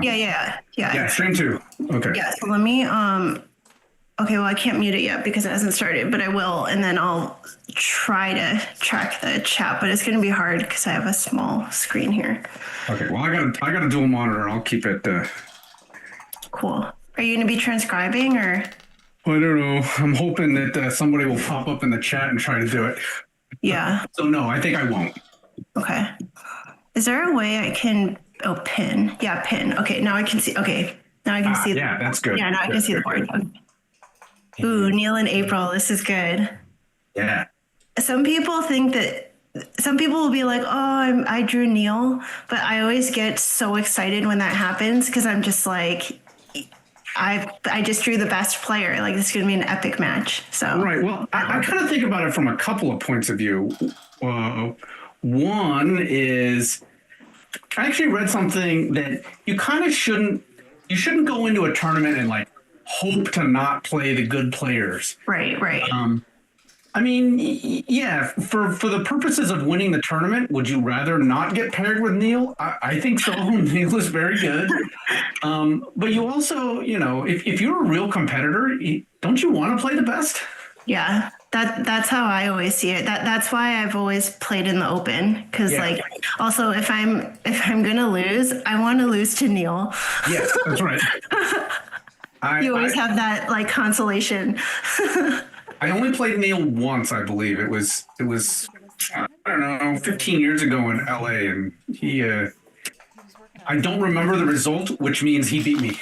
Yeah, stream 2. Okay. Yeah, so let me, okay, well, I can't mute it yet because it hasn't started, but I will, and then I'll try to track the chat, but it's going to be hard because I have a small screen here. Okay, well, I got a dual monitor. I'll keep it. Cool. Are you going to be transcribing or? I don't know. I'm hoping that somebody will pop up in the chat and try to do it. Yeah. So no, I think I won't. Okay. Is there a way I can, pin? Yeah, pin. Okay, now I can see. Okay, now I can see. Yeah, that's good. Yeah, now I can see the board. Okay. Ooh, Neil and April, this is good. Yeah. Some people will be like, oh, I drew Neil, but I always get so excited when that happens because I'm just like, I just drew the best player. Like, this is going to be an epic match. So Right. Well, I kind of think about it from a couple of points of view. One is I actually read something that you kind of shouldn't go into a tournament and like hope to not play the good players. Right. I mean, yeah, for the purposes of winning the tournament, would you rather not get paired with Neil? I think so. Neil is very good. But you also, if you're a real competitor, don't you want to play the best? Yeah, that's how I always see it. That's why I've always played in the open because, also if I'm gonna lose, I want to lose to Neil. Yes, that's right. You always have that like consolation. I only played Neil once, I believe. It was I don't know, 15 years ago in LA, and he I don't remember the result, which means he beat me.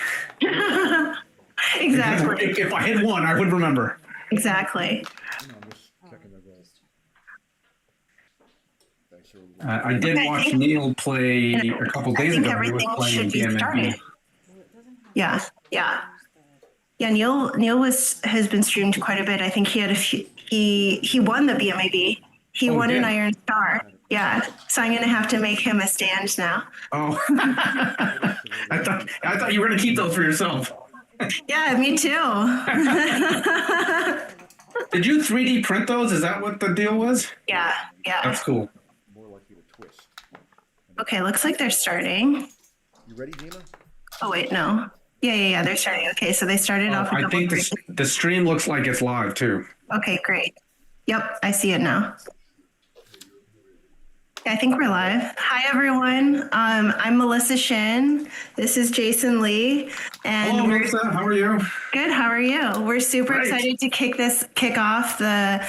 Exactly. If I had won, I would remember. Exactly. I did watch Neil play a couple days ago. Everything should be started. Yeah. Neil has been streamed quite a bit. I think he had he won the BMAB. He won an Iron Star. Yeah. So I'm gonna have to make him a stand now. Oh. I thought you were gonna keep those for yourself. Yeah, me too. Did you 3D print those? Is that what the deal was? Yeah. That's cool. Okay, looks like they're starting. You ready, Dima? Oh wait, no. Yeah, they're starting. Okay, so they started off. I think the stream looks like it's live too. Okay, great. Yep, I see it now. I think we're live. Hi, everyone. I'm Melissa Shin. This is Jason Lee. And hello, Melissa. How are you? Good. How are you? We're super excited to kick off the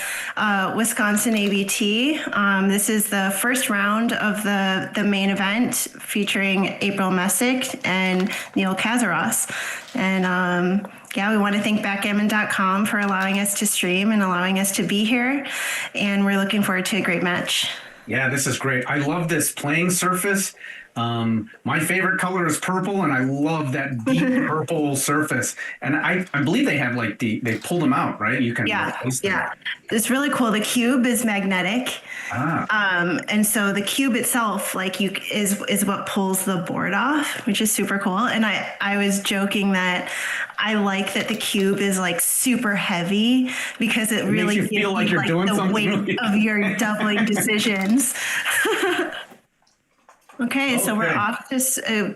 Wisconsin ABT. This is the first round of the main event featuring April Messick and Neil Kazaros. And we want to thank Backgammon.com for allowing us to stream and allowing us to be here. And we're looking forward to a great match. Yeah, this is great. I love this playing surface. My favorite color is purple, and I love that deep purple surface. And I believe they have they pulled them out, right? You can replace them. Yeah. It's really cool. The cube is magnetic. And so the cube itself, is what pulls the board off, which is super cool. And I was joking that I like that the cube is super heavy because it really makes you feel like you're doing the weight of your doubling decisions. Okay, so we're off to a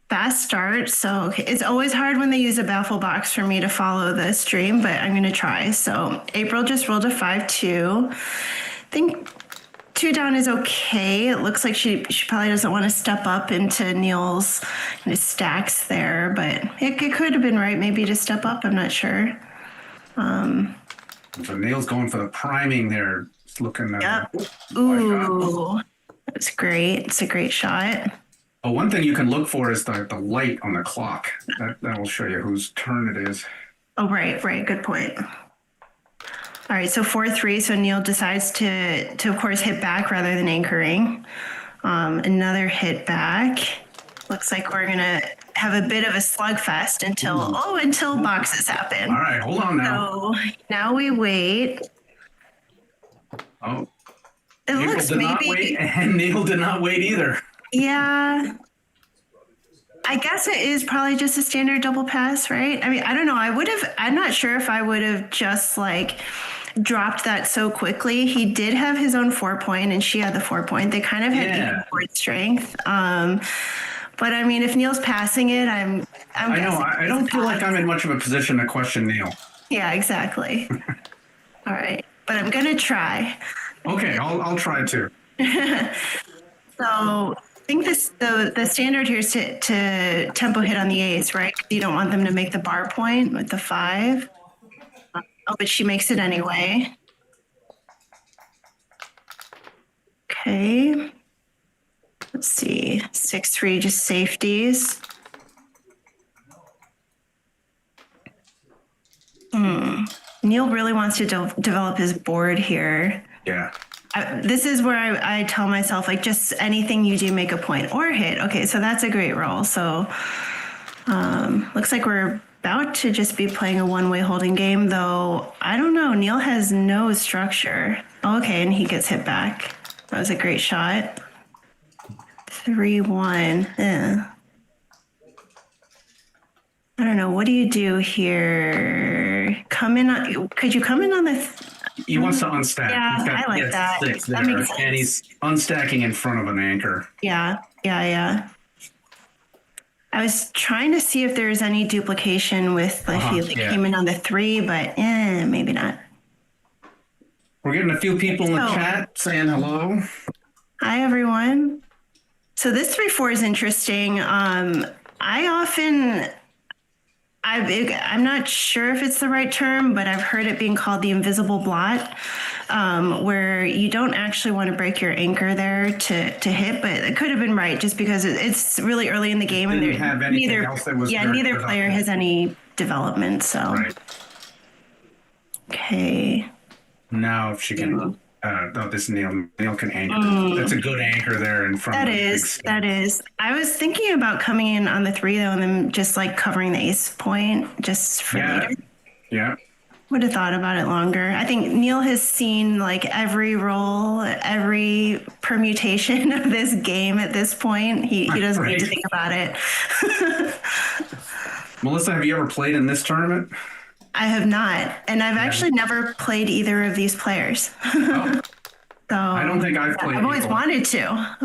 fast start. So it's always hard when they use a baffle box for me to follow the stream, but I'm going to try. So April just rolled a 5-2. I think 2 down is okay. It looks like she probably doesn't want to step up into Neil's stacks there, but it could have been right maybe to step up. I'm not sure. So Neil's going for the priming there. It's looking Ooh, that's great. It's a great shot. Oh, one thing you can look for is the light on the clock. That will show you whose turn it is. Oh, right. Good point. All right, so 4-3. So Neil decides to of course hit back rather than anchoring. Another hit back. Looks like we're gonna have a bit of a slugfest until boxes happen. All right, hold on now. So now we wait. Oh, it April looks did maybe. Not wait, and Neil did not wait either. Yeah. I guess it is probably just a standard double pass, right? I mean, I don't know. I'm not sure if I would have just dropped that so quickly. He did have his own 4-point and she had the 4-point. They kind of had equal board strength. But I mean, if Neil's passing it, I'm I know. guessing I he's don't feel like pass. I'm in much of a position to question Neil. Yeah, exactly. All right, but I'm gonna try. Okay, I'll try to. So I think the standard here is to tempo hit on the ace, right? You don't want them to make the bar point with the 5. Oh, but she makes it anyway. Okay. Let's see. 6-3, just safeties. Neil really wants to develop his board here. Yeah. This is where I tell myself, like, just anything you do, make a point or hit. Okay, so that's a great roll. So looks like we're about to just be playing a one-way holding game, though. I don't know. Neil has no structure. Okay, and he gets hit back. That was a great shot. 3-1. I don't know. What do you do here? Come in on. Could you come in on the? He wants to unstack. Yeah, I like that. 6 That there, makes sense. and he's unstacking in front of an anchor. Yeah. I was trying to see if there's any duplication with if he came in on the 3, but maybe not. We're getting a few people in the chat saying hello. Hi, everyone. So this 3-4 is interesting. I'm not sure if it's the right term, but I've heard it being called the invisible blot, where you don't actually want to break your anchor there to hit, but it could have been right just because it's really early in the game and neither player has any development. So, right. Okay. Now if she can, this Neil can anchor. That's a good anchor there in front. That is. I was thinking about coming in on the 3 though, and then just like covering the ace point just for later. Yeah. Would have thought about it longer. I think Neil has seen like every roll, every permutation of this game at this point. He doesn't need to think about it. Melissa, have you ever played in this tournament? I have not. And I've actually never played either of these players. Oh. So I don't think I've played. I've always wanted to.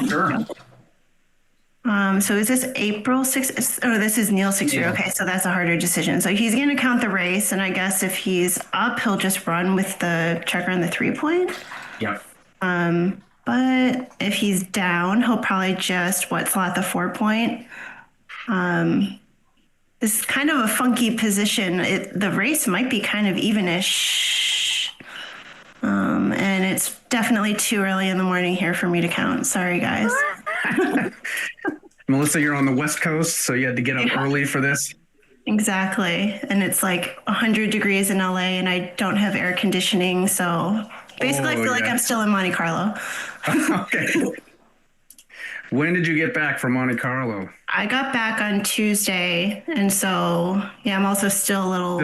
Sure. So is this April 6th? Oh, this is Neil 6-3. Yeah. Okay, so that's a harder decision. So he's going to count the race, and I guess if he's up, he'll just run with the checker on the 3-point. Yep. But if he's down, he'll probably just slot the 4-point. This is kind of a funky position. The race might be kind of evenish. And it's definitely too early in the morning here for me to count. Sorry, guys. Melissa, you're on the West Coast, so you had to get up early for this? Exactly. And it's like 100 degrees in LA, and I don't have air conditioning. So basically, I feel like I'm still in Monte Carlo. Okay. When did you get back from Monte Carlo? I got back on Tuesday, and so I'm also still a little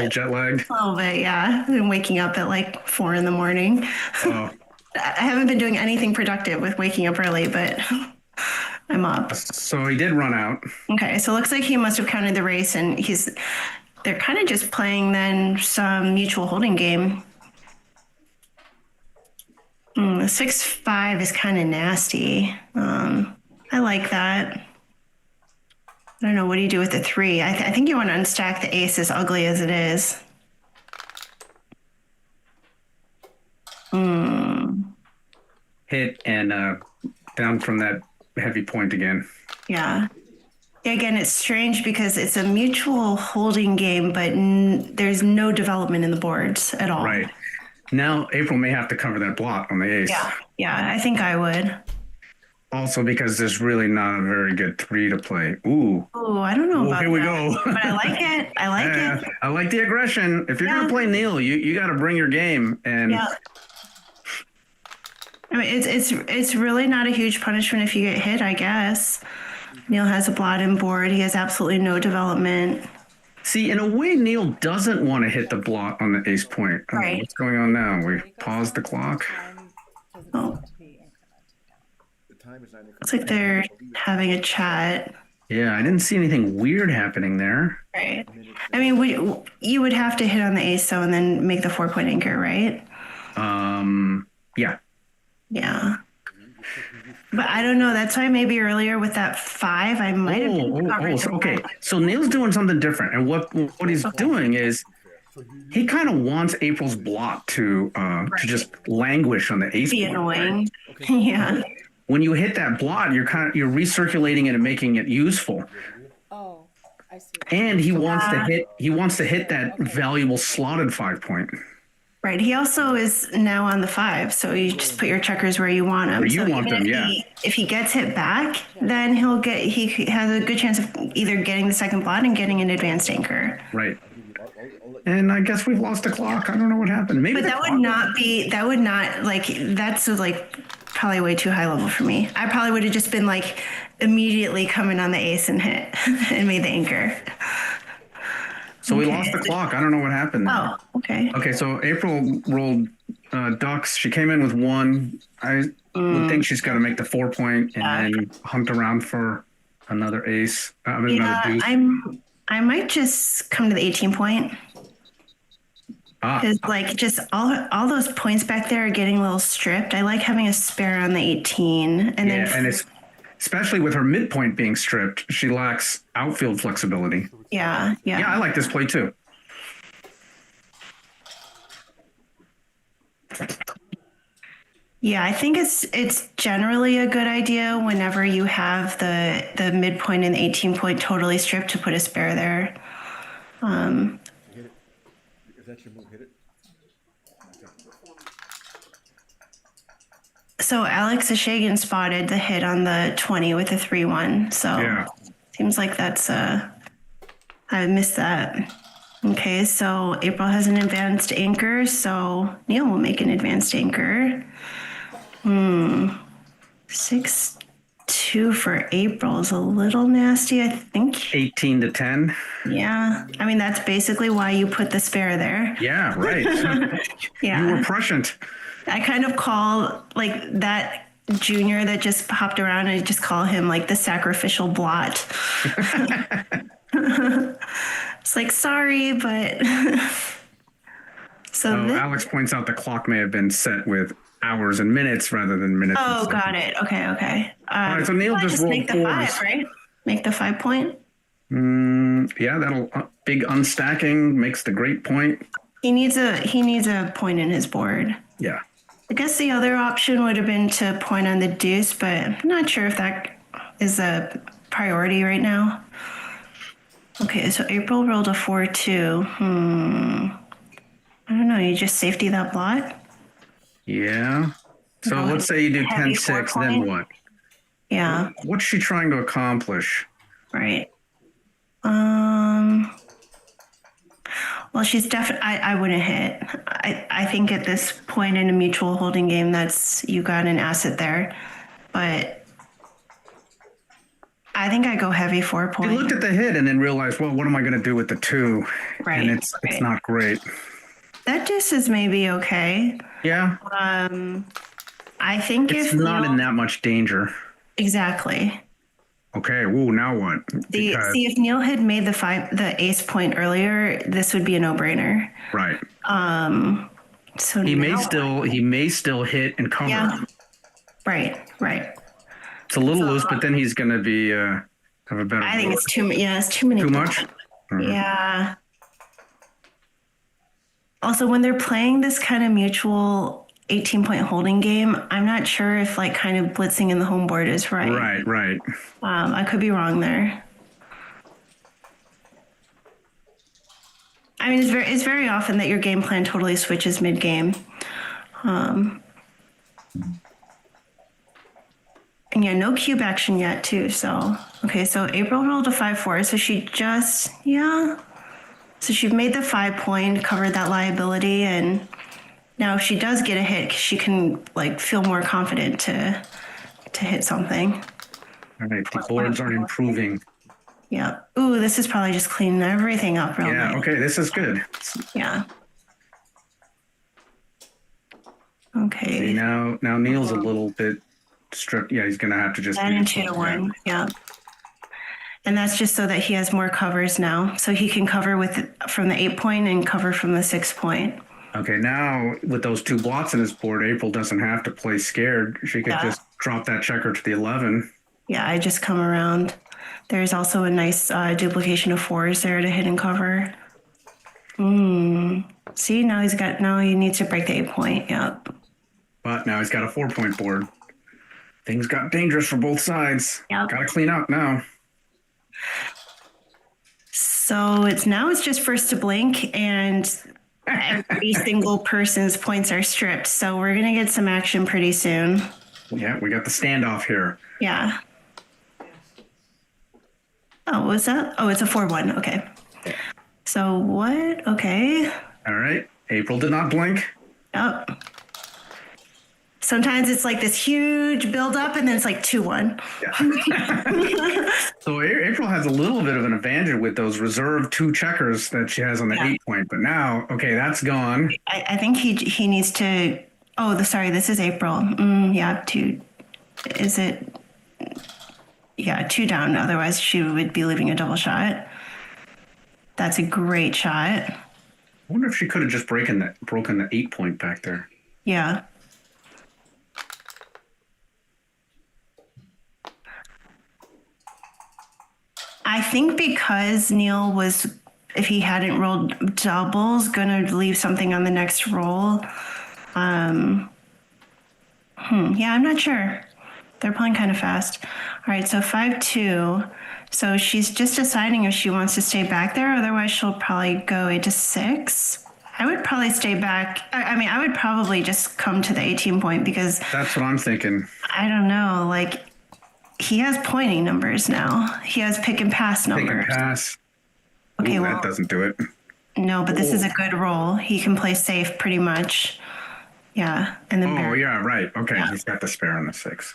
jet lagged. A little bit, yeah. I'm waking up at like 4 in the morning. Oh. I haven't been doing anything productive with waking up early, but I'm up. So he did run out. Okay, so it looks like he must have counted the race, and they're kind of just playing then some mutual holding game. 6-5 is kind of nasty. I like that. I don't know. What do you do with the 3? I think you want to unstack the ace, as ugly as it is. Hit and down from that heavy point again. Yeah. Again, it's strange because it's a mutual holding game, but there's no development in the boards at all. Right. Now, April may have to cover that blot on the ace. Yeah, I think I would. Also, because there's really not a very good 3 to play. Ooh, I don't know about here we that. go. But I like it. I like it. I like the aggression. If you're going to play Neil, you got to bring your game. And I mean, it's really not a huge punishment if you get hit, I guess. Neil has a blot in board. He has absolutely no development. See, in a way, Neil doesn't want to hit the blot on the ace point. Right. What's going on now? We paused the clock. Oh. Looks like they're having a chat. Yeah, I didn't see anything weird happening there. Right. I mean, you would have to hit on the ace, though, and then make the 4-point anchor, right? Yeah. Yeah. But I don't know. That's why maybe earlier with that 5, I might have been covered. Okay. So Neil's doing something different, and what he's doing is he kind of wants April's block to just languish on the ace Be point. annoying. Yeah. When you hit that blot, you're recirculating it and making it useful. Oh, I see. And he wants to hit that valuable slotted 5 point. Right. He also is now on the 5, so you just put your checkers where you want them. Where you want them, yeah. If he gets hit back, then he has a good chance of either getting the second blot and getting an advanced anchor. Right. And I guess we've lost the clock. I don't know what happened. Maybe But that would not like that's like probably way too high level for me. I probably would have just been like immediately coming on the ace and hit and made the anchor. So we lost the clock. I don't know what happened there. Oh, okay. Okay, so April rolled ducks. She came in with 1. I would think she's got to make the 4 point and then hunt around for another ace. Another deuce. I might just come to the 18 point. Because like just all those points back there are getting a little stripped. I like having a spare on the 18, and and it's especially with her midpoint being stripped, she lacks outfield flexibility. Yeah. I like this play too. Yeah, I think it's generally a good idea whenever you have the midpoint and the 18 point totally stripped to put a spare there. Hit it. If that's your move, hit it. So Alex Ashagan spotted the hit on the 20 with the 3-1. So seems like that's I missed that. Okay, so April has an advanced anchor, so Neil will make an advanced anchor. 6-2 for April is a little nasty, I think. 18 to 10. Yeah, I mean that's basically why you put the spare there. Yeah, right. Yeah, You were prescient. I kind of call like that junior that just hopped around. I just call him like the sacrificial blot. It's like sorry, but so Alex points out the clock may have been set with hours and minutes rather than minutes. Oh, got it. Okay. All right, so Neil just rolled make the 5, right? Make the 5 point. Yeah, that'll big unstacking makes the great point. He needs a point in his board. Yeah. I guess the other option would have been to point on the deuce, but I'm not sure if that is a priority right now. Okay, so April rolled a 4-2. I don't know. You just safety that blot? Yeah. So let's say you do 10-6, then what? Yeah. What's she trying to accomplish? Right. Well, she's definitely. I wouldn't hit. I think at this point in a mutual holding game, you got an asset there, but I think I go heavy 4 point. You looked at the hit and then realized, well, what am I going to do with the 2? Right. And it's not great. That deuce is maybe okay. Yeah. I think it's not in that much danger. Exactly. Okay. Ooh, now what? See, if Neil had made the ace point earlier, this would be a no-brainer. Right. So he may still hit and cover. Yeah. Right. It's a little loose, but then he's going to be have a better. I think it's too. Yeah, it's too many. Too much. Yeah. Also, when they're playing this kind of mutual 18-point holding game, I'm not sure if like kind of blitzing in the home board is right. Right. I could be wrong there. I mean, it's very often that your game plan totally switches mid-game. And yeah, no cube action yet too. So, okay, so April rolled a 5-4. So so she made the 5 point, covered that liability, and now if she does get a hit, she can like feel more confident to hit something. All right, the boards are improving. Yeah. Ooh, this is probably just cleaning everything up real nice. Okay, this is good. Yeah. Okay. See, now Neil's a little bit stripped. Yeah, he's gonna have to just that into 1. Yeah. And that's just so that he has more covers now. So he can cover from the 8 point and cover from the 6 point. All right, the boards are improving. Yeah, okay, this is good. Now Neil's a little bit stripped. Yeah, he's gonna have to just And that's just so that he has more covers now, so he can cover from the 6 point. And that's just so that he has more covers now, so he can cover from the 8 point and cover from the 6 point. Okay, now with those 2 blots in his board, April doesn't have to play scared. She could Yeah. just drop that checker to the 11. Yeah, I just come around. There's also a nice duplication of 4s there to hit and cover. See, now he needs to break the 8-point. Yep. But now he's got a 4-point board. Things got dangerous for both sides. Yep. Got to clean up now. So it's just first to blink, and every single person's points are stripped. So we're gonna get some action pretty soon. Yeah, we got the standoff here. Yeah. Oh, what was that? Oh, it's a 4-1. Okay. So what? Okay. All right. April did not blink. Oh. Sometimes it's like this huge buildup, and then it's like 2-1. So April has a little bit of an advantage with those reserved 2 checkers that she has on the 8-point. But now, okay, that's gone. I think he needs to. Oh, sorry. This is April. Yeah, 2. Is it? Yeah, 2 down. Otherwise, she would be leaving a double shot. That's a great shot. I wonder if she could have just broken the 8-point back there. Yeah. I think because Neil was, if he hadn't rolled doubles, gonna leave something on the next roll. Yeah, I'm not sure. They're playing kind of fast. All right, so 5-2. So she's just deciding if she wants to stay back there. Otherwise, she'll probably go 8-6. I would probably stay back. I would probably just come to the 18-point because That's what I'm thinking. I don't know. Like, he has pointing numbers now. He has pick and pass Take a numbers. pass. Okay, Ooh, well, that doesn't do it. no, but this is a good roll. He can play safe pretty much. Yeah, and then Oh, yeah, right. Okay, Yeah. he's got the spare on the 6.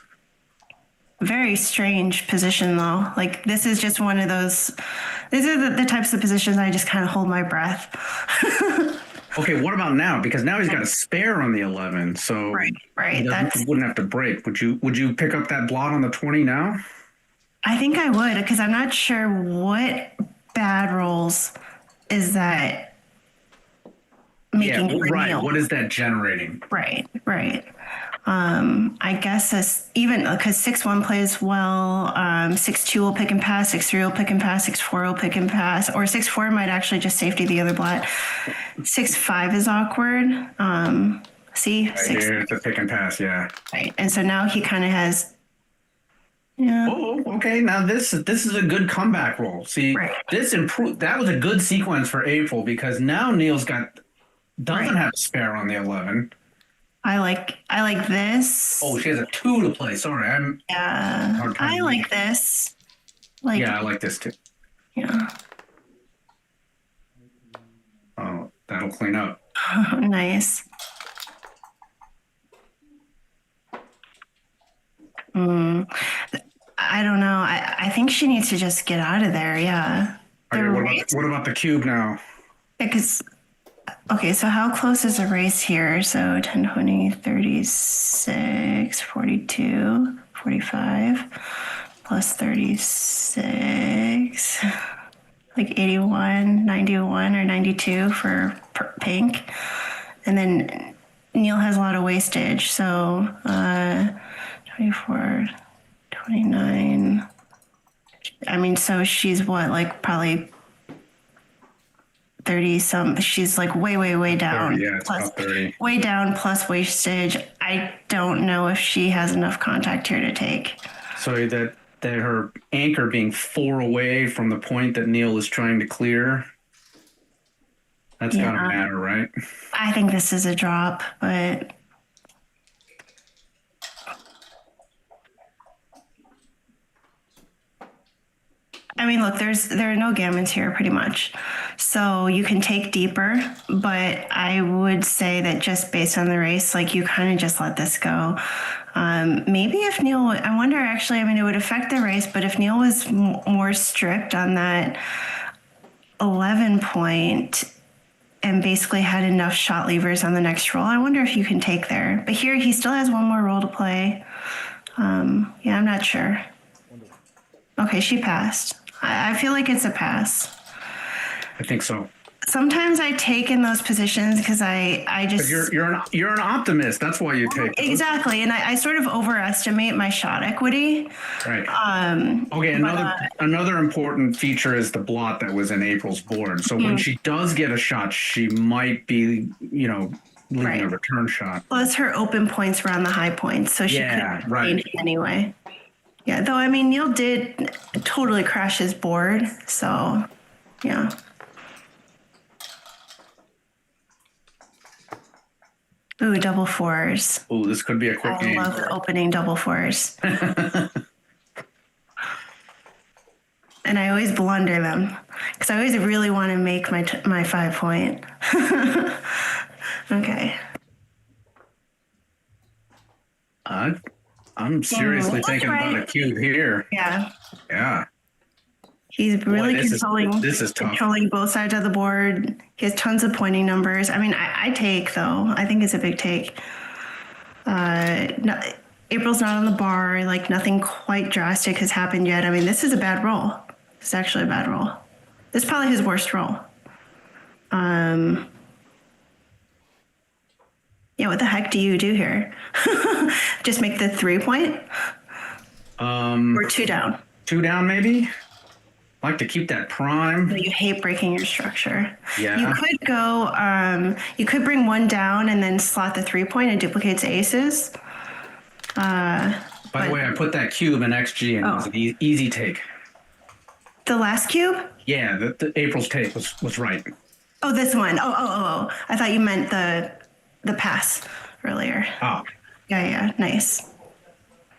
very strange position though. Like, this is just one of those. These are the types of positions I just kind of hold my breath. Okay, what about now? Because now he's got a spare on the 11, so Right. he wouldn't have to break. Would you pick up that blot on the 20 now? I think I would, because I'm not sure what bad rolls is that making for right. Neil. What is that generating? Right. I guess this, even because 6-1 plays well, 6-2 will pick and pass, 6-3 will pick and pass, 6-4 will pick and pass, or 6-4 might actually just safety the other blat. 6-5 is awkward. See, Right 6. here, it's a pick and pass, yeah. Right, and so now he kind of has. Yeah. Oh, okay. Now this is a good comeback roll. See, Right. this improved. That was a good sequence for April because now Neil's doesn't Right. have a spare on the 11. I like this. Oh, she has a 2 to play. Sorry, Yeah. hard time I like this. Like, yeah, I like this too. yeah. Oh, that'll clean up. Nice. I don't know. I think she needs to just get out of there. Yeah. Okay, The what race- about the cube now? Because, okay, so how close is the race here? So 10, 20, 36, 42, 45, plus 36, like 81, 91, or 92 for pink. And then Neil has a lot of wastage. So 24, 29. I mean, so she's what, like probably 30 some. She's like way down. 30, yeah, it's about 30. Way down plus wastage. I don't know if she has enough contact here to take. So that her anchor being 4 away from the point that Neil is trying to clear. That's Yeah. gotta matter, right? I think this is a drop, but I mean, look, there are no gammons here pretty much. So you can take deeper, but I would say that just based on the race, like you kind of just let this go. Maybe if Neil, I wonder actually, I mean, it would affect the race, but if Neil was more strict on that 11 point and basically had enough shot levers on the next roll, I wonder if you can take there. But here he still has one more roll to play. Yeah, I'm not sure. Okay, she passed. I feel like it's a pass. I think so. Sometimes I take in those positions because I But just you're an optimist. That's why you take those. exactly, and I sort of overestimate my shot equity. Right. Okay. Another important feature is the blot that was in April's board. So when she does get a shot, she might be, leaving Right. a return shot. Plus, her open points were on the high points, so she Yeah, could right. anyway. Yeah, though I mean Neil did totally crash his board, so yeah. Ooh, double fours. Oh, this could be a quick I game. love the opening double fours. And I always blunder them because I always really want to make my 5 point. Okay. I'm seriously thinking about a cube here. Yeah. Yeah. He's really Boy, this is tough. controlling both sides of the board. He has tons of pointing numbers. I mean, I take though. I think it's a big take. April's not on the bar. Like nothing quite drastic has happened yet. I mean, this is a bad roll. It's actually a bad roll. This is probably his worst roll. Yeah, what the heck do you do here? Just make the 3 point? Or 2 down? 2 down, maybe? Like to keep that prime. You hate breaking your structure. Yeah. You could go, you could bring 1 down and then slot the 3 point and duplicates aces. By the way, I put that cube in XG and it was an easy take. The last cube? Yeah, the April's take was right. Oh, this one. Oh. I thought you meant the pass earlier. Oh. Yeah, nice.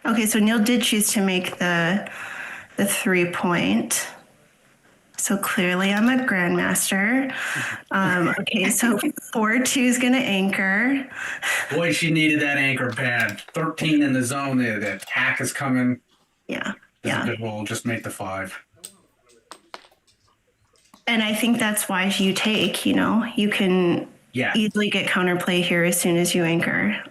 Okay, so Neil did choose to make the 3 point. So clearly I'm a grandmaster. Okay, so 4-2 is going to anchor. Boy, she needed that anchor bad. 13 in the zone. The attack is coming. Yeah. This is a good roll. Just make the 5. And I think that's why you take, you can easily get counterplay here as soon as you anchor.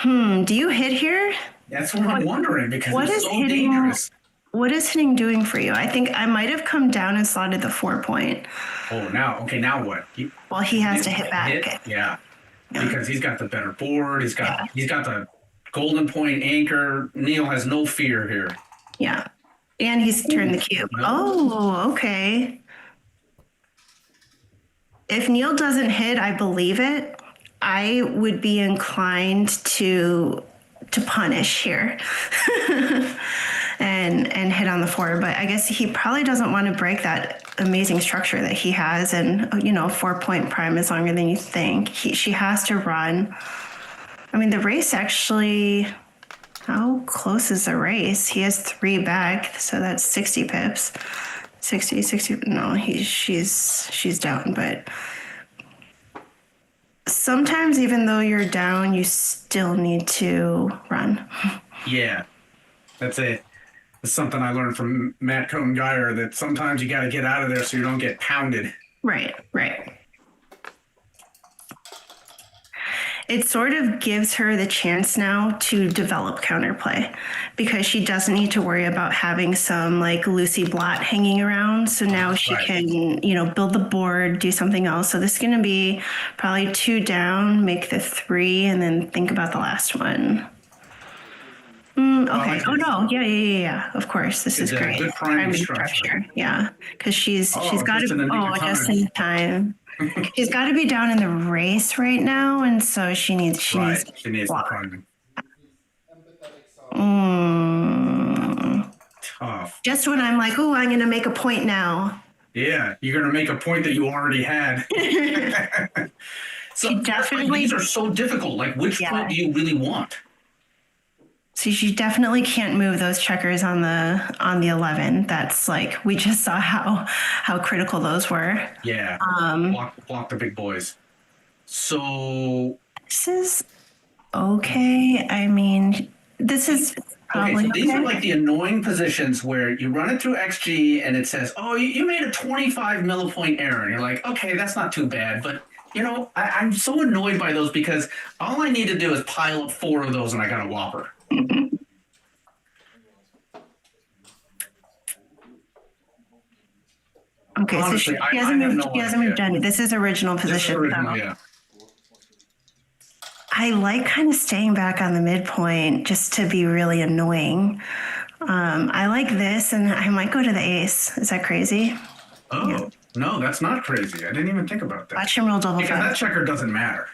Do you hit here? That's what I'm wondering because what it's is so hitting, dangerous. What is hitting doing for you? I think I might have come down and slotted the 4 point. Oh, now what? Well, he has to hit back. Yeah, because he's got the better board. He's got the golden point anchor. Neil has no fear here. Yeah. And he's turned the cube. Oh, okay. If Neil doesn't hit, I believe it. I would be inclined to punish here and hit on the 4. But I guess he probably doesn't want to break that amazing structure that he has. And, 4 point prime is longer than you think. She has to run. I mean, the race actually... How close is the race? He has 3 back, so that's 60 pips. 60. No, she's down, but sometimes even though you're down, you still need to run. Yeah, that's it. It's something I learned from Matt Cohn-Geyer that sometimes you got to get out of there so you don't get pounded. Right. It sort of gives her the chance now to develop counterplay because she doesn't need to worry about having some like Lucy Blot hanging around. So now she can, build the board, do something else. So this is going to be probably 2 down, make the 3, and then think about the last one. Okay. Oh no. Yeah. Of course. This is great. Good priming structure. Yeah. Because she's got to, just in time. She's got to be down in the race right now, and so she needs the priming. Tough. Just when I'm like, I'm going to make a point now. Yeah, you're going to make a point that you already had. So definitely, these are so difficult. Like, which point do you really want? So she definitely can't move those checkers on the 11. That's like, we just saw how critical those were. Yeah. Block the big boys. So this is okay. I mean, this is probably so these are like the annoying positions where you run it through XG and it says, oh, you made a 25 millipoint error. And you're like, okay, that's not too bad. But I'm so annoyed by those because all I need to do is pile up 4 of those and I got a whopper. Okay, Honestly, so she I hasn't have moved. no She hasn't idea. moved any. This is original This is position. original, so yeah. I like kind of staying back on the midpoint just to be really annoying. I like this, and I might go to the ace. Is that crazy? Oh, no, that's not crazy. I didn't even think about that. Watch him roll double Because that five. checker doesn't matter.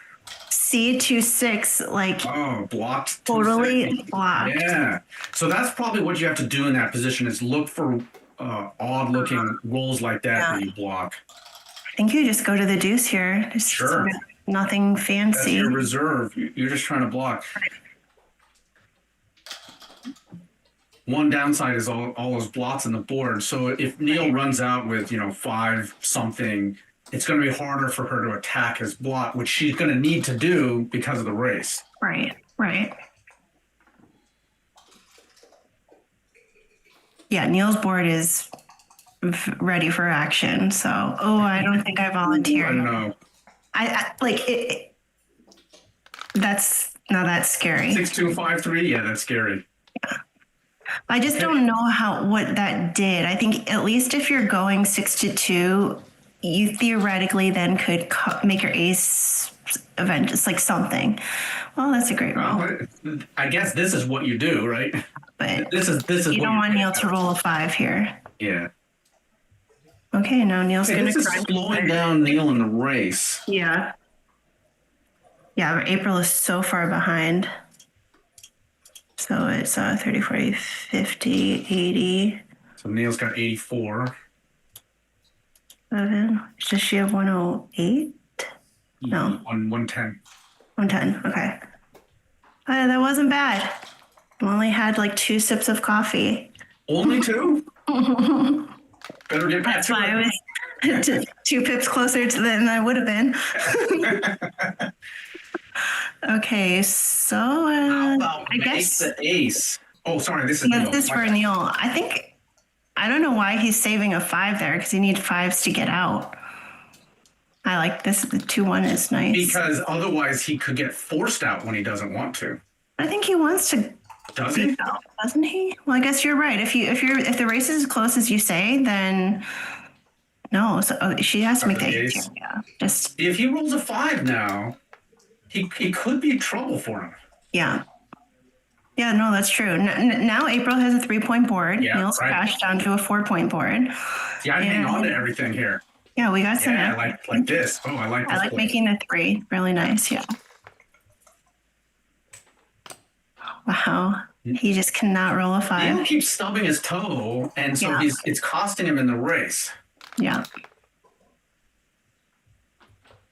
C2-6, like Oh, blocked. totally 2-6. blocked. Yeah. So that's probably what you have to do in that position is look for odd looking rolls like that that you block. I think you just go to the deuce here. Just Sure. sort of nothing That's fancy. your reserve. You're just trying to block. One downside is all those blots in the board. So if Neil runs out with, 5 something, it's going to be harder for her to attack his blot, which she's going to need to do because of the race. Right, right. Yeah, Neil's board is ready for action. So, I don't think I volunteered. I don't know. I like it. That's scary. 6-2-5-3. Yeah, that's scary. I just don't know what that did. I think at least if you're going 6-2, you theoretically then could make your ace event just like something. Well, that's a great roll. Well, I guess this is what you do, right? But This is you what don't want do. Neil to roll a 5 here. Yeah. Okay, now Neil's Hey, going this to is grind. slowing down Neil in the race. Yeah. Yeah, April is so far behind. So it's 30, 40, 50, 80. So Neil's got 84. 7. Does she have 108? No. 110. 110. Okay. That wasn't bad. Only had like 2 sips of coffee. Only 2? Better get back That's to why it. I was 2 pips closer than I would have been. Okay, so How about I guess the ace? Oh, sorry, this is yeah, Neil. this is for Neil. I don't know why he's saving a 5 there because he needs 5s to get out. I like this. The 2-1 is nice. Because otherwise he could get forced out when he doesn't want to. I think he wants to Does he? out, doesn't he? Well, I guess you're right. If the race is as close as you say, then no. So she has to make the ace. Ace. Yeah. Just If he rolls a 5 now, he could be trouble for him. yeah. Yeah, no, that's true. Now April has a 3-point board. Yeah, Neil's right. crashed down to a 4-point board. See, I hang on to everything here. Yeah, we got some. Yeah, like this. Oh, I like this. I like play. making a 3. Really nice. Yeah. Wow. He just cannot roll a 5. Neil keeps stubbing his toe, and so Yeah. it's costing him in the race. Yeah.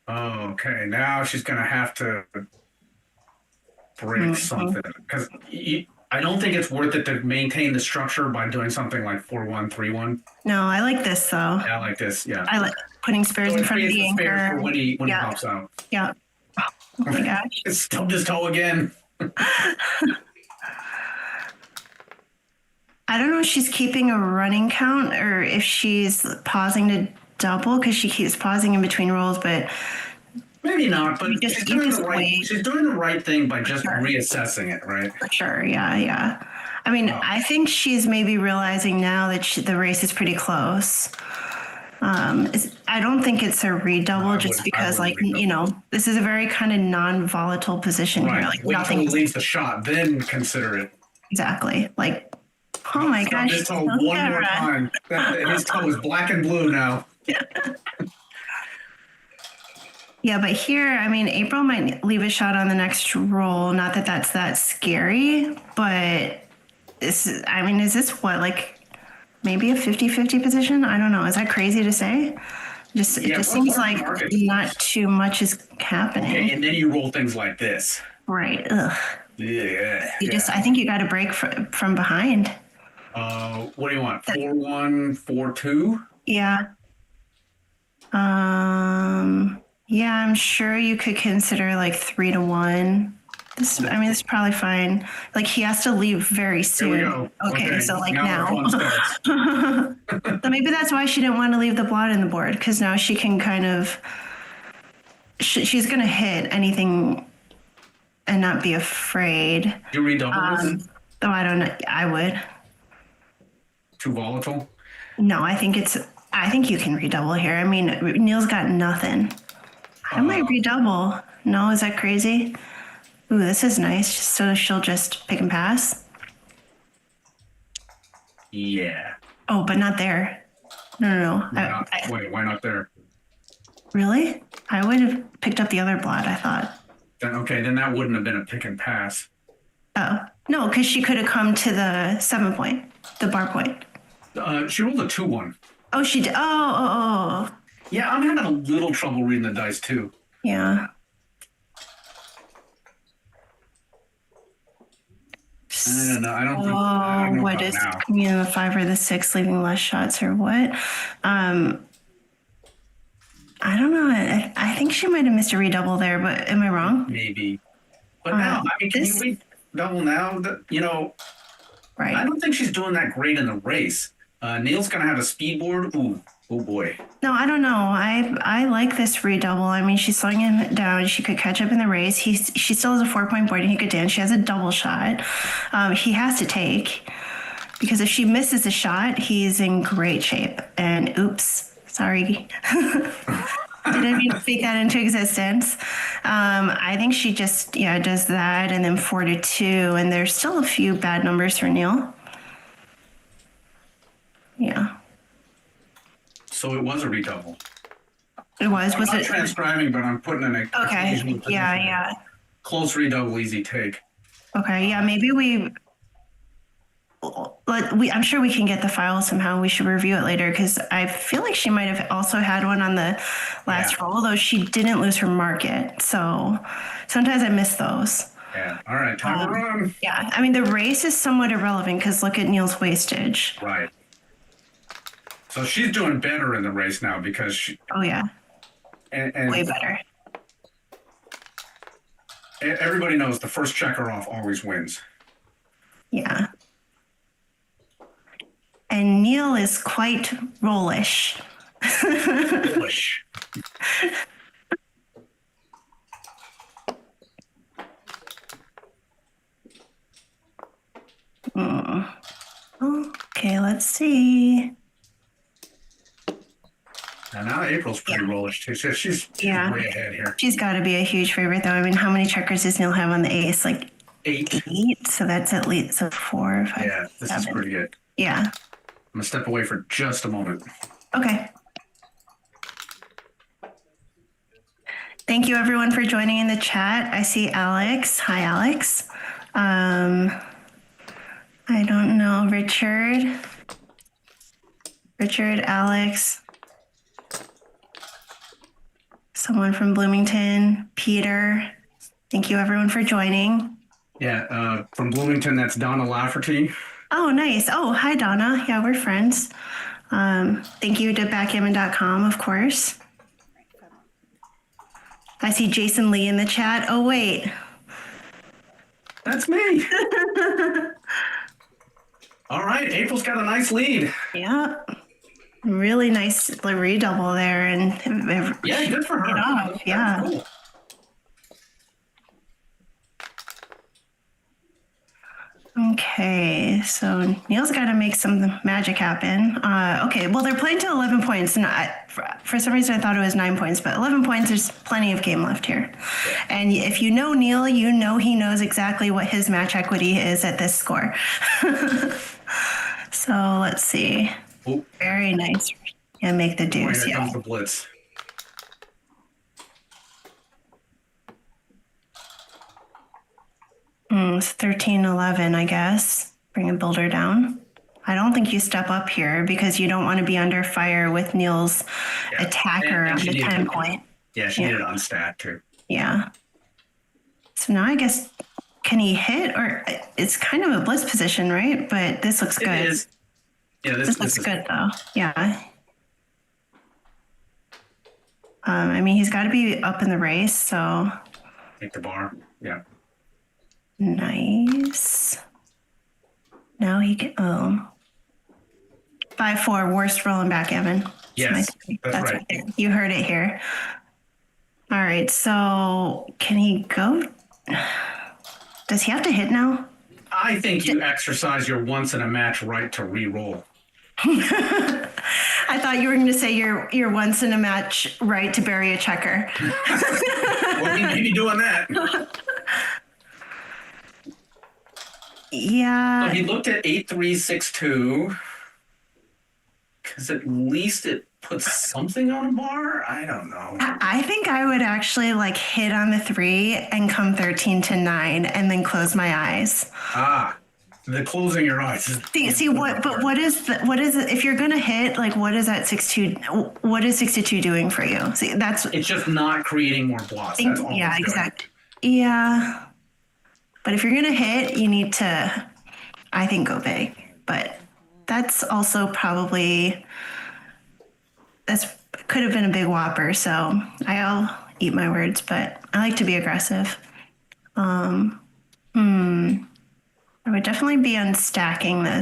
Oh, okay, now she's gonna have to break something because I don't think it's worth it to maintain the structure by doing something like 4-1, 3-1. No, I like this though. Yeah, like this. Yeah. I like putting spares So in it front of creates the the spares anchor. for when he Yeah. pops out. Yeah. Oh my gosh. It's stubbed his toe again. I don't know if she's keeping a running count or if she's pausing to double because she keeps pausing in between rolls, but Maybe not, but You just- she's you doing just the right. wait. She's doing the right thing by just Sure. reassessing it, right? for sure. Yeah. Yeah. I mean, I think she's maybe realizing now that the race is pretty close. I don't think it's a redouble I just wouldn't- I because, wouldn't like, redouble. this is a very kind of non-volatile position here. Right. Like, Wait till he nothing leaves the shot, then consider it. exactly. Like, oh my Stub gosh. his toe look one at more her. time. His toe is black and blue now. Yeah, but here, I mean, April might leave a shot on the next roll. Not that that's that scary, but is this what, like maybe a 50-50 position? I don't know. Is that crazy to say? It just what's seems the like market? not too much is happening. Okay, and then you roll things like this. Right. Ugh. Yeah. I think you got to break from behind. What do you want? 4-1, 4-2? Yeah. Yeah, I'm sure you could consider like 3-1. This is probably fine. Like he has to leave very Here soon. we go. Okay, so like the now. fun starts. So maybe that's why she didn't want to leave the blot in the board because now she can kind of. She's gonna hit anything, and not be afraid. You redouble this? Though I don't know. I would. Too volatile? No, I think it's I think you can redouble here. I mean, Neil's got nothing. I might redouble. No, is that crazy? Ooh, this is nice. So she'll just pick and pass. Yeah. Oh, but not there. No. Wait, why not there? Really? I would have picked up the other blot, I thought. Then that wouldn't have been a pick and pass. Oh, no, because she could have come to the 7 point, the bar point. She rolled a 2-1. Oh, she did. Oh. Yeah, I'm having a little trouble reading the dice too. Yeah. I don't know. I don't know what about is now. coming in the 5 or the 6, leaving less shots or what? I don't know. I think she might have missed a redouble there, but am I wrong? Maybe. But now, I mean, can you redouble now? Right. I don't think she's doing that great in the race. Neil's going to have a speed board. Ooh, oh boy. No, I don't know. I like this redouble. I mean, she's slowing him down. She could catch up in the race. She still has a 4-point board and he could dance. She has a double shot. He has to take because if she misses a shot, he's in great shape. And oops, sorry. Didn't mean to speak that into existence. I think she just does that and then 4-2, and there's still a few bad numbers for Neil. Yeah. So it was a redouble. It was. I'm not transcribing, but I'm putting in a Okay. Yeah. Close redouble, easy take. Okay. Yeah. Maybe I'm sure we can get the file somehow. We should review it later because I feel like she might have also had one on the last roll, though she didn't lose her market. So sometimes I miss those. Yeah. All right. Time to run. Yeah. I mean, the race is somewhat irrelevant because look at Neil's wastage. Right. So she's doing better in the race now because she. Oh, yeah. And way better. Everybody knows the first checker off always wins. Yeah. And Neil is quite rollish. Bullish. Okay, let's see. Now April's pretty rollish too. So she's way ahead here. She's got to be a huge favorite, though. I mean, how many checkers does Neil have on the ace? Like 8. So that's at least 4, 5. Yeah, this 7. is pretty good. Yeah. I'm gonna step away for just a moment. Okay. Thank you, everyone, for joining in the chat. I see Alex. Hi, Alex. I don't know. Richard, Alex. Someone from Bloomington. Peter. Thank you, everyone, for joining. Yeah, from Bloomington, that's Donna Lafferty. Oh, nice. Oh, hi, Donna. Yeah, we're friends. Thank you to backgammon.com, of course. I see Jason Lee in the chat. Oh, wait. That's me. All right, April's got a nice lead. Yeah. Really nice redouble there. And yeah, good for her. Yeah. Cool. Okay, so Neil's got to make some magic happen. Okay, well, they're playing to 11 points, and for some reason I thought it was 9 points, but 11 points, there's plenty of game left here. And if you know Neil, you know he knows exactly what his match equity is at this score. So let's see. Oh. Very nice. Yeah, make the deuce. Here comes the blitz. It's 13-11, I guess. Bring a builder down. I don't think you step up here because you don't want to be under fire with Neil's attacker on the 10 point. Yeah, she did it on stat too. Yeah. So now I guess, can he hit? Or it's kind of a blitz position, right? But this looks good. It is. Yeah, this looks good though. Yeah. I mean, he's got to be up in the race, so. Take the bar. Yeah. Nice. Now he can. 5-4, worst roll in backgammon. Yes, that's right. You heard it here. All right, so can he go? Does he have to hit now? I think you exercise your once in a match right to re-roll. I thought you were going to say you're once in a match right to bury a checker. Well, he may be doing that. Yeah. So he looked at 8362 because at least it puts something on a bar. I don't know. I think I would actually like hit on the 3 and come 13 to 9 and then close my eyes. The closing your eyes. See what? But what is it? If you're gonna hit, like, what is that 6-2? What is 6-2 doing for you? See, It's just not creating more blocks. That's all. Yeah, it's doing. exactly. Yeah. But if you're gonna hit, you need to, I think, go big. But that's also probably could have been a big whopper. So I'll eat my words, but I like to be aggressive. I would definitely be unstacking the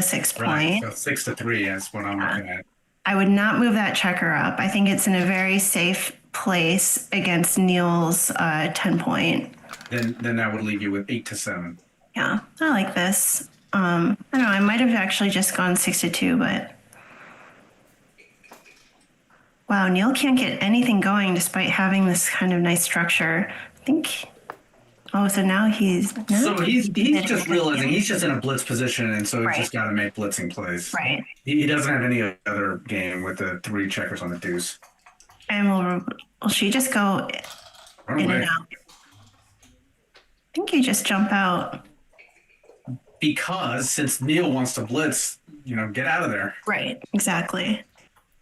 6 Right. point. So 6 to 3 is what I'm looking at. I would not move that checker up. I think it's in a very safe place against Neil's 10 point. Then that would leave you with 8 to 7. Yeah, I like this. I don't know. I might have actually just gone 6 to 2, but wow, Neil can't get anything going despite having this kind of nice structure. I think. Oh, so now he's. So he's just realizing he's just in a blitz position, and so he's Right. just got to make blitzing plays. Right. He doesn't have any other game with the 3 checkers on the deuce. And will she just go Run in away. and out? I think you just jump out. Because since Neil wants to blitz, get out of there. Right. Exactly.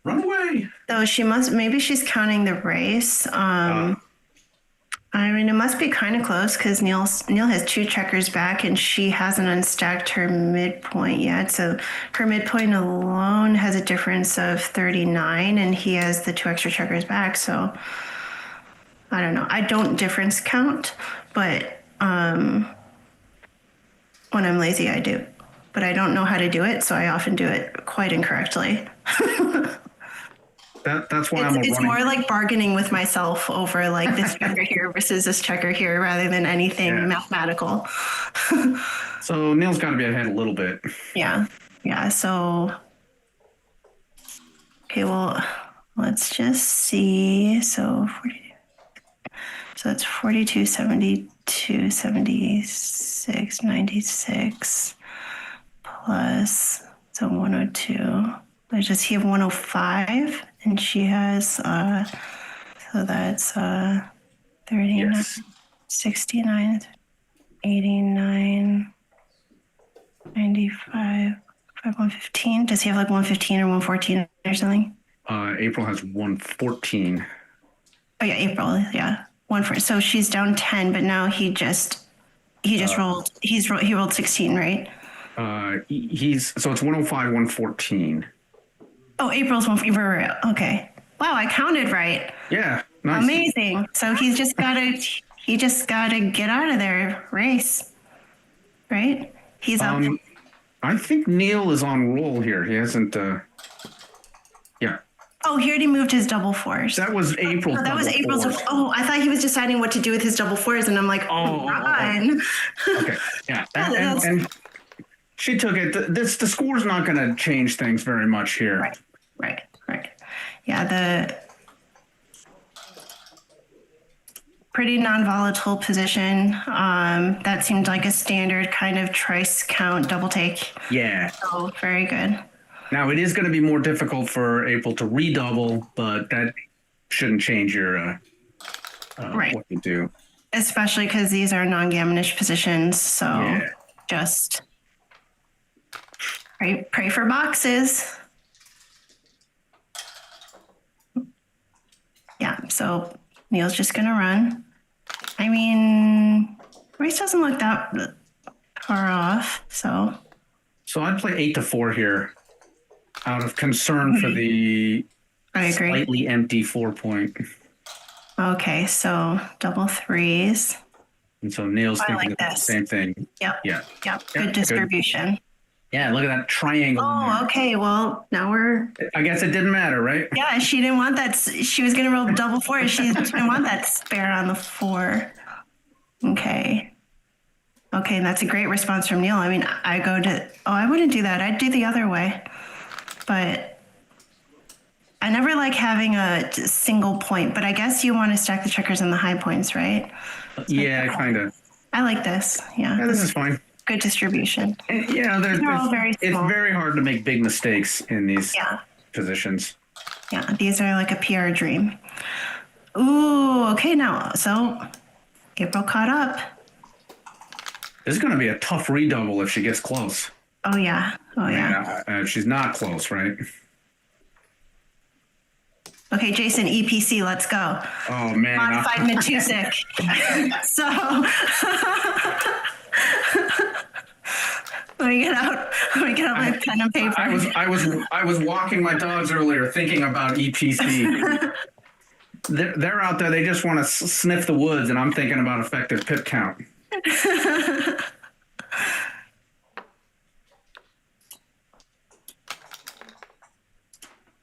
Run away. So maybe she's counting the race. I mean, it must be kind of close because Neil has 2 checkers back and she hasn't unstacked her midpoint yet. So her midpoint alone has a difference of 39 and he has the 2 extra checkers back. So I don't know. I don't difference count, but when I'm lazy, I do. But I don't know how to do it, so I often do it quite incorrectly. That's why It's more like bargaining with myself over like this checker here versus this checker here rather than anything mathematical. So Neil's got to be ahead a little bit. Yeah. So, okay, well, let's just see. So it's 42, 72, 76, 96 plus, so 102. Does he have 105? And she has, so that's 39, Yes. 69, 89, 95, 115. Does he have like 115 or 114 or something? April has 114. Oh yeah, April. Yeah, so she's down 10, but now he rolled. He rolled 16, right? So it's 105, 114. Oh, April's one. Okay. Wow, I counted right. Yeah, nice. Amazing. So he just gotta get out of there. Race, right? He's up. I think Neil is on roll here. He hasn't. Yeah. Oh, he already moved his double fours. That was April. Oh, that was April's. Oh, I thought he was deciding what to do with his double fours, and I'm like, run. Okay. Yeah. And she took it. The score's not going to change things very much here. Right. Yeah, the pretty non-volatile position. That seemed like a standard kind of trice count double take. Yeah. So very good. Now it is going to be more difficult for April to redouble, but that shouldn't change your what you do. Especially because these are non-gammonish positions. So just pray for boxes. Yeah, so Neil's just going to run. I mean, race doesn't look that far off, so. So I'd play 8 to 4 here out of concern for the I agree. slightly empty 4 point. Okay, so double threes. And so Neil's thinking like the this. same thing. Yep. Yeah. Good distribution. Yeah, look at that triangle. in Oh, there. okay. Well, now we're. I guess it didn't matter, right? Yeah, she didn't want that. She was going to roll double four. She didn't want that spare on the 4. Okay, and that's a great response from Neil. I mean, I wouldn't do that. I'd do the other way. But I never like having a single point, but I guess you want to stack the checkers and the high points, right? Yeah, kind of. I like this. Yeah, Yeah, this is fine. good distribution. And, yeah, They're all very it's small. very hard to make big mistakes in these Yeah, positions. yeah. These are like a PR dream. Ooh, okay. Now, so April caught up. This is going to be a tough redouble if she gets close. Oh yeah. Oh yeah. She's not close, right? Okay, Jason, EPC, let's go. Oh man. Modified Matusik. So let me get out my pen and paper. I was walking my dogs earlier thinking about EPC. They're out there. They just want to sniff the woods, and I'm thinking about effective pip count.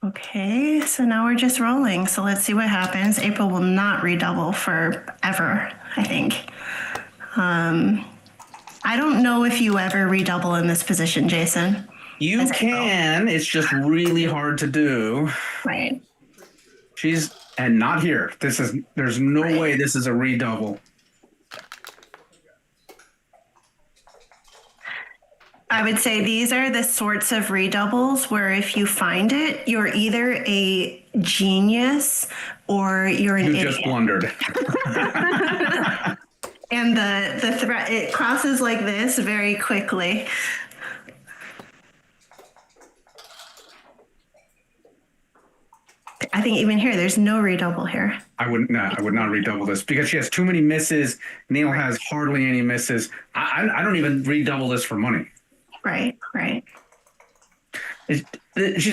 Okay, so now we're just rolling. So let's see what happens. April will not redouble forever, I think. I don't know if you ever redouble in this position, Jason. You can. It's just really hard to do. Right. And not here. There's no way this is a redouble. I would say these are the sorts of redoubles where if you find it, you're either a genius or you're an You idiot. just blundered. And the threat, it crosses like this very quickly. I think even here, there's no redouble here. I would not redouble this because she has too many misses. Neil has hardly any misses. I don't even redouble this for money. Right. She's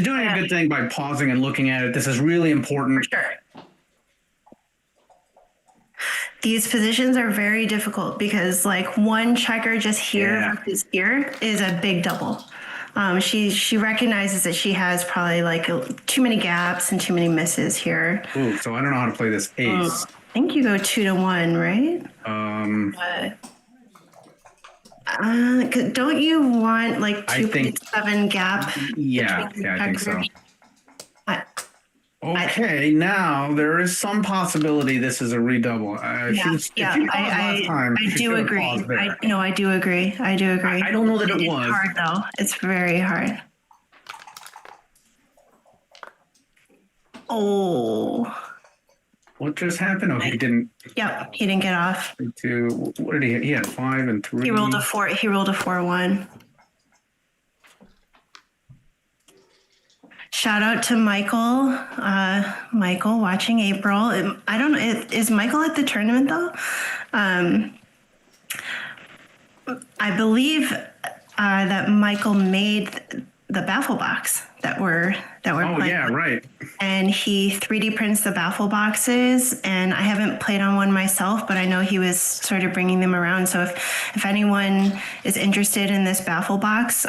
doing a good thing by pausing and looking at it. This is really important. Sure. These positions are very difficult because like one checker just here versus here is a big double. She recognizes that she has probably like too many gaps and too many misses here. Ooh, so I don't know how to play this ace. I think you go 2-1, right? Don't you want like 2.7 gap? Yeah, I think so. I- Okay, now there is some possibility this is a redouble. I do agree. I do agree. I don't know that it was. It's hard though. It's very hard. Oh. What just happened? Oh, he didn't. Yep, he didn't get off. What did he? He had 5 and 3. He rolled a 4. He rolled a 4-1. Shout out to Michael. Michael watching April. I don't know. Is Michael at the tournament though? I believe that Michael made the baffle box that we're playing. Oh yeah, right. And he 3D prints the baffle boxes, and I haven't played on one myself, but I know he was sort of bringing them around. So if anyone is interested in this baffle box,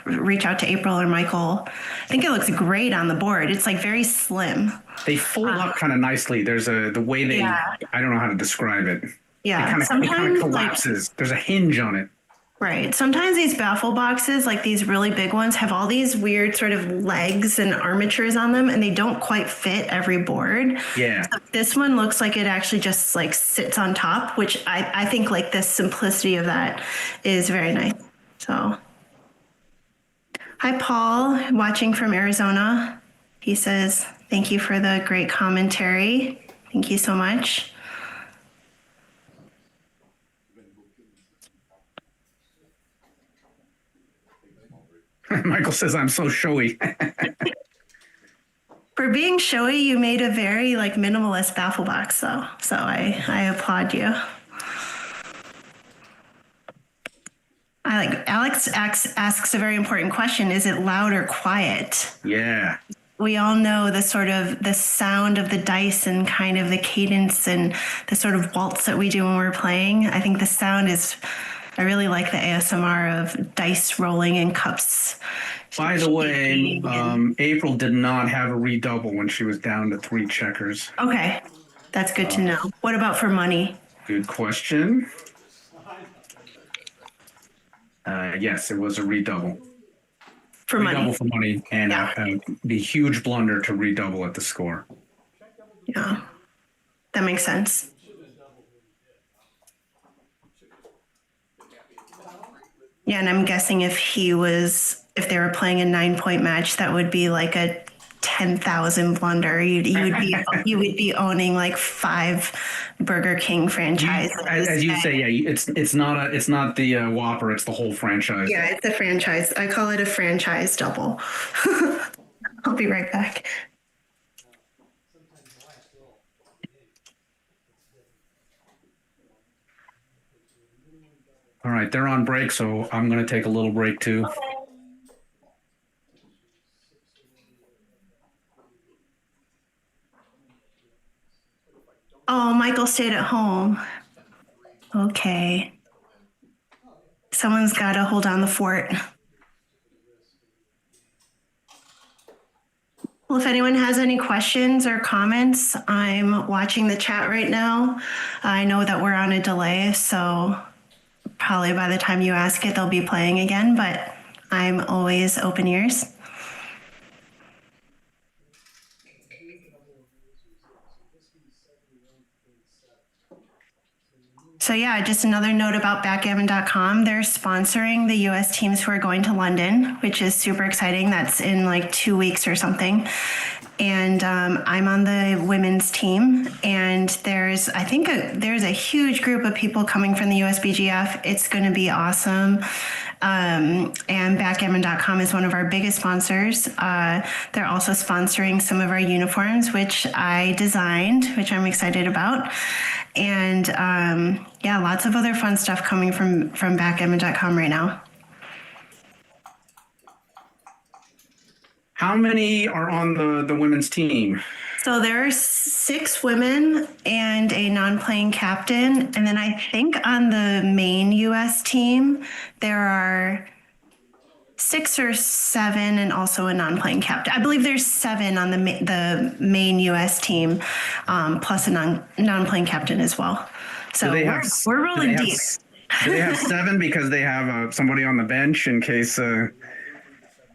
reach out to April or Michael. I think it looks great on the board. It's like very slim. They fold up kind of nicely. There's the way they. Yeah. I don't know how to describe it. Yeah, it kind of collapses. There's a hinge on it. Right. Sometimes these baffle boxes, like these really big ones, have all these weird sort of legs and armatures on them, and they don't quite fit every board. Yeah. So this one looks like it actually just like sits on top, which I think like the simplicity of that is very nice. So, hi, Paul, watching from Arizona. He says, thank you for the great commentary. Thank you so much. Michael says I'm so showy. For being showy, you made a very like minimalist baffle box though. So I applaud you. I like Alex asks a very important question. Is it loud or quiet? Yeah. We all know the sort of the sound of the dice and kind of the cadence and the sort of waltz that we do when we're playing. I think the sound is, I really like the ASMR of dice rolling and cups. By the way, April did not have a redouble when she was down to 3 checkers. Okay, that's good to know. What about for money? Good question. Yes, it was a redouble. for Redouble money. for money, and be huge blunder to redouble at the score. Yeah, that makes sense. Yeah, and I'm guessing if they were playing a 9-point match, that would be like a 10,000 blunder. You would be owning like 5 Burger King franchises. As you say, yeah, it's not the Whopper, it's the whole franchise. Yeah, it's a franchise. I call it a franchise double. I'll be right back. All right, they're on break, so I'm going to take a little break too. Oh, Michael stayed at home. Okay. Someone's got to hold down the fort. Well, if anyone has any questions or comments, I'm watching the chat right now. I know that we're on a delay, so probably by the time you ask it, they'll be playing again, but I'm always open ears. So yeah, just another note about backgammon.com. They're sponsoring the US teams who are going to London, which is super exciting. That's in like 2 weeks or something. And I'm on the women's team, and there's a huge group of people coming from the USBGF. It's going to be awesome. And backgammon.com is one of our biggest sponsors. They're also sponsoring some of our uniforms, which I designed, which I'm excited about. And yeah, lots of other fun stuff coming from backgammon.com right now. How many are on the women's team? So there are 6 women and a non-playing captain. And then I think on the main US team, there are 6 or 7 and also a non-playing captain. I believe there's 7 on the main US team, plus a non-playing captain as well. So we're rolling deep. Do they have 7 because they have somebody on the bench in case...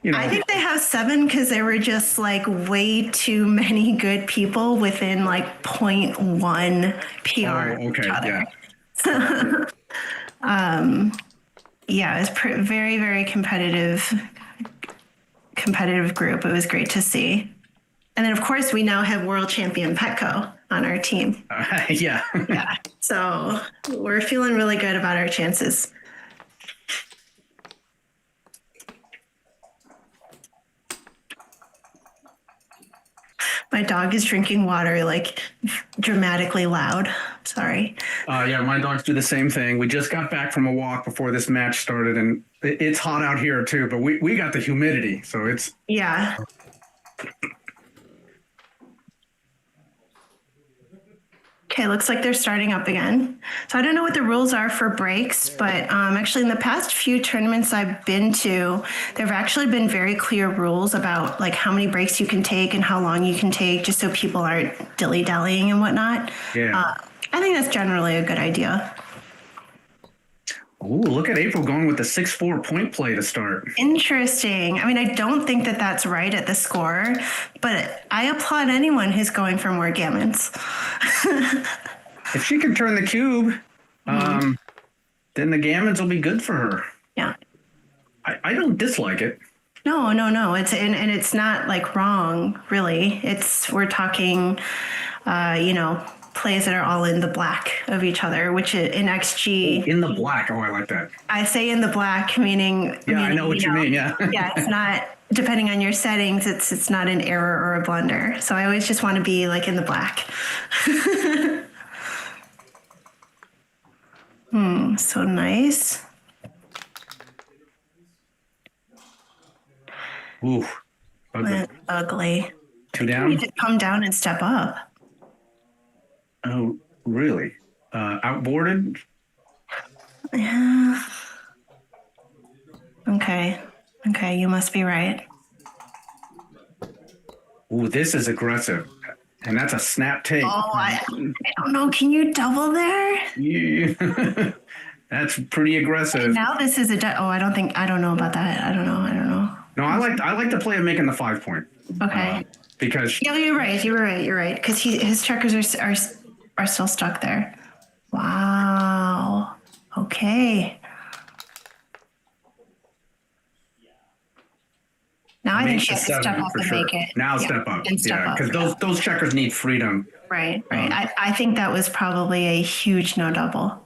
I think they have 7 because there were just like way too many good people within like 0.1 PR. Oh, okay, yeah. Yeah, it was very, very competitive group. It was great to see. And then, of course, we now have world champion Petco on our team. Yeah. Yeah. So we're feeling really good about our chances. My dog is drinking water like dramatically loud. Sorry. Yeah, my dogs do the same thing. We just got back from a walk before this match started, and it's hot out here too, but we got the humidity, so it's... Yeah. Okay, looks like they're starting up again. So I don't know what the rules are for breaks, but actually in the past few tournaments I've been to, there have actually been very clear rules about like how many breaks you can take and how long you can take, just so people aren't dilly-dallying and whatnot. Yeah. I think that's generally a good idea. Ooh, look at April going with the 6-4 point play to start. Interesting. I mean, I don't think that that's right at the score, but I applaud anyone who's going for more gammons. If she can turn the cube, then the gammons will be good for her. Yeah. I don't dislike it. No. It's and it's not like wrong, really. We're talking, plays that are all in the black of each other, which in XG... In the black. Oh, I like that. I say in the black, meaning... Yeah, I know what you mean, yeah. Yeah, it's not, depending on your settings, it's not an error or a blunder. So I always just want to be like in the black. So nice. Ooh. Ugly. Ugly. Two down? You need to come down and step up. Oh, really? Outboarded? Yeah. Okay, you must be right. Ooh, this is aggressive. And that's a snap take. Oh, I don't know. Can you double there? Yeah. That's pretty aggressive. Now this is I don't know about that. I don't know. No, I like to play of making the 5 point. Okay. Because Yeah, you're right. You're right. You're right. Because his checkers are still stuck there. Wow. Okay. Now I think makes she the has to step 7 up for and sure. make it. Now Yeah, step up. and step Yeah, up. because those checkers need freedom. Right. I think that was probably a huge no double,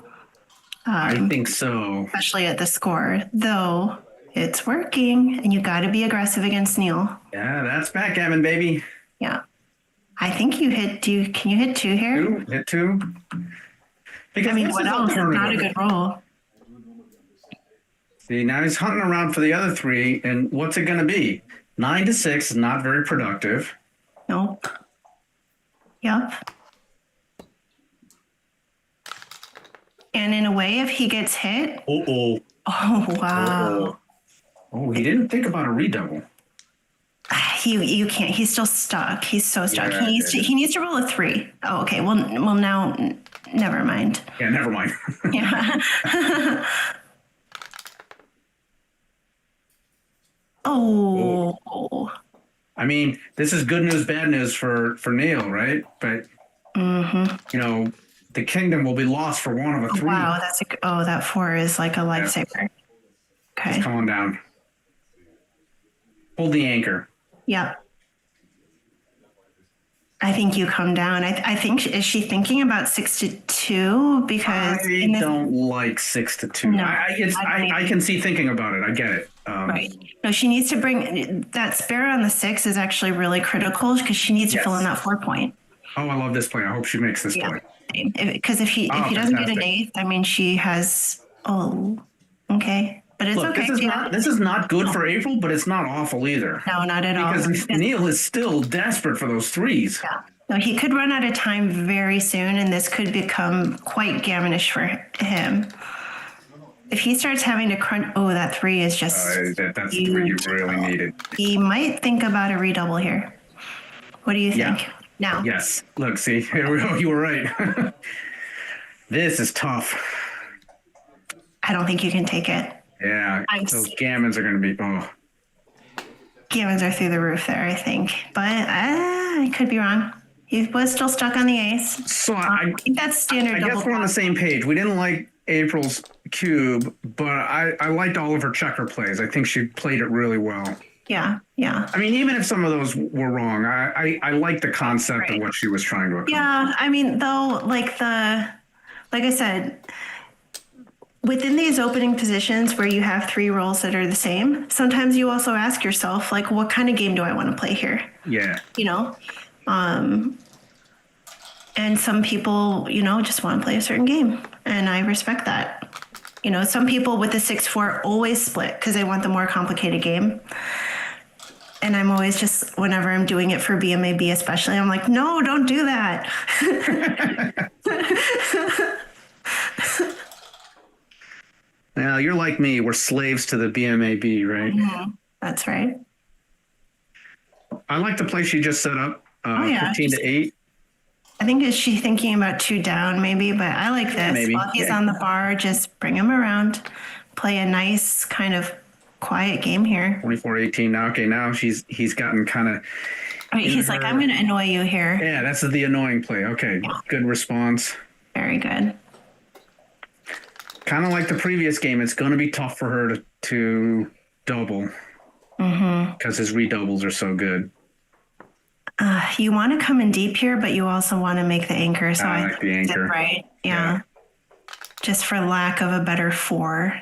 I think so. especially at the score. Though it's working, and you got to be aggressive against Neil. Yeah, that's backgammon, baby. Yeah. I think you hit. Can you hit 2 here? Hit 2. Because I mean, this what is else? It's not a alternative. good roll. See, now he's hunting around for the other 3, and what's it going to be? 9 to 6 is not very productive. Nope. Yep. And in a way, if he gets hit, Oh, oh wow, he didn't think about a redouble. you can't. He's still stuck. He's so stuck. Yeah, he needs to roll a 3. Oh, okay. Well, now, never mind. Yeah, never mind. Yeah. Oh. I mean, this is good news, bad news for Neil, right? But the kingdom will be lost for one of a 3. Wow, that 4 is like a lifesaver. Okay. Just come on down. Hold the anchor. Yep. I think you come down. I think, is she thinking about 6 to 2? Because I don't like 6 to 2. No, I can see thinking about it. I get it. right. No, she needs to bring that spare on the 6 is actually really critical because she needs to fill in that 4 point. Oh, I love this play. I hope she makes this play. Because if he doesn't get an fantastic. 8th, I mean, she has. Oh, okay, but it's Look, okay. this is not good for April, but it's not awful either. No, not at all. Because Neil is still desperate for those 3s. Yeah. No, he could run out of time very soon, and this could become quite gammonish for him. If he starts having to crunch, that 3 is just. That's the 3 you really needed. He might think about a redouble here. What do you think? Yeah. Now. Yes. Look, see, here we go. You were right. This is tough. I don't think you can take it. Yeah. Those gammons are going to be. Oh. Gammons are through the roof there, I think. But I could be wrong. He was still stuck on the ace. So I think that's standard. I double guess we're on the pop. same page. We didn't like April's cube, but I liked all of her checker plays. I think she played it really well. Yeah. I mean, even if some of those were wrong, I like the concept of what she was trying to accomplish. Yeah. I mean, though, like I said, within these opening positions where you have 3 rolls that are the same, sometimes you also ask yourself, like, what kind of game do I want to play here? Yeah. And some people, just want to play a certain game. And I respect that. Some people with the 6-4 always split because they want the more complicated game. And I'm always just, whenever I'm doing it for BMAB especially, I'm like, no, don't do that. Now, you're like me. We're slaves to the BMAB, right? Mm-hmm. That's right. I like the play she just set up, yeah. 15 to 8. I think is she thinking about 2 down maybe, but I like this. Maybe. While he's on the bar, just bring him around, play a nice kind of quiet game here. 24-18 now. Okay, now he's gotten kind of. Right, he's like, I'm going to annoy you here. Yeah, that's the annoying play. Okay, good response. Very good. Kind of like the previous game, it's going to be tough for her to double because his redoubles are so good. You want to come in deep here, but you also want to make the anchor. So I like the anchor. Right. Yeah. Just for lack of a better 4.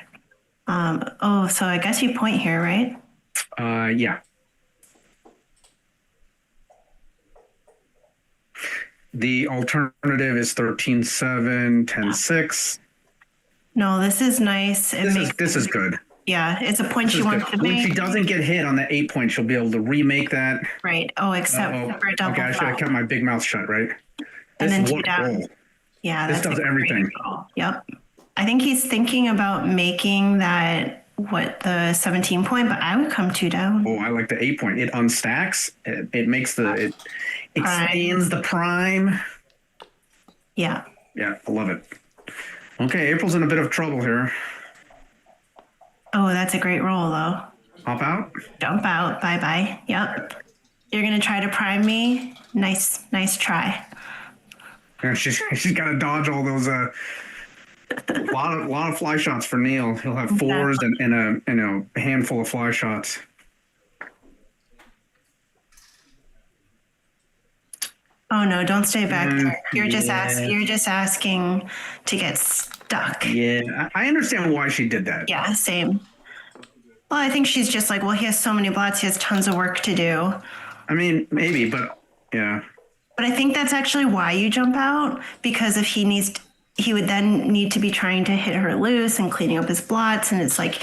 So I guess you point here, right? Yeah. The alternative is 13-7, 10-6. No, this is nice. This is good. Yeah, it's a point she wants to When make. she doesn't get hit on the 8 point, she'll be able to remake that. Right. Oh, except for a double. Okay, I should have kept my big mouth shut, right? And then is 2 what down. roll. Yeah, This does everything. Yep. I think he's thinking about making that the 17 point, but I would come 2 down. Oh, I like the 8 point. It unstacks. It makes it expands the prime. Yeah. Yeah, I love it. Okay, April's in a bit of trouble here. Oh, that's a great roll though. Hop out. Jump out. Bye bye. Yep. You're gonna try to prime me. Nice try. Yeah, she's got to dodge all those. Lot of fly shots for Neil. He'll have fours and a handful of fly shots. Oh no! Don't stay back there. You're just asking to get stuck. Yeah, I understand why she did that. Yeah, same. Well, I think she's just like, well, he has so many blots. He has tons of work to do. I mean, maybe, but yeah. But I think that's actually why you jump out, because if he would then need to be trying to hit her loose and cleaning up his blots, and it's like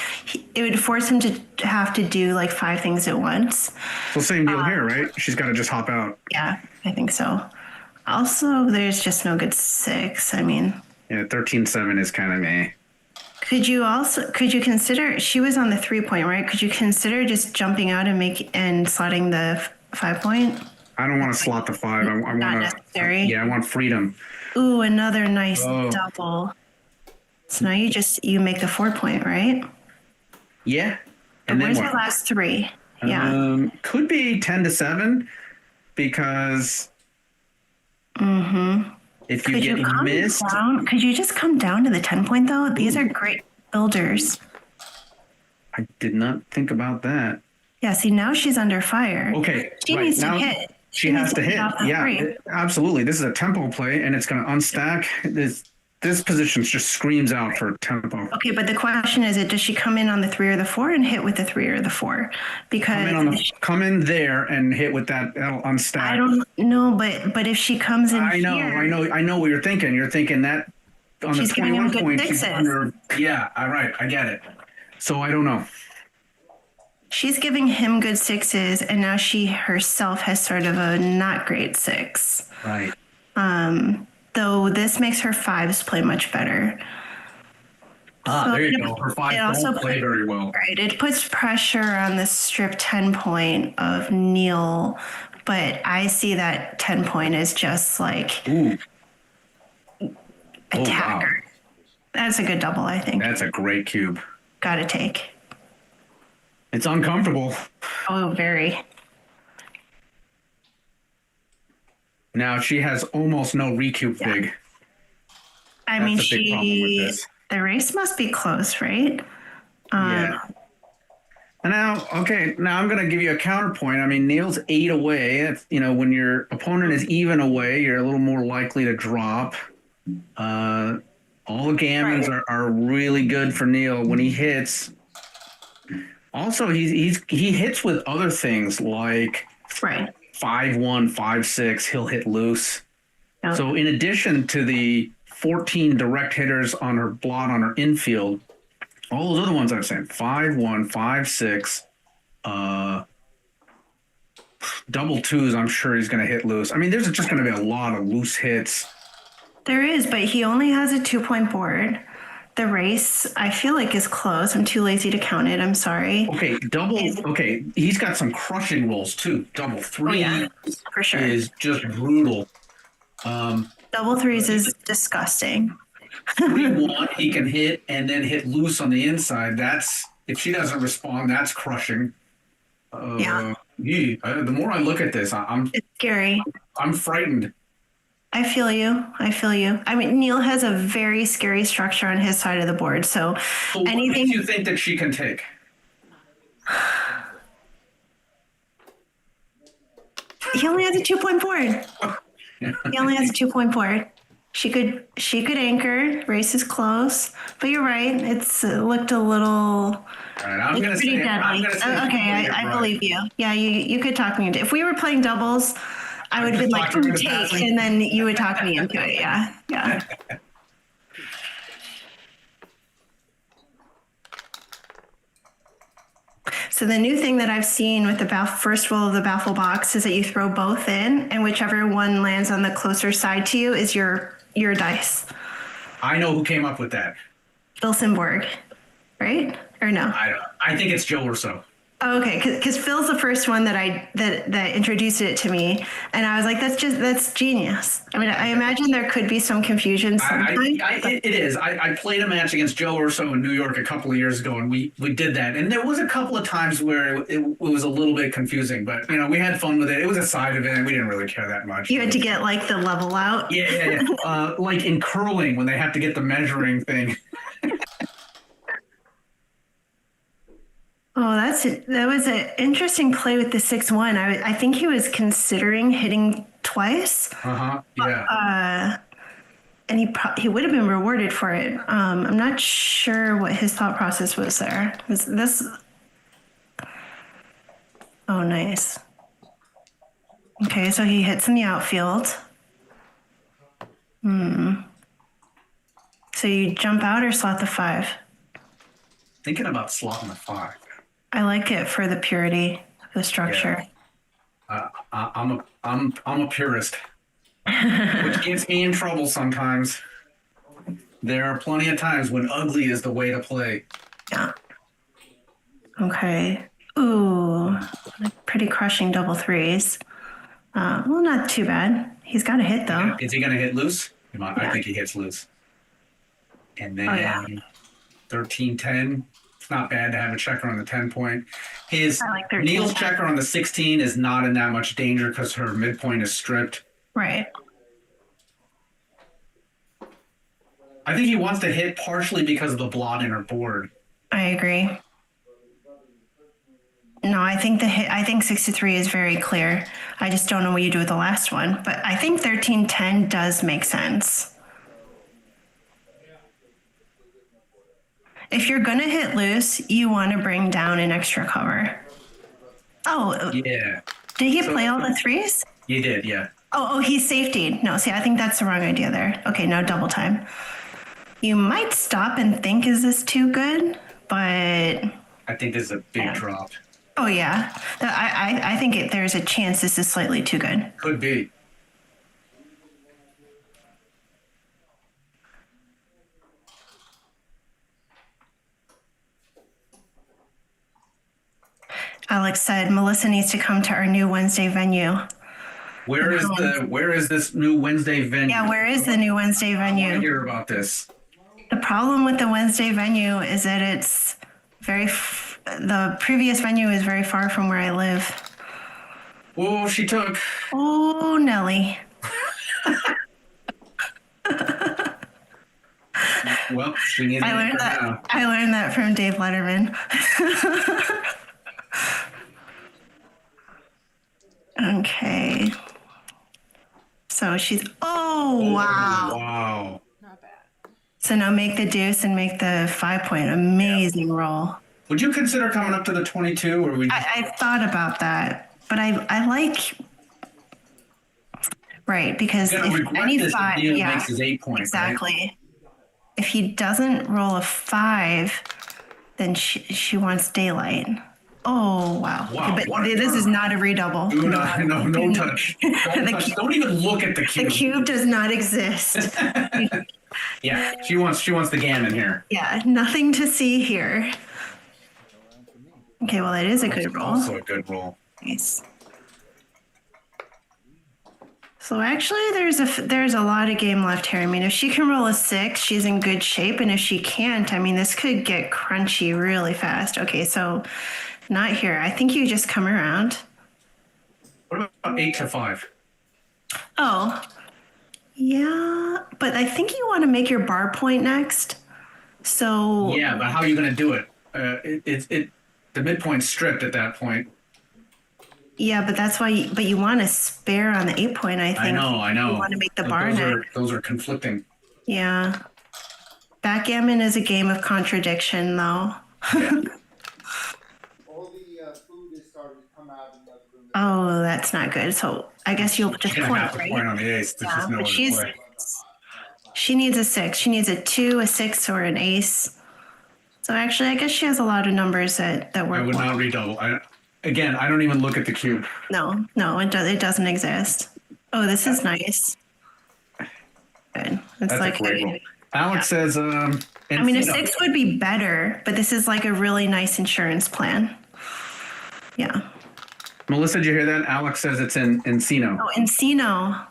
it would force him to have to do like 5 things at once. So same deal here, right? She's got to just hop out. Yeah, I think so. Also, there's just no good 6. I mean, Yeah, 13-7 is kind of meh. could you consider, she was on the 3-point, right? Could you consider just jumping out and slotting the 5-point? I don't want to slot the 5. I want Not to. necessary. Yeah, I want freedom. Ooh, another nice Oh. double. So now you make the 4-point, right? Yeah. And then Where's what? the last 3? Yeah. Could be 10-7 because if you Could you get come missed, down? Could you just come down to the 10-point though? These are great builders. I did not think about that. Yeah, see now she's under fire. Okay, She right, needs to now hit. She has needs to hit. off the Yeah, 3. absolutely. This is a tempo play, and it's going to unstack. This position just screams out for tempo. Okay, but the question is, does she come in on the 3 or the 4 and hit with the 3 or the 4? Because Come in there and hit with that. That'll unstack. I don't know, but if she comes in I know what you're thinking. You're thinking that on She's the giving him 21 good points, she's sixes. under. Yeah, all right, I get it. So I don't know. she's giving him good 6s, and now she herself has sort of a not great 6. Right. Though this makes her 5s play much better. So There you go. Her 5 it also don't play very well. Right. It puts pressure on the strip 10-point of Neil, but I see that 10-point as just like Ooh. attacker. Wow. That's a good double, I think. That's a great cube. Gotta take. It's uncomfortable. Oh, very. Now she has almost no recube fig. I That's mean, a big problem with this. the race must be close, right? Yeah. And now I'm going to give you a counterpoint. I mean, Neil's 8 away. That's, when your opponent is even away, you're a little more likely to drop. All the gammons are really good for Neil when he hits. Also, he hits with other things like Right. 5-1, 5-6. He'll hit loose. Yeah. So in addition to the 14 direct hitters on her blot on her infield, all those other ones I've said, 5-1, 5-6, double 2s, I'm sure he's going to hit loose. I mean, there's just going to be a lot of loose hits. There is, but he only has a 2-point board. The race, I feel like, is close. I'm too lazy to count it. I'm sorry. Okay, he's got some crushing rolls too. Double 3 Oh, yeah, for sure. is just brutal. Double 3s is disgusting. 3-1, he can hit and then hit loose on the inside. That's, if she doesn't respond, that's crushing. Yeah. The more I look at this, It's scary. I'm frightened. I feel you. I mean, Neil has a very scary structure on his side of the board. So So what makes you think that she can take? He only has a 2-point board. He only has a 2-point board. She could anchor. Race is close, but you're right. It looked a little. All right, I'm gonna Pretty say. I'm deadly. gonna say Okay, I believe you. Yeah, you could talk me into it. If we were playing doubles, I would have been like, talk her into take, passing. and then you would talk me into it. Yeah. So the new thing that I've seen with the first roll of the baffle box is that you throw both in, and whichever one lands on the closer side to you is your dice. I know who came up with that. Bilsenborg, right? Or no? I think it's Joe Urso. Oh, okay, because Phil's the first one that introduced it to me, and I was like, that's genius. I mean, I imagine there could be some confusion sometimes. It is. I played a match against Joe Urso in New York a couple of years ago, and we did that. And there was a couple of times where it was a little bit confusing, but we had fun with it. It was a side event. We didn't really care that much. You had to get like the level out. Yeah. Like in curling when they have to get the measuring thing. Oh, that was an interesting play with the 6-1. I think he was considering hitting twice. Yeah. And he would have been rewarded for it. I'm not sure what his thought process was there. This. Oh, nice. Okay, so he hits in the outfield. So you jump out or slot the 5? Thinking about slotting the 5. I like it for the purity of the structure. Yeah. I'm a purist, which gets me in trouble sometimes. There are plenty of times when ugly is the way to play. Yeah. Okay. Ooh, pretty crushing double 3s. Well, not too bad. He's got a hit though. Is he going to hit loose? I think he hits loose. And then 13-10. It's not bad to have a checker on the 10 point. Neil's checker on the 16 is not in that much danger because her midpoint is stripped. Right. I think he wants to hit partially because of the blot in her board. I agree. No, I think 63 is very clear. I just don't know what you do with the last one. But I think 13-10 does make sense. If you're going to hit loose, you want to bring down an extra cover. Oh. Yeah. Did he play all the 3s? He did, yeah. Oh, he's safetied. No, see, I think that's the wrong idea there. Okay, now double time. You might stop and think, is this too good? But I think this is a big drop. Oh, yeah. I think there's a chance this is slightly too good. Could be. Alex said Melissa needs to come to our new Wednesday venue. Where is this new Wednesday venue? Yeah, where is the new Wednesday venue? I want to hear about this. The problem with the Wednesday venue is that the previous venue is very far from where I live. Oh, she took. Oh, Nelly. Well, she needs. I learned that from Dave Letterman. Okay. So she's. Oh, wow. Wow. Not bad. So now make the deuce and make the 5 point. Amazing roll. Would you consider coming up to the 22, or would you? I thought about that, but I like. Right, because if any 5, makes his 8 point. Exactly. Right? If he doesn't roll a 5, then she wants daylight. Oh, wow. Wow, But this is not a redouble. No touch. Don't even look at the cube. The cube does not exist. Yeah, she wants the gammon here. Yeah, nothing to see here. Okay, well, that is a good roll. Also a good roll. Nice. So actually, there's a lot of game left here. I mean, if she can roll a 6, she's in good shape, and if she can't, I mean, this could get crunchy really fast. Okay, so not here. I think you just come around. What about 8 to 5? Oh, yeah, but I think you want to make your bar point next. So yeah, but how are you going to do it? The midpoint's stripped at that point. Yeah, but that's why. But you want to spare on the 8 point. I think. I know. You want to make the bar next. Those are conflicting. Yeah, backgammon is a game of contradiction, though. Yeah. All the food is starting to come out in the room. Oh, that's not good. So I guess you'll just point, have to right? point on the ace. There's just no but other play. she needs a 6. She needs a 2, a 6, or an ace. So actually, I guess she has a lot of numbers that work. I would not redouble. I don't even look at the cube. No, it doesn't exist. Oh, this is nice. Good. It's That's like a great roll. Alex says, I mean, a 6 would be better, but this is like a really nice insurance plan. Yeah. Melissa, did you hear that? Alex says it's in Encino. Oh, Encino.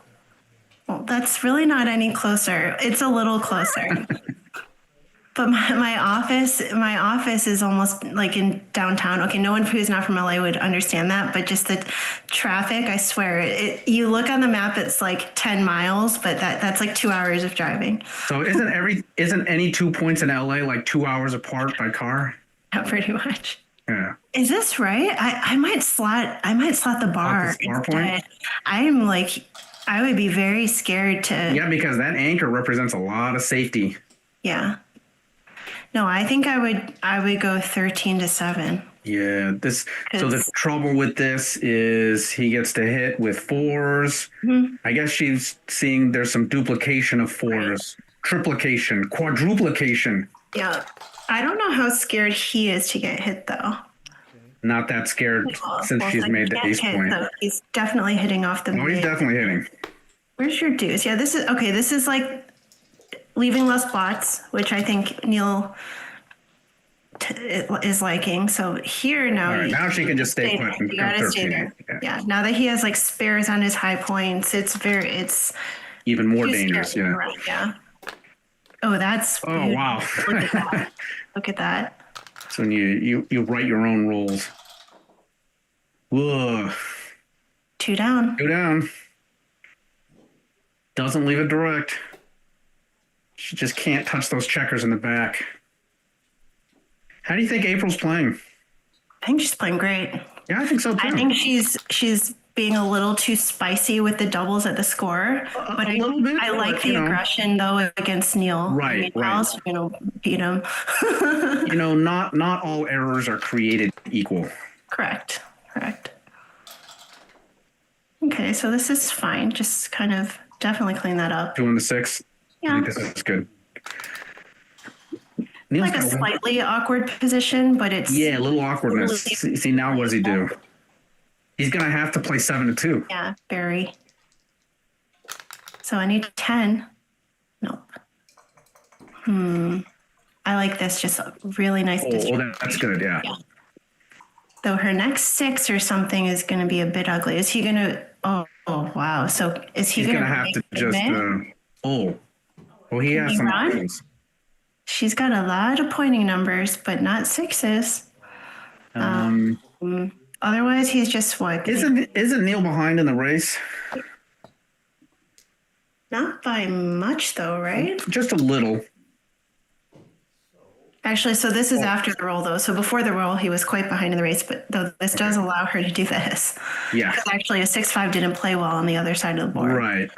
Well, that's really not any closer. It's a little closer. But my office is almost like in downtown. Okay, no one who's not from LA would understand that, but just the traffic, I swear, you look on the map, it's like 10 miles, but that's like 2 hours of driving. So isn't any 2 points in LA like 2 hours apart by car? Yeah, pretty much. Yeah. Is this right? I might slot the bar. the star point? I'm like, I would be very scared to. Yeah, because that anchor represents a lot of safety. Yeah. No, I think I would go 13-7. Yeah, so the trouble with this is he gets to hit with fours. Mm-hmm. I guess she's seeing there's some duplication of fours, triplication, quadruplication. Yeah. I don't know how scared he is to get hit though. Not that scared since she's made the ace point. Though. He's definitely hitting off the Oh, he's definitely hitting. Where's your deuce? Yeah, this is like leaving less spots, which I think Neil is liking. So here now, All right, now she can just stay put and you go gotta stay 13. there. Yeah, now that he has like spares on his high points, it's Even more too dangerous. scary, Yeah. right, yeah. Oh, that's Oh, beautiful. wow. Look at that. Look at that. So you write your own rules. Whoa. 2 down. Go down. Doesn't leave it direct. She just can't touch those checkers in the back. How do you think April's playing? I think she's playing great. Yeah, I think so too. I think she's being a little too spicy with the doubles at the score, but a little bit, I like but, the aggression though against Neil. Right, right. How else are you gonna beat him? Not all errors are created equal. Correct. Okay, so this is fine. Just kind of definitely clean that up. 2 and the 6. I Yeah, think this is good. Neil's like a got one- slightly awkward position, but it's Yeah, a little awkwardness. See, now what does he do? He's gonna have to play 7-2. yeah, very. So I need 10. Nope. I like this. Just a really nice Oh, distribution. that's good. Yeah. Though her next 6 or something is going to be a bit ugly. Is he going to? Oh, wow. So is he He's going gonna have to just. Well, he has he some run? options. She's got a lot of pointing numbers, but not 6s. Otherwise, he's just what? Isn't Neil behind in the race? Not by much, though, right? Just a little. Actually, so this is after the roll, though. So before the roll, he was quite behind in the race, but though this does allow her to do this. Yeah. Because actually, a 6-5 didn't play well on the other side of the board. Right.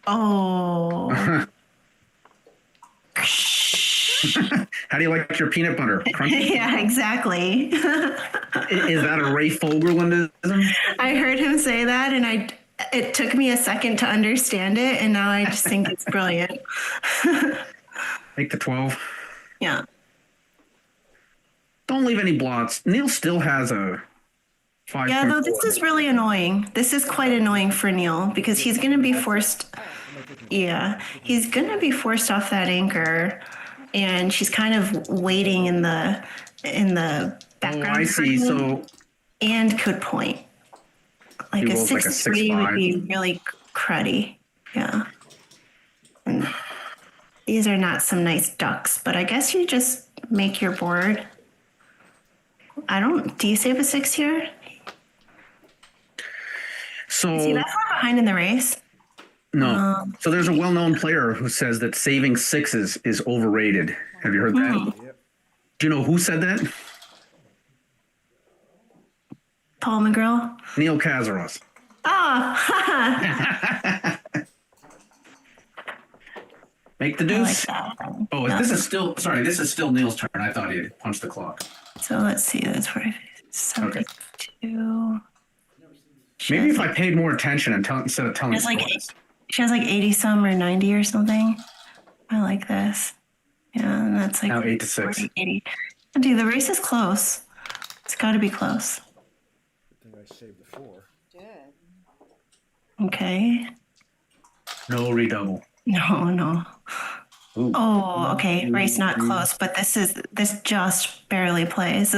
Oh. How do you like your peanut butter? Crunchy? Yeah, exactly. Is that a Ray Fogellandism? I heard him say that, and it took me a second to understand it, and now I just think it's brilliant. Make the 12. Yeah. Don't leave any blots. Neil still has a 5. Yeah, though this is really annoying. This is quite annoying for Neil because he's going to be forced. Yeah, he's going to be forced off that anchor, and she's kind of waiting in the background. Oh, I see. So and could point. Like He a rolls like a 6-3 would 6-5. be really cruddy. Yeah. And these are not some nice ducks, but I guess you just make your board. Do you save a 6 here? So See, that's not behind in the race. no. So there's a well-known player who says that saving 6s is overrated. Have you heard that? Do you know who said that? Paul McGrill. Neil Kazaros. Ah, Make the I like deuce. that. Oh, this is still Neil's turn. I thought he had punched the clock. So let's see. That's where 72. Maybe if I paid more attention and instead of telling It's like stories. she has like 80 some or 90 or something. I like this. Yeah, and that's like Now 8-6. 40, 80. Dude, the race is close. It's got to be close. I think I saved the 4. Good. Okay. No redouble. No. Ooh. Oh, okay. Race not close, but this just barely plays.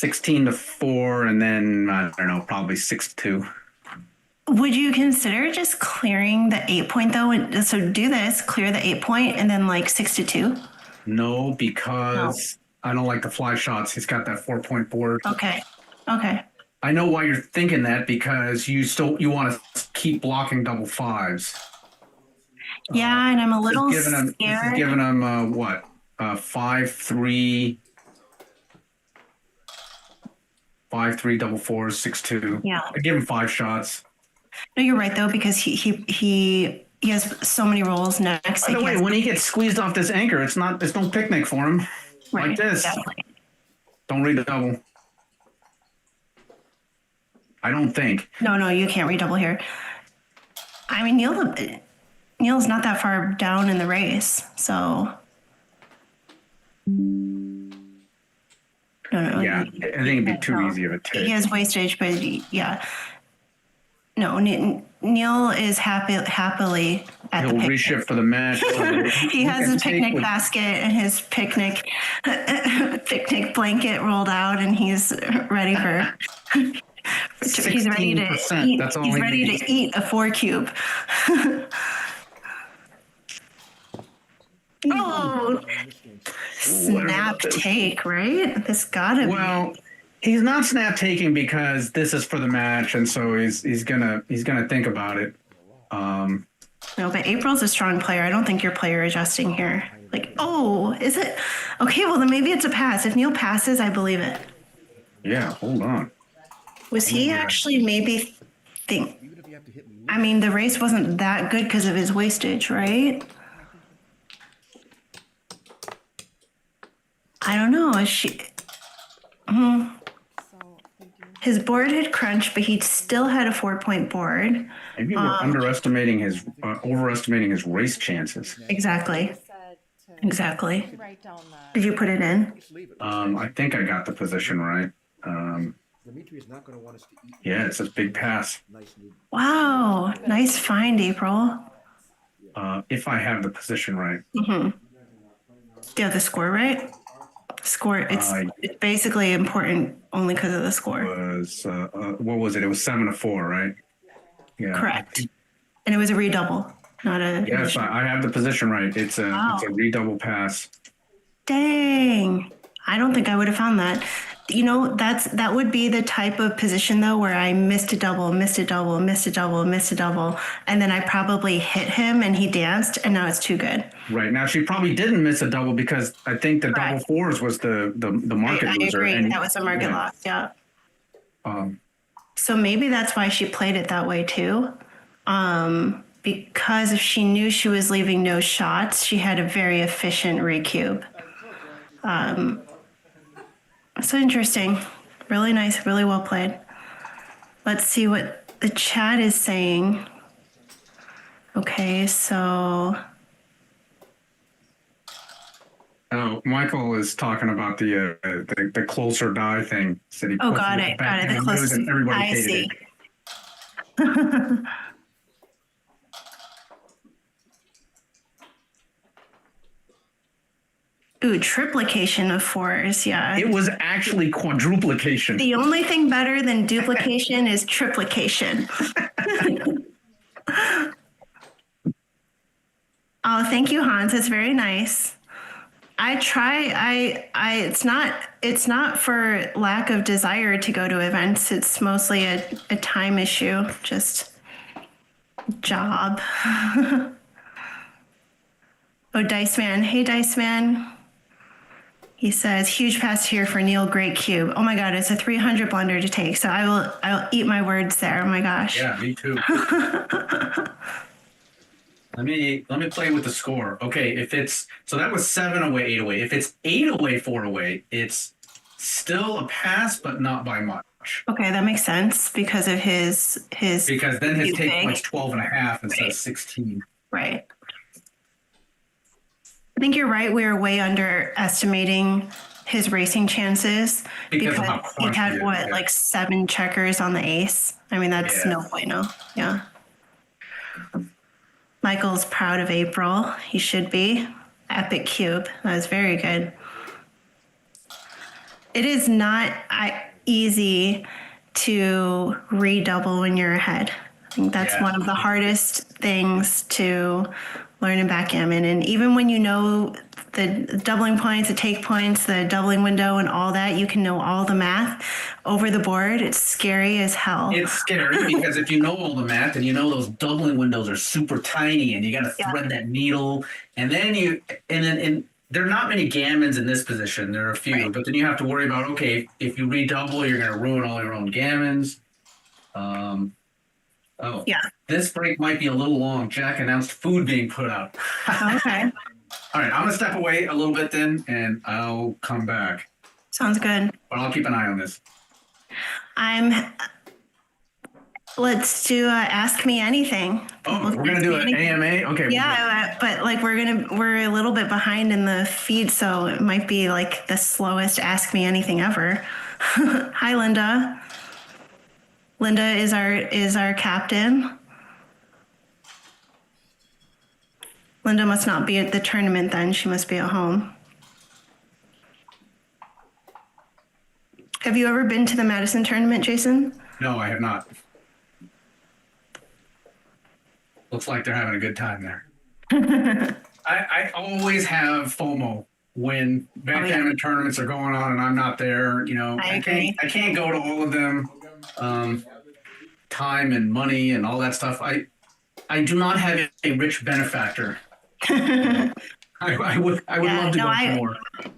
16-4, and then I don't know, probably 6-2. Would you consider just clearing the 8-point though? So do this, clear the 8-point, and then like 6-2. No, because I don't like the fly shots. He's got that 4-point board. Okay. I know why you're thinking that, because you want to keep blocking double fives. Yeah, and I'm a little This is scared. giving him what? 5-3. 5-3 double fours, 6-2. Yeah. I give him 5 shots. No, you're right though, because he has so many rolls next. By the like, way, when he gets squeezed off this anchor, it's no picnic for him. right, Like this. exactly. Don't read the double. I don't think. No, you can't redouble here. I mean, Neil's not that far down in the race, so. No. Yeah, I think it'd be too easy of a He take. has wastage, but yeah. No, Neil is happily at He'll the picnic. reshift for the match. So He has his can take picnic with- basket and his picnic blanket rolled out, and he's ready for. He's ready to 16%, eat. that's all He's he ready needs. to eat a 4-cube. Oh, snap take, right? This gotta Well, he's not snap taking because this is for the match, and so he's gonna think about it. be. No, but April's a strong player. I don't think you're player adjusting here. Like, oh, is it? Okay, well then maybe it's a pass. If Neil passes, I believe it. Yeah, hold on. Was he actually maybe think? Even if you have to hit me, I mean, the race wasn't that good because of his wastage, right? I don't know. Is she? So thinking, His board had crunched, but he still had a 4-point board. Maybe we're overestimating his race chances. Exactly. said to Exactly. write down Did you put it in? just leave it. I think I got the position right. Dimitri is not going to want us to eat Yeah, it says big pass. nice new. Wow. Nice find, April. If I have the position right. Do you have the score right? Score. It's basically important only because of the score. Was what was it? It was 7-4, right? Yeah. Correct. And it was a redouble, not a. Yes, I have the position right. It's a redouble pass. Dang. I don't think I would have found that. You know, that would be the type of position though where I missed a double, and then I probably hit him and he danced, and now it's too good. Right. Now she probably didn't miss a double because I think the Right. double fours was the market I loser. agree. And, That was a market yeah. loss. Yeah. Um, So maybe that's why she played it that way too. Because if she knew she was leaving no shots, she had a very efficient recube. So interesting. Really nice, really well played. Let's see what the chat is saying. Okay, so oh, Michael is talking about the closer die thing. Said he posted got with it. backgammon The news closer. and everybody I hated see. it. Ooh, triplication of 4s. Yeah. It was actually quadruplication. The only thing better than duplication is triplication. Oh, thank you, Hans. It's very nice. I try. It's not for lack of desire to go to events. It's mostly a time issue. Just job. Oh, Dice Man. Hey, Dice Man. He says, huge pass here for Neil, great cube. Oh my God, it's a 300 blunder to take. So I'll eat my words there. Oh my gosh. Yeah, me too. Let me play with the score. Okay, if it's so that was 7 away, 8 away. If it's 8 away, 4 away, it's still a pass, but not by much. Okay, that makes sense because of his Because then his cube take thing. point's 12.5 instead of 16. Right. I think you're right. We are way underestimating his racing chances Because of how because he crunchy had it is, what, yeah. like 7 checkers on the ace. I mean, that's Yeah. no bueno. Yeah. Michael's proud of April. He should be. Epic cube. That was very good. It is not easy to redouble when you're ahead. I think that's Yeah. one of the hardest things to learn in backgammon. And even when you know the doubling points, the take points, the doubling window, and all that, you can know all the math over the board. It's scary as hell. It's scary because if you know all the math and you know those doubling windows are super tiny and you got to thread that needle and then there are not many gammons in this position. There are a few, but then you have to worry about, okay, if you redouble, you're going to ruin all your own gammons. This break might be a little long. Jack announced food being put out. Okay. All right, I'm going to step away a little bit then and I'll come back. Sounds good. But I'll keep an eye on this. Let's do Ask Me Anything. Oh, we're going to do an AMA? Okay. Yeah, but like we're a little bit behind in the feed, so it might be like the slowest Ask Me Anything ever. Hi, Linda. Linda is our captain. Linda must not be at the tournament then. She must be at home. Have you ever been to the Madison tournament, Jason? No, I have not. Looks like they're having a good time there. I always have FOMO when backgammon tournaments are going on and I'm not there. You know, I agree. I can't go to all of them. Time and money and all that stuff. I do not have a rich benefactor. I would love to go to more.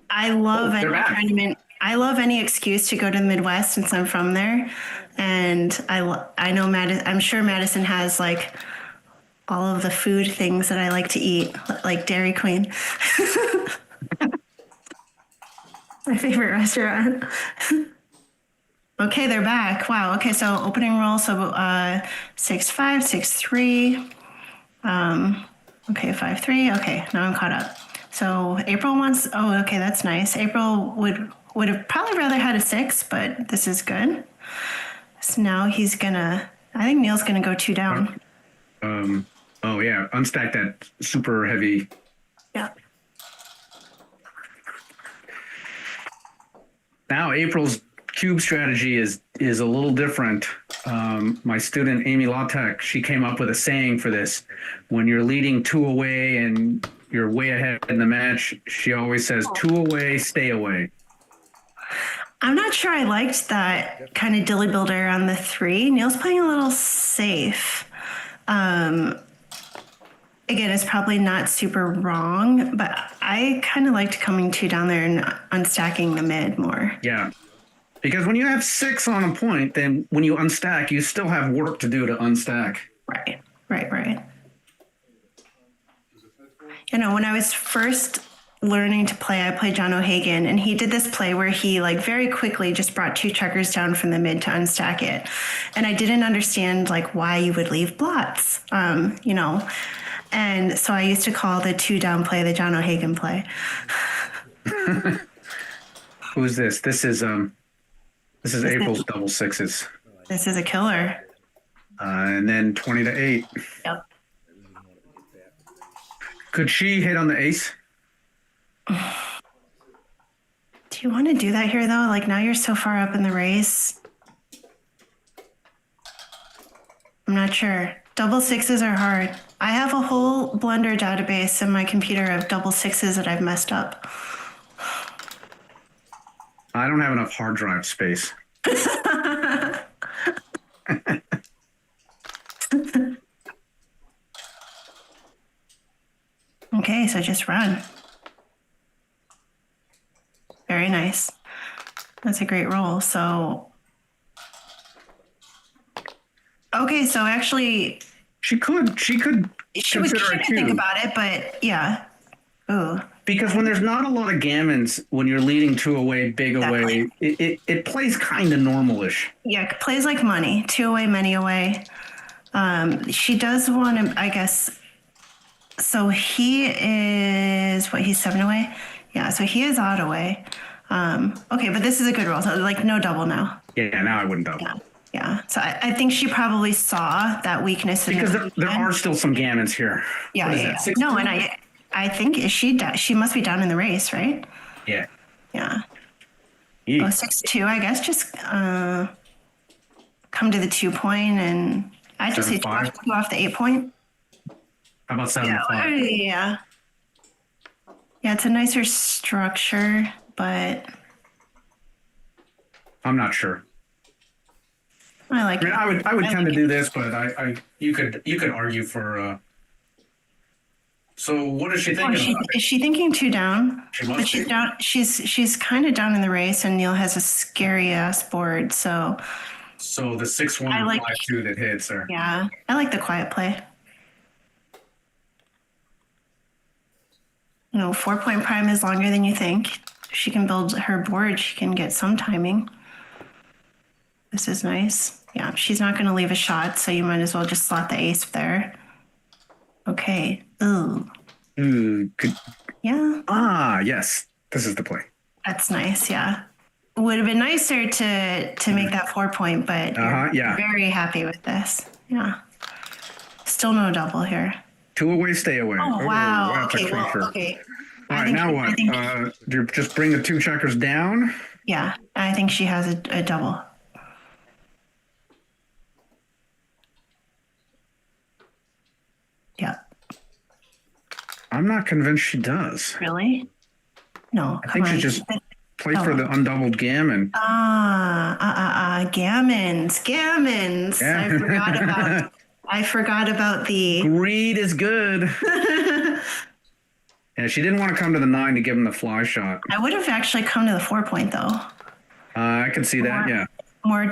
I love any back. tournament. I love any excuse to go to the Midwest since I'm from there, and I know I'm sure Madison has like all of the food things that I like to eat, like Dairy Queen. My favorite restaurant. Okay, they're back. Wow. Okay, so opening roll. So 6-5, 6-3. Okay, 5-3. Okay, now I'm caught up. So April wants. Oh, okay, that's nice. April would have probably rather had a 6, but this is good. So now he's gonna. I think Neil's gonna go 2 down. Oh yeah, unstack that super heavy. Yeah. Now April's cube strategy is a little different. My student Amy Lawtek, she came up with a saying for this. When you're leading 2 away and you're way ahead in the match, she always says 2 away, stay away. I'm not sure I liked that kind of dilly builder on the 3. Neil's playing a little safe. Again, it's probably not super wrong, but I kind of liked coming 2 down there and unstacking the mid more. Yeah. Because when you have 6 on a point, then when you unstack, you still have work to do to unstack. Right. You know, when I was first learning to play, I played John O'Hagan, and he did this play where he like very quickly just brought 2 checkers down from the mid to unstack it. And I didn't understand like why you would leave blots, you know. And so I used to call the 2 down play the John O'Hagan play. Who's this? This is April's double 6s. This is a killer. And then 20-8. Yep. Could she hit on the ace? Do you want to do that here though? Like now you're so far up in the race. I'm not sure. Double 6s are hard. I have a whole Blender database in my computer of double 6s that I've messed up. I don't have enough hard drive space. Okay, so just run. Very nice. That's a great roll. So, okay, so actually, She could she would consider it think too. about it, but yeah. Ooh. Because when there's not a lot of gammons, when you're leading 2 away, big away, it plays kind of normal-ish. Yeah, plays like money. 2 away, many away. She does want to, I guess. So he is he's 7 away. Yeah, so he is odd away. Okay, but this is a good roll. So like no double now. Yeah, now I wouldn't double. Yeah. So I think she probably saw that weakness in Because the there are still some gammons here. Yeah, What is yeah. that, 6? No, and I think she must be down in the race, right? Yeah. Yeah. go 6-2, I guess. Just come to the 2 point, and I just say 7-5? go off the 8 point. How about Yeah, 7-5? yeah. Yeah, it's a nicer structure, but I'm not sure. I like I mean, it. I would I tend like to do this, but you could argue for. So what is she Oh, thinking about? is she thinking 2 down? She must But she's be. down. She's kind of down in the race, and Neil has a scary ass board. So So the 6-1 I and like- 5-2 that hits her. yeah, I like the quiet play. 4 point prime is longer than you think. If she can build her board, she can get some timing. This is nice. Yeah, she's not going to leave a shot, so you might as well just slot the ace there. Okay. Ooh. Ooh, Yeah, yes. This is the play. that's nice. Yeah. Would have been nicer to make that 4 point, but you're Yeah. very happy with this. Yeah. Still no double here. 2 away, stay away. Oh, wow. That's a Okay, well, clincher. okay. All right, now what? Do you just bring the 2 checkers down? Yeah, I think she has a double. Yeah. I'm not convinced she does. Really? No, I come think on. she just play for the undoubled gammon. Gammons. Yeah. I forgot about the. Greed is good. Yeah, she didn't want to come to the 9 to give him the fly shot. I would have actually come to the 4 point though. I can see that. Yeah. More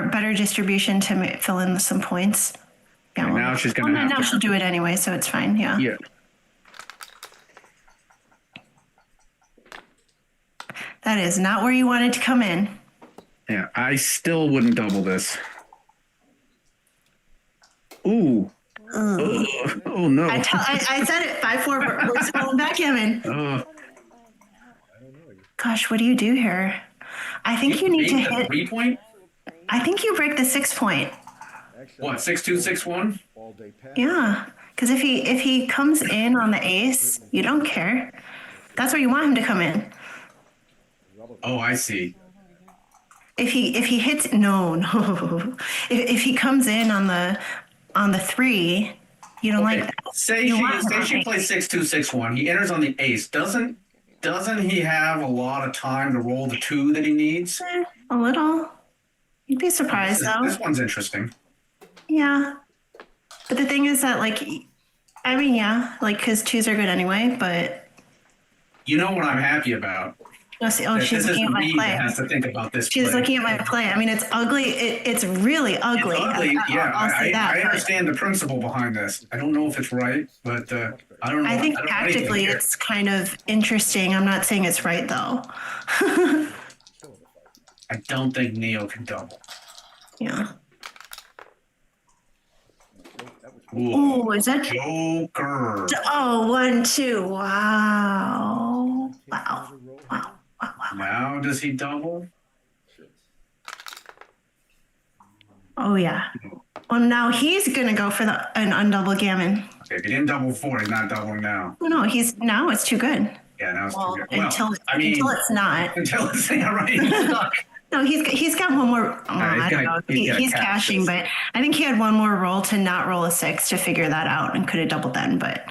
better distribution to fill in some points. Yeah. And now she's gonna have now to- she'll do it anyway, so it's fine. Yeah. Yeah. That is not where you wanted to come in. Yeah. I still wouldn't double this. Ooh. Oh no. I said it. 5-4 Wisconsin Backgammon. Gosh, what do you do here? I think you need to hit. 3 point. I think you break the 6 point. What? 6-2, 6-1. All day pass. Yeah, because if he comes in on the ace, you don't care. That's where you want him to come in. Oh, I see. If he hits no. If he comes in on the 3, you don't like that. Say You want she him. plays 6-2, 6-1. He enters on the ace. Doesn't he have a lot of time to roll the 2 that he needs? A little. You'd be surprised though. This one's interesting. Yeah. But the thing is that, I mean, yeah, because 2s are good anyway, but. You know what I'm happy about? She's That looking this at is my me play. that has to think about this. She's play. looking at my play. I mean, it's ugly. It's really ugly. It's ugly. Yeah, I'll say that. I but understand the principle behind this. I don't know if it's right, but I don't know. I think don't know anything tactically here. it's kind of interesting. I'm not saying it's right though. I don't think Neo can double. Yeah. Ooh, Oh, is that? Joker. Oh, 1-2. Wow. Wow. Wow. Wow. Wow. Now does he double? Oh yeah. Well, now he's gonna go for an undouble gammon. Okay, if he didn't double 4, he's not doubling now. No, now it's too good. Yeah, now it's Well, too good. Well, until until it's not. it's yeah, right. He's stuck. No, he's got one more. he's I don't know. gonna He's catch cashing, this. but I think he had one more roll to not roll a 6 to figure that out and could have doubled then. But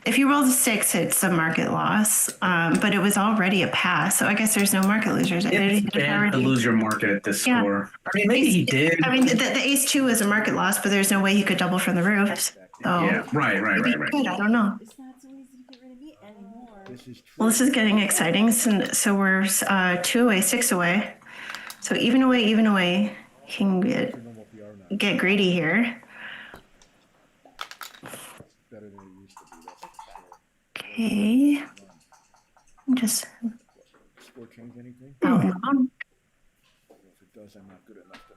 if you rolled a 6, it's a market loss. But it was already a pass, so I guess there's no market losers. It's bad to lose your market at this Yeah. score. I mean, maybe he did. I mean, the ace 2 is a market loss, but there's no way he could double from the roof. So Yeah, right. maybe he could, I don't know. It's not so easy to get rid of me anymore. This is true. Well, this is getting exciting. So we're 2 away, 6 away. So even away, can get greedy here. Better than it used to be. That's for sure. Okay. Just Score change anything? out and on. If it does, I'm not good enough to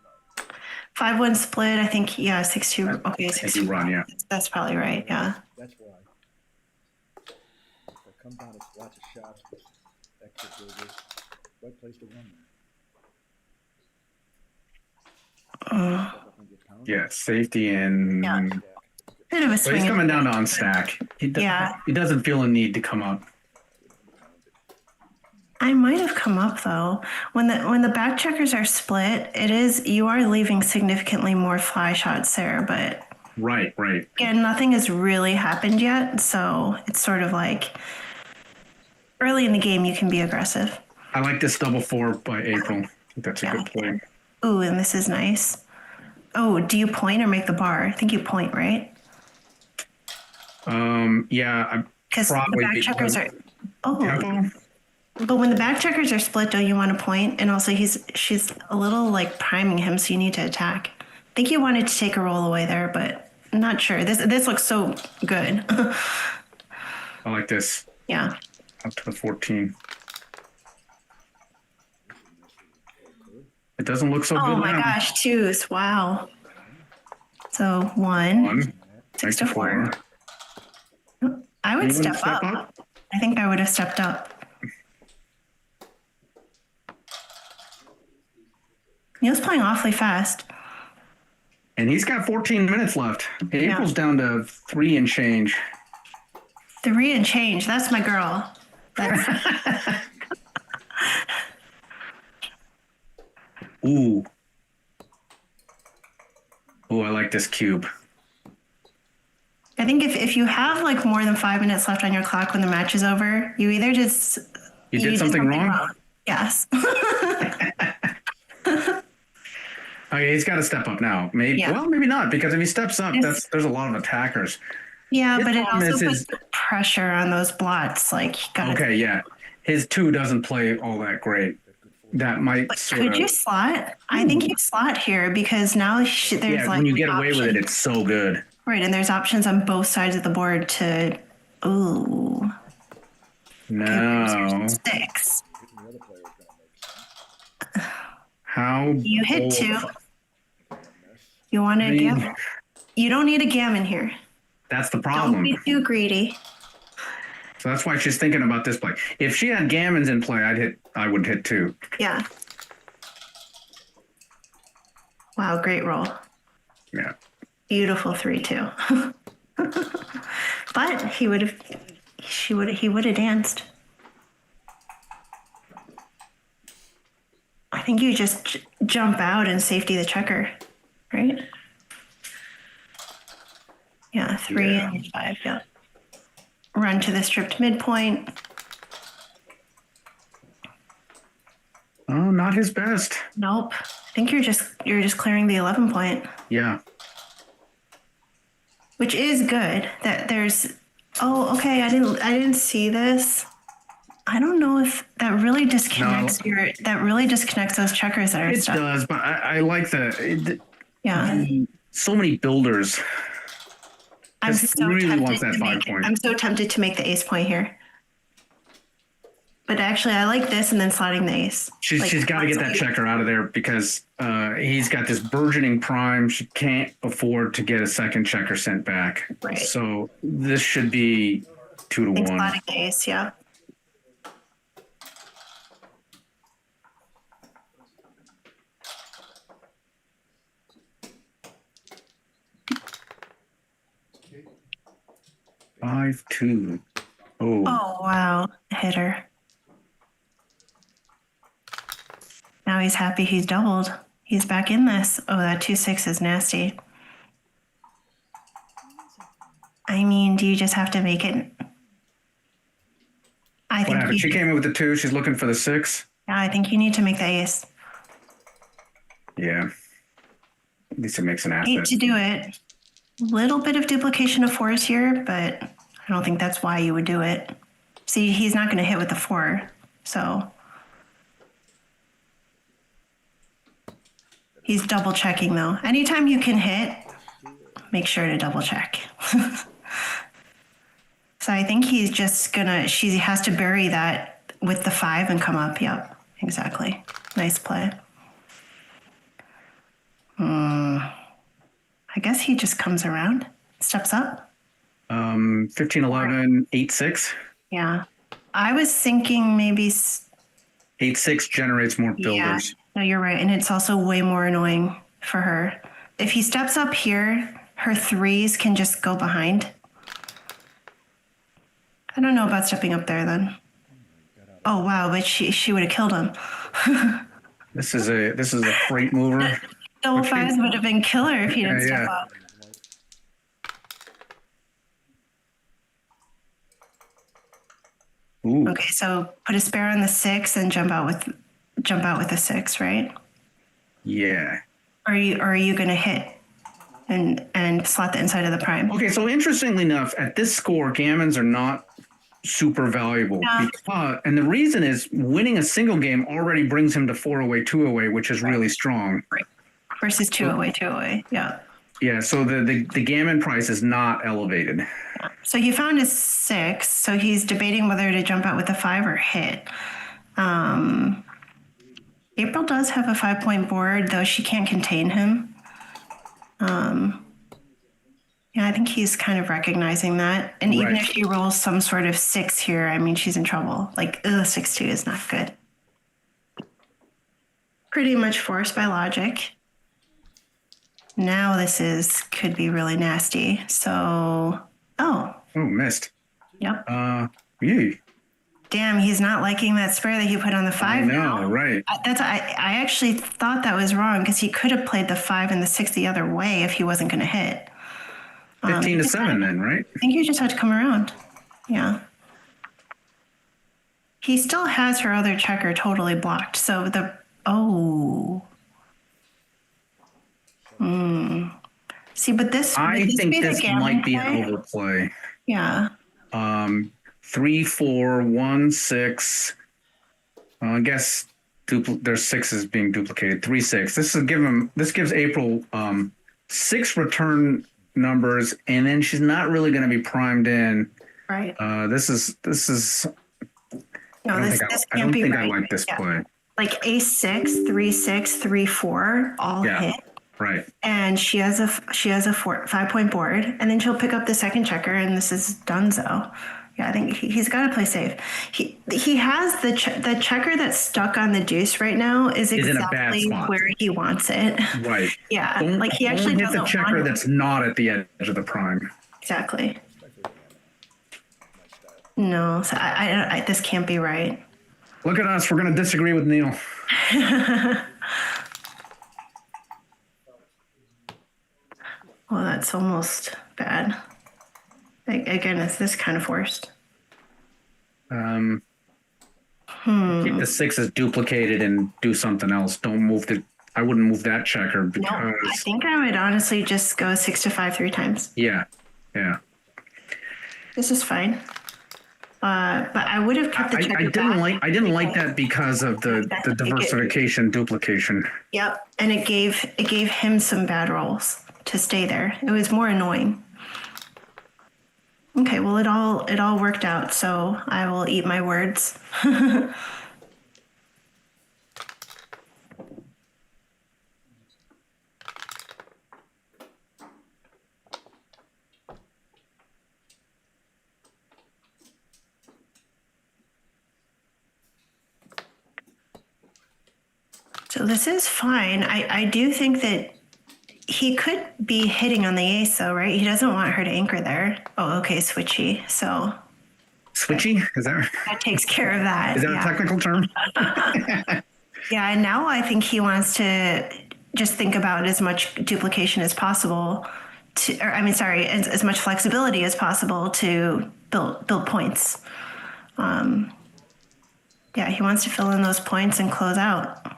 know. 5-1 split. I think 6-2. Okay, I think 6-2. you run, yeah. That's probably right. Yeah. That's why. If I come down with lots of shots with extra builders, right place to run there. Step up and get pounded. Yeah, safety and. Yeah. Stack. Bit of a But swing. he's coming down to unstack. Yeah. He doesn't feel a need to come up. I might have come up though. When the back checkers are split, you are leaving significantly more fly shots there, but Right. again, nothing has really happened yet, so it's sort of like early in the game you can be aggressive. I like this double 4 by April. I think that's a Yeah. good play. Ooh, and this is nice. Oh, do you point or make the bar? I think you point, right? Yeah, Because the probably back checkers are. Oh, tempo. but when the back checkers are split, don't you want to point? And also, she's a little like priming him, so you need to attack. I think you wanted to take a roll away there, but I'm not sure. This looks so good. I like this. Yeah. Up to the 14. It doesn't look so good Oh my now. gosh, twos! Wow. So one, 1, 6 to 4. I would Anyone step up. I think I would have stepped up. Neil's playing awfully fast. And he's got 14 minutes left. April's down to 3 and change. 3 and change. That's my girl. That's, Ooh. Ooh, I like this cube. I think if you have like more than 5 minutes left on your clock when the match is over, you either just You did something wrong? Yes. Okay, he's got to step up now. Maybe, Yeah. well, maybe not, because if he steps up, there's a lot of attackers. Yeah, His but it problem also is puts pressure on those blots. Like, you gotta, Okay, yeah. His 2 doesn't play all that great. That might sort could of. you slot? I think you slot here because now there's Yeah, like when you get away with it, options. it's so good. Right, and there's options on both sides of the board to. Ooh. No. 6. Hitting the other player is gonna make sense. How. You hit bold- 2. You want a gammon? You don't need a gammon here. That's the Don't problem. be too greedy. So that's why she's thinking about this play. If she had gammons in play, I would hit 2. Yeah. Wow, great roll. Yeah. Beautiful 3-2. But he would have danced. I think you just jump out and safety the checker, right? Yeah, 3 Yeah. and 5, yeah. Run to the stripped midpoint. Oh, not his best. Nope. I think you're just clearing the 11 point, Yeah. which is good. That there's oh, okay, I didn't see this. I don't know if that really disconnects those checkers that are It stuck. does, but I like Yeah. so many builders. I'm Just so really tempted wants that to 5 make point. I'm so tempted to make the ace point here. But actually I like this and then slotting the ace. She's got to get that checker out of there because he's got this burgeoning prime. She can't afford to get a second checker sent back. Right. So this should be 2 to 1. Slotting the ace, yeah. Okay. 5-2. Oh. Oh wow. Hit her. Now he's happy he's doubled. He's back in this. Oh, that 2-6 is nasty. I mean, do you just have to make it? I What think happened? She came in with the 2. She's looking for the 6. yeah, I think you need to make the ace. Yeah. At least it makes an Hate asset. to do it. Little bit of duplication of 4s here, but I don't think that's why you would do it. See, he's not going to hit with the 4, so he's double checking though. Anytime you can hit, make sure to double check. So I think he's just she has to bury that with the 5 and come up. Yep, exactly. Nice play. I guess he just comes around, steps up. 15-11, 8-6. Yeah. I was thinking maybe 8-6 generates more builders. No, you're right. And it's also way more annoying for her. If he steps up here, her 3s can just go behind. I don't know about stepping up there then. Oh wow, but she would have killed him. This is a freight mover. Double Which fives means- would have been killer if he didn't step yeah. up. Ooh. Okay, so put a spare on the 6 and jump out with a 6, right? Yeah. Or are you going to hit and slot the inside of the prime? Okay, so interestingly enough, at this score, gammons are not super valuable. Yeah. And the reason is winning a single game already brings him to 4 away, 2 away, which is really strong. Versus 2 away, 2 away. Yeah. Yeah, so the gammon price is not elevated. So he found his 6. So he's debating whether to jump out with a 5 or hit. April does have a 5-point board, though she can't contain him. Yeah, I think he's kind of recognizing that. And even Right. if she rolls some sort of 6 here, I mean, she's in trouble. Like, 6-2 is not good. Pretty much forced by logic. Now this could be really nasty. So, Oh, missed. yep. Yeah. Damn, he's not liking that spare that he put on the 5 now. No, right. I actually thought that was wrong because he could have played the 5 and the 6 the other way if he wasn't going to hit. 15 to 7 then, right? I think you just had to come around. Yeah. He still has her other checker totally blocked. So See, but this I would think be the this gammon might be play? an overplay. Yeah. 3, 4, 1, 6. I guess there's 6s being duplicated. 3, 6. This gives April 6 return numbers, and then she's not really going to be primed in. Right. This is. No, I don't think I like this play. Like A6, 3, 6, 3, 4, all Yeah. hit. Right. And she has a 5-point board, and then she'll pick up the second checker, and this is donezo. Yeah, I think he's got to play safe. He has the checker that's stuck on the deuce right now is in a bad exactly spot. where he wants it. Right. Yeah, Don't, like he actually don't hit doesn't the checker want that's it. not at the edge of the prime. Exactly. No, so I this can't be right. Look at us. We're going to disagree with Neil. Well, that's almost bad. Again, is this kind of forced? Keep the 6s duplicated and do something else. Don't move I wouldn't move that checker No, because. I think I would honestly just go 6 to 5 3 times. Yeah. This is fine. But I would have kept the checker back. I didn't like that because of the diversification duplication. Yep, and it gave him some bad rolls to stay there. It was more annoying. Okay, well it all worked out, so I will eat my words. So this is fine. I do think that he could be hitting on the ace though, right? He doesn't want her to anchor there. Oh, okay, switchy. So Switchy? Is that takes care of that. a technical term? Yeah, and now I think he wants to just think about as much duplication as possible as much flexibility as possible to build points. Yeah, he wants to fill in those points and close out.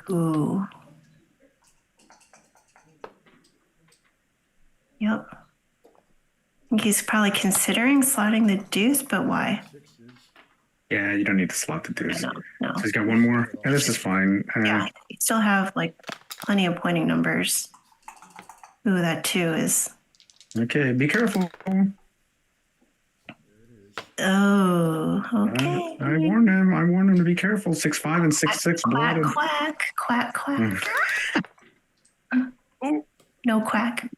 Ooh. Yep. I think he's probably considering slotting the deuce, but why? Yeah, you don't need to slot the deuce. No. So he's got one more. Yeah, this is fine. Yeah, you still have like plenty of pointing numbers. Ooh, that 2 is. Okay, be careful. Oh, okay. I warned him. I warned him to be careful. 6-5 and 6-6 Quack, blooded. quack, quack, quack. No quack.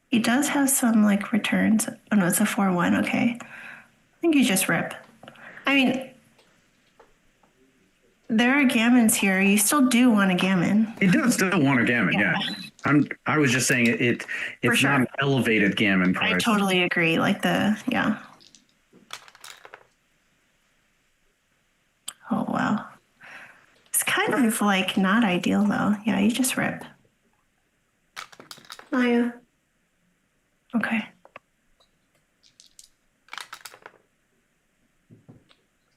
He does have some like returns. Oh no, it's a 4-1. Okay. I think you just rip. I mean, there are gammons here. You still do want a gammon. He does still want a gammon, yeah. I was just saying it's sure. not an elevated gammon I price. totally agree. Like yeah. Oh, wow. It's kind of like not ideal though. Yeah, you just rip. Maya. Okay.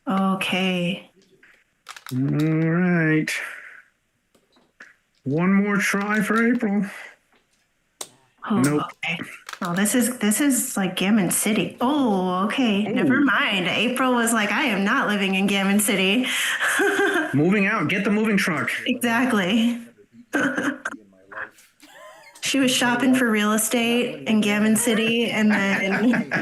Okay. All right. One more try for April. Oh, Nope. okay. Oh, this is like Gammon City. Oh, okay. Never mind. April was like, I am not living in Gammon City. Moving out. Get the moving truck. Exactly. in my life. She was shopping for real estate in Gammon City, and then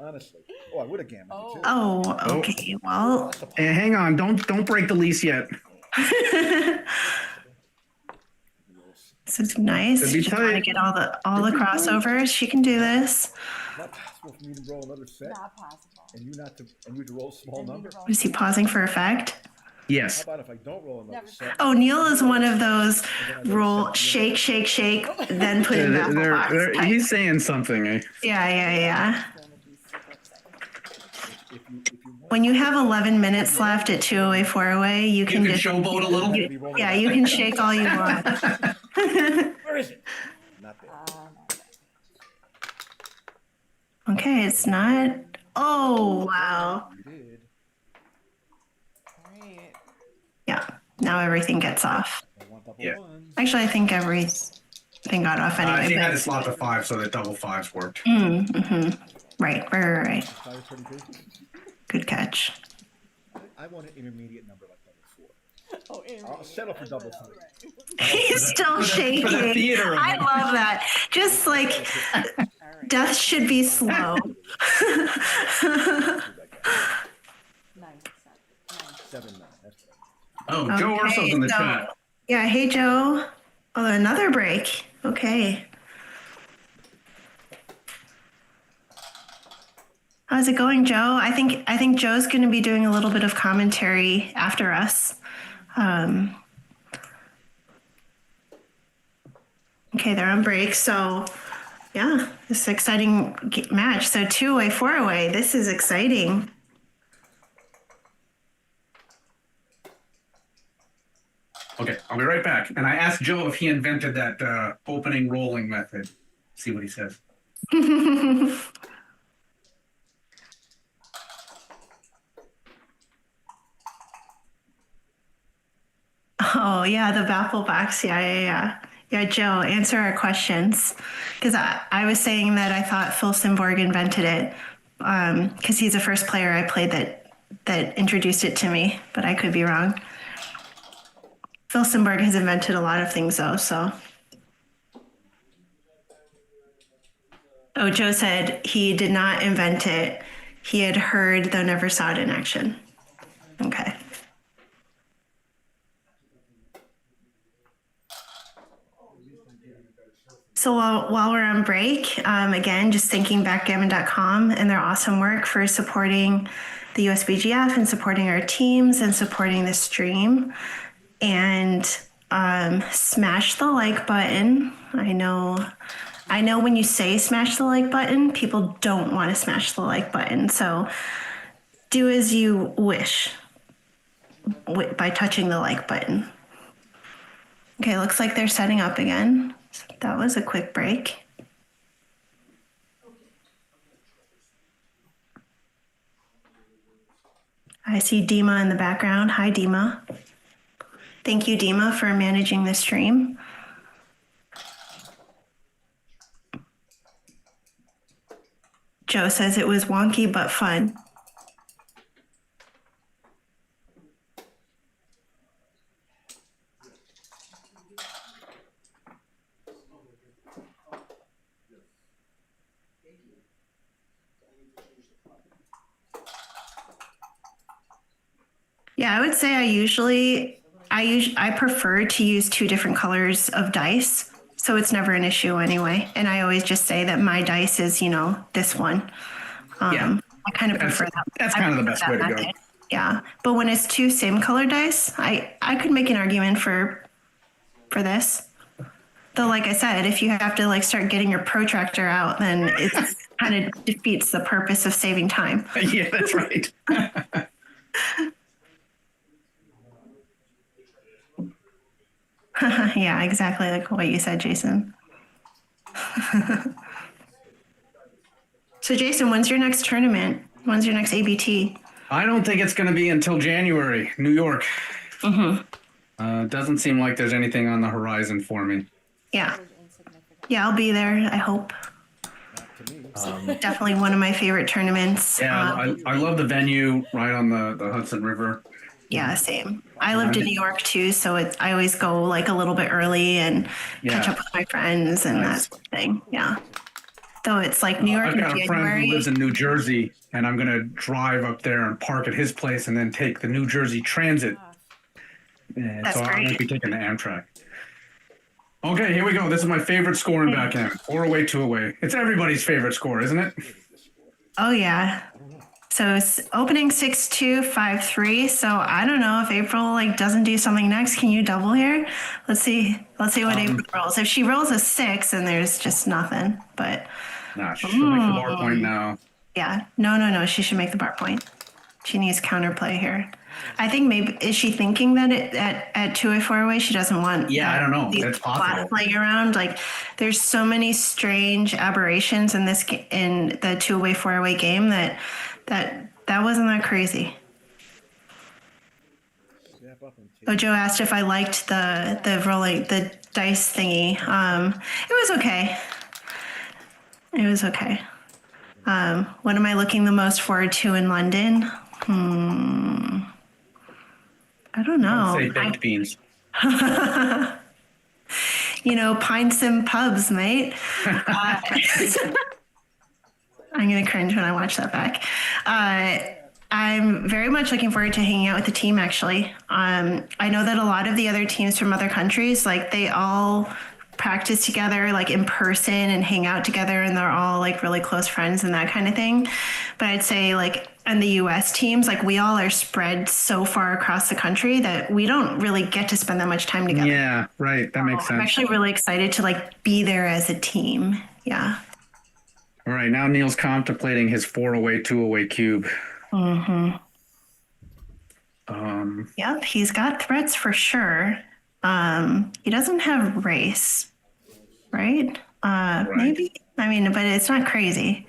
Honestly. Oh, I would have gammoned you too. oh, okay. Well, Hey, hang on. Don't break the lease yet. this is nice. Could be Just want to tight. get all the crossovers. She can do this. Not possible for me to roll another set Not possible. and you to roll a small number. Is he pausing for effect? Yes. How about if I don't roll another set? Oh, Neil is one of those roll, shake, shake, shake, then put in baffle box. type. He's saying something. Eh? Yeah. Gonna be super excited. If you want, When you have 11 minutes left at 208 408, you You can can just showboat a little. yeah, you can shake all you want. where is it? Not there. Okay, it's not. Oh, wow. You did. Great. Yeah, now everything gets off. I want double Yeah. ones. Actually, I think everything got off He anyway. had a slot to 5, so the double 5s worked. Right. Five pretty good. Good catch. I want an intermediate number like double 4. Oh, I'll settle for double 3. He's still shaking. For the theater of I it. love that. Just like death should be slow. Nice. 7-9. That's right. Oh, Joe Urso's in the so- chat. Yeah, hey Joe. Oh, another break. Okay. How's it going, Joe? I think Joe's going to be doing a little bit of commentary after us. Okay, they're on break. So, yeah, this is an exciting match. So 2-away, 4-away. This is exciting. Okay, I'll be right back. And I asked Joe if he invented that opening rolling method. See what he says. Oh, yeah, the baffle box. Yeah. Yeah, Joe, answer our questions. Because I was saying that I thought Phil Simborg invented it because he's the first player I played that introduced it to me, but I could be wrong. Phil Simborg has invented a lot of things, though, so. Oh, Joe said he did not invent it. He had heard, though never saw it in action. Okay. So while we're on break, again, just thanking backgammon.com and their awesome work for supporting the USBGF and supporting our teams and supporting the stream. And smash the like button. I know when you say smash the like button, people don't want to smash the like button. So do as you wish by touching the like button. Okay, looks like they're setting up again. That was a quick break. I see Dima in the background. Hi, Dima. Thank you, Dima, for managing the stream. Joe says it was wonky but fun. Yeah, I would say I prefer to use 2 different colors of dice, so it's never an issue anyway. And I always just say that my dice is, this one. Yeah. I kind of prefer that. That's kind of the best way to go. method. Yeah, but when it's 2 same color dice, I could make an argument for for this. Though, like I said, if you have to like start getting your protractor out, then it kind of defeats the purpose of saving time. Yeah, that's right. Yeah, exactly like what you said, Jason. So, Jason, when's your next tournament? When's your next ABT? I don't think it's going to be until January, New York. Doesn't seem like there's anything on the horizon for me. Yeah. Yeah, I'll be there, I hope. Not to me. Definitely one of my favorite tournaments. Yeah, I love the venue right on the Hudson River. Yeah, same. I lived in New York too, so I always go like a little bit early and catch Yeah. up with my friends and Nice. that sort of thing. Yeah. Though it's like New York I've in got a friend January. who lives in New Jersey, and I'm going to drive up there and park at his place and then take the New Jersey Transit. And That's so I great. won't be taking the Amtrak. Okay, here we go. This is my favorite score in backgammon. 4 away, 2 away. It's everybody's favorite score, isn't it? Oh yeah. So it's opening 6-2, 5-3. So I don't know if April like doesn't do something next. Can you double here? Let's see. Let's see what April rolls. If she rolls a 6, then there's just nothing. But Nah, she'll make the bar point now. yeah, no. She should make the bar point. She needs counterplay here. I think maybe is she thinking that at 2-way 4-way she doesn't want Yeah, I don't know. these That's possible. flats playing around. Like there's so many strange aberrations in this in the 2-way 4-way game that wasn't that crazy. Snap up and take Oh, Joe asked if I liked the rolling the dice thingy. It was okay. It was okay. What am I looking the most forward to in London? I don't know. Say baked beans. You know, pints and pubs, mate. I'm going to cringe when I watch that back. I'm very much looking forward to hanging out with the team, actually. I know that a lot of the other teams from other countries, like they all practice together, like in person and hang out together, and they're all like really close friends and that kind of thing. But I'd say like on the US teams, like we all are spread so far across the country that we don't really get to spend that much time together. Yeah, right. That makes I'm sense. actually really excited to like be there as a team. Yeah. All right, now Neil's contemplating his 4 away, 2 away cube. Yep, he's got threats for sure. He doesn't have race, right? Maybe. I mean, but it's not crazy.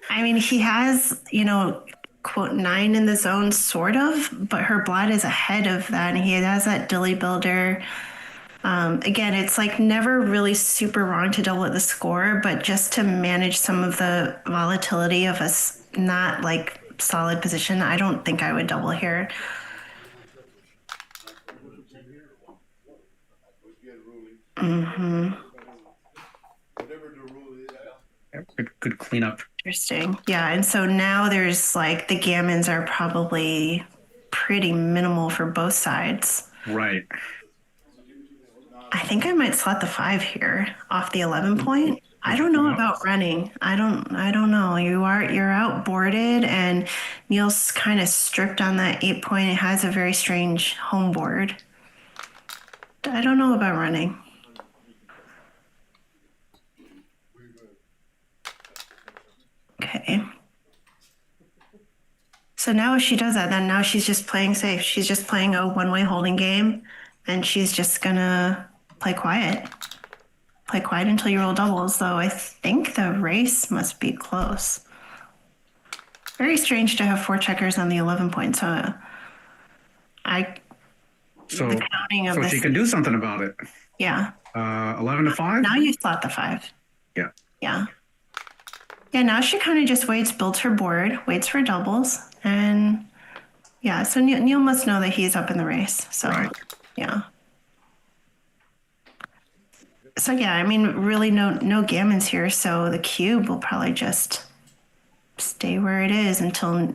I mean, he has, you know, quote 9 in the zone, sort of, but her blot is ahead of that, and he has that dilly builder. Again, it's like never really super wrong to double at the score, but just to manage some of the volatility of a not like solid position, I don't think I would double here. Whatever the rule is. Good cleanup. Interesting. Yeah, and so now there's like the gammons are probably pretty minimal for both sides. Right. I think I might slot the 5 here off the 11 point. I don't know about running. I don't know. You're outboarded, and Neil's kind of stripped on that 8 point. It has a very strange home board. I don't know about running. Okay. So now if she does that, then now she's just playing safe. She's just playing a one-way holding game, and she's just gonna play quiet. Play quiet until you roll doubles, though I think the race must be close. Very strange to have 4 checkers on the 11 point. So So, the counting of so this, she can do something about it. yeah. 11 to 5? Now you slot the 5. Yeah. Yeah. Yeah, now she kind of just waits, builds her board, waits for doubles, and yeah, so Neil must know that he's up in the race. So, Right. yeah. So, yeah, I mean, really no gammons here, so the cube will probably just stay where it is until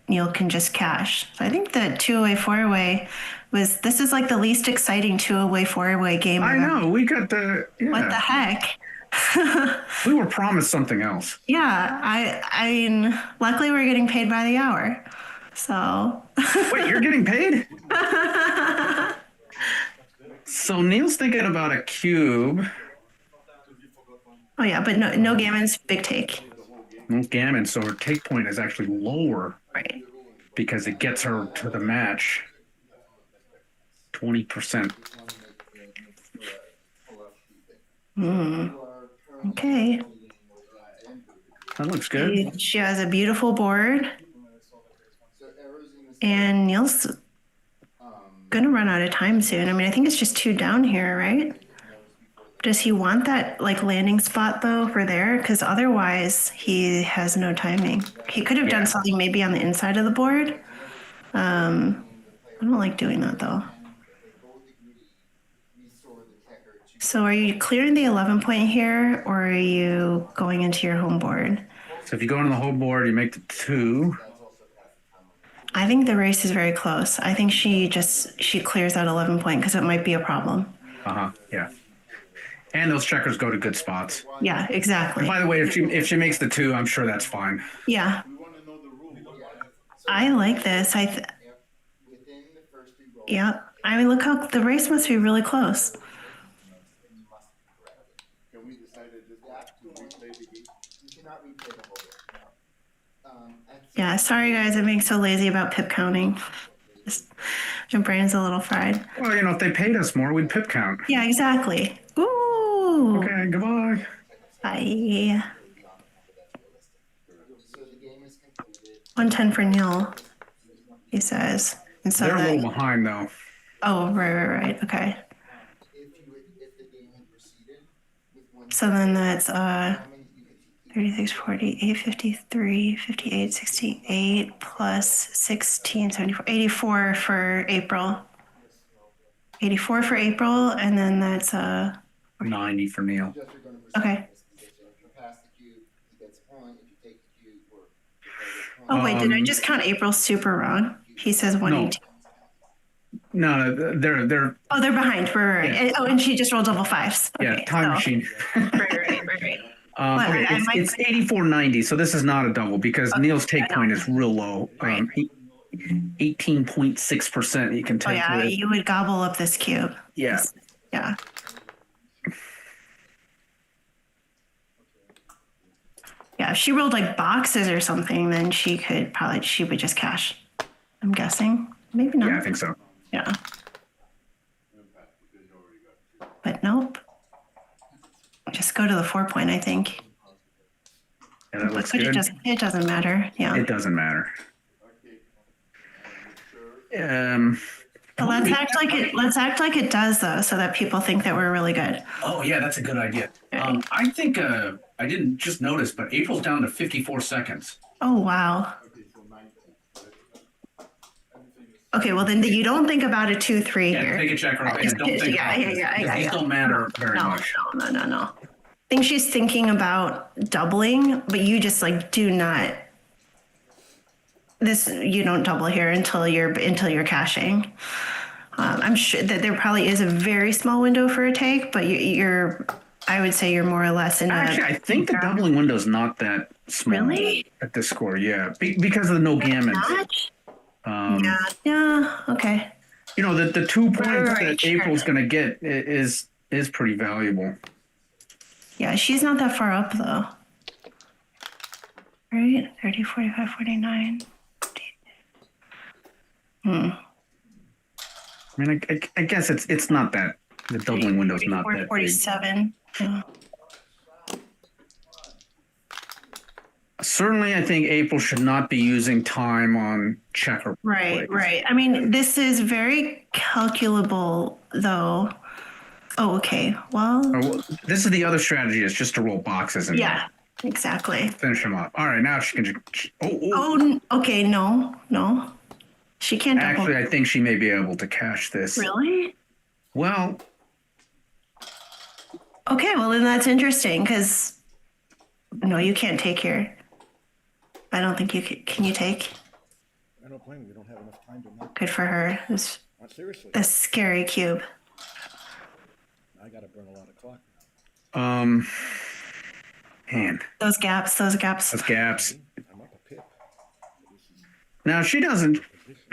Neil can just cash. So I think the 2-away, 4-away this is like the least exciting 2-away, 4-away game. I ever. know. We got the. Yeah. What the heck? We were promised something else. Yeah, I mean, luckily we're getting paid by the hour. So Wait, you're getting paid? So Neil's thinking about a cube. oh yeah, but no gammon's big take. No gammon, so her take point is actually lower Right. because it gets her to the match. 20%. Okay. That looks good. She has a beautiful board, So arrows in the and Neil's gonna run out of time soon. I mean, I think it's just 2 down here, right? Does he want that like landing spot though for there? Because otherwise he has no timing. He could have Yeah. done something maybe on the inside of the board. I don't like doing that though. So are you clearing the 11 point here, or are you going into your home board? So if you go into the whole board, you make the 2. I think the race is very close. I think she clears that 11 point because it might be a problem. Yeah. And those checkers go to good spots. Yeah, exactly. By the way, if she makes the 2, I'm sure that's fine. Yeah. I like this. within the first 3 rolls. Yeah. I mean, look how the race must be really close. Can we decide to just replay the game? You cannot replay the whole game. Yeah. Sorry, guys. I'm being so lazy about pip counting. Just, my brain's a little fried. Well, if they paid us more, we'd pip count. Yeah, exactly. Ooh. Okay, goodbye. Bye. So the game is concluded. 110 for Neil, he says. And so They're a that, little behind, though. oh, right. Okay. If the game had proceeded with 1, So then that's how many you could 36, 40, 853, 58, 68 plus 16, 74, 84 for April. 84 for April, and then that's 90 for Neil. just are going to proceed okay. in this position. If you pass the cube, he gets a point. If you take the cube, or Oh wait, did I just count April super wrong? He says 118. No, they're Oh, they're behind. Right. Yeah. Oh, and she just rolled double fives. yeah, Okay, time so- machine. Right. But Okay, I might- it's 84.90, so this is not a double because Neil's take point is real low. Right. 18.6%. You can Oh take yeah, with. you would gobble up this cube. Yeah. Yeah. Yeah, if she rolled like boxes or something, then she would just cash. I'm guessing. Maybe not. Yeah, I think so. Yeah. But nope. Just go to the 4 point, I think. Yeah, that looks But good. it doesn't matter. Yeah. It doesn't matter. But let's act like it does though, so that people think that we're really good. Oh yeah, that's a good idea. I think I didn't just notice, but April's down to 54 seconds. Oh wow. Okay, well then you don't think about a 2-3 Yeah, here. take a checker off. Don't think about this, because these don't matter very much. No. I think she's thinking about doubling, but you just like do not. You don't double here until you're cashing. I'm sure that there probably is a very small window for a take, but I would say you're more or less in. Actually, I think the doubling window is not that small. Really? At this score, yeah, because of the no gammons. Yeah. Okay. The 2 points Right, that sure. April's going to get is pretty valuable. Yeah, she's not that far up though. Right? 30, 45, 49. I mean, I guess it's not that the doubling window is not 44, that big. 47. Yeah. Certainly, I think April should not be using time on checker. plays. Right. I mean, this is very calculable though. Oh, okay. Well, Well, this is the other strategy: is just to roll boxes and yeah, exactly. finish them off. All right, now she can. Okay. No. She can't double. Actually, I think she may be able to cash this. Really? Well, Okay. Well, then that's interesting because no, you can't take here. I don't think you can. Can you take? I don't blame you. We don't have enough time to not. Good for her. This Seriously, scary cube. I got to burn a lot of clock now. man, Those gaps. those gaps. I'm up a pip. Now she doesn't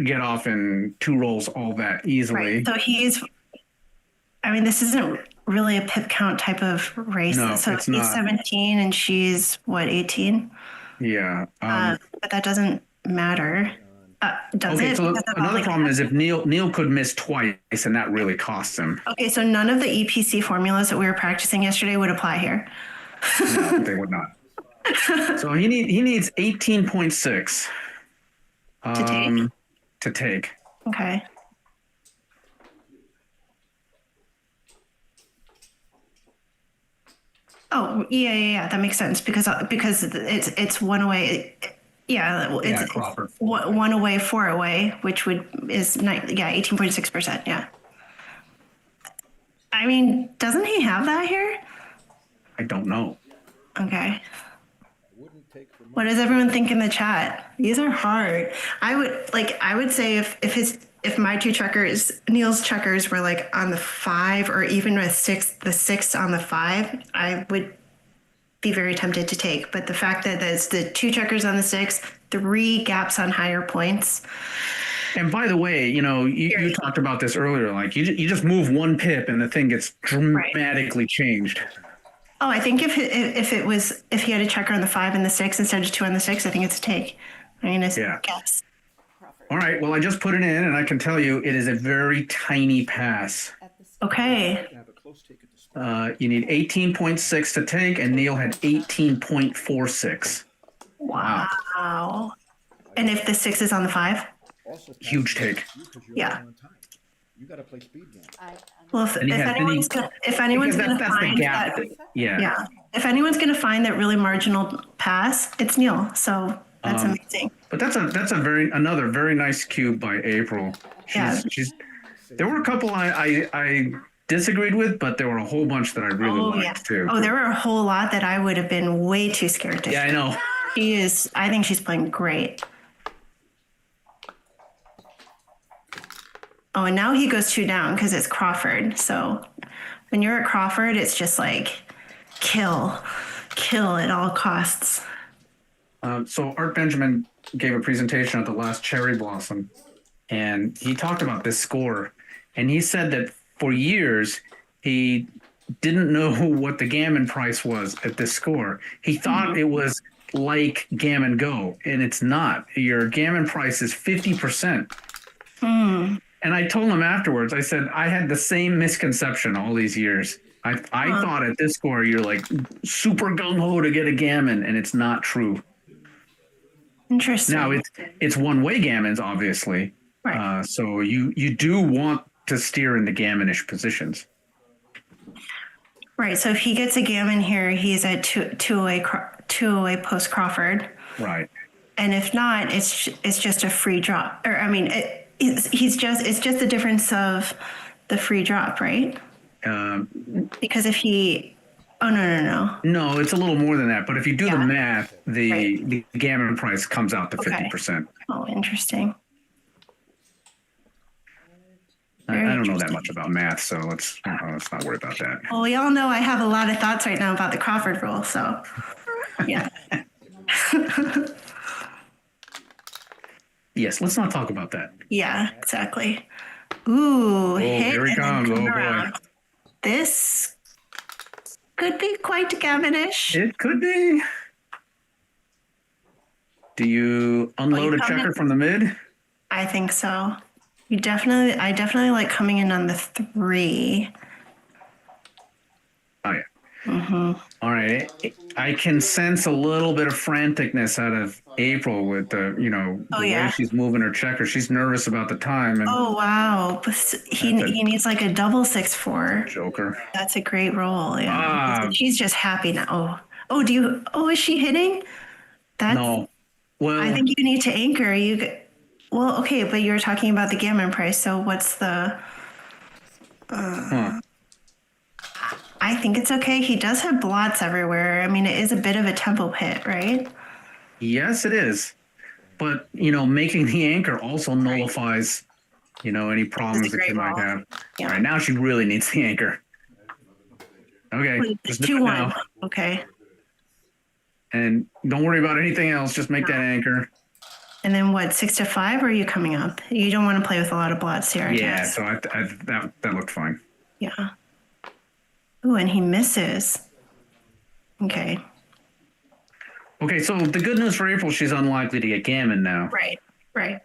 get off in 2 rolls all that easily. Right. So this isn't really a pip count type of race. No, so it's he's not. 17 and she's what, 18? Yeah. But that doesn't matter. Does Okay, it? so Because of all another the problem is if Neil could miss twice, and that really costs him. Okay, so none of the EPC formulas that we were practicing yesterday would apply here. No, they would not. So he needs 18.6 To take? to take. Okay. Oh, yeah. That makes sense because it's one away. Yeah, it's Crawford. one away, 4 away, which is 18.6%. Yeah. I mean, doesn't he have that here? I don't know. Okay. Wouldn't take for much. What does everyone think in the chat? These are hard. I would say if my 2 checkers, Neil's checkers were like on the 5 or even the 6 on the 5, I would be very tempted to take. But the fact that there's the 2 checkers on the 6, 3 gaps on higher points. And by the way, you talked about this earlier. Like you just move 1 pip and the thing gets dramatically changed. Oh, I think if he had a checker on the 5 and the 6 instead of 2 on the 6, I think it's a take. I'm gonna guess. All right. Well, I just put it in, and I can tell you it is a very tiny pass. Okay. Have a close take at the start. You need 18.6 to take, and Neil had 18.46. Wow. And if the 6 is on the 5? Also, Huge take. Yeah. on time. You got to play speed game. Well, if anyone's gonna That's the find gap. that, Yeah. if anyone's gonna find that really marginal pass, it's Neil. So that's amazing. But that's another very nice cube by April. There were a couple I disagreed with, but there were a whole bunch that I really liked too. Oh, there were a whole lot that I would have been way too scared to. Yeah, I know. I think she's playing great. Oh, and now he goes 2 down because it's Crawford. So when you're at Crawford, it's just like kill at all costs. So Art Benjamin gave a presentation at the last Cherry Blossom, and he talked about this score, and he said that for years he didn't know what the gammon price was at this score. He thought it was like Gammon Go, and it's not. Your gammon price is 50%. And I told him afterwards, I said, I had the same misconception all these years. I thought at this score, you're like super gung-ho to get a gammon, and it's not true. Interesting. Now, it's one-way gammons, obviously. Right. So you do want to steer in the gammonish positions. Right. So if he gets a gammon here, he's at two away post Crawford. Right. And if not, it's just a free drop. Or I mean, it's just the difference of the free drop, right? Because if he, no. No, it's a little more than that. But if you do the math, the gammon price comes out to 50%. Oh, interesting. I don't know that much about math, so let's not worry about that. Well, we all know I have a lot of thoughts right now about the Crawford rule, so yeah. Yes, let's not talk about that. Yeah, exactly. Ooh, hit here he and then comes. come Oh, boy. around. This could be quite gammonish. It could be. Do you unload a checker from the mid? I think so. I definitely like coming in on the 3. Oh, yeah. All right. I can sense a little bit of franticness out of April with the way she's moving her checker. She's nervous about the time. And Oh, wow. But he needs like a double 6-4. Joker. That's a great roll. Yeah. She's just happy now. Is she hitting? No. Well, I think you need to anchor. Well, okay, but you were talking about the gammon price. So what's the? I think it's okay. He does have blots everywhere. I mean, it is a bit of a tempo pit, right? yes, it is. But, making the anchor also nullifies, any problems that she might have. Yeah. All right, now she really needs the anchor. Okay, just do it 2-1. now. Okay. And don't worry about anything else. Just make that anchor. And then what, 6 to 5, or are you coming up? You don't want to play with a lot of blots here, I Yeah, guess. so that looked fine. Yeah. Ooh, and he misses. Okay. Okay, so the good news for April, she's unlikely to get gammon now. Right. Right.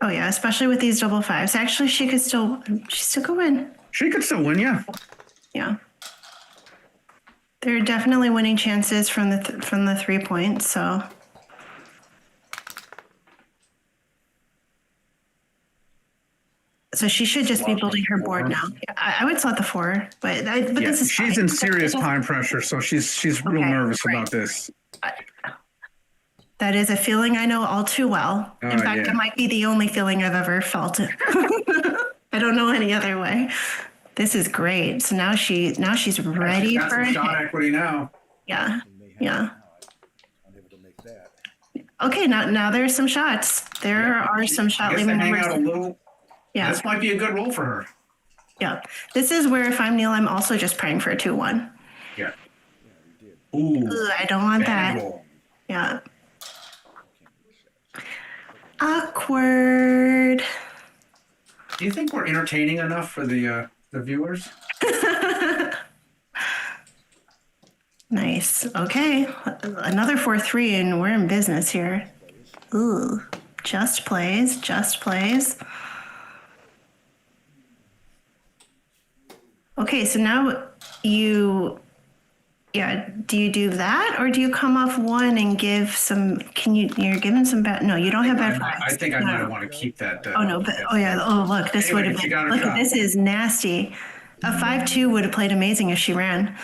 Oh yeah, especially with these double fives. Actually, she still could win. She could still win, yeah. Yeah. There are definitely winning chances from the 3 points. So she should just be building her board now. Yeah, I would slot the 4, but Yeah, this is she's fine. in serious time pressure, so she's real Okay, nervous right. about this. That is a feeling I know all too well. In Oh, fact, yeah. it might be the only feeling I've ever felt. I don't know any other way. This is great. So now she's ready She's got for some a shot hit. equity now. Yeah. They may have Yeah. it now. I'm unable to make that. Okay, now there's some shots. There are some She shot gets to leaving hang numbers. out a little. Yeah. This might be a good roll for her. Yeah. This is where if I'm Neil, I'm also just praying for a 2-1. Yeah. Yeah, you did. Ooh. Ugh, I don't want bad that. roll. Yeah. Awkward. Do you think we're entertaining enough for the viewers? Nice. Okay. Another 4-3, and we're in business here. Ooh. Just plays. Okay, so now do you do that, or do you come off 1 and give some, you're giving some bad, no, you don't have bad fives. I think I No. might want to keep that. Oh no, but look, this Anyway, would have she been, got her look, shot. this is nasty. A 5-2 would have played amazing if she ran.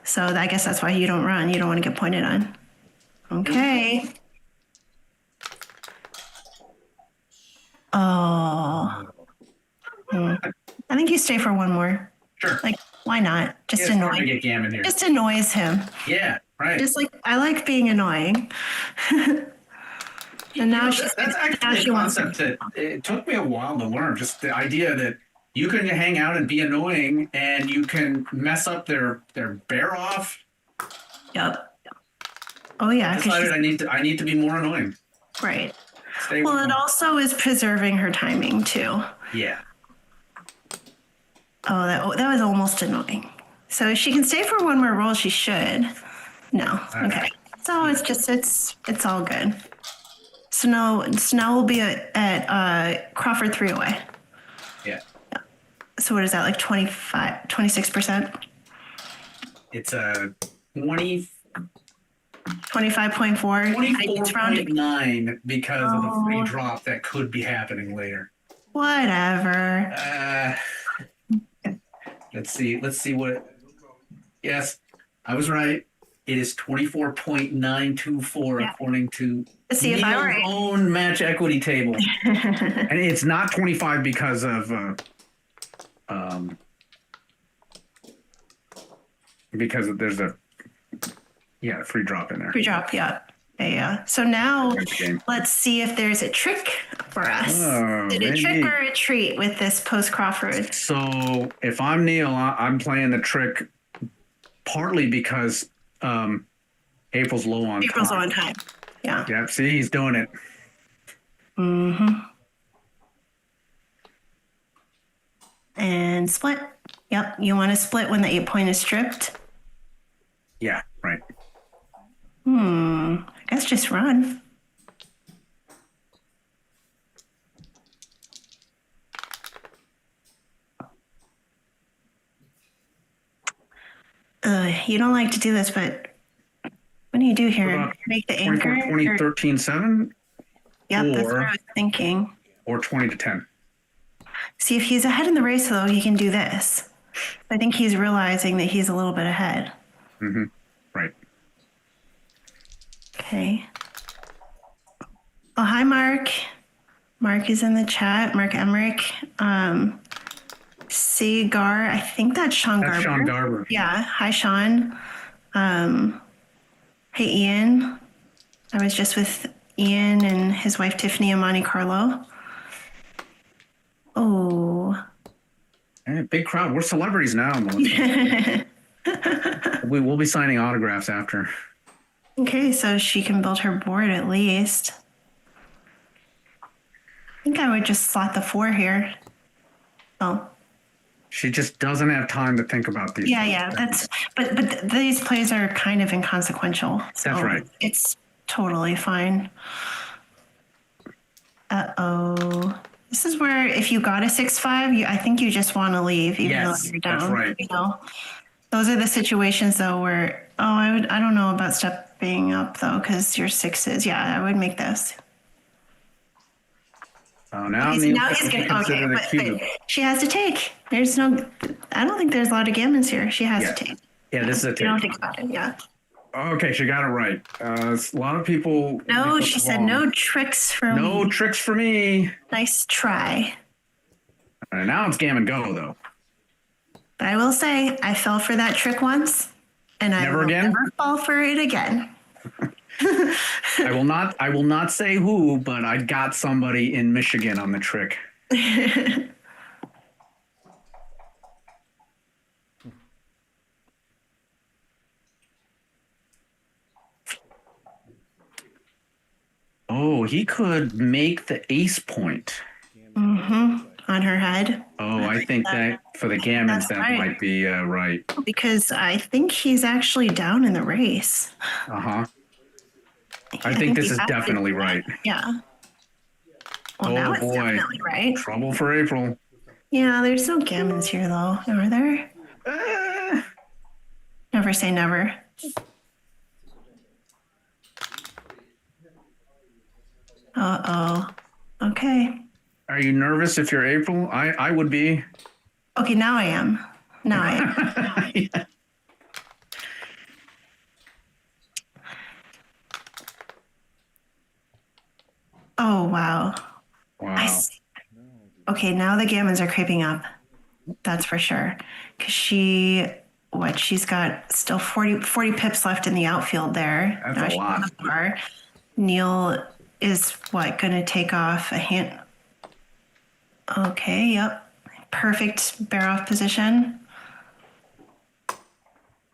So I guess that's why you don't run. You don't want to get pointed on. Okay. Oh. I think you stay for 1 more. Sure. Like, why not? Just Yeah, it's hard to annoy. get gammon here. Just annoys him. Yeah, right. Just like, I like being annoying. And now she's That's now actually she a wants concept that it took me a while to learn. Just the idea that you can hang out and be annoying, and you can mess up their bear off. Yep. Oh yeah, I because decided I need to be more annoying. right. Stay Well, with it them. also is preserving her timing too. Yeah. Oh, that was almost annoying. So if she can stay for 1 more roll, she should. No. Okay. So it's all good. So now we'll be at Crawford 3 away. Yeah. So what is that, like 26%? It's a 20, 25.4. It's rounded. 24.9 because of the free Oh. drop that could be happening later. Whatever. Let's see what. Yes, I was right. It is 24.924 Yeah. according to Let's see if I'm Neil's right. own match equity table. And it's not 25 because of there's a free drop in there. Free drop, yeah. Yeah. So now Good game. let's see if there's a trick for us. Oh, Is it a maybe. trick or a treat with this post Crawford? So if I'm Neil, I'm playing the trick partly because April's low on April's time. on time. Yeah. Yep, see, he's doing it. And split. Yep. You want to split when the 8 point is stripped? Yeah, right. I guess just run. You don't like to do this, but what do you do here? What about Make the anchor? 20, Or- 13, 7 Yep, that's what or- I was thinking. or 20 to 10. See, if he's ahead in the race, though, he can do this. I think he's realizing that he's a little bit ahead. Right. Okay. Oh, hi, Mark. Mark is in the chat. Mark Emmerich. Seagar. I think that's Sean That's Garber. Sean Garber. Yeah. Hi, Sean. Hey, Ian. I was just with Ian and his wife Tiffany in Monte Carlo. Oh. Hey, big crowd. We're celebrities now, Melissa. We will be signing autographs after. Okay, so she can build her board at least. think I would just slot the 4 here. Oh, She just doesn't have time to think about these. yeah. But these plays are kind of inconsequential. So That's right. It's totally fine. Uh-oh. This is where if you got a 6-5, I think you just want to leave even Yes, though you're down. that's right. You know? Those are the situations though where I don't know about stepping up though, because your 6s. Yeah, I would make this. Oh, now Okay, so Neil now has he's to gonna consider the but cube. she has to take. There's no I don't think there's a lot of gammons here. She has Yeah. to take. Yeah, this is a You don't take. think about it, yeah. Okay, she got it right. A lot of people. No, get she this said wrong. no tricks for No me. tricks for me. Nice try. All right, now it's gammon go though. But I will say, I fell for that trick once, and I Never will again? never fall for it again. I will not say who, but I got somebody in Michigan on the trick. Oh, he could make the ace point. On her head, Oh, I think that for the gammons, That's that right. might be right. because I think he's actually down in the race. Uh-huh. I think this he is has to- definitely right. Yeah. Well, Oh, now it's boy. definitely right. Trouble for April. Yeah, there's no gammons here, though. Are there? Never say never. Uh-oh. Okay. Are you nervous if you're April? I would be. Okay, now I am. Now I am. Yeah. Oh, wow. I Wow. see. Okay, now the gammons are creeping up. That's for sure. Because she's got still 40 pips left in the outfield there. That's Now a she's lot. on the bar. Neil is going to take off a hand. Okay, yep. Perfect bear off position.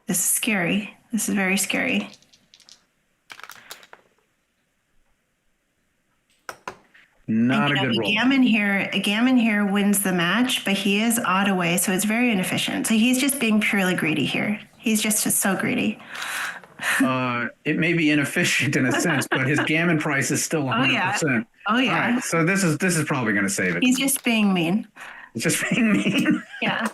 This is scary. This is very scary. Not a You know, good roll. a gammon here wins the match, but he is odd away, so it's very inefficient. So he's just being purely greedy here. He's just so greedy. It may be inefficient in a sense, but his gammon price is still 100%. Oh yeah. All right, so this is probably going to save it. He's just being mean. It's just being mean. Yeah.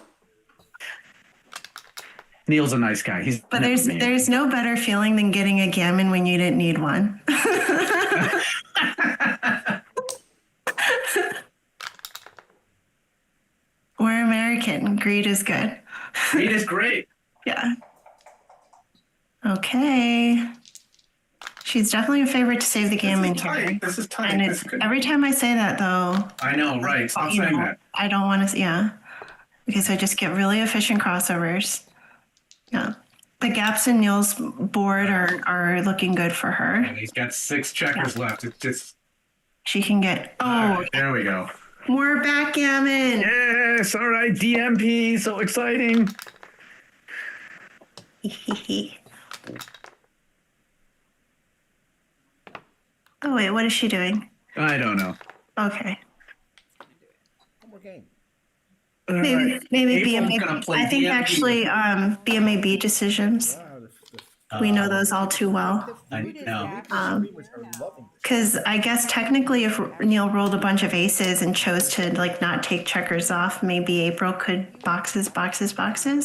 Neil's a nice guy. He's But never mean. there's no better feeling than getting a gammon when you didn't need one. We're American. Greed is good. Greed is great. Yeah. Okay. She's definitely a favorite to save the gammon here. Tight. This is tight. And This it's is good. every time I say that though, I know, right? Stop you saying know, that. I don't want to. Yeah. Because I just get really efficient crossovers. Yeah. The gaps in Neil's board are looking good for her. And he's got 6 checkers left. It's just. She can get All right, there we go. more backgammon. Yes. All right. DMP. So exciting. Oh wait, what is she doing? I don't know. Okay. One more game. All Maybe right. maybe April's gonna BMAB. play I think DMP. actually BMAB decisions. Wow, We know those all too well. I know. streamers are loving this. Because I guess technically, if Neil rolled a bunch of aces and chose to like not take checkers off, maybe April could boxes,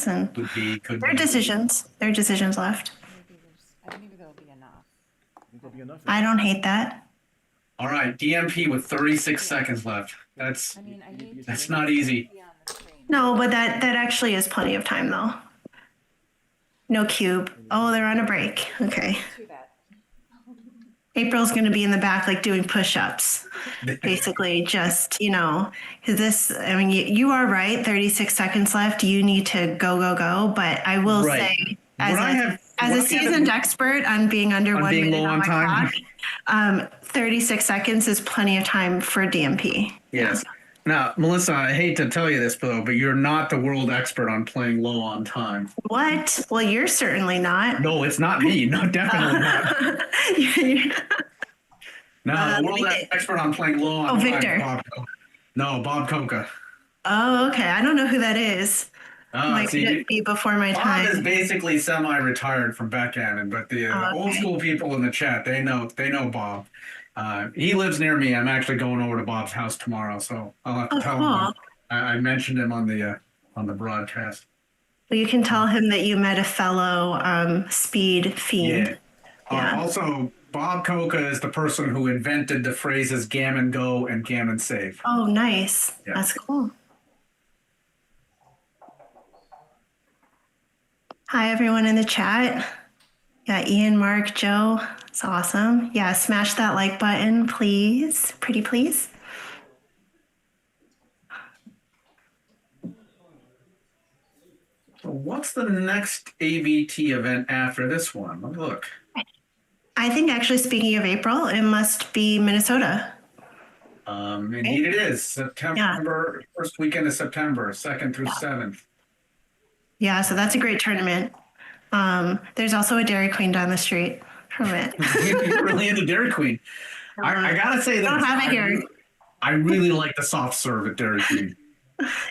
and Could be. their decisions. Their decisions left. Maybe there'll be enough. Think there'll be enough? I don't hate that. All right. DMP with 36 seconds left. That's I mean, I need to that's not easy. be on the screen. No, but that actually is plenty of time though. No cube. Oh, they're on a break. Okay. Too bad. April's going to be in the back, like doing push-ups, basically. Just because this. I mean, you are right. 36 seconds left. You need to go. But I will Right. say, as What I have- a what I have- seasoned expert on being under On 1 being minute low on on my time. clock, 36 seconds is plenty of time for DMP. Yes. Now, Melissa, I hate to tell you this, though, but you're not the world expert on playing low on time. What? Well, you're certainly not. No, it's not me. No, definitely not. No, the world wait. expert on playing low on Oh, Victor. Bob. No, Bob Coca. Oh, okay. I don't know who that is. Might See, be before my Bob is time. basically semi-retired from backgammon, but the Oh, old okay. school people in the chat, they know Bob. He lives near me. I'm actually going over to Bob's house tomorrow, so I'll have to Oh, tell him. cool. I mentioned him on the broadcast. Well, you can tell him that you met a fellow speed fiend. Yeah. Yeah. Also, Bob Coca is the person who invented the phrases "gammon go" and "gammon save." Oh, nice. Yeah. That's cool. Hi, everyone in the chat. Got Ian, Mark, Joe. It's awesome. Yeah, smash that like button, please. Pretty please. So what's the next ABT event after this one? Let me look. I think actually, speaking of April, it must be Minnesota. Indeed it is. September, first weekend of September, 2nd through 7th. Yeah, so that's a great tournament. There's also a Dairy Queen down the street from it. You're really into Dairy Queen. I gotta say that don't have it here. I really like the soft serve at Dairy Queen.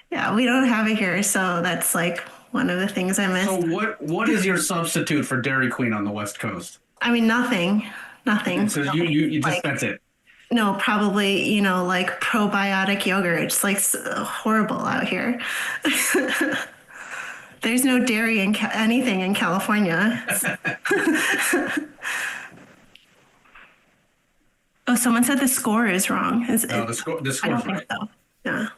Yeah, we don't have it here, so that's like one of the things I miss. So what is your substitute for Dairy Queen on the West Coast? I mean, nothing. So you just, that's it. No, probably, like probiotic yogurt. It's like horrible out here. There's no dairy in anything in California. Oh, someone said the score is wrong. No, the score's I don't right. think so. Yeah.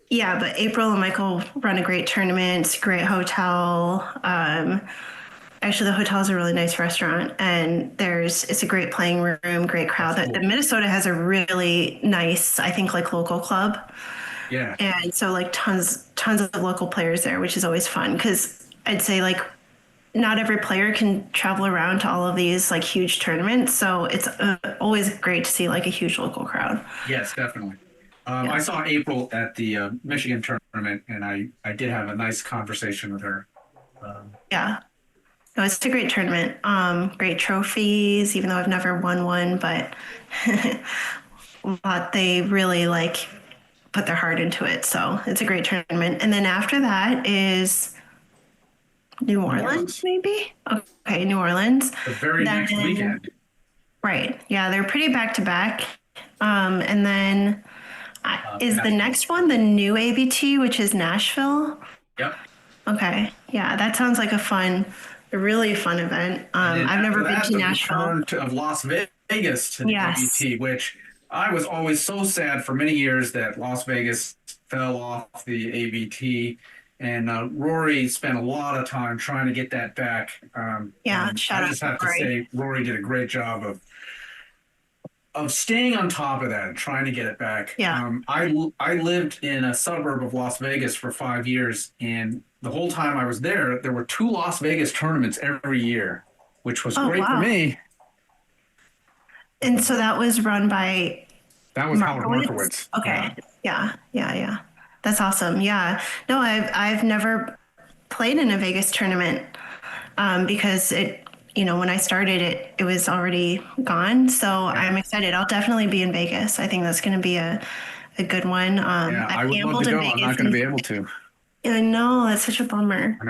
Yeah, but April and Michael run a great tournament. It's a great hotel. Actually, the hotel is a really nice restaurant, and it's a great playing room, great crowd. That's cool. Minnesota has a really nice, I think, like local club. Yeah. And so like tons of local players there, which is always fun because I'd say like not every player can travel around to all of these like huge tournaments. So it's always great to see like a huge local crowd. Yes, definitely. I saw April at the Michigan tournament, and I did have a nice conversation with her. Yeah. No, it's a great tournament. Great trophies, even though I've never won one, but they really like put their heart into it. So it's a great tournament. And then after that is New Orleans, maybe? Okay, New Orleans. The very next weekend. Right. Yeah, they're pretty back to back. And then is the next one the new ABT, which is Nashville? Yep. Okay. Yeah, that sounds like a really fun event. I've never been to Nashville. Return of Las Vegas to the ABT, which I was always so sad for many years that Las Vegas fell off the ABT. And Rory spent a lot of time trying to get that back. Shout out I just have to say, Rory did a great job of staying on top of that and trying to get it back. Yeah. I lived in a suburb of Las Vegas for 5 years, and the whole time I was there were 2 Las Vegas tournaments every year, which was great for me. And so that was run by Howard Markowitz. Okay. Yeah. That's awesome. Yeah. No, I've never played in a Vegas tournament because when I started it was already gone. So I'm excited. I'll definitely be in Vegas. I think that's going to be a good one. I would love to go. I'm not going to be able to. I know, that's such a bummer. I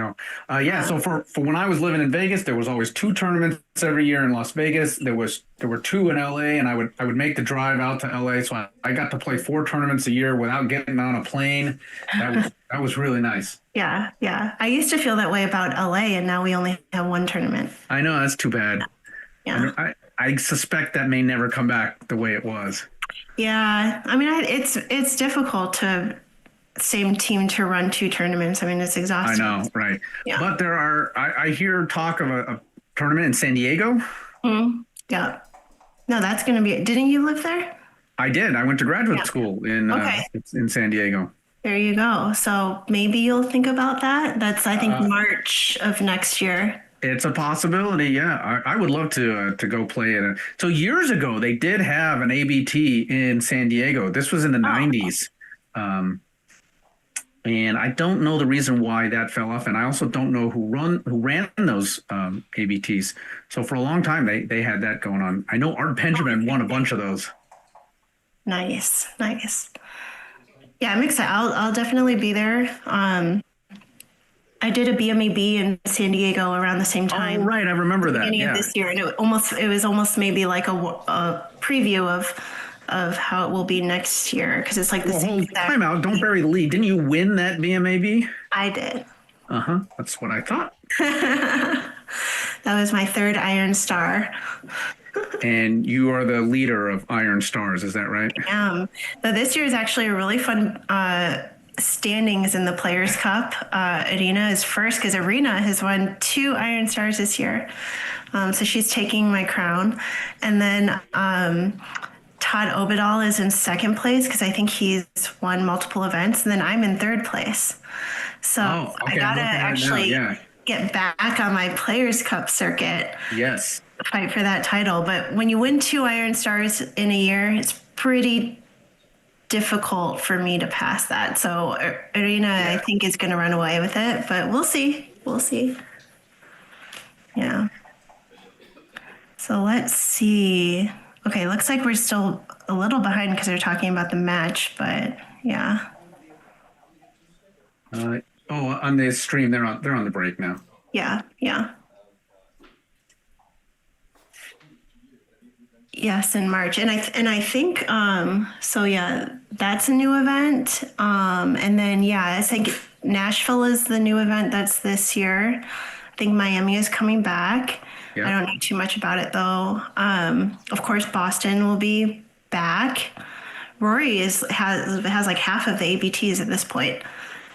know. So for when I was living in Vegas, there was always 2 tournaments every year in Las Vegas. There were 2 in LA, and I would make the drive out to LA. So I got to play 4 tournaments a year without getting on a plane. That was really nice. Yeah. I used to feel that way about LA, and now we only have 1 tournament. I know, that's too bad. Yeah. I suspect that may never come back the way it was. Yeah. I mean, it's difficult to same team to run 2 tournaments. I mean, it's exhausting. I know, right? Yeah. But there are. I hear talk of a tournament in San Diego. Mm-hmm. Yeah. No, that's going to be. Didn't you live there? I did. I went to graduate school in San Diego. There you go. So maybe you'll think about that. That's I think March of next year. It's a possibility. Yeah, I would love to go play it. So years ago, they did have an ABT in San Diego. This was in the 90s. And I don't know the reason why that fell off, and I also don't know who ran those ABTs. So for a long time, they had that going on. I know Art Benjamin won a bunch of those. Nice. Yeah, I'm excited. I'll definitely be there. I did a BMAB in San Diego around the same time. Oh, right, I remember that. Beginning of this year, and it was almost maybe like a preview of how it will be next year, because it's like the same exact. Time out. Don't bury the lead. Didn't you win that BMAB? I did. That's what I thought. That was my third Iron Star. And you are the leader of Iron Stars, is that right? So this year is actually a really fun standings in the Players' Cup. Arena is first because Arena has won 2 Iron Stars this year. So she's taking my crown. And then Todd Obadal is in second place because I think he's won multiple events. And then I'm in third place. So I got to actually get back on my Players' Cup circuit. Yes. Fight for that title. But when you win 2 Iron Stars in a year, it's pretty difficult for me to pass that. So Arena, I think, is going to run away with it, but we'll see. Yeah. So let's see. Okay, looks like we're still a little behind because they're talking about the match, but yeah. On the stream, they're on the break now. Yeah. Yes, in March, and I think so. Yeah, that's a new event. And then I think Nashville is the new event that's this year. I think Miami is coming back. I don't know too much about it though. Of course, Boston will be back. Rory has like half of the ABTs at this point.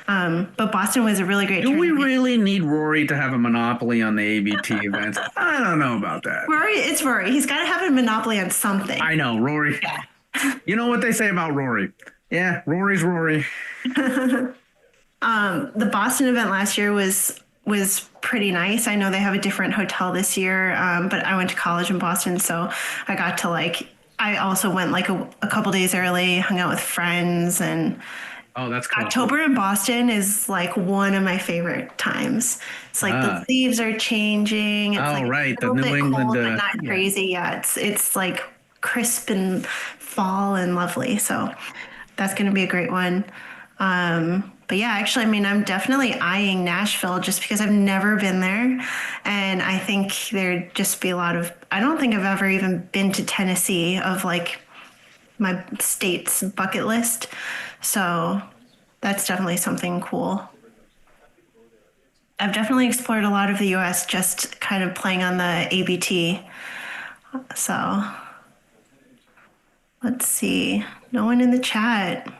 But Boston was a really great tournament. Do we really need Rory to have a monopoly on the ABT events? I don't know about that. It's Rory. He's got to have a monopoly on something. I know, Rory. Yeah. You know what they say about Rory. Yeah, Rory's Rory. The Boston event last year was pretty nice. I know they have a different hotel this year, but I went to college in Boston, so I got to I also went a couple days early, hung out with friends, and oh, that's cool. October in Boston is one of my favorite times. It's the leaves are changing. It's right, the New England, cold, but not crazy. Yeah, it's crisp and fall and lovely. So that's going to be a great one. But yeah, actually, I'm definitely eyeing Nashville just because I've never been there, and I think there'd just be a lot of. I don't think I've ever even been to Tennessee of my state's bucket list. So that's definitely something cool. I've definitely explored a lot of the US just kind of playing on the ABT. So let's see. No one in the chat.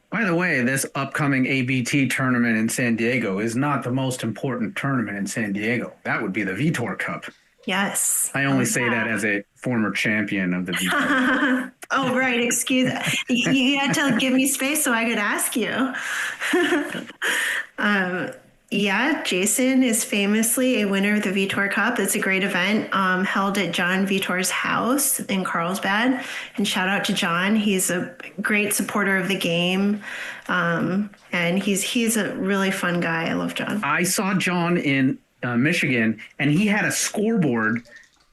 By the way, this upcoming ABT tournament in San Diego is not the most important tournament in San Diego. That would be the Vitor Cup. Yes. I only say that as a former champion of the Vitor. Oh, right. Excuse me. You had to give me space so I could ask you. Jason is famously a winner of the Vitor Cup. It's a great event held at John Vitor's house in Carlsbad. And shout out to John. He's a great supporter of the game. And he's a really fun guy. I love John. I saw John in Michigan, and he had a scoreboard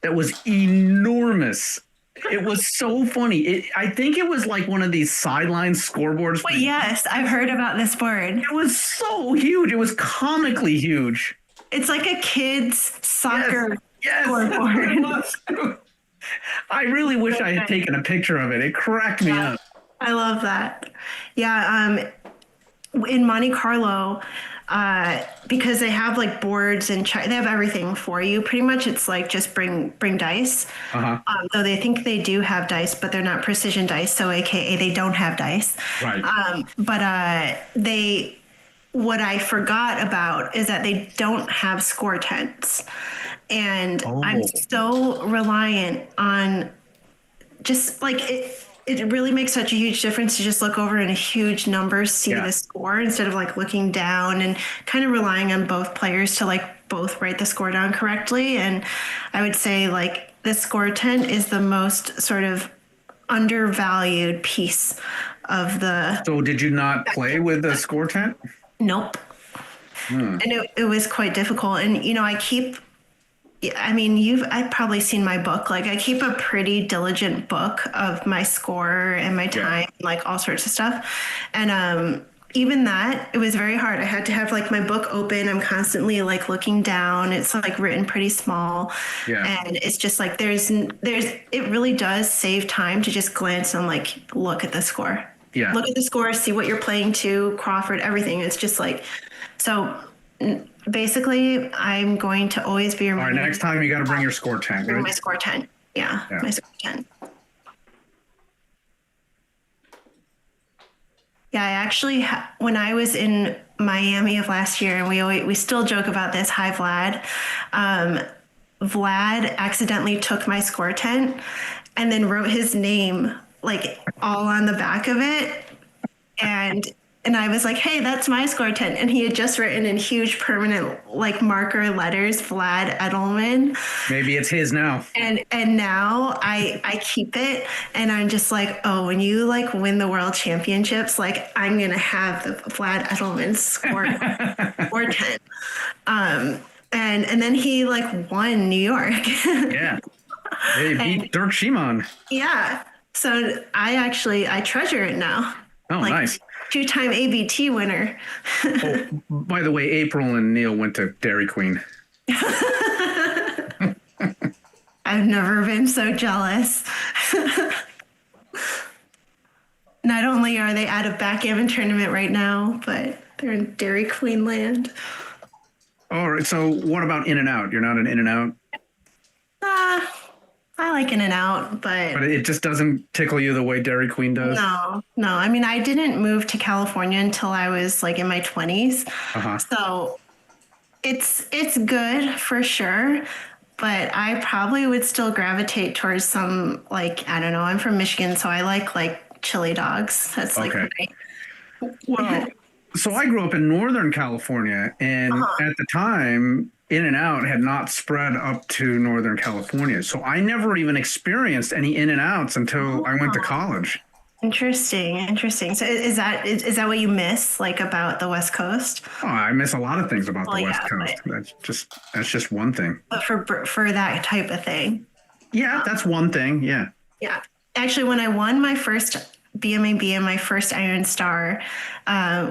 that was enormous. It was so funny. I think it was one of these sideline scoreboards. Wait, yes, I've heard about this board. It was so huge. It was comically huge. It's like a kid's soccer scoreboard. I really wish I had taken a picture of it. It cracked me up. I love that. Yeah, in Monte Carlo, because they have boards and they have everything for you. Pretty much it's just bring dice. Though they think they do have dice, but they're not precision dice. So AKA they don't have dice. Right. What I forgot about is that they don't have score tents. And I'm so reliant on just it really makes such a huge difference to just look over and a huge numbers see the score instead of looking down and kind of relying on both players to both write the score down correctly. And I would say the score tent is the most sort of undervalued piece of the. So did you not play with the score tent? Nope. And it was quite difficult. And, I've probably seen my book. Like, I keep a pretty diligent book of my score and my time, like all sorts of stuff. And even that, it was very hard. I had to have like my book open. I'm constantly like looking down. It's like written pretty small. Yeah. And it's just like it really does save time to just glance and like look at the score. Yeah. Look at the score, see what you're playing to, Crawford, everything. It's just like, so basically, I'm going to always be reminded. All right, next time you got to bring your score tent. Bring my score tent. Yeah, my score tent. Yeah, I actually, when I was in Miami of last year, and we still joke about this. Hi, Vlad. Vlad accidentally took my score tent and then wrote his name like all on the back of it, and I was like, hey, that's my score tent. And he had just written in huge permanent like marker letters, Vlad Edelman. Maybe it's his now. And now I keep it, and I'm just like, oh, when you like win the world championships, like I'm gonna have the Vlad Edelman score tent. And then he like won New York. Yeah. They beat Dirk Schiemann. Yeah. So I treasure it now. Oh, like, nice. 2-time ABT winner. Oh, by the way, April and Neil went to Dairy Queen. I've never been so jealous. Not only are they at a backgammon tournament right now, but they're in Dairy Queen land. All right. So what about In-N-Out? You're not an In-N-Out? I like In-N-Out, but it just doesn't tickle you the way Dairy Queen does? No. I mean, I didn't move to California until I was like in my 20s. Uh-huh. So it's good for sure, but I probably would still gravitate towards some, like, I don't know, I'm from Michigan, so I like chili dogs. That's like okay. Well, so I grew up in Northern California, and at the time, In-N-Out had not spread up to Northern California. So I never even experienced any In-N-Outs until I went to college. Interesting. So is that what you miss, like, about the West Coast? Oh, I miss a lot of things about the West Coast. That's just one thing. But for that type of thing. Yeah, that's one thing. Yeah. Yeah. Actually, when I won my first BMAB and my first Iron Star,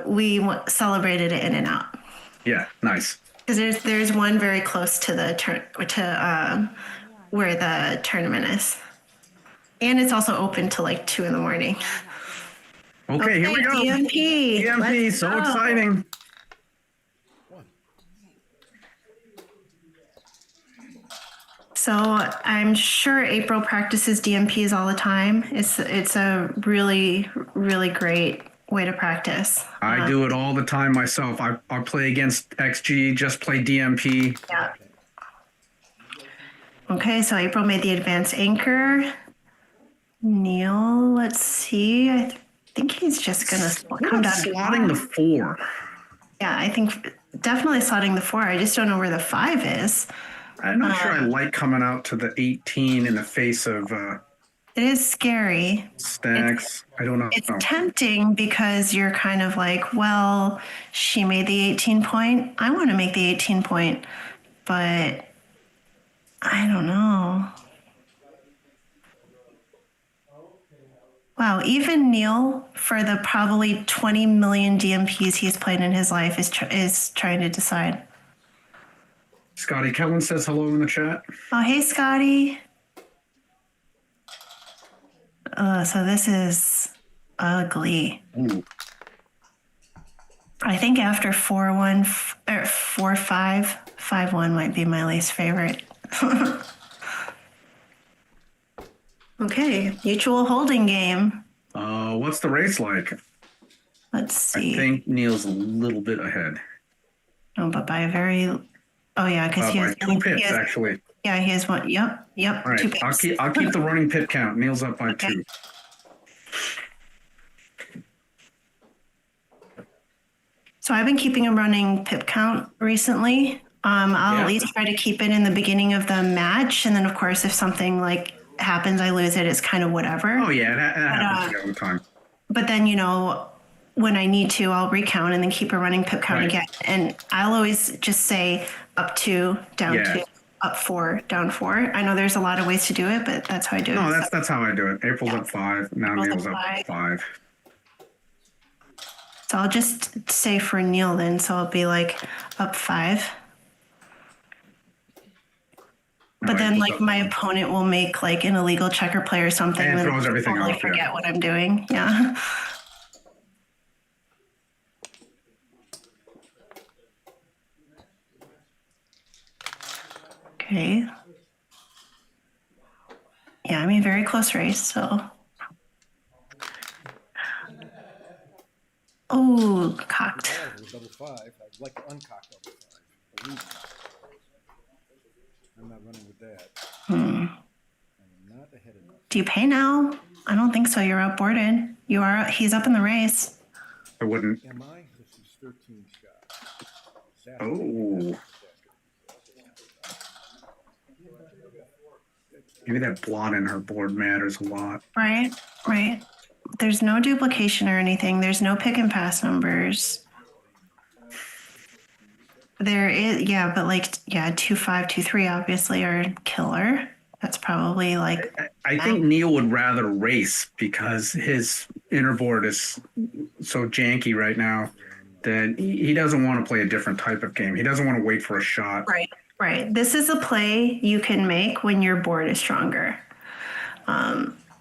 we celebrated it In-N-Out. Yeah, nice. Because there's one very close to where the tournament is, and it's also open till like 2 a.m. Okay, here we go. DMP, so exciting. So I'm sure April practices DMPs all the time. It's a really, really great way to practice. I do it all the time myself. I play against XG, just play DMP. Yeah. Okay, so April made the advanced anchor. Neil, let's see. I think he's just gonna come down. Slotting the 4. Yeah, I think definitely slotting the 4. I just don't know where the 5 is. I'm not sure I like coming out to the 18 in the face of it is scary. Stacks. I don't know. It's tempting because you're kind of like, well, she made the 18 point. I want to make the 18 point, but I don't know. Wow, even Neil, for the probably 20 million DMPs he's played in his life, is trying to decide. Scotty Kellen says hello in the chat. Oh, hey, Scotty. So this is ugly. Ooh. I think after 4-1 or 4-5, 5-1 might be my least favorite. Okay, mutual holding game. What's the race like? Let's see. I think Neil's a little bit ahead. Oh, but by a very. Oh yeah, because he has 2 pips actually. Yeah, he has one. Yep. All right, 2 pips. I'll keep the running pip count. Neil's up by 2. So I've been keeping a running pip count recently. I'll at least try to keep it in the beginning of the match, and then of course if something like happens, I lose it. It's kind of whatever. Oh yeah, that happens all the time. but then, when I need to, I'll recount and then keep a running pip count Right. again. And I'll always just say up 2, down Yeah. 2, up 4, down 4. I know there's a lot of ways to do it, but that's how I do No, it. that's how I do it. April's up 5. Now April's Neil's up up five. 5. So I'll just say for Neil then. So I'll be like up 5. But then, April's like, up my 5. opponent will make like an illegal checker play or something, And then throws I'll everything totally off, yeah. forget what I'm doing. Yeah. Okay. Yeah, I mean, very close race. So. Oh, cocked. Five or double 5. I'd like to uncock double 5. Believe me. I'm not running with that. I'm not ahead enough. Do you pay now? I don't think so. You're outboarded. You are. He's up in the race. I wouldn't. Am I? This is 13 shots. Oh. Maybe that blot in her board matters a lot. Right. Right. There's no duplication or anything. There's no pick and pass numbers. There is, yeah, but like, yeah, 2, 5, 2, 3 obviously are killer. That's probably like, I think Neil would rather race because his inner board is so janky right now that he doesn't want to play a different type of game. He doesn't want to wait for a shot. right, right. This is a play you can make when your board is stronger.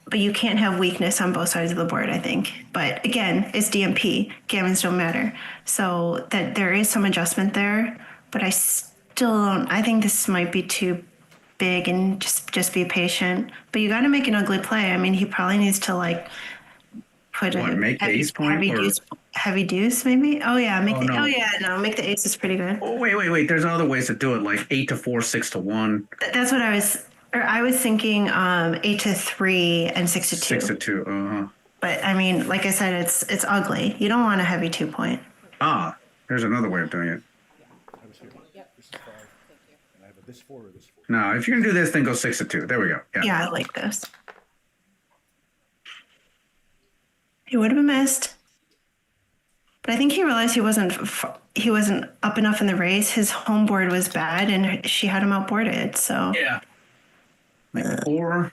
But you can't have weakness on both sides of the board, I think. But again, it's DMP. Gammons don't matter. So that there is some adjustment there, but I still don't. I think this might be too big and just be patient. But you got to make an ugly play. I mean, he probably needs to like put What, a make the ace point heavy or- deuce. Heavy deuce, maybe. Oh yeah, make Oh, the. no. Oh yeah, no, make the ace is pretty good. Oh, wait. There's other ways to do it, like 8-4, 6-1, That's what I was. Or I was thinking 8-3 and 6-2. 6-2. Uh-huh. But I mean, like I said, it's ugly. You don't want a heavy 2-point. Ah, there's another way of doing it. I was here. This is 5. And I have a this 4 or this 4. No, if you're gonna do this, then go 6-2. There we go. Yeah. Yeah, I like this. He would have missed, but I think he realized he wasn't up enough in the race. His home board was bad, and she had him outboarded. So, Yeah. Like 4.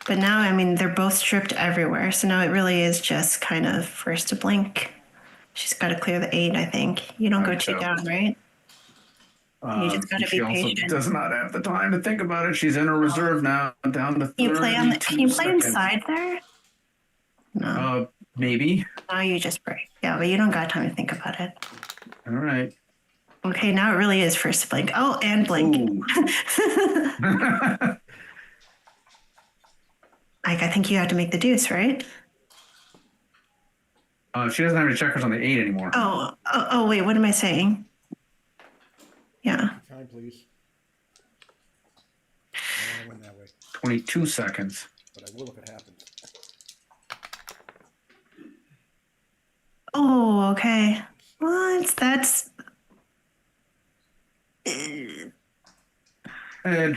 but now I mean they're both stripped everywhere. So now it really is just kind of first to blink. She's got to clear the 8. I think you don't go think 2 so. down, right? You just gotta she be also patient. does not have the time to think about it. She's in a reserve now, down to 32 Can you play seconds. inside there? No, Maybe. no, you just break. Yeah, but you don't got time to think about it. All right. Okay, now it really is first to blink. Oh, and blink. Ooh. Like, I think you have to make the deuce, right? She doesn't have any checkers on the 8 anymore. Oh, wait, what am I saying? Yeah. Time, please. I want to win that way, 22 seconds. but I will if it happens. Oh, okay. What? That's.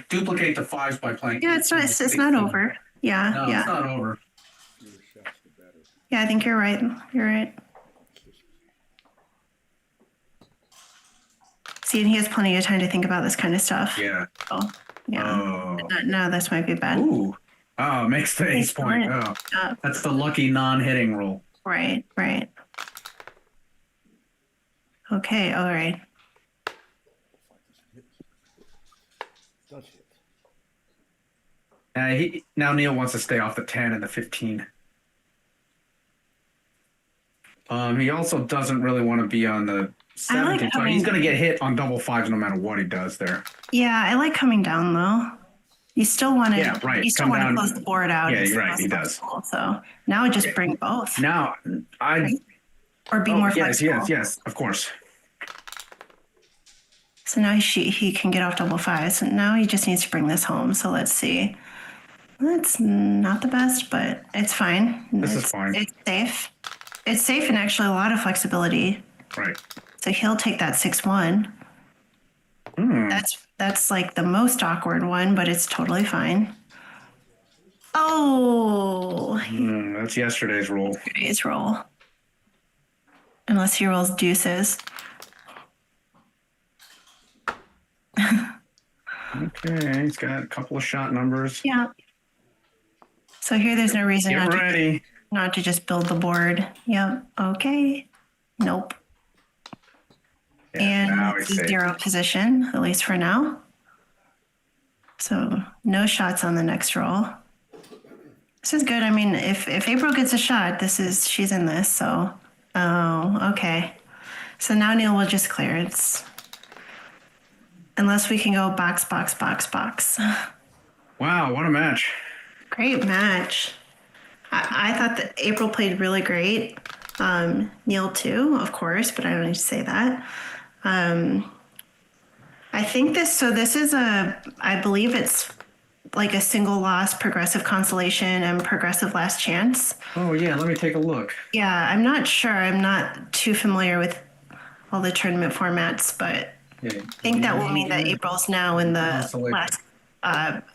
Duplicate the 5s by playing. Yeah, it's not over. Yeah, No, yeah. it's not over. Fewer shots, the better. Yeah, I think you're right. You're right. See, and he has plenty of time to think about this kind of stuff. Yeah. Oh, yeah. Oh. No, this might be bad. Ooh. Oh, makes the ace point. Oh, that's the lucky non-hitting roll. Right. Okay, all right. Does hit. Now Neil wants to stay off the 10 and the 15. He also doesn't really want to be on the 17. So he's going to get hit on double 5s no matter what he does there. Yeah, I like coming down though. You still want to. Yeah, right. You still Come want to down. close the board out. Yeah, as you're right, fast he as does. possible. So now I just bring both, Now, or be more flexible. yes, of course. So now he can get off double 5s. And now he just needs to bring this home. So let's see. That's not the best, but it's fine. This is fine. It's safe. It's safe and actually a lot of flexibility. Right. So he'll take that 6-1. That's like the most awkward one, but it's totally fine. Oh, That's yesterday's roll. today's roll. Unless he rolls deuces. Okay, he's got a couple of shot numbers. Yeah. So here there's no reason Get ready. not to just build the board. Yep. Okay. Nope. Yeah, now And he's safe. 0 position, at least for now. So no shots on the next roll. This is good. I mean, if April gets a shot, she's in this. So, oh, okay. So now Neil will just clear. Unless we can go box, box, box, box. Wow, what a match. Great match. I thought that April played really great. Neil too, of course, but I don't need to say that. I think this is I believe it's like a single loss, progressive consolation, and progressive last chance. Oh, yeah, let me take a look. Yeah, I'm not sure. I'm not too familiar with all the tournament formats, but Yeah. I think that will mean that April's now in the Consolation. last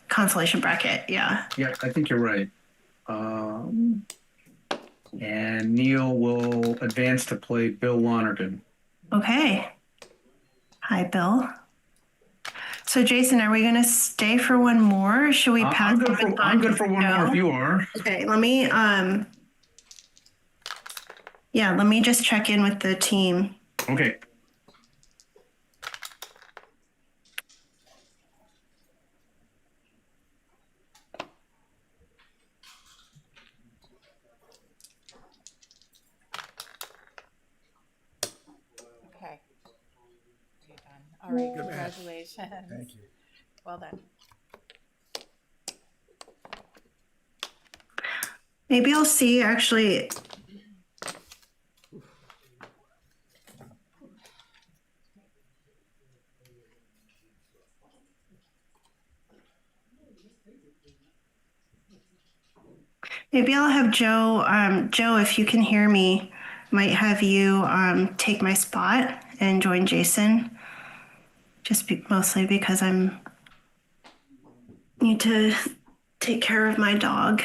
consolation bracket. Yeah. Yeah, I think you're right. And Neil will advance to play Bill Lonergan. Okay. Hi, Bill. So, Jason, are we going to stay for one more? Or should we pass? I'm good for one more if you are. Okay, let me let me just check in with the team. Okay. Okay. You're done. All right, congratulations. Thank you. Well done. Maybe I'll see actually. Maybe I'll have Joe. Joe, if you can hear me, might have you take my spot and join Jason. Mostly because need to take care of my dog.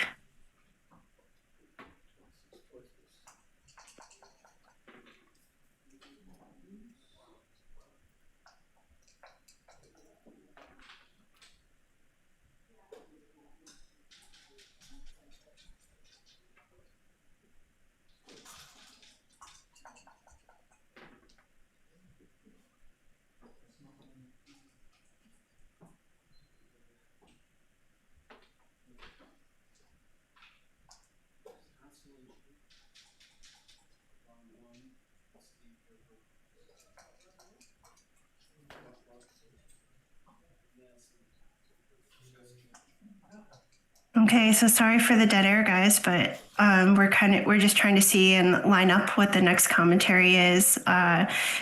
Okay, so sorry for the dead air, guys, but we're just trying to see and line up what the next commentary is.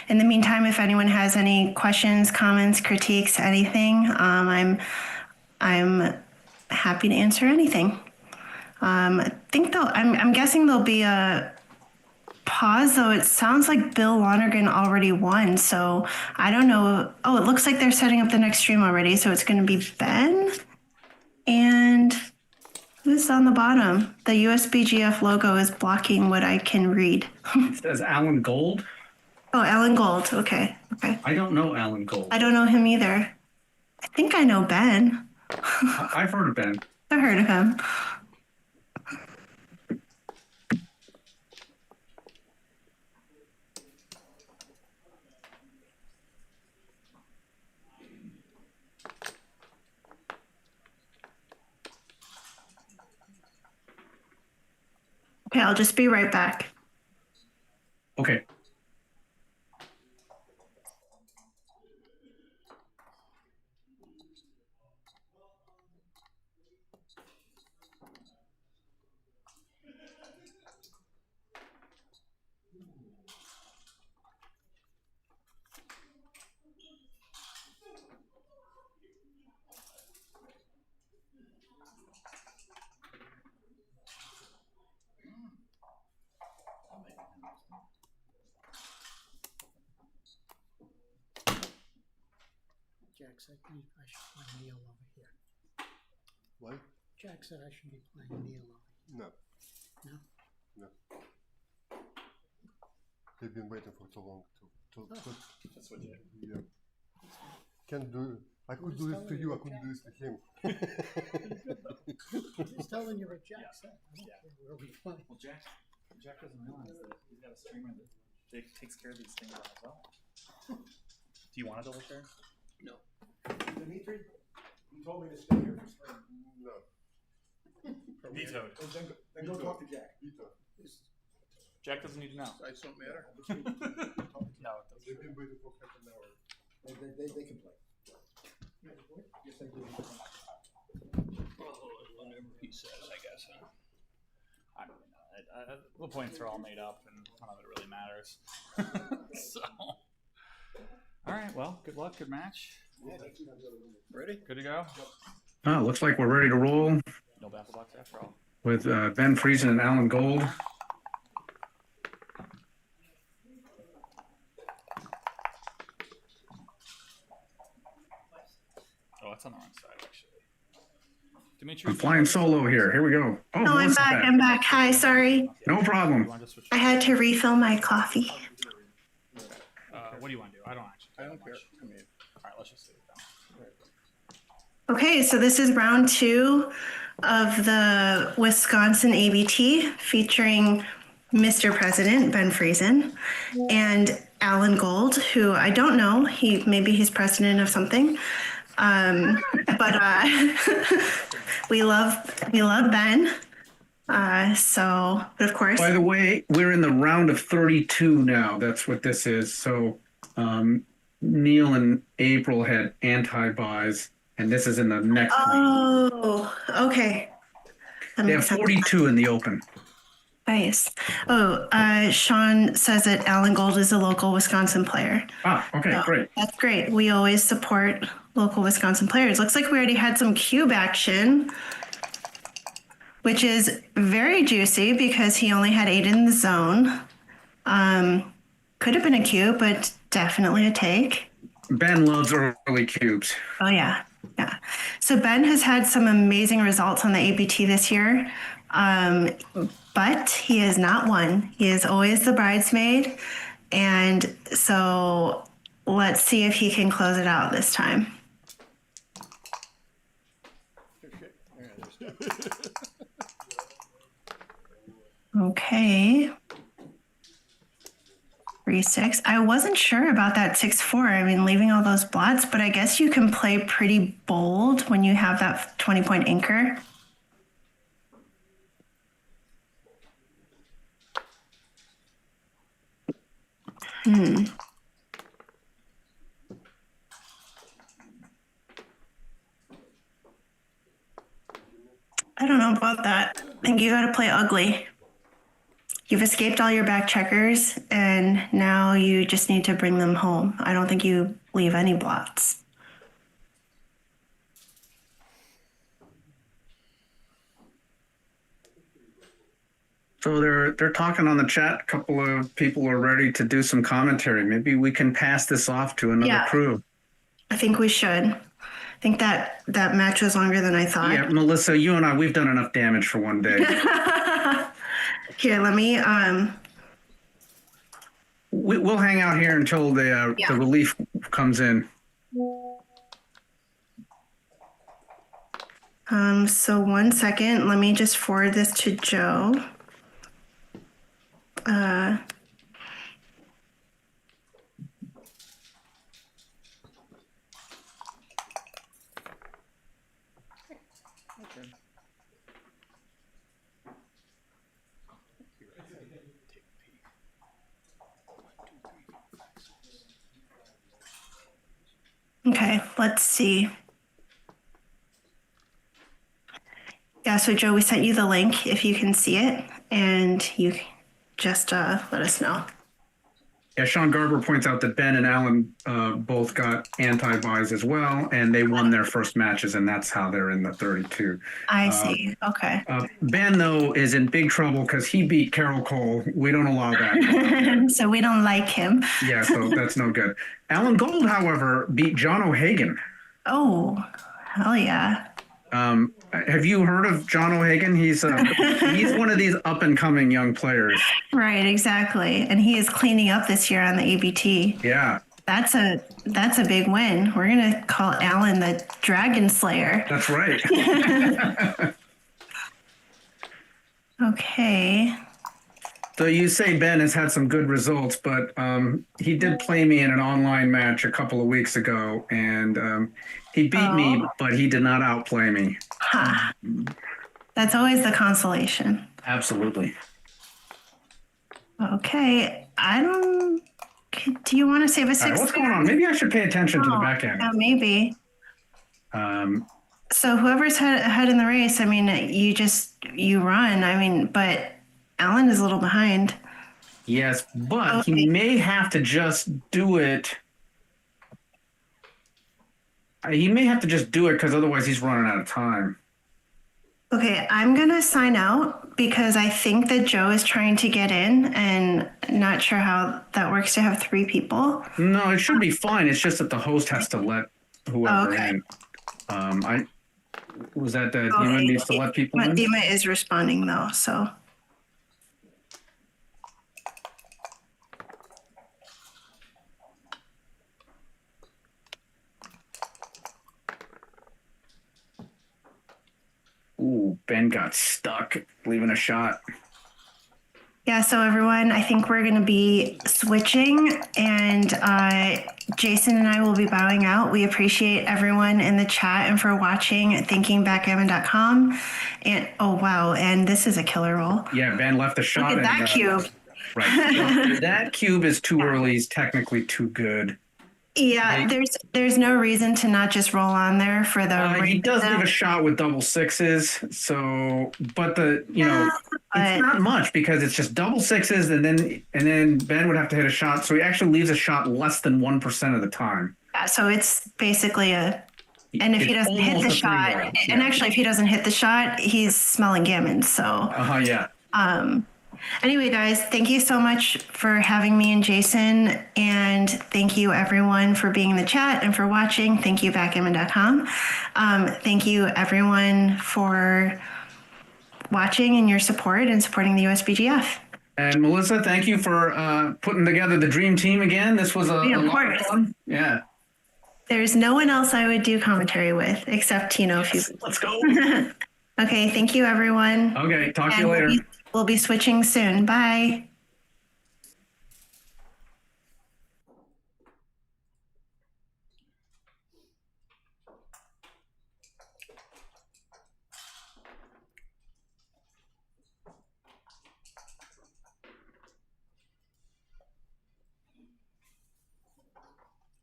In the meantime, if anyone has any questions, comments, critiques, anything, I'm happy to answer anything. I think I'm guessing there'll be a pause, though. It sounds like Bill Lonergan already won, so I don't know. Oh, it looks like they're setting up the next stream already, so it's going to be Ben and. Who's on the bottom? The USBGF logo is blocking what I can read. It says Alan Gold. Oh, Alan Gold. Okay. I don't know Alan Gold. I don't know him either. I think I know Ben. I've heard of Ben. I've heard of him. Okay, I'll just be right back. Okay. Jax, I should find Neil over here. What? Jack said I should be playing Neil. No. No? No. They've been waiting for so long to That's what you yeah. Can't do. I could do this to you. I couldn't do this to him. Just telling you what Jack said. I don't Yeah. care where we play. Well, Jack doesn't realize that he's got a streamer that takes care of these things on his own. Do you want a double share? No. Dimitri, you told me to stay here for spring. No. Vetoed. Then go talk to Jack. Jack doesn't need to know. Size don't matter. No, it doesn't. They've been waiting for half an hour. They can play. Yes, I do. Whatever he says, I guess. I don't really know. The points are all made up, and none of it really matters. So, all right. Well, good luck. Good match. Ready? Good to go. Oh, looks like we're ready to roll No baffle box after all. with Ben Friesen and Alan Gold. Oh, that's on the wrong side, actually. Dimitri, I'm flying solo here. Here we go. Oh, No, I'm Melissa's back. I'm back. Hi, sorry. No you problem. want to switch? I had to refill my coffee. What do you want to do? I don't actually. I don't care. I mean, All right, let's just leave it down. Okay, so this is round 2 of the Wisconsin ABT featuring Mr. President Ben Friesen and Alan Gold, who I don't know. Maybe he's president of something. But we love Ben. But of course, By the way, we're in the round of 32 now. That's what this is. So Neil and April had anti-buys, and this is in the next round. oh, okay. That They makes have sense. 42 in the open. Nice. Oh, Sean says that Alan Gold is a local Wisconsin player. Ah, okay, So great. That's great. We always support local Wisconsin players. Looks like we already had some cube action, which is very juicy because he only had 8 in the zone. Could have been a cube, but definitely a take. Ben loves early cubes. Oh, yeah. Yeah. So Ben has had some amazing results on the ABT this year, but he has not won. He is always the bridesmaid. And so let's see if he can close it out this time. Okay. 3-6. I wasn't sure about that 6-4. I mean, leaving all those blots, but I guess you can play pretty bold when you have that 20-point anchor. I don't know about that. I think you got to play ugly. You've escaped all your back checkers, and now you just need to bring them home. I don't think you leave any blots. So they're talking on the chat. A couple of people are ready to do some commentary. Maybe we can pass this off to another Yeah. crew. I think we should. I think that match was longer than I thought. Yeah, Melissa, you and I, we've done enough damage for one day. Here, let me. We'll hang out here until the relief comes in. So 1 second. Let me just forward this to Joe. Okay, let's see. Yeah, so Joe, we sent you the link if you can see it, and you just let us know. Yeah, Sean Garber points out that Ben and Alan both got anti-buys as well, and they won their first matches, and that's how they're in the 32. I see. Okay. Ben, though, is in big trouble because he beat Carol Cole. We don't allow that. So we don't like him. Yeah, so that's no good. Alan Gold, however, beat John O'Hagan. Oh, hell yeah. Have you heard of John O'Hagan? He's one of these up and coming young players. Right, exactly. And he is cleaning up this year on the ABT. Yeah, That's a big win. We're gonna call Alan the Dragon Slayer. that's right. Okay. So you say Ben has had some good results, but he did play me in an online match a couple of weeks ago, and he beat me, but he did not outplay me. Ha. That's always the consolation. Absolutely. Okay. Do you want to save a All six? right, what's going on? Maybe I should pay attention to the back end. Yeah, maybe. So whoever's ahead in the race, I mean, you run. I mean, but Alan is a little behind. Yes, but Okay. he may have to just do it. He may have to just do it because otherwise he's running out of time. Okay, I'm gonna sign out because I think that Joe is trying to get in, and not sure how that works to have 3 people. No, it should be fine. It's just that the host has to let whoever Okay. in. Was that the Okay. Dima needs to let people in? Dima is responding though, so. Ooh, Ben got stuck leaving a shot. Yeah, so everyone, I think we're going to be switching, and Jason and I will be bowing out. We appreciate everyone in the chat and for watching at thinkingbackgammon.com. And oh, wow, and this is a killer roll. Yeah, Ben left the shot. Look at that cube. Right. So that cube is too early. He's technically too good. Yeah, there's no reason to not just roll on there for the. He does give a shot with double sixes. So, but it's not much because it's just double sixes, and then Ben would have to hit a shot. So he actually leaves a shot less than 1% of the time. Yeah, so it's basically and if he doesn't hit the shot, and actually if he doesn't hit the shot, he's smelling gammon. So. Yeah. Anyway, guys, thank you so much for having me and Jason. And thank you, everyone, for being in the chat and for watching. Thank you, backgammon.com. Thank you, everyone, for watching and your support and supporting the USBGF. And Melissa, thank you for putting together the dream team again. This was a lot of fun. Yeah. There's no one else I would do commentary with except Tino. Let's go. Okay, thank you, everyone. Okay, talk to you later. We'll be switching soon. Bye.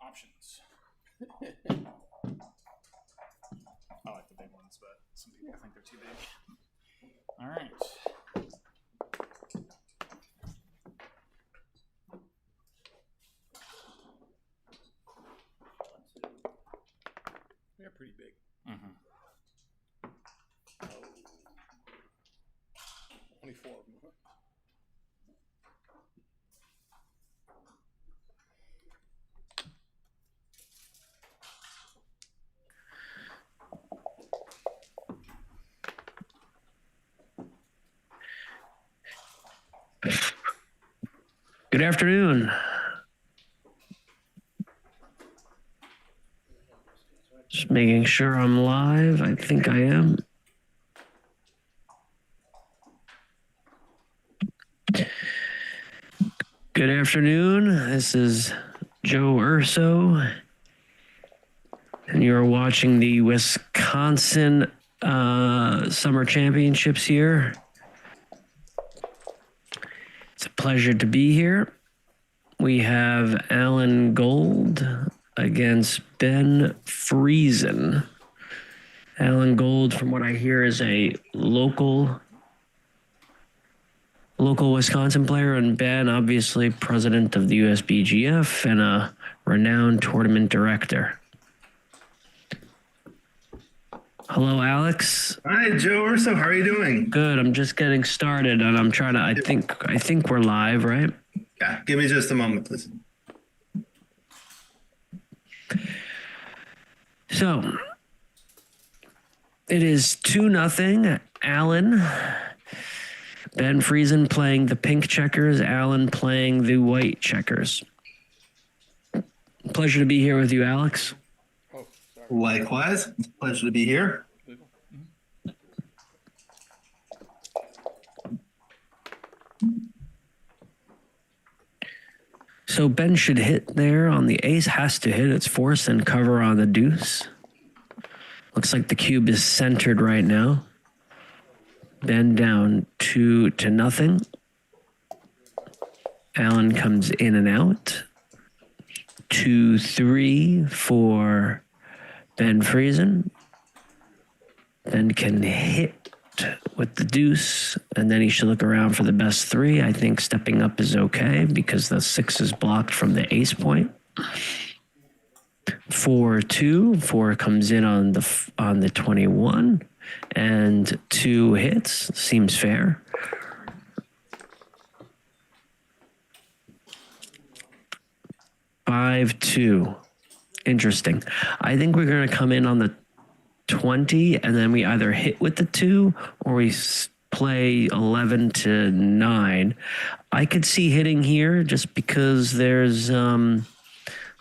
Options. I like the big ones, but some people think they're too big. All right. They're pretty big. Mm-hmm. 24 of them. Huh? Good afternoon. Just making sure I'm live. I think I am. Good afternoon. This is Joe Urso, and you're watching the Wisconsin Summer Championships here. It's a pleasure to be here. We have Alan Gold against Ben Friesen. Alan Gold, from what I hear, is a local Wisconsin player, and Ben, obviously president of the USBGF and a renowned tournament director. Hello, Alex. Hi, Joe Urso. How are you doing? Good. I'm just getting started, and I'm trying to. I think we're live, right? Yeah. Give me just a moment, please. So, It is 2-0. Alan. Ben Friesen playing the pink checkers. Alan playing the white checkers. Pleasure to be here with you, Alex. Likewise. It's a pleasure to be here. So Ben should hit there on the ace, has to hit its force and cover on the deuce. Looks like the cube is centered right now. Ben down 2-0. Alan comes in and out. 2-3 for Ben Friesen. Ben can hit with the deuce, and then he should look around for the best three. I think stepping up is okay because the 6 is blocked from the ace point. 4-2. 4 comes in on the 21, and 2 hits. Seems fair. Five, 2. Interesting. I think we're going to come in on the 20, and then we either hit with the 2 or we play 11-9. I could see hitting here just because there's a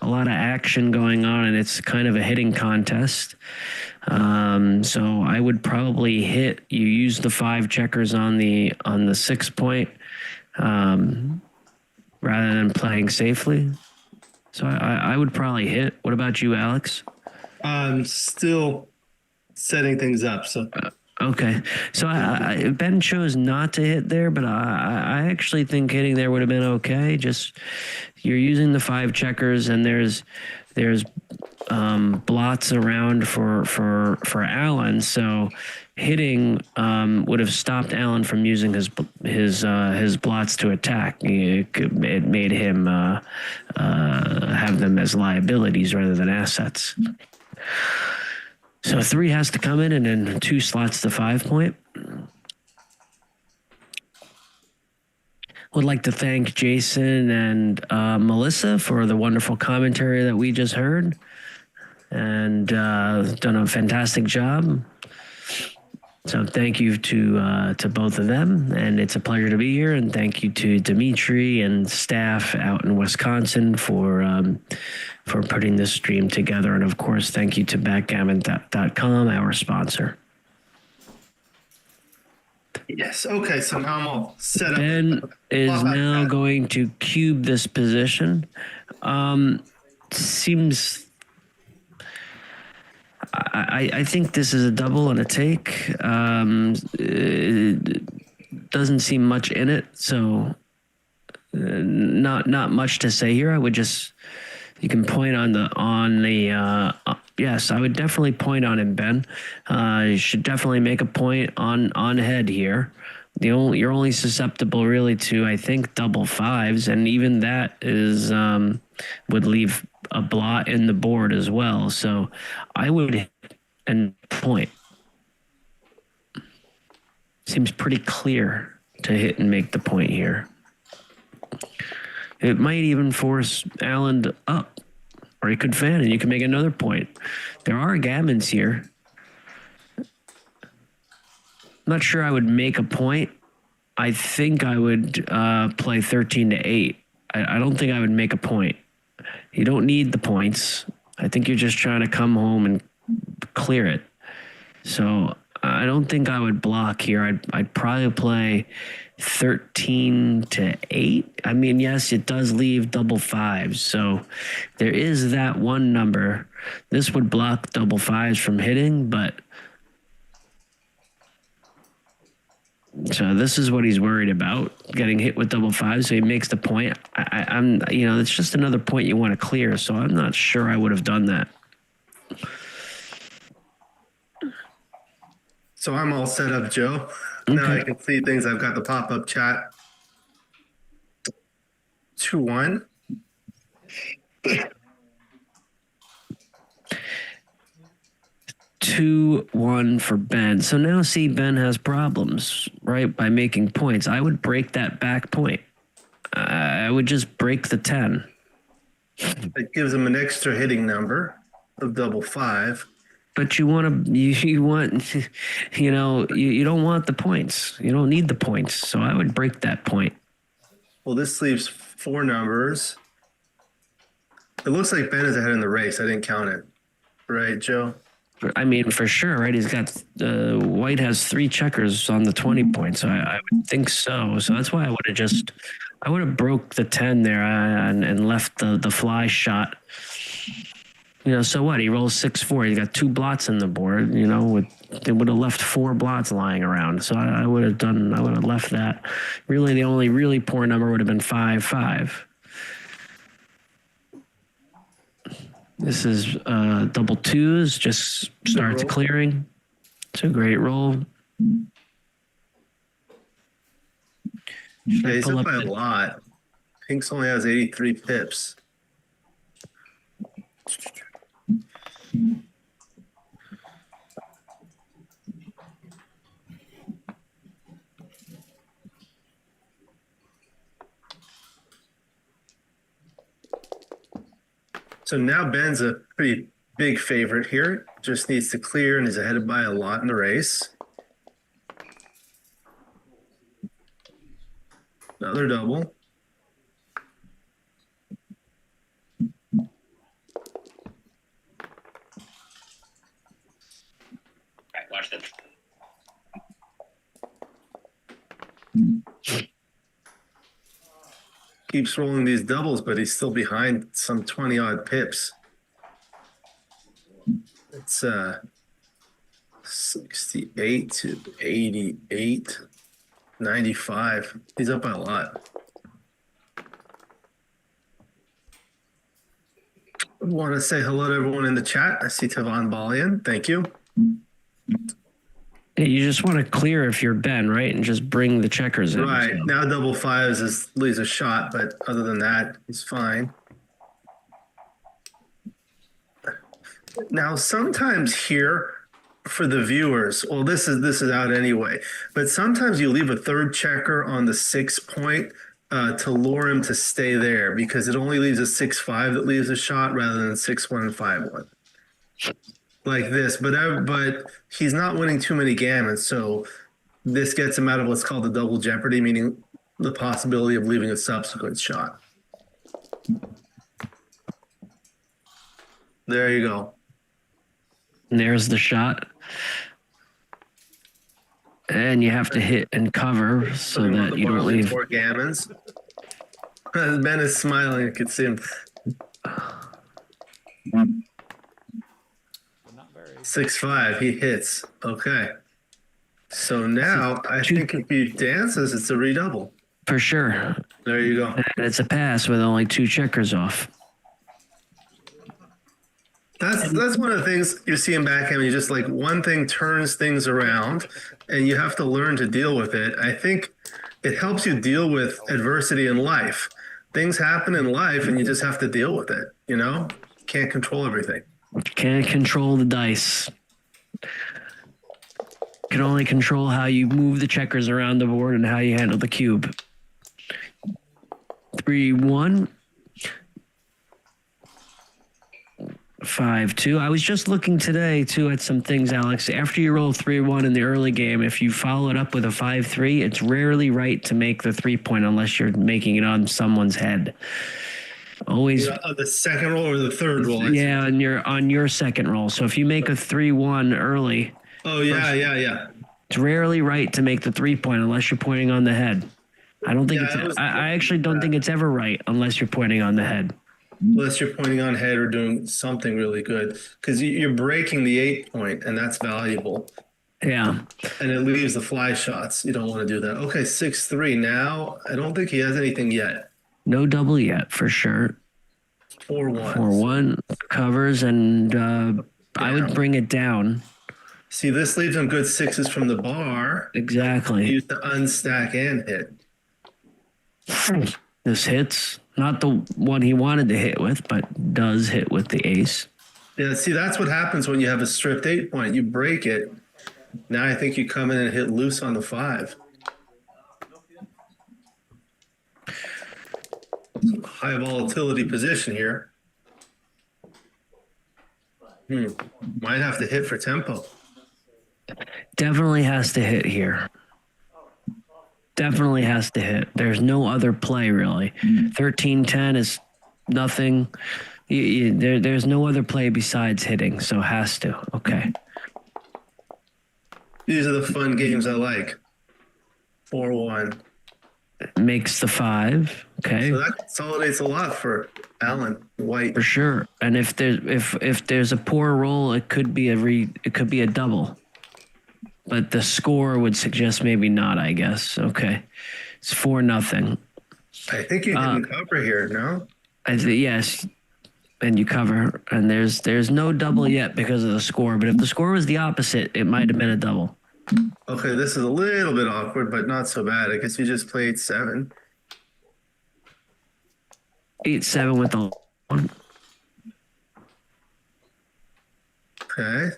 lot of action going on and it's kind of a hitting contest. So I would probably hit. You use the 5 checkers on the 6 point rather than playing safely. So I would probably hit. What about you, Alex? Still setting things up. So okay. So Ben chose not to hit there, but I actually think hitting there would have been okay. Just you're using the 5 checkers, and there's blots around for Alan. So hitting would have stopped Alan from using his blots to attack. It made him have them as liabilities rather than assets. So 3 has to come in, and then 2 slots the 5 point. Would like to thank Jason and Melissa for the wonderful commentary that we just heard, and done a fantastic job. So thank you to both of them, and it's a pleasure to be here. And thank you to Dimitri and staff out in Wisconsin for putting this stream together. And of course, thank you to Backgammon.com, our sponsor. yes. Okay. So now I'm all set up. Ben is now going to cube this position. Seems. I think this is a double and a take. It doesn't seem much in it, so not much to say here. I would just, you can point on the yes, I would definitely point on him, Ben. You should definitely make a point on head here. You're only susceptible really to, I think, double 5s, and even that is would leave a blot in the board as well. So I would hit and point. Seems pretty clear to hit and make the point here. It might even force Alan up, or he could fan and you can make another point. There are gammons here. I'm not sure I would make a point. I think I would play 13-8. I don't think I would make a point. You don't need the points. I think you're just trying to come home and clear it. So I don't think I would block here. I'd probably play 13-8. I mean, yes, it does leave double 5s. So there is that one number. This would block double 5s from hitting, but so this is what he's worried about, getting hit with double 5s. So he makes the point. I'm it's just another point you want to clear. So I'm not sure I would have done that. So I'm all set up, Joe. Now I can see things. I've got the pop-up chat. 2-1. 2-1 for Ben. So now see, Ben has problems, right? By making points. I would break that back point. I would just break the 10. It gives him an extra hitting number of double 5. but you want to, you want, you don't want the points. You don't need the points. So I would break that point. Well, this leaves 4 numbers. It looks like Ben is ahead in the race. I didn't count it. Right, Joe? I mean, for sure, right? He's got, White has 3 checkers on the 20 points. So I would think so. So that's why I would have broke the 10 there and left the fly shot. So what? He rolls 6-4. He got 2 blots in the board. They would have left 4 blots lying around. So I would have left that. Really, the only really poor number would have been 5-5. This is double 2s. Just starts clearing. It's a great roll. Yeah, he's up by a lot. Pink's only has 83 pips. So now Ben's a pretty big favorite here. Just needs to clear and is ahead by a lot in the race. Another double. Watch this. Keeps rolling these doubles, but he's still behind some 20 odd pips. It's 68 to 88, 95. He's up by a lot. I want to say hello to everyone in the chat. I see Tavon Balian. Thank you. You just want to clear if you're Ben, right? And just bring the checkers in. Right. So. Now double 5s leaves a shot, but other than that, he's fine. Now, sometimes here for the viewers, well, this is out anyway, but sometimes you leave a 3rd checker on the 6 point to lure him to stay there because it only leaves a 6-5 that leaves a shot rather than 6-1 and 5-1. Like this, but he's not winning too many gammons, so this gets him out of what's called the double jeopardy, meaning the possibility of leaving a subsequent shot. There you go. And there's the shot. And you have to hit and cover so that you don't leave. 4 gammons. Ben is smiling. I could see him. 6-5. He hits. Okay. So now I think if he dances, it's a redouble. For sure. There you go. And it's a pass with only 2 checkers off. That's one of the things you see in backgammon. You just like one thing turns things around, and you have to learn to deal with it. I think it helps you deal with adversity in life. Things happen in life, and you just have to deal with it. Can't control everything. Can't control the dice. Can only control how you move the checkers around the board and how you handle the cube. 3-1. 5-2. I was just looking today too at some things, Alex. After you roll 3-1 in the early game, if you follow it up with a 5-3, it's rarely right to make the 3-point unless you're making it on someone's head. Always the second roll or the third roll. Yeah, on your second roll. So if you make a 3-1 early. Oh yeah. It's rarely right to make the 3-point unless you're pointing on the head. I don't think I actually don't think it's ever right unless you're pointing on the head. Unless you're pointing on head or doing something really good, because you're breaking the 8 point, and that's valuable. Yeah. And it leaves the fly shots. You don't want to do that. Okay, 6-3. Now, I don't think he has anything yet. No double yet, for sure. 4-1. 4-1 covers, and I would bring it down. See, this leaves him good 6s from the bar. Exactly. Use the unstack and hit. This hits. Not the one he wanted to hit with, but does hit with the ace. Yeah, see, that's what happens when you have a stripped 8 point. You break it. Now I think you come in and hit loose on the 5. High volatility position here. Might have to hit for tempo. Definitely has to hit here. Definitely has to hit. There's no other play really. 13-10 is nothing. There's no other play besides hitting, so has to. Okay. These are the fun games I like. 4-1. Makes the 5. Okay. So that consolidates a lot for Alan White. For sure. And if there's a poor roll, it could be a double. But the score would suggest maybe not, I guess. Okay. It's 4-0. I think you can cover here, no? Yes. And you cover. And there's no double yet because of the score. But if the score was the opposite, it might have been a double. Okay, this is a little bit awkward, but not so bad. I guess you just played 7. 8-7 with the 1. Okay.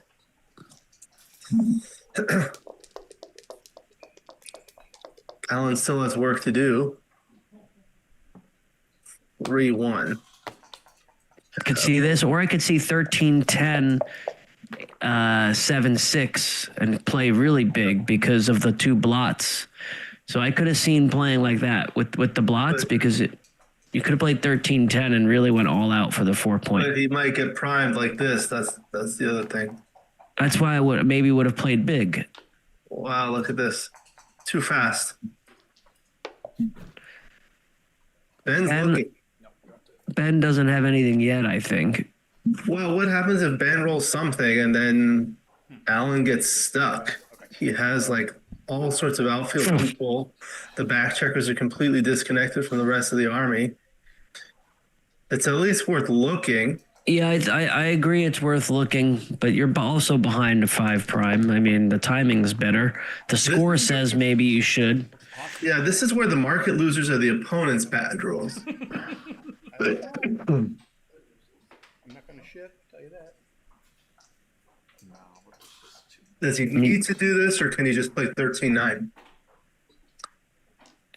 Alan still has work to do. 3-1. I could see this, or I could see 13-10, 7-6, and play really big because of the 2 blots. So I could have seen playing like that with the blots because you could have played 13-10 and really went all out for the 4-point. But he might get primed like this. That's the other thing. That's why I would have played big. Wow, look at this. Too fast. Ben's looking. Ben doesn't have anything yet, I think. Well, what happens if Ben rolls something and then Alan gets stuck? He has like all sorts of outfield people. The back checkers are completely disconnected from the rest of the army. It's at least worth looking. Yeah, I agree it's worth looking, but you're also behind a 5 prime. I mean, the timing's better. The score says maybe you should. Yeah, this is where the market losers are the opponent's bad rolls. I'm not going to shit, tell you that. Does he need to do this, or can he just play 13-9?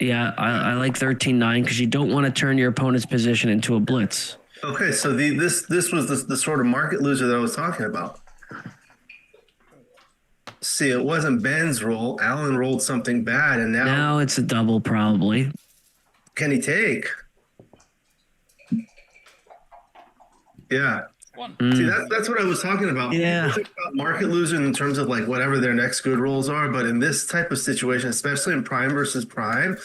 Yeah, I like 13-9 because you don't want to turn your opponent's position into a blitz. Okay, so this was the sort of market loser that I was talking about. See, it wasn't Ben's roll. Alan rolled something bad, and now it's a double probably. Can he take? Yeah. See, that's what I was talking about. Yeah. People talk about market losers in terms of like whatever their next good rolls are, but in this type of situation, especially in prime versus prime,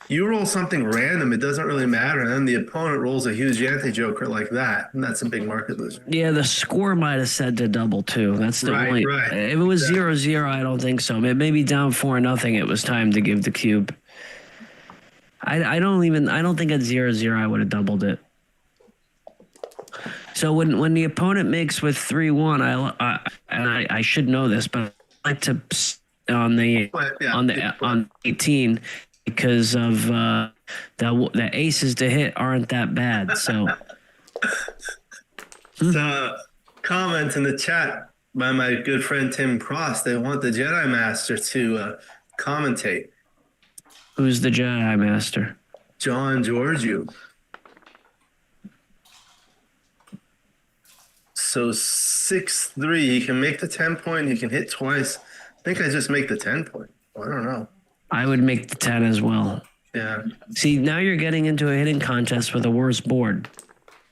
you roll something random, it doesn't really matter, and then the opponent rolls a huge anti-joker like that, and that's a big market loser. Yeah, the score might have said to double too. That's the only. Right. If it was 0-0, I don't think so. Maybe down 4-0, it was time to give the cube. I don't think at 0-0 I would have doubled it. So when the opponent makes with 3-1, I should know this, but I like to on 18 because of the aces to hit aren't that bad. So the comment in the chat by my good friend Tim Cross, they want the Jedi Master to commentate. Who's the Jedi Master? John Georgiou. So 6-3, he can make the 10-point, he can hit twice. I think I just make the 10-point. I don't know. I would make the 10 as well. Yeah. See, now you're getting into a hitting contest with a worse board.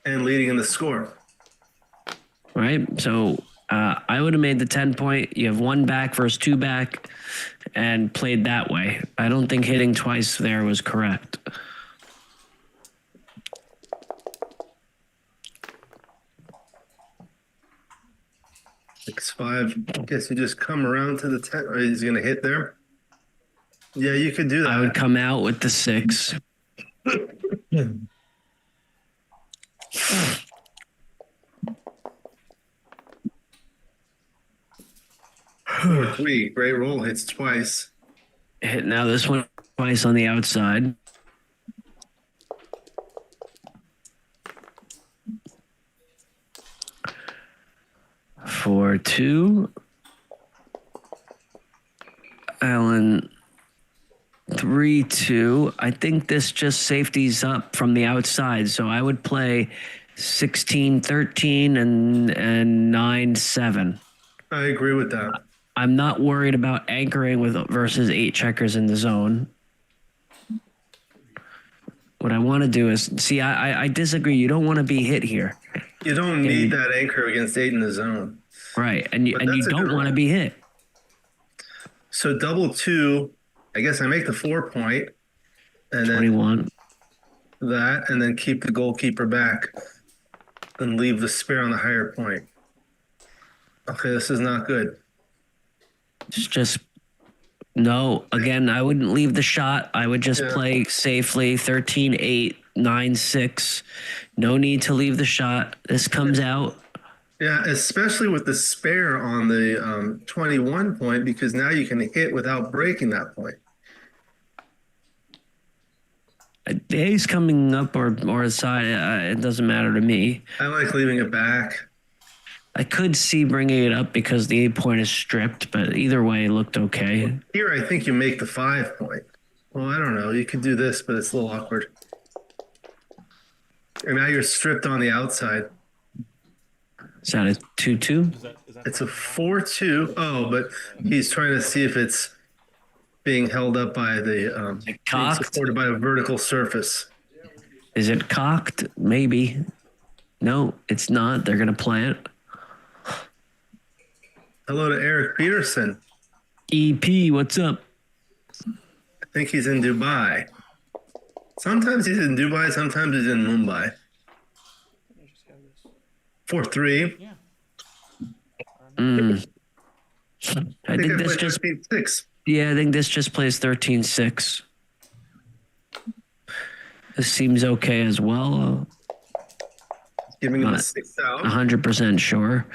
And leading in the score. Right? So I would have made the 10-point. You have 1 back versus 2 back and played that way. I don't think hitting twice there was correct. 6-5. I guess you just come around to the 10. Or he's going to hit there. Yeah, you could do that. I would come out with the 6. Three. Great roll. Hits twice. Hit now this one twice on the outside. For 2. Alan 3-2. I think this just safeties up from the outside. So I would play 16-13 and 9-7. I agree with that. I'm not worried about anchoring with versus 8 checkers in the zone. What I want to do is see. I disagree. You don't want to be hit here, You don't need that anchor against 8 in the zone. right? And you But that's a don't good want to one. be hit. So double 2, I guess I make the 4 point, and then 21. that, and then keep the goalkeeper back and leave the spare on the higher point. Okay, this is not good. It's just no. Again, I wouldn't leave the shot. I would just Yeah. play safely. 13-8, 9-6. No need to leave the shot. This comes out. Yeah, especially with the spare on the 21 point, because now you can hit without breaking that point. The ace coming up or aside, it doesn't matter to me. I like leaving it back. I could see bringing it up because the 8 point is stripped, but either way, it looked okay. Here, I think you make the 5 point. Well, I don't know. You could do this, but it's a little awkward. And now you're stripped on the outside. Is that a 2-2? It's a 4-2. Oh, but he's trying to see if it's being held up by the being cocked? supported by a vertical surface. Is it cocked? Maybe. No, it's not. They're going to play it. Hello to Eric Peterson. EP, what's up? I think he's in Dubai. Sometimes he's in Dubai, sometimes he's in Mumbai. 4-3. Yeah. I think this just 6. I think this just plays 13-6. This seems okay as well. Giving him a Not 6 out. 100% sure.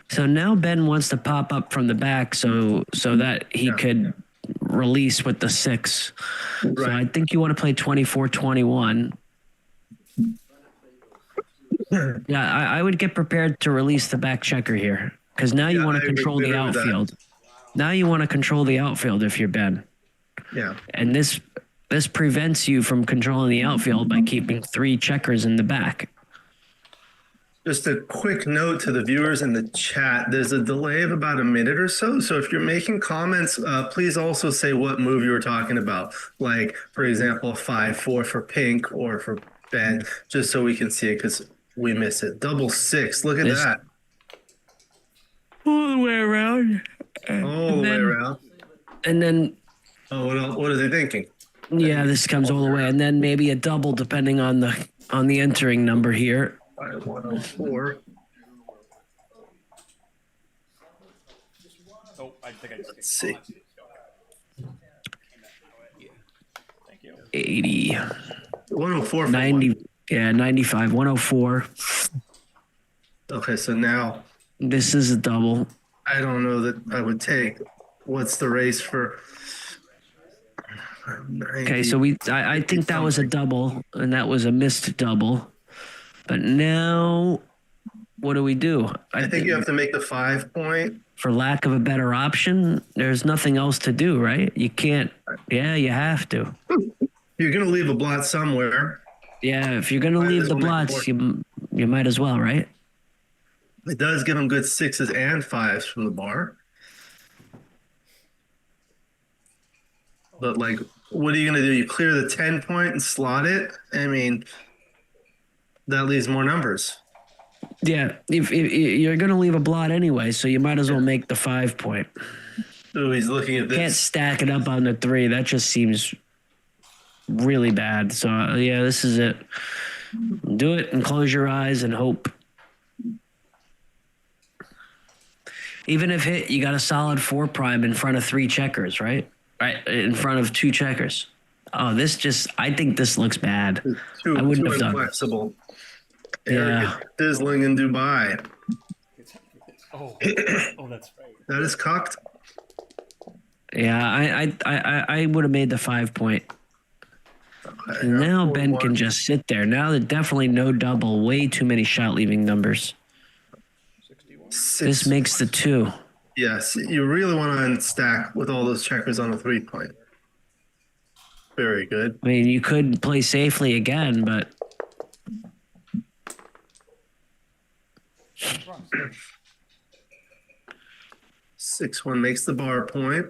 So now Ben wants to pop up from the back so that he could release with the 6. So I think you want to play 24-21. Yeah, I would get prepared to release the back checker here because now you want to control the outfield. Now you want to control the outfield if you're Ben. Yeah. And this prevents you from controlling the outfield by keeping 3 checkers in the back. Just a quick note to the viewers in the chat. There's a delay of about a minute or so. So if you're making comments, please also say what move you were talking about. Like, for example, 5-4 for pink or for Ben, just so we can see it because we miss it. Double 6. Look at that. All the way around. All the way around. And then, oh, what is he thinking? Yeah, this comes all the way. And then maybe a double depending on the entering number here. 104. Oh, I think I just Let's see. Thank you. 80. 104 for 90. one. Yeah, 95. 104. Okay, so now This is a double. I don't know that I would take. What's the race for? Okay, so I think that was a double, and that was a missed double. But now, what do we do? I think you have to make the 5 point. For lack of a better option, there's nothing else to do, right? You can't. Yeah, you have to. You're going to leave a blot somewhere. Yeah, if you're gonna Might leave as the well make blots, more. you might as well, right? It does give him good 6s and 5s from the bar. But like, what are you going to do? You clear the 10 point and slot it? I mean, that leaves more numbers. Yeah, if you're gonna leave a blot anyway, so you might as well make the 5 point. So he's looking at Can't this. stack it up on the 3. That just seems really bad. So yeah, this is it. Do it and close your eyes and hope. Even if hit, you got a solid 4 prime in front of 3 checkers, right? Right, in front of 2 checkers. Oh, I think this looks bad. I wouldn't have done it. Flexible. Yeah. Eric is Dizzling in Dubai. Oh, that's right. That is cocked. Yeah, I would have made the 5 point. Okay, And now got Ben 4-1. can just sit there. Now there's definitely no double. Way too many shot leaving numbers. 6. This makes the 2. Yes, you really want to unstack with all those checkers on a 3 point. Very good. I mean, you could play safely again, but Runs. 6-1 makes the bar point.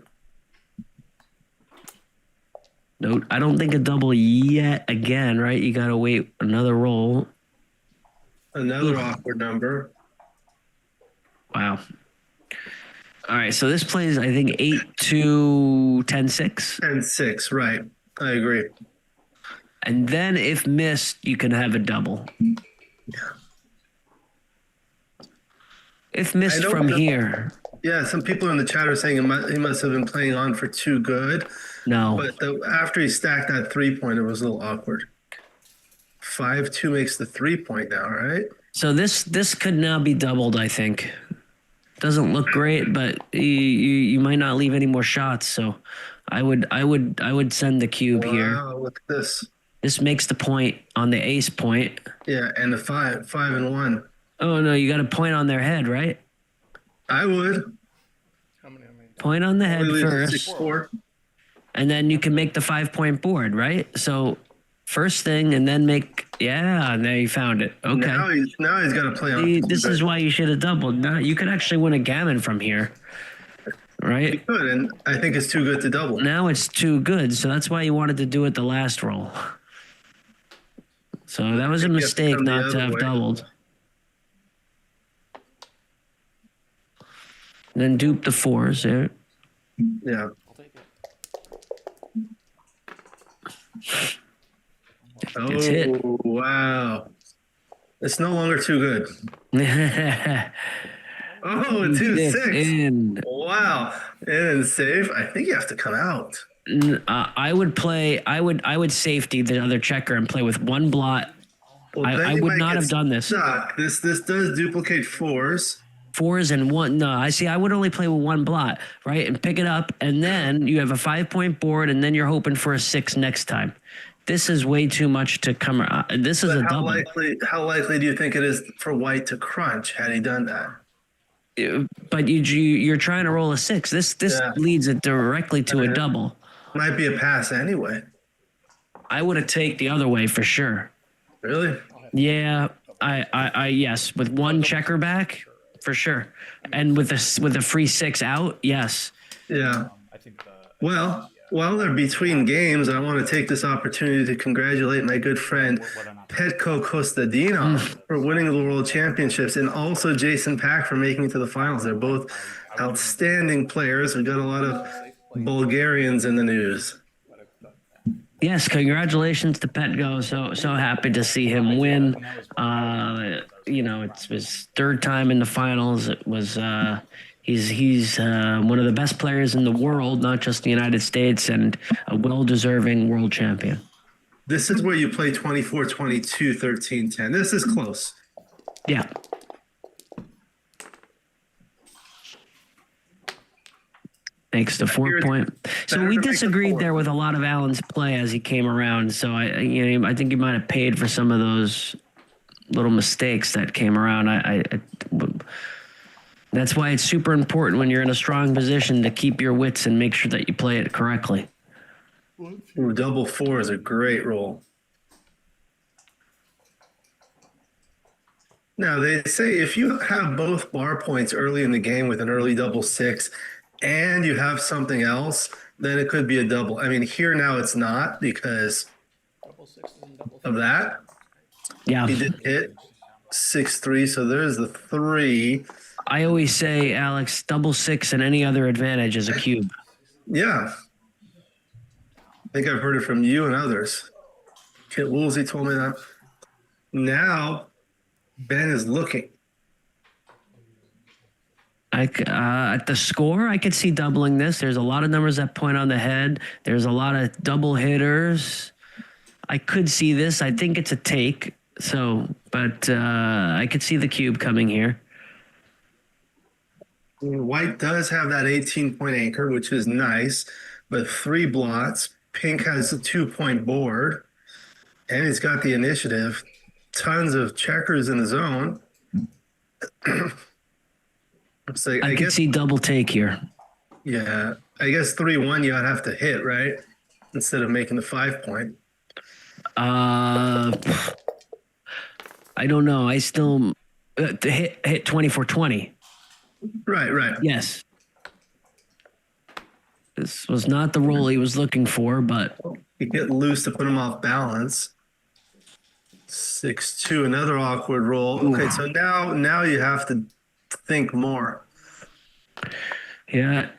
No, I don't think a double yet again, right? You got to wait another roll. Another awkward number. Wow. All right, so this plays, I think, 8-2, 10-6. 10-6, right. I agree. And then if missed, you can have a double. If missed don't from know. here, Yeah, some people in the chat are saying he must have been playing on for too good. no. But after he stacked that 3-point, it was a little awkward. 5-2 makes the 3-point now, right? So this could now be doubled, I think. Doesn't look great, but you might not leave any more shots. So I would send the cube here. Wow, look at this. This makes the point on the ace point. Yeah, and the 5-1. Oh no, you got a point on their head, right? I would. Point on the head Probably leave first, 6-4. and then you can make the 5-point board, right? So first thing, and then make there you found it. Okay. Now he's got to play on. See, this is why you should have doubled. Now you could actually win a gammon from here, He right? could, and I think it's too good to double. Now it's too good, so that's why you wanted to do it the last roll. So that was a think you have to mistake come the not to other have way. doubled. Then dupe the fours there. Yeah. I'll take it. It's hit. Oh, wow. It's no longer too good. Oh, a 2-6. In. Wow. And safe. I think you have to come out. I would play. I would safety the other checker and play with one blot. Well, I then you would might not get have done this. stuck. This does duplicate fours. Fours and one. No, I see. I would only play with one blot, right, and pick it up, and then you have a 5-point board, and then you're hoping for a 6 next time. This is way too much to come. This is But a how double. likely do you think it is for white to crunch had he done that? But you're trying to roll a 6. This Yeah. leads it directly to a double. Might be a pass anyway. I would have taken the other way for sure. Really? Yeah, I yes, with one checker back for sure, and with a free 6 out, yes. Yeah. I think the Well, while they're between games, I want to take this opportunity to congratulate my good friend Petko Kostadinov for winning the World Championships, and also Jason Pack for making it to the finals. They're both outstanding players. We got a lot of Bulgarians in the news. Yes, congratulations to Petko. So happy to see him win. It's his third time in the finals. It was he's one of the best players in the world, not just the United States, and a well-deserving world champion. This is where you play 24-22, 13-10. This is close. Yeah. Makes the 4-point. So we disagreed there with a lot of Allen's play as he came around. So I think he might have paid for some of those little mistakes that came around. That's why it's super important when you're in a strong position to keep your wits and make sure that you play it correctly. Ooh, double 4 is a great roll. Now, they say if you have both bar points early in the game with an early double 6 and you have something else, then it could be a double. I mean, here now it's not because of that. Yeah. He did hit 6-3, so there's the 3. I always say, Alex, double 6 and any other advantage is a cube. Yeah. I think I've heard it from you and others. Kit Woolsey told me that. Now, Ben is looking. At the score, I could see doubling this. There's a lot of numbers that point on the head. There's a lot of double hitters. I could see this. I think it's a take. So, but I could see the cube coming here. White does have that 18-point anchor, which is nice, but 3 blots. Pink has a 2-point board, and he's got the initiative. Tons of checkers in the zone. So I could see double take here. Yeah, I guess 3-1 you'd have to hit, right? Instead of making the 5-point. I don't know. To hit 24-20. Right. Yes. This was not the roll he was looking for, but You get loose to put him off balance. 6-2, another awkward roll. Okay, so now you have to think more. yeah.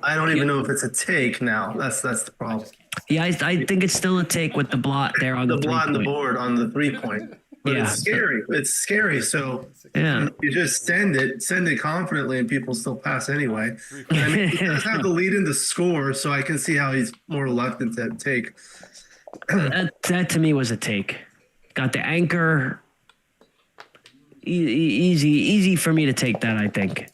I don't even know if it's a take now. That's the problem. Yeah, I think it's still a take with the blot there on The the blot on the 3-point. board on the 3-point. But Yeah. it's scary. It's scary. So Yeah. you just send it confidently, and people still pass anyway. I mean, he does have the lead in the score, so I can see how he's more reluctant to take. that to me was a take. Got the anchor. Easy for me to take that, I think.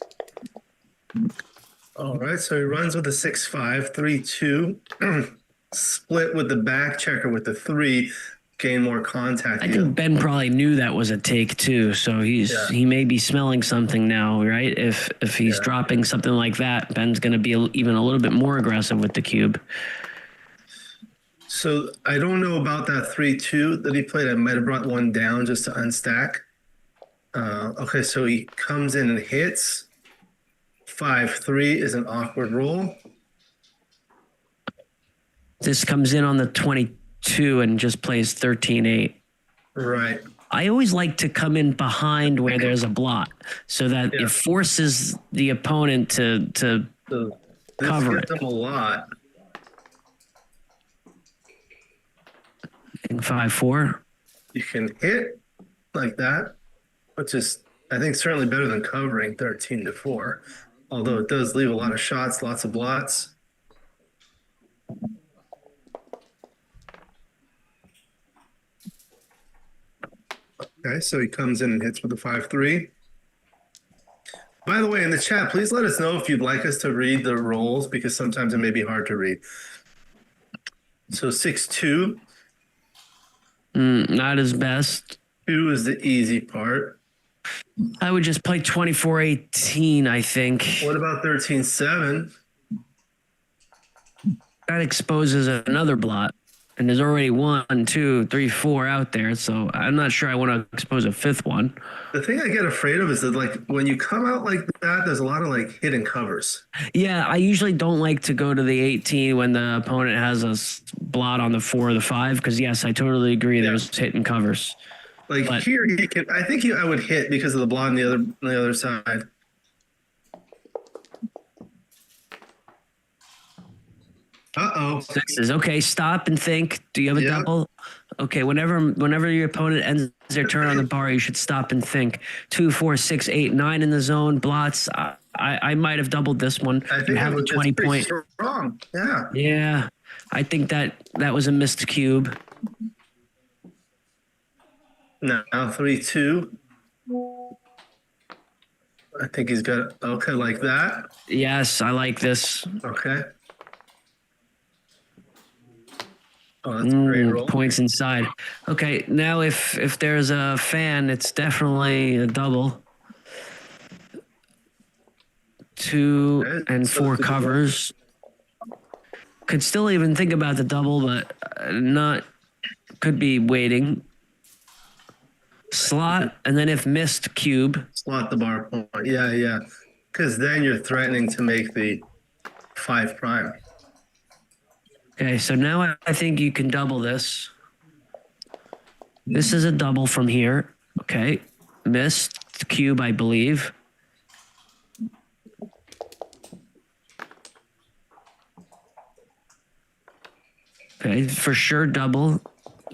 All right, so he runs with a 6-5, 3-2, split with the back checker with the 3, gain more contact. I think Ben probably knew that was a take too, so he may be smelling something now, right? If he's dropping something like that, Ben's going to be even a little bit more aggressive with the cube. So I don't know about that 3-2 that he played. I might have brought one down just to unstack. Okay, so he comes in and hits. 5-3 is an awkward roll. This comes in on the 22 and just plays 13-8. Right. I always like to come in behind where there's a blot so that it forces the opponent to So this cover hits him a lot. in 5-4. You can hit like that, which is, I think, certainly better than covering 13-4. Although it does leave a lot of shots, lots of blots. Okay, so he comes in and hits with a 5-3. By the way, in the chat, please let us know if you'd like us to read the rolls, because sometimes it may be hard to read. So 6-2. Not his best. 2 is the easy part. I would just play 24-18, I think. What about 13-7? That exposes another blot. And there's already 1, 2, 3, 4 out there. So I'm not sure I want to expose a 5th one. The thing I get afraid of is that, like, when you come out like that, there's a lot of, like, hidden covers. Yeah, I usually don't like to go to the 18 when the opponent has a blot on the 4 or the 5. Because, yes, I totally agree. There's hidden covers. Like, But- here, you can. I think I would hit because of the blot on the other side. Uh-oh. Sixes. Okay, stop and think. Do you have a Yeah. double? Okay, whenever your opponent ends their turn on the bar, you should stop and think. 2, 4, 6, 8, 9 in the zone. Blots. I might have doubled this one. I You think have it a was 20 pretty point. strong. Yeah. Yeah, I think that was a missed cube. Now 3-2. I think he's got okay like that. Yes, I like this. Okay. Oh, that's a great roll. Points inside. Okay, now if there's a fan, it's definitely a double. 2 Okay, and so 4 it's a double. covers. Could still even think about the double, but not. Could be waiting. Slot, and then if missed, cube. Slot the bar point. Yeah. Because then you're threatening to make the 5 prime. Okay, so now I think you can double this. This is a double from here. Okay, missed cube, I believe. Okay, for sure double.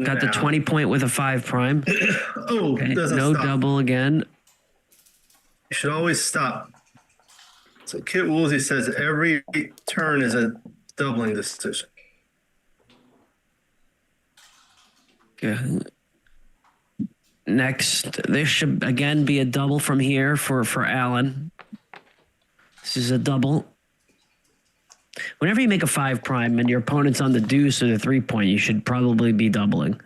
Got the Now. 20 point with a 5 prime. Oh, Okay, doesn't no stop. double again. You should always stop. So Kit Woolsey says every turn is a doubling decision. Okay. Next, this should again be a double from here for Allen. This is a double. Whenever you make a 5 prime and your opponent's on the deuce or the 3 point, you should probably be doubling.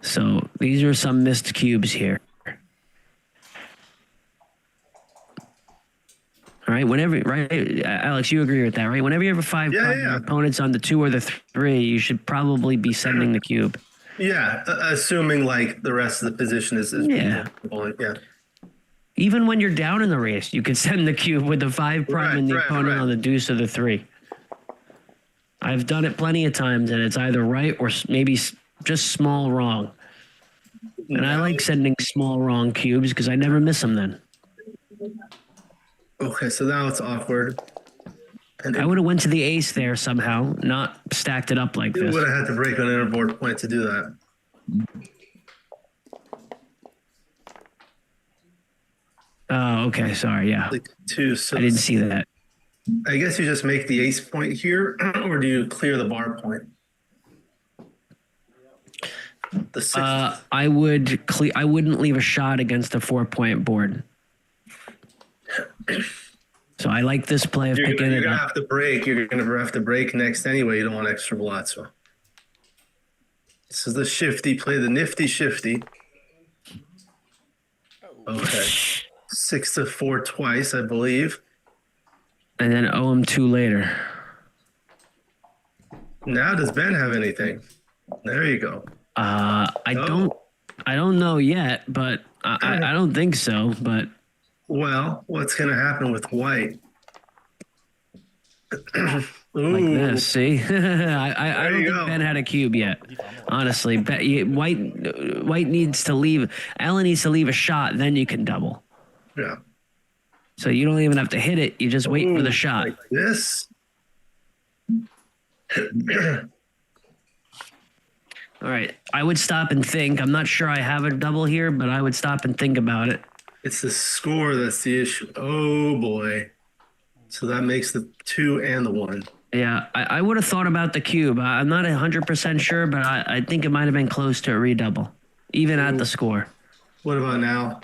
So these are some missed cubes here. All right, right, Alex, you agree with that, right? Whenever you have a 5 prime, your opponent's on the 2 or the 3, you should probably be sending the cube. Yeah, assuming like the rest of the position is Yeah. yeah. Even when you're down in the race, you can send the cube with the 5 prime and the Right, opponent right. on the deuce or the 3. I've done it plenty of times, and it's either right or maybe just small wrong. And I like sending small wrong cubes because I never miss them then. Okay, so now it's awkward. And I would have went to the ace there somehow, not stacked it up like you this. would have had to break an innerboard point to do that. Oh, okay. Sorry. Yeah. Like 2, so I didn't see that. I guess you just make the ace point here, or do you clear the bar point? The 6. I wouldn't leave a shot against a 4-point board. So I like this play of You're picking it gonna up. have to break. You're gonna have to break next anyway. You don't want extra blood. So this is the shifty play, the nifty shifty. Okay, 6 to 4 twice, I believe. And then owe him 2 later. Now does Ben have anything? There you go. I don't know yet, but I don't think so. But Well, what's gonna happen with White? like Ooh, this, see, I don't you think go. Ben had a cube yet. Honestly, White needs to leave. Allen needs to leave a shot, then you can double. yeah. So you don't even have to hit it. You just wait for the shot. Like this. All right. I would stop and think. I'm not sure I have a double here, but I would stop and think about it. It's the score that's the issue. Oh boy. So that makes the 2 and the 1. Yeah, I would have thought about the cube. I'm not 100% sure, but I think it might have been close to a redouble, even at the score. What about now?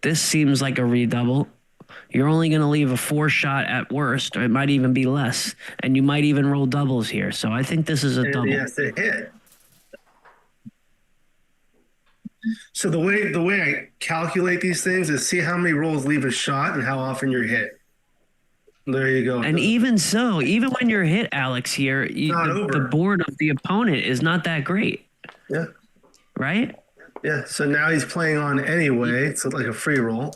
This seems like a redouble. You're only going to leave a 4 shot at worst, or it might even be less. And you might even roll doubles here. So I think this is a And double. he has to hit. So the way I calculate these things is see how many rolls leave a shot and how often you're hit. There you go. And even so, even when you're hit, Alex, here, Not over. the board of the opponent is not that great, Yeah. right? Yeah. So now he's playing on anyway. It's like a free roll.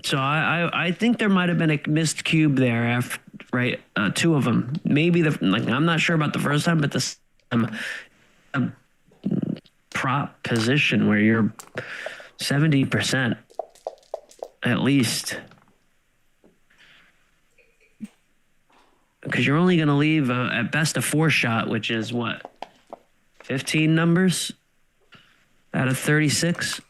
So I think there might have been a missed cube there, after, right? 2 of them. Maybe I'm not sure about the first time, but the prop position where you're 70% at least. Because you're only going to leave at best a 4 shot, which is what? 15 numbers out of 36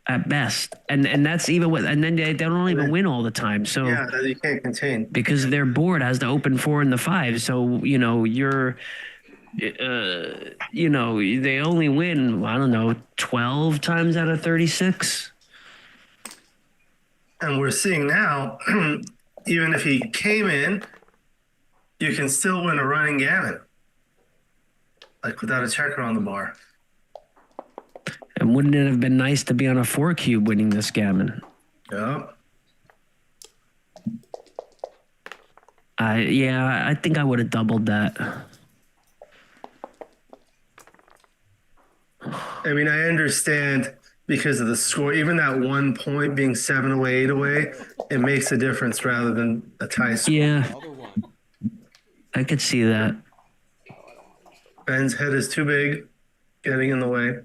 at best. And that's even with, and then they don't even win all the time. So Yeah, that you can't contain. because their board has the open 4 and the 5. So, they only win, I don't know, 12 times out of 36. And we're seeing now, even if he came in, you can still win a running gammon. Like without a checker on the bar. And wouldn't it have been nice to be on a 4 cube winning this gammon? Yeah. I think I would have doubled that. I mean, I understand because of the score, even that 1 point being 7 away, 8 away, it makes a difference rather than a tie score. Yeah, I could see that. Ben's head is too big, getting in the way.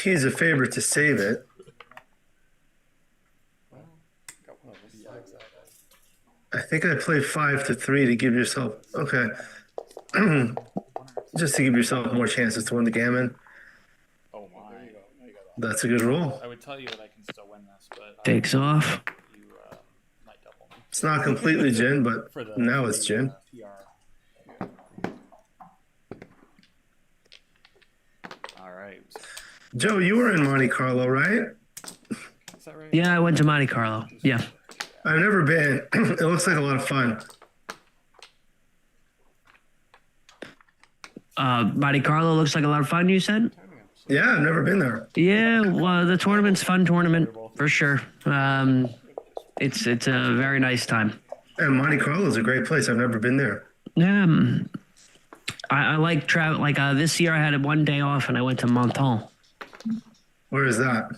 He's a favorite to save it. I think I play 5 to 3 to give yourself, okay. Just to give yourself more chances to win the gammon. Oh my. That's a good roll. I would tell you that I can still win this, but Takes off. you might double me. It's not completely gin, but For the now it's gin. PR. All right. Joe, you were in Monte Carlo, right? Is that right? Yeah, I went to Monte Carlo. Yeah. I've never been. It looks like a lot of fun. Monte Carlo looks like a lot of fun, you said? Yeah, I've never been there. Yeah, well, the tournament's a fun tournament for sure. It's a very nice time. And Monte Carlo is a great place. I've never been there. I like travel. Like this year, I had 1 day off and I went to Menton, Where is that?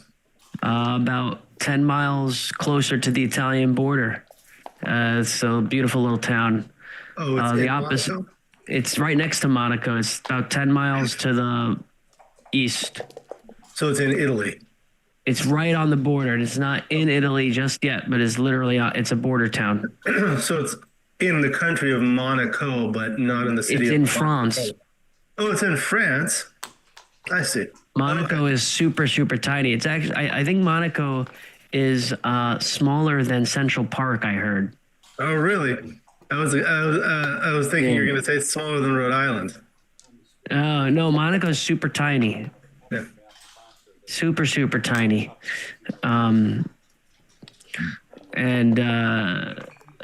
about 10 miles closer to the Italian border. It's a beautiful little town. Oh, it's The in opposite. Monaco? It's right next to Monaco. It's about 10 miles to the east. So it's in Italy. It's right on the border. It's not in Italy just yet, but it's literally it's a border town. So it's in the country of Monaco, but not in the city It's of in Monaco. France. Oh, it's in France. I see. Monaco is super, super tiny. It's actually, I think Monaco is smaller than Central Park, I heard. Oh, really? I was thinking you're going to say it's smaller than Rhode Island. No, Monaco is super tiny. Yeah. Super, super tiny. And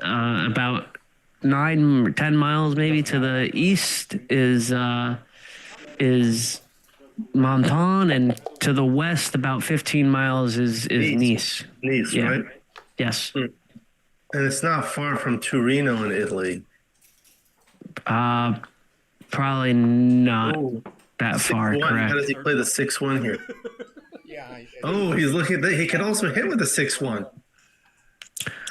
about 9 or 10 miles maybe to the east is Menton, and to the west about 15 miles is Nice. Nice, Yeah. right? Yes. And it's not far from Torino in Italy. Probably not Oh, that far, 6-1. correct. How does he play the 6-1 here? Yeah. Oh, he's looking at that. He can also hit with a 6-1.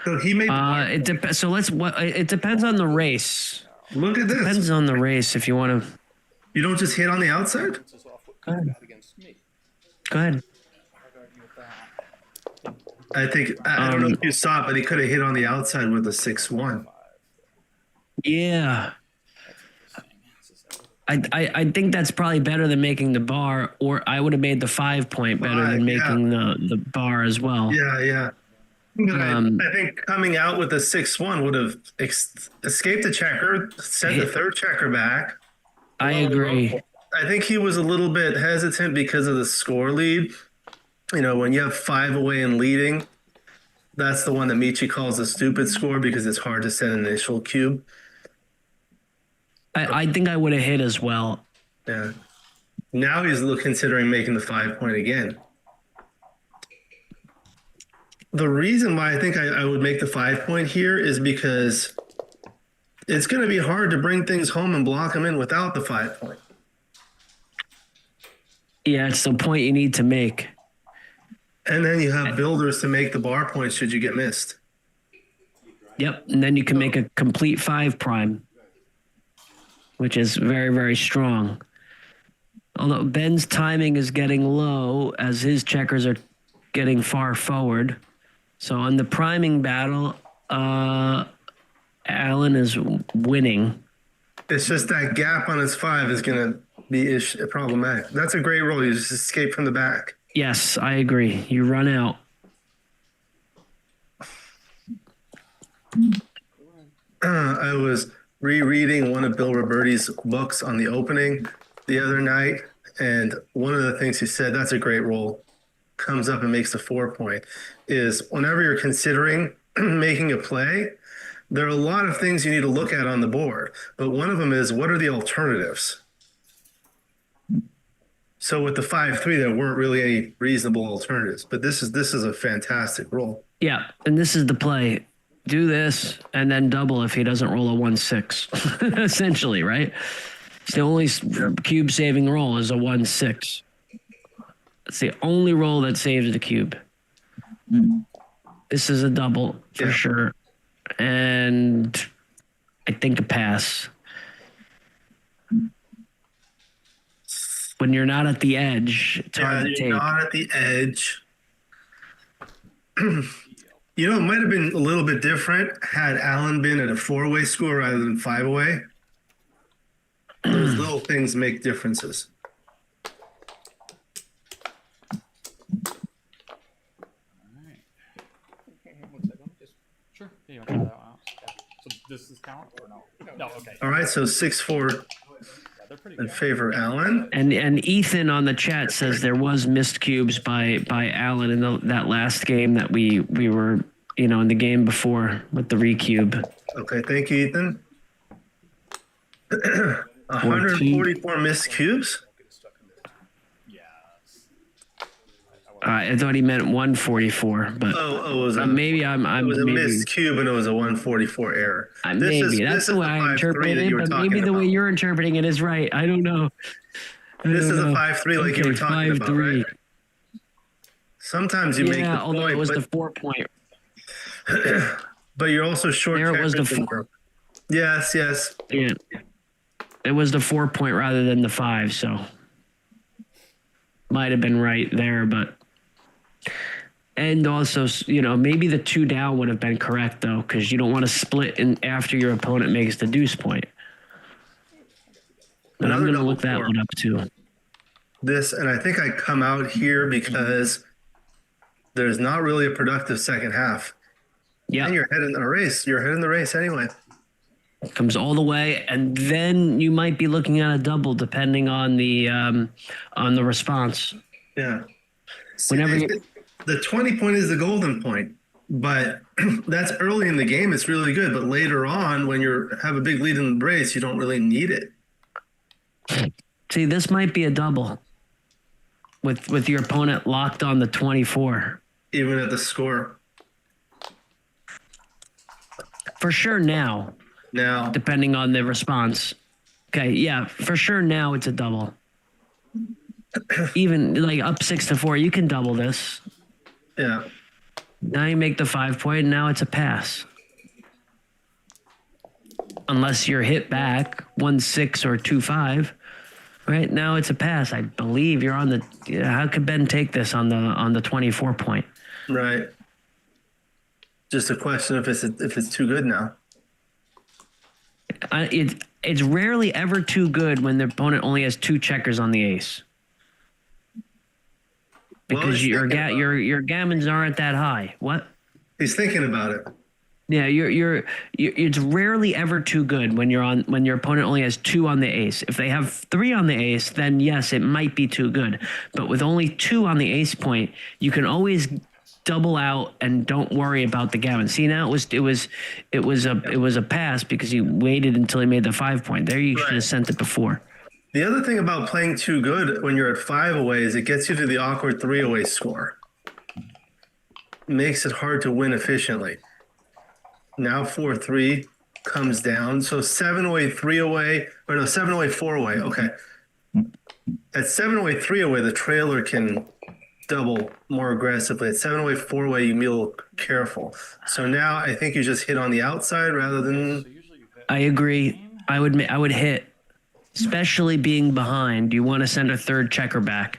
So he made. It depends. So it depends on the race. Look at this. Depends on the race if you want to. You don't just hit on the outside? Go ahead. I think I don't know if you saw it, but he could have hit on the outside with a 6-1. Yeah. I think that's probably better than making the bar, or I would have made the 5 point better than making the bar as well. Yeah. But I think coming out with a 6-1 would have escaped the checker, sent the third checker back. I agree. I think he was a little bit hesitant because of the score lead. You know, when you have 5 away and leading, that's the one that Michi calls a stupid score because it's hard to set an initial cube. I think I would have hit as well. Yeah. Now he's considering making the 5 point again. The reason why I think I would make the 5 point here is because it's going to be hard to bring things home and block them in without the 5 point. Yeah, it's the point you need to make. And then you have builders to make the bar points should you get missed. Yep, and then you can make a complete 5 prime, which is very, very strong. Although Ben's timing is getting low as his checkers are getting far forward. So in the priming battle, Alan is winning. It's just that gap on his 5 is going to be problematic. That's a great roll. You just escape from the back. Yes, I agree. You run out. I was rereading one of Bill Roberti's books on the opening the other night, and one of the things he said, that's a great roll, comes up and makes the 4 point, is whenever you're considering making a play, there are a lot of things you need to look at on the board, but one of them is what are the alternatives? So with the 5-3, there weren't really any reasonable alternatives, but this is a fantastic roll. Yeah, and this is the play. Do this and then double if he doesn't roll a 1-6, essentially, right? It's the only cube saving roll is a 1-6. It's the only roll that saves the cube. This is a double for sure. And I think a pass. When you're not at the edge, it's hard to take. Not at the edge. You know, it might have been a little bit different had Allen been at a 4-way score rather than 5-away. Those little things make differences. Sure. Yeah, you want to try that one out? Yeah. So this is count or no? No, okay. All right, so 6-4 Yeah, they're pretty in good. favor of Allen. And Ethan on the chat says there was missed cubes by Allen in that last game that we were, in the game before with the recube. Okay, thank you, Ethan. 144 missed cubes. Yeah. I I thought he meant 144, but Oh, it was a, maybe I'm it was a maybe missed cube and it was a 144 error. maybe that's the way I interpret it, but maybe the way you're interpreting it is right. I don't know. This is a 5-3 like you were talking about, 5-3. right? Sometimes you make the although point, it was but, the 4-point. but you're also short. There it was the checkers. Yes. Yeah, it was the 4-point rather than the 5, so might have been right there, but. And also, maybe the 2 down would have been correct, though, because you don't want to split in after your opponent makes the deuce point. But I'm going to look that one up, too. This, and I think I come out here because there's not really a productive second half. Yeah. And you're heading the race. You're heading the race anyway. Comes all the way, and then you might be looking at a double, depending on the response. Yeah. Whenever the 20 point is the golden point, but that's early in the game. It's really good. But later on, when you have a big lead in the race, you don't really need it. See, this might be a double with your opponent locked on the 24. Even at the score. For sure now. Now. Depending on the response. Okay, yeah, for sure now it's a double. Even like up 6-4, you can double this. Yeah. Now you make the 5-point, and now it's a pass. Unless you're hit back 1-6 or 2-5. Right now it's a pass. I believe you're on the. How could Ben take this on the 24 point? Right. Just a question if it's too good now. It's rarely ever too good when the opponent only has 2 checkers on the ace. Because your gammons aren't that high. What? He's thinking about it. Yeah, you're it's rarely ever too good when your opponent only has 2 on the ace. If they have 3 on the ace, then yes, it might be too good. But with only 2 on the ace point, you can always double out and don't worry about the gammon. See, now it was a pass because he waited until he made the 5-point. There you should have sent it before. The other thing about playing too good when you're at 5 away is it gets you to the awkward 3 away score. Makes it hard to win efficiently. Now 4-3 comes down. So 7 away, 3 away, or no, 7 away, 4 away. Okay. At 7 away, 3 away, the trailer can double more aggressively. At 7 away, 4 away, you be a little careful. So now I think you just hit on the outside rather than. I agree. I would hit, especially being behind. You want to send a 3rd checker back.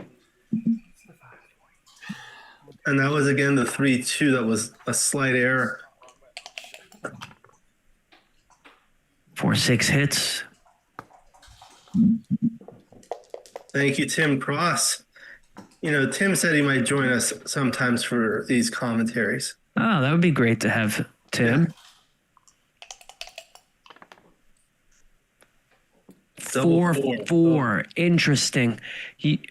And that was again the 3-2. That was a slight error. 4-6 hits. Thank you, Tim Cross. Tim said he might join us sometimes for these commentaries. Oh, that would be great to have Tim. Yeah. 4-4. Interesting.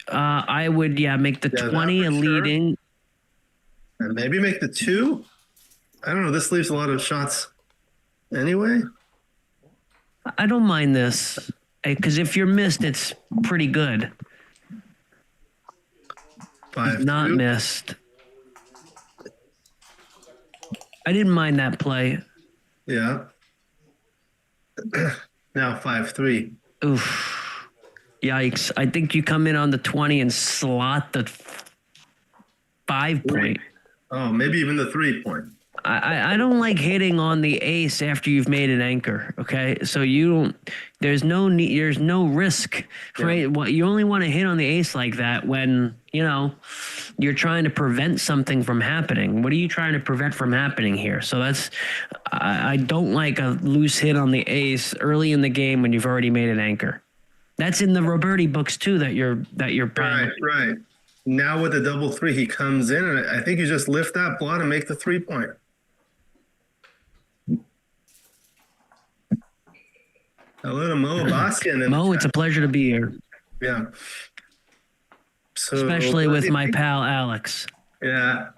I would make the 20 a leading. And maybe make the 2. I don't know. This leaves a lot of shots anyway. I don't mind this because if you're missed, it's pretty good. 5-2. Not missed. I didn't mind that play. Yeah. Now 5-3. Oof. Yikes. I think you come in on the 20 and slot the 5-point. Oh, maybe even the 3-point. I don't like hitting on the ace after you've made an anchor. Okay, so there's no risk, right? What you only want to hit on the ace like that when you're trying to prevent something from happening. What are you trying to prevent from happening here? So I don't like a loose hit on the ace early in the game when you've already made an anchor. That's in the Roberti books too. That you're right. Now with the double 3, he comes in, and I think you just lift that blot and make the 3-point. Hello to Mo Baskin. Mo, it's a pleasure to be here. Yeah. So, especially with my pal Alex. Yeah.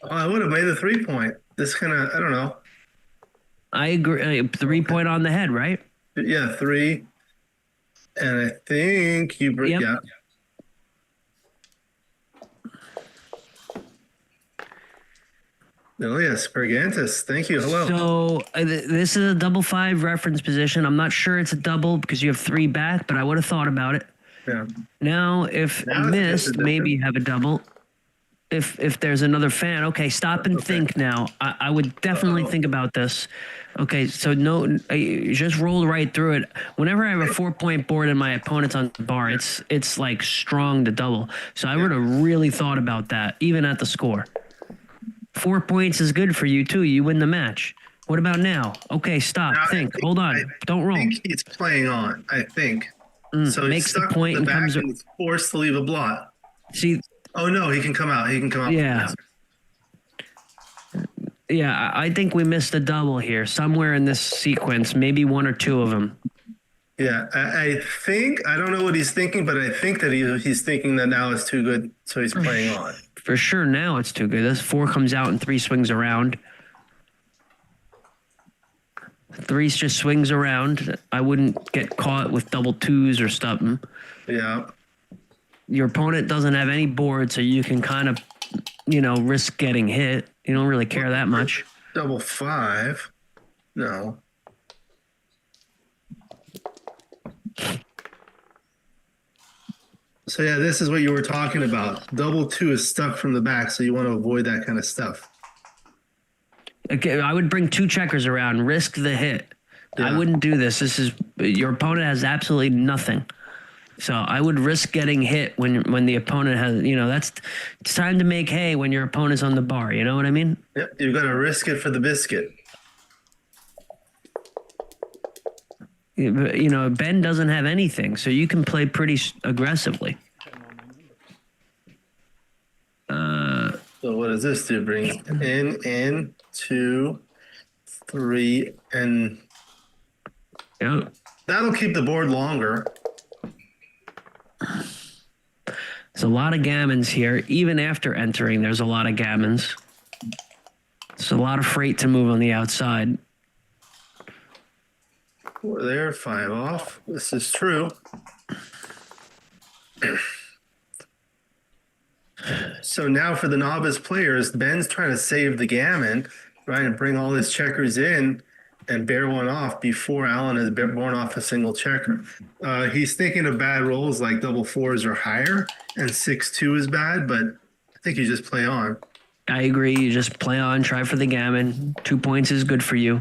Oh, I would have made the 3-point. This kind of, I don't know. I agree. 3-point on the head, right? Yeah, 3. And I think you bring, yeah. Elias Bergantis, thank you. Hello. So this is a double 5 reference position. I'm not sure it's a double because you have 3 back, but I would have thought about it. Yeah. Now, if Now it's missed, just a maybe have a double. If there's another fan, okay, stop and think now. I would definitely think about this. Okay, so no, I just rolled right through it. Whenever I have a 4-point board and my opponent's on the bar, it's like strong to double. So I would have really thought about that, even at the score. 4 points is good for you too. You win the match. What about now? Okay, stop. Now, Think. Hold on. Don't roll. I think he's playing on. I think. So he's makes the stuck point with the and back comes. and he's forced to leave a blot. See. Oh no, he can come out. He can come out. Yeah. Yeah, I think we missed a double here somewhere in this sequence. Maybe 1 or 2 of them. Yeah, I think I don't know what he's thinking, but I think that he's thinking that now is too good, so he's playing on. For sure, now it's too good. This 4 comes out and 3 swings around. 3 just swings around. I wouldn't get caught with double 2s or something. Yeah. Your opponent doesn't have any board, so you can kind of, risk getting hit. You don't really care that much. Double 5. No. So yeah, this is what you were talking about. Double 2 is stuck from the back, so you want to avoid that kind of stuff. Okay, I would bring 2 checkers around, risk the hit. I Yeah. wouldn't do this. Your opponent has absolutely nothing. So I would risk getting hit when the opponent has, it's time to make hay when your opponent's on the bar. You know what I mean? Yep, you've got to risk it for the biscuit. Ben doesn't have anything, so you can play pretty aggressively. So what does this do? Bring in 2, 3, and Yeah. that'll keep the board longer. There's a lot of gammons here. Even after entering, there's a lot of gammons. It's a lot of freight to move on the outside. 4 there, 5 off. This is true. So now for the novice players, Ben's trying to save the gammon, trying to bring all his checkers in and bear one off before Alan has borne off a single checker. He's thinking of bad rolls like double 4s or higher, and 6-2 is bad, but I think you just play on. I agree. You just play on, try for the gammon. 2 points is good for you.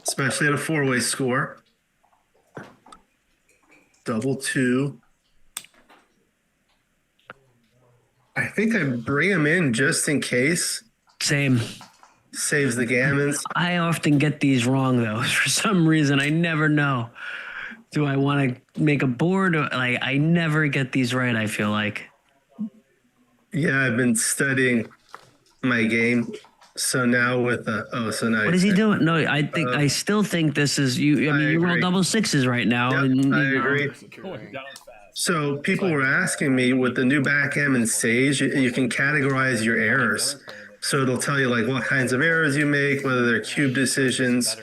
Especially at a 4-way score. Double 2. I think I bring him in just in case. Same. Saves the gammons. I often get these wrong, though. For some reason, I never know. Do I want to make a board? I never get these right, I feel like. Yeah, I've been studying my game. So now with so now What is he doing? No, I still think this is you. I mean, you roll agree. double 6s right now. Yep, and, I agree. So people were asking me with the new backgammon sage, you can categorize your errors. So it'll tell you like what kinds of errors you make, whether they're cube decisions,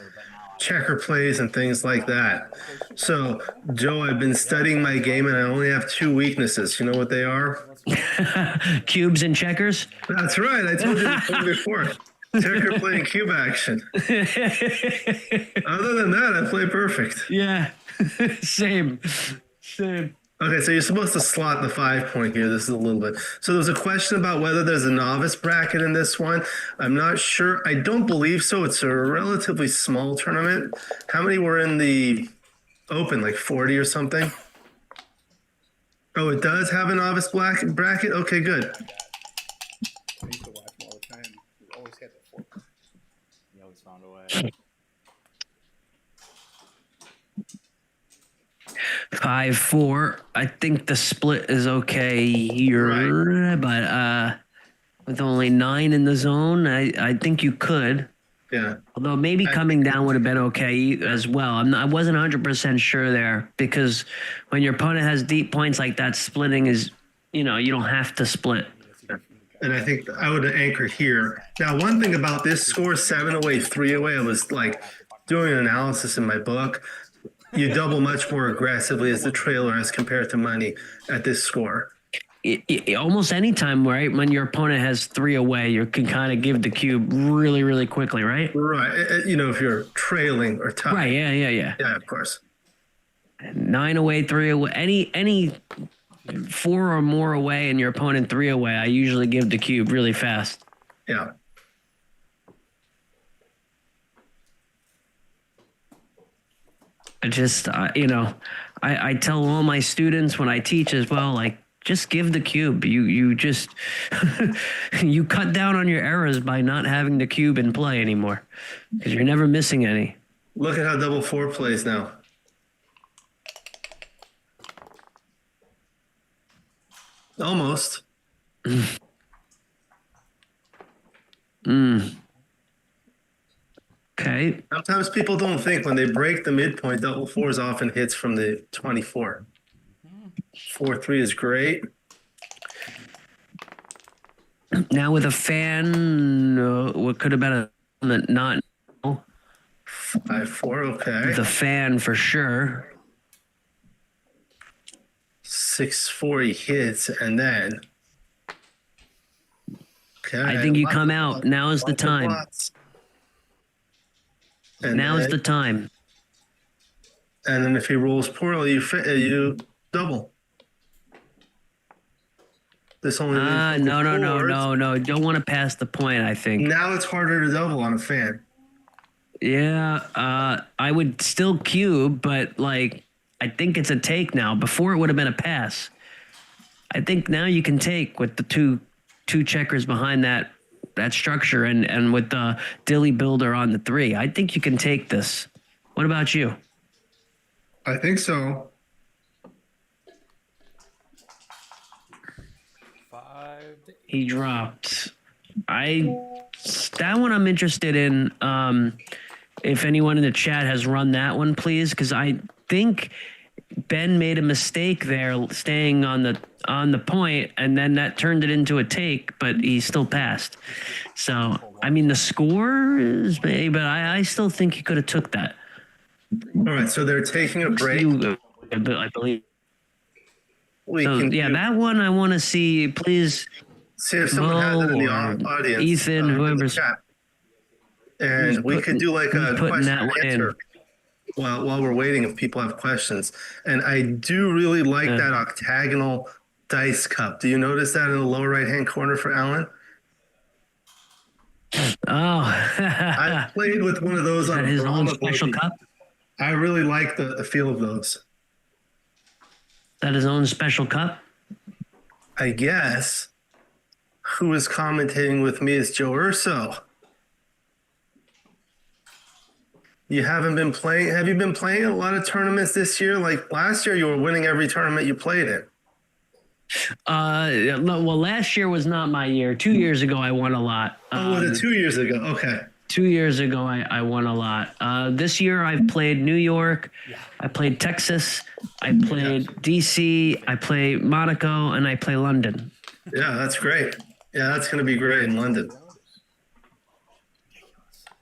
checker plays, and things like that. So Joe, I've been studying my game and I only have 2 weaknesses. You know what they are? Cubes and checkers. That's right. I told you before. Checker play and cube action. Other than that, I play perfect. Yeah, same. Okay, so you're supposed to slot the 5 point here. This is a little bit. So there's a question about whether there's a novice bracket in this one. I'm not sure. I don't believe so. It's a relatively small tournament. How many were in the open? Like 40 or something? Oh, it does have a novice bracket? Okay, good. I used to watch him all the time. He always had the 4. He always found a way. 5-4. I think the split is okay here, but with only 9 in the zone, I think you could. Yeah. Although maybe coming down would have been okay as well. I wasn't 100% sure there because when your opponent has deep points like that, splitting is, you don't have to split. And I think I would have anchored here. Now, one thing about this score, 7 away, 3 away, I was like doing an analysis in my book. You double much more aggressively as the trailer as compared to money at this score. almost any time, right? When your opponent has 3 away, you can kind of give the cube really, really quickly, right? Right. If you're trailing or tied. Right. Yeah. Yeah, of course. 9 away, 3 away. Any 4 or more away and your opponent 3 away, I usually give the cube really fast. Yeah. I just, I tell all my students when I teach as well, like, just give the cube. You just, you cut down on your errors by not having the cube in play anymore because you're never missing any. Look at how double 4 plays now. Almost. Okay. Sometimes people don't think when they break the midpoint, double 4s often hits from the 24. 4-3 is great. Now with a fan, what could have been a not 5-4, okay. the fan for sure. 6-4 he hits, and then. Okay. I think you come out. Now is the time. Now is the time. And then if he rolls poorly, you double. This only leaves No. fours. Don't want to pass the point, I think. Now it's harder to double on a fan. Yeah, I would still cube, but like I think it's a take now. Before it would have been a pass. I think now you can take with the two checkers behind that structure and with the dilly builder on the 3. I think you can take this. What about you? I think so. 5. He dropped. That one I'm interested in. If anyone in the chat has run that one, please, because I think Ben made a mistake there, staying on the point, and then that turned it into a take, but he still passed. So I mean, the score is maybe, but I still think he could have took that. All right, so they're taking a break. I believe. Yeah, that one I want to see. Please see if someone has it in the audience. Ethan, whoever's. And we could do like a question that and answer while we're waiting if people have questions. And I do really like that octagonal dice cup. Do you notice that in the lower right-hand corner for Alan? Oh. I played with one of those on his own special cup? I really like the feel of those. That his own special cup? I guess. Who is commentating with me is Joe Urso. You haven't been playing. Have you been playing a lot of tournaments this year? Like last year, you were winning every tournament you played in. Well, last year was not my year. 2 years ago, I won a lot. Was it 2 years ago? Okay. 2 years ago, I won a lot. This year, I've played New York. I played Texas. I played DC. I play Monaco, and I play London. Yeah, that's great. Yeah, that's going to be great in London.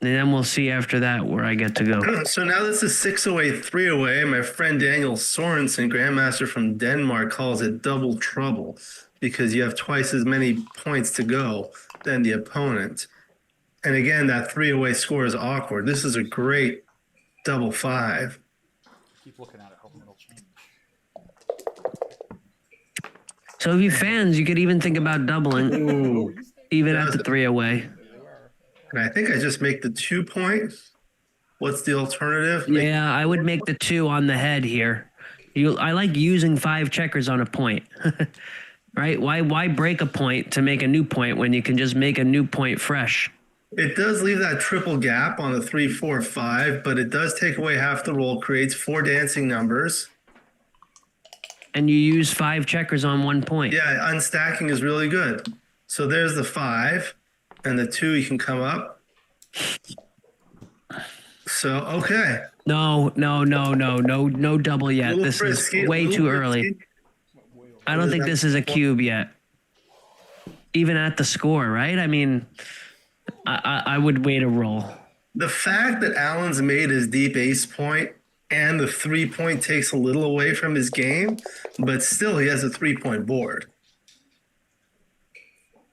And then we'll see after that where I get to go. So now this is 6 away, 3 away. My friend Daniel Sorensen, Grandmaster from Denmark, calls it double trouble because you have twice as many points to go than the opponent. And again, that 3 away score is awkward. This is a great double 5. Keep looking at it, hoping it'll change. So if you fans, you could even think about doubling, even at the 3 away. And I think I just make the 2 points. What's the alternative? Yeah, I would make the 2 on the head here. I like using 5 checkers on a point, right? Why break a point to make a new point when you can just make a new point fresh? It does leave that triple gap on the 3, 4, 5, but it does take away half the roll, creates 4 dancing numbers. And you use 5 checkers on 1 point. Yeah, unstacking is really good. So there's the 5. And the 2, you can come up. So, okay. No double yet. This is way too early. I don't think this is a cube yet. Even at the score, right? I mean, I would wait a roll. The fact that Allen's made his deep ace point and the 3 point takes a little away from his game, but still he has a 3 point board.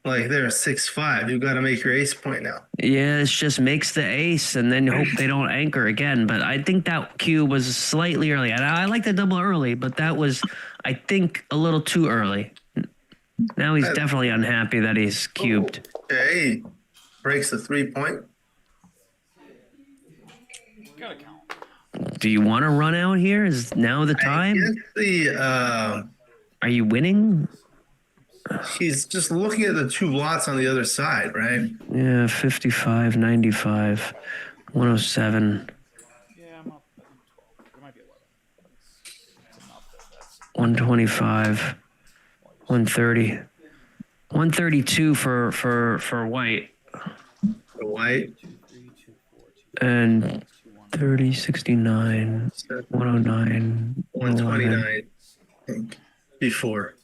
Like they're 6-5. You got to make your ace point now. Yeah, it just makes the ace and then hope they don't anchor again. But I think that cue was slightly early. And I like the double early, but that was, I think, a little too early. Now he's definitely unhappy that he's cubed. Okay, breaks the 3-point. Gotta count. Do you want to run out here? Is now the time? Are you winning? He's just looking at the 2 blots on the other side, right? Yeah, 55, 95, 107, Yeah, I'm up. I think 12. It might be 11. That's enough. That's 125, 130, 132 for white, The white. and 30, 69, 109, 129, I think, before.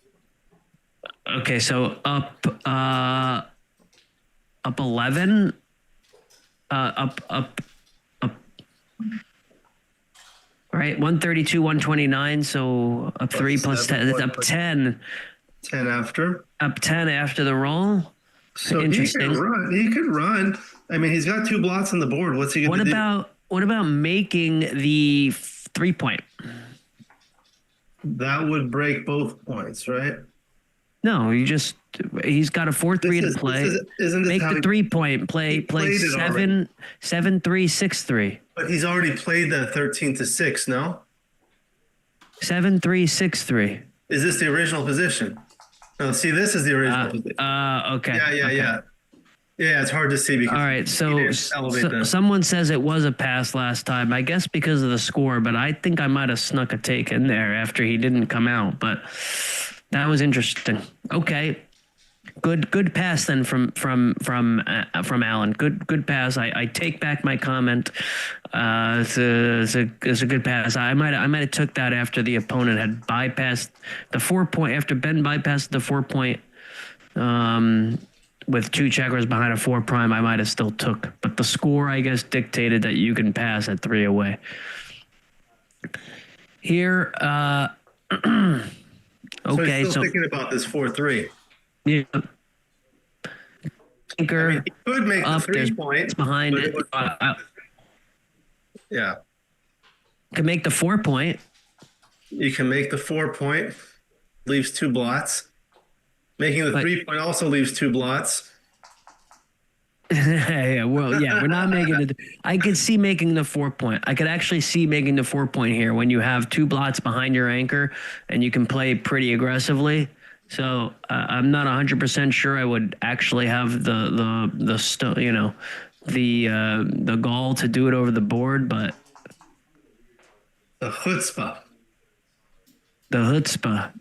Okay, so up 11, up. Right, 132, 129. So up 3 plus 10. It's up 10. 10 after. Up 10 after the roll. So Interesting. He could run. I mean, he's got 2 blots on the board. What's he going to do? What about making the 3-point? That would break both points, right? No, he's got a 4-3 to play. Isn't Make the 3-point. Play played it 7, 7-3, 6-3. But he's already played the 13 to 6, no? 7-3, 6-3. Is this the original position? No, see, this is the original position. Okay. Yeah. Yeah, it's hard to see because. All right, so them. someone says it was a pass last time. I guess because of the score, but I think I might have snuck a take in there after he didn't come out. But that was interesting. Okay, good pass then from Alan. Good pass. I take back my comment. It's a good pass. I might have took that after the opponent had bypassed the 4-point. After Ben bypassed the 4-point. With 2 checkers behind a 4 prime, I might have still took. But the score, I guess, dictated that you can pass at 3 away. Here, okay, so. Thinking about this 4-3. Yeah. Anchor, He could make up, the there's 3-point. behind it. Yeah. Can make the 4-point. You can make the 4-point. Leaves 2 blots. Making the 3-point also leaves 2 blots. Yeah, we're not making it. I could see making the 4-point. I could actually see making the 4-point here when you have 2 blots behind your anchor and you can play pretty aggressively. So I'm not 100% sure I would actually have the gall to do it over the board, but The chutzpah. the chutzpah.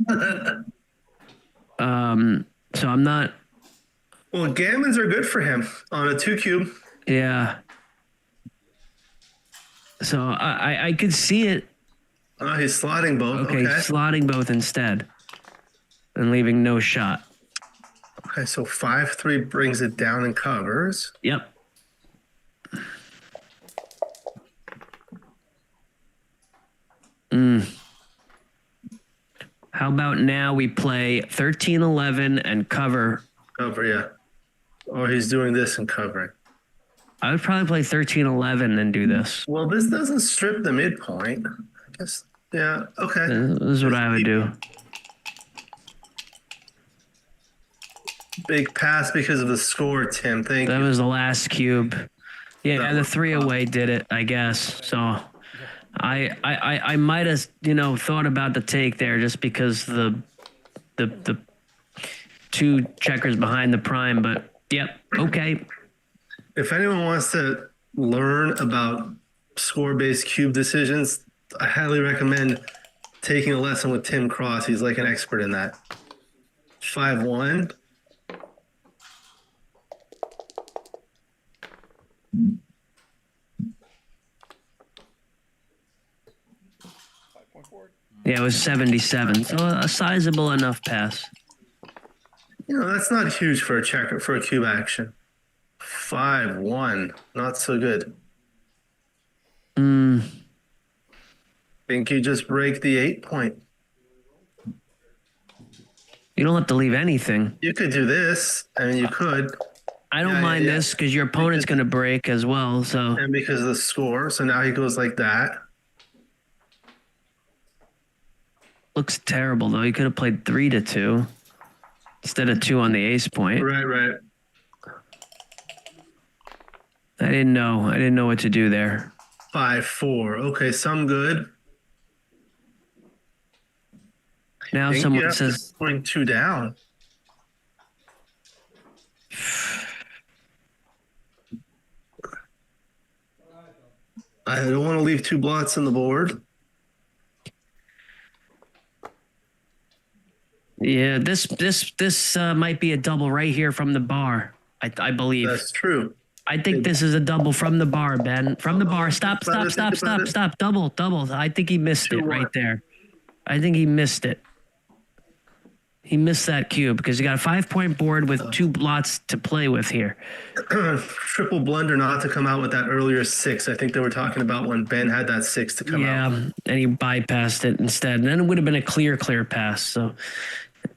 So I'm not. Well, gammons are good for him on a 2 cube. Yeah. So I could see it. Oh, he's slotting both. Okay, slotting both instead, and leaving no shot. Okay, so 5-3 brings it down and covers. Yep. How about now we play 13-11 and cover? Cover, yeah. Or he's doing this and covering. I would probably play 13-11 and do this. Well, this doesn't strip the midpoint. I guess, yeah, okay. This is what I would do. Big pass because of the score, Tim. Thank That you. was the last cube. Yeah, the 3 away did it, I guess. So I might have, thought about the take there just because the 2 checkers behind the prime, but yep, okay. If anyone wants to learn about score-based cube decisions, I highly recommend taking a lesson with Tim Cross. He's like an expert in that. 5-1. Yeah, it was 77. So a sizable enough pass. That's not huge for a checker, for a cube action. 5-1. Not so good. Think you just break the 8-point. You don't have to leave anything. You could do this. I mean, you could. I don't Yeah, mind yeah. this because your opponent's going to break as well. So And because of the score. So now he goes like that. looks terrible though. He could have played 3-2 instead of 2 on the ace point. Right. I didn't know what to do there. 5-4. Okay, some good. Now Think you someone have to says, bring 2 down. I don't want to leave 2 blots on the board. yeah, this might be a double right here from the bar. I believe. That's true. I think this is a double from the bar, Ben. From the bar. Stop. Double. I think he missed it right there. I think he missed it. He missed that cube because he got a 5-point board with 2 blots to play with here. Triple blunder not to come out with that earlier 6. I think they were talking about when Ben had that 6 to come out. Yeah, and he bypassed it instead. And then it would have been a clear pass. So,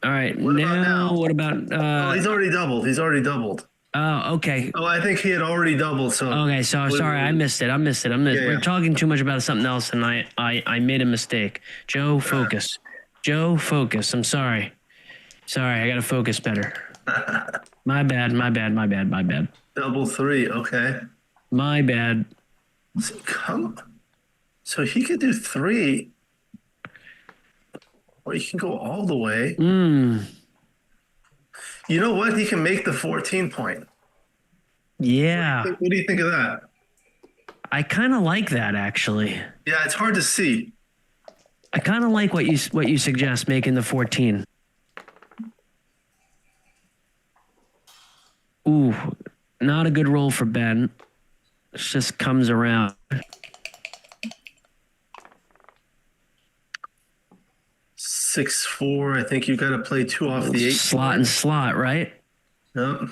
all right. What about now? What about... Oh, he's already doubled. Oh, okay. Oh, I think he had already doubled. So Okay, so sorry, I missed it. We're yeah. talking too much about something else, and I made a mistake. Joe, focus. I'm sorry. I gotta focus better. My bad. double 3. Okay. My bad. So he could do 3, or he can go all the way. You know what? He can make the 14 point. Yeah. What do you think of that? I kind of like that, actually. Yeah, it's hard to see. I kind of like what you suggest, making the 14. Ooh, not a good roll for Ben. It just comes around. 6-4. I think you got to play 2 off the 8. Slot and slot, right? Yep.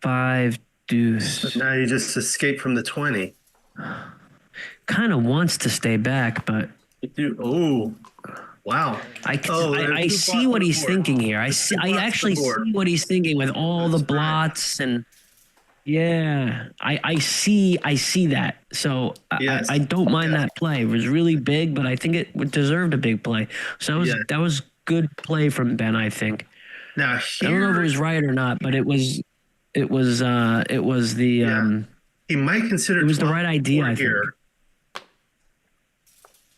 Five deuce. So now you just escape from the 20. Kind of wants to stay back, but Oh, wow. I see what he's thinking here. I actually see what he's thinking with all the blots and yeah, I see that. So Yes. I don't mind that play. It was really big, but I think it deserved a big play. So that was good play from Ben, I think. Now I don't know if it was right or not, but it was the he might consider it was the right idea, I think. here.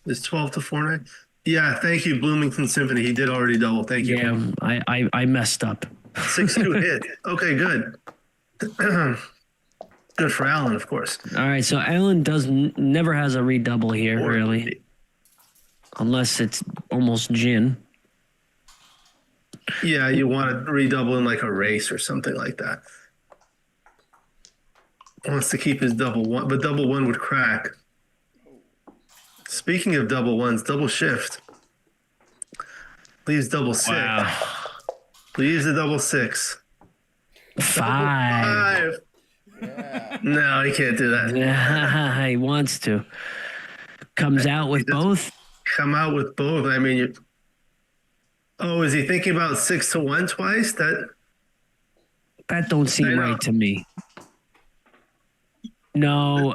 Is 12 to 4 9? Yeah, thank you, Bloomington Symphony. He did already double. Thank you. Yeah, I messed up. 6-2 hit. Okay, good. Good for Alan, of course. All right, so Alan never has a redouble here, really, unless it's almost gin. Yeah, you want to redouble in like a race or something like that. Wants to keep his double 1, but double 1 would crack. Speaking of double 1s, double shift. Leaves double 6. Wow. Leaves a double 6. 5. No, he can't do that. Yeah, he wants to. Comes out with both. Come out with both. I mean, is he thinking about 6 to 1 twice? That don't seem right to me. No.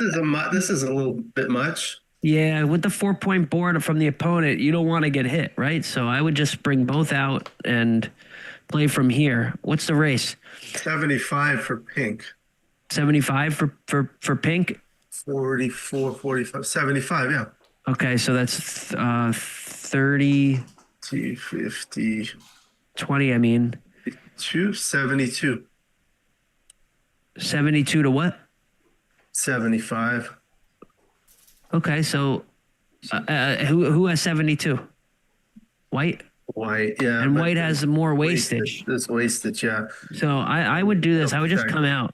This is a little bit much. Yeah, with the 4-point board from the opponent, you don't want to get hit, right? So I would just bring both out and play from here. What's the race? 75 for pink. 75 for pink? 44, 45, 75, yeah. Okay, so that's 30. 50. 20, I mean. 72. 72 to what? 75. Okay, so who has 72? White? White, yeah. And white has more wastage. There's wastage, yeah. So I would do this. I would just come out.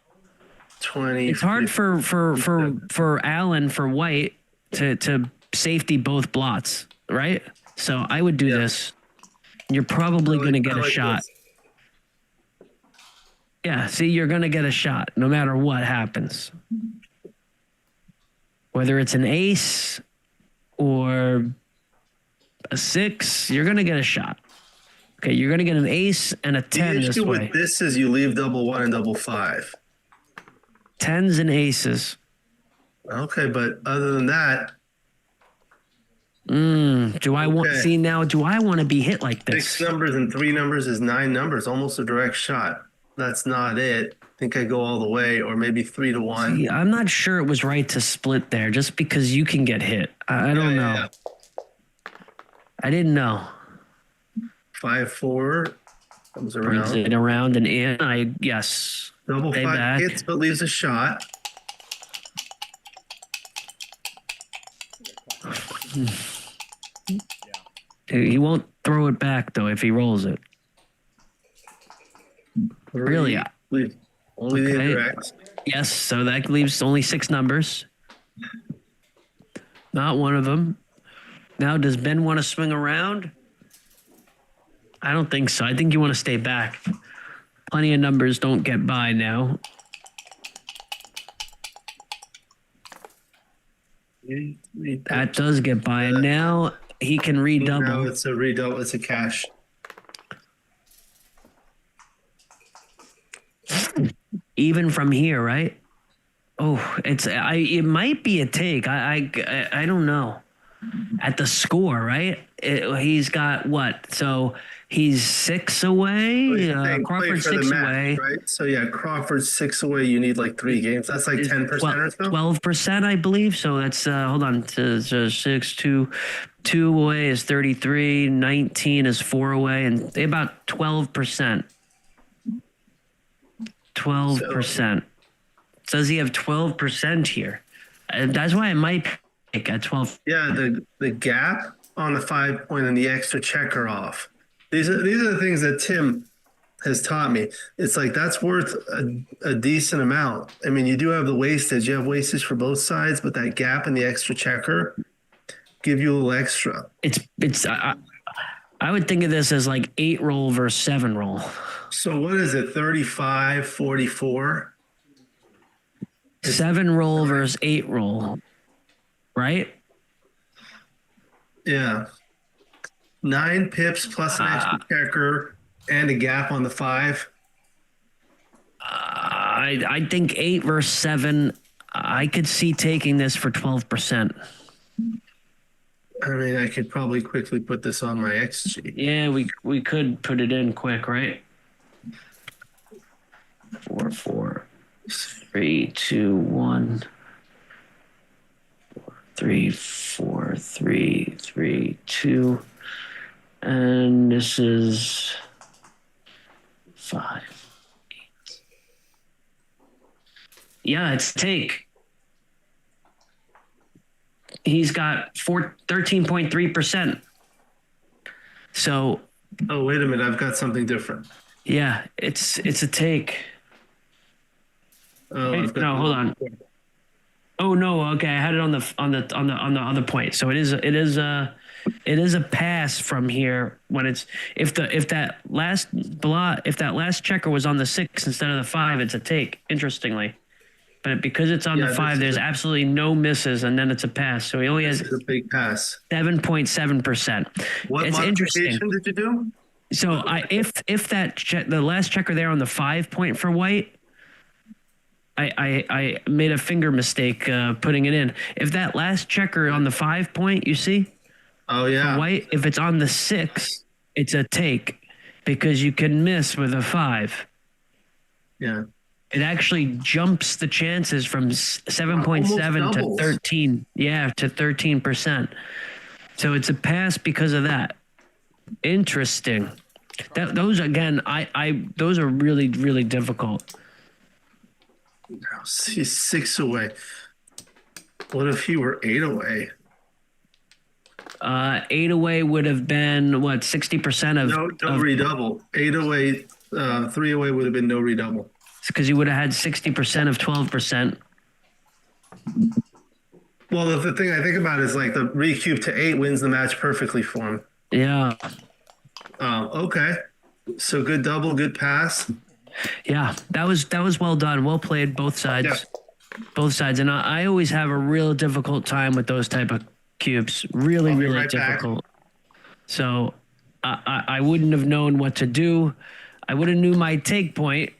20. It's hard for Alan for white to safety both blots, right? So I would do this. You're probably going to get a shot. Yeah, see, you're going to get a shot no matter what happens. whether it's an ace or a 6, you're going to get a shot. Okay, you're going to get an ace and a 10 The this issue way. with this is you leave double 1 and double 5. 10s and aces. Okay, but other than that, Do I want Okay. see now? Do I want to be hit like 6 this? numbers and 3 numbers is 9 numbers, almost a direct shot. That's not it. I think I go all the way, or maybe 3 to 1. See, I'm not sure it was right to split there, just because you can get hit. I don't know. Yeah. I didn't know. 5 4 comes Brings around. it around and in. Yes. Double Stay 5 back. hits, but leaves a shot. He won't throw it back though if he rolls it. Really? Only the Okay. indirect. Yes. So that leaves only 6 numbers. Not one of them. Now, does Ben want to swing around? I don't think so. I think you want to stay back. Plenty of numbers don't get by now. That does get by. And now he can Now redouble. it's a redouble. It's a cash. Even from here, right? Oh, it might be a take. I don't know. At the score, right? He's got what? So he's 6 away. Crawford's 6 away. Right? So yeah, Crawford's 6 away. You need like 3 games. That's like 10% or so. 12%, I believe. So that's hold on. So 6, 2 away is 33. 19 is 4 away, and they about 12%. 12%. Says he have 12% here. And that's why I might pick at 12. Yeah, the gap on the 5 point and the extra checker off. These are the things that Tim has taught me. It's like that's worth a decent amount. I mean, you do have the wastage. You have wastage for both sides, but that gap and the extra checker give you a little extra. I would think of this as like 8 roll versus 7 roll. So what is it? 35, 44? 7 roll versus 8 roll. Right? Yeah. 9 pips plus an extra checker and a gap on the 5. I think 8 versus 7. I could see taking this for 12%. I mean, I could probably quickly put this on my XG. Yeah, we could put it in quick, right? 4, 4, 3, 2, 1. 3, 4, 3, 3, 2. And this is 5. 8. Yeah, it's take. He's got 13.3%. So. Oh, wait a minute. I've got something different. Yeah, it's a take. Oh, Hey, no, hold on. Oh no, okay, I had it on the other point. So it is a pass from here when it's if that last checker was on the 6 instead of the 5, it's a take. Interestingly, but because it's on the 5, there's absolutely no misses, and then it's a pass. So he only has a big pass. 7.7%. What it's modification interesting. did you do? So if the last checker there on the 5 point for white. I made a finger mistake putting it in. If that last checker on the 5 point, you see? Oh, yeah. White, if it's on the 6, it's a take because you can miss with a 5. Yeah. It actually jumps the chances from 7.7 to 13. Yeah, to 13%. So it's a pass because of that. Interesting. Those, again, those are really, really difficult. He's 6 away. What if he were 8 away? 8 away would have been what, 60% of no redouble. 8 away, 3 away would have been no redouble. It's because you would have had 60% of 12%. Well, the thing I think about is like the recube to 8 wins the match perfectly for him. Yeah. Okay. So good double, good pass. Yeah, that was well done. Well played, both sides. Yeah. Both sides. And I always have a real difficult time with those type of cubes. Really, I'll be really right back. difficult. So I wouldn't have known what to do. I would have knew my take point,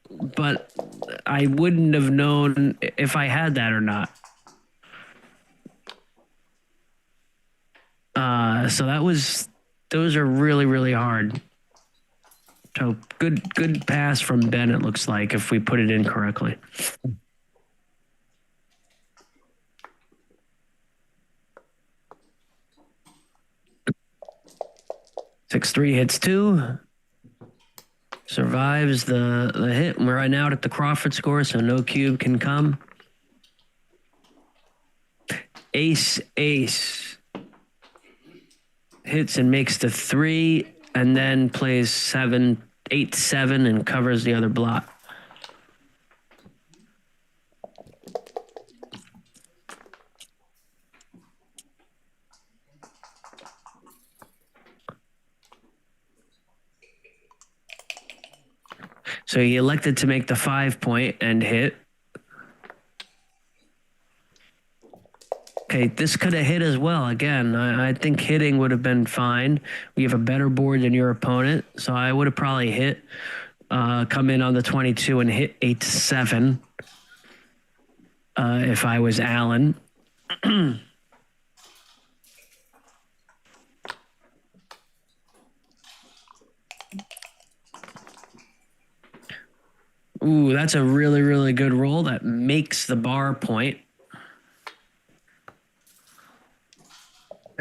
but I wouldn't have known if I had that or not. So those are really, really hard. So good pass from Ben, it looks like, if we put it in correctly. 6-3 hits 2. Survives the hit. We're right now at the Crawford score, so no cube can come. Ace. Hits and makes the 3, and then plays 8-7 and covers the other block. So he elected to make the 5-point and hit. Okay, this could have hit as well. Again, I think hitting would have been fine. We have a better board than your opponent, so I would have probably hit, come in on the 22 and hit 8-7 if I was Alan. Ooh, that's a really, really good roll. That makes the bar point.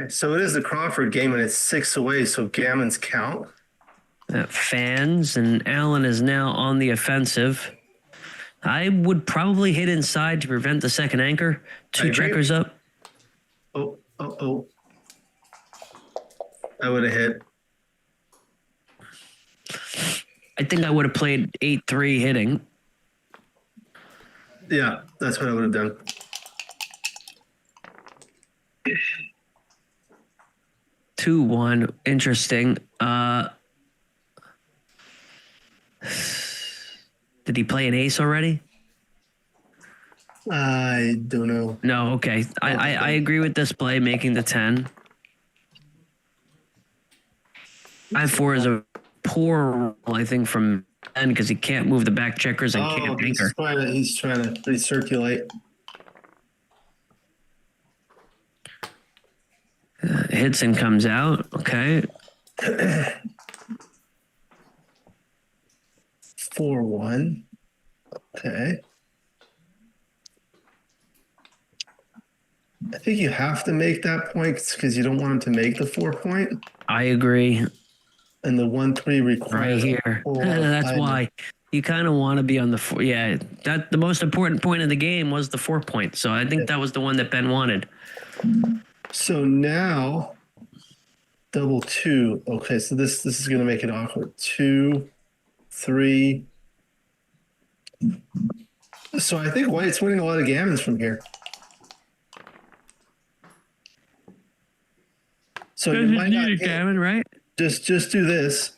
So it is the Crawford game, and it's 6 away, so gammons count. Fans, and Allen is now on the offensive. I would probably hit inside to prevent the second anchor. 2 checkers up. Oh. I would have hit. I think I would have played 8-3 hitting. Yeah, that's what I would have done. Two, 1. Interesting. Did he play an ace already? I don't know. No, okay. I agree with this play, making the 10. 5-4 is a poor roll, I think, from Ben because he can't move the back checkers and can't anchor. He's trying to recirculate. Hits and comes out. Okay. 4-1. Okay. I think you have to make that point because you don't want him to make the 4-point. I agree. And the 1-3 requires Right here. That's why you kind of want to be on the 4. Yeah, that the most important point of the game was the 4-point. So I think that was the one that Ben wanted. So now, double 2. Okay, so this is going to make it awkward. 2, 3. So I think White's winning a lot of gammons from here. So you might not hit. Gammon, right? Just do this.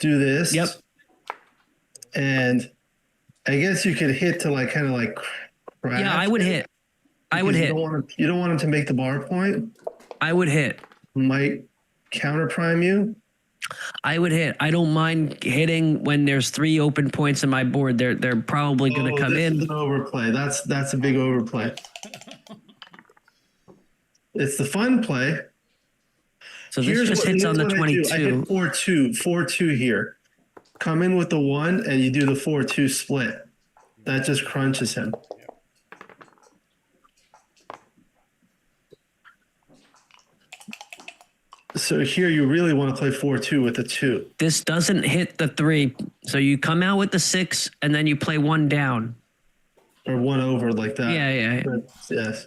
Do this. Yep. And I guess you could hit to like kind of like crash. Yeah, I would hit. I would hit. You don't want him to make the bar point. I would hit. Might counter prime you. I would hit. I don't mind hitting when there's 3 open points in my board. They're probably going to come this in. is an overplay. That's a big overplay. It's the fun play. So this just hits on the 22. I hit 4-2 here. Come in with the 1 and you do the 4-2 split. That just crunches him. So here you really want to play 4-2 with the 2. This doesn't hit the 3. So you come out with the 6 and then you play 1 down. Or 1 over like that. Yeah. Yes.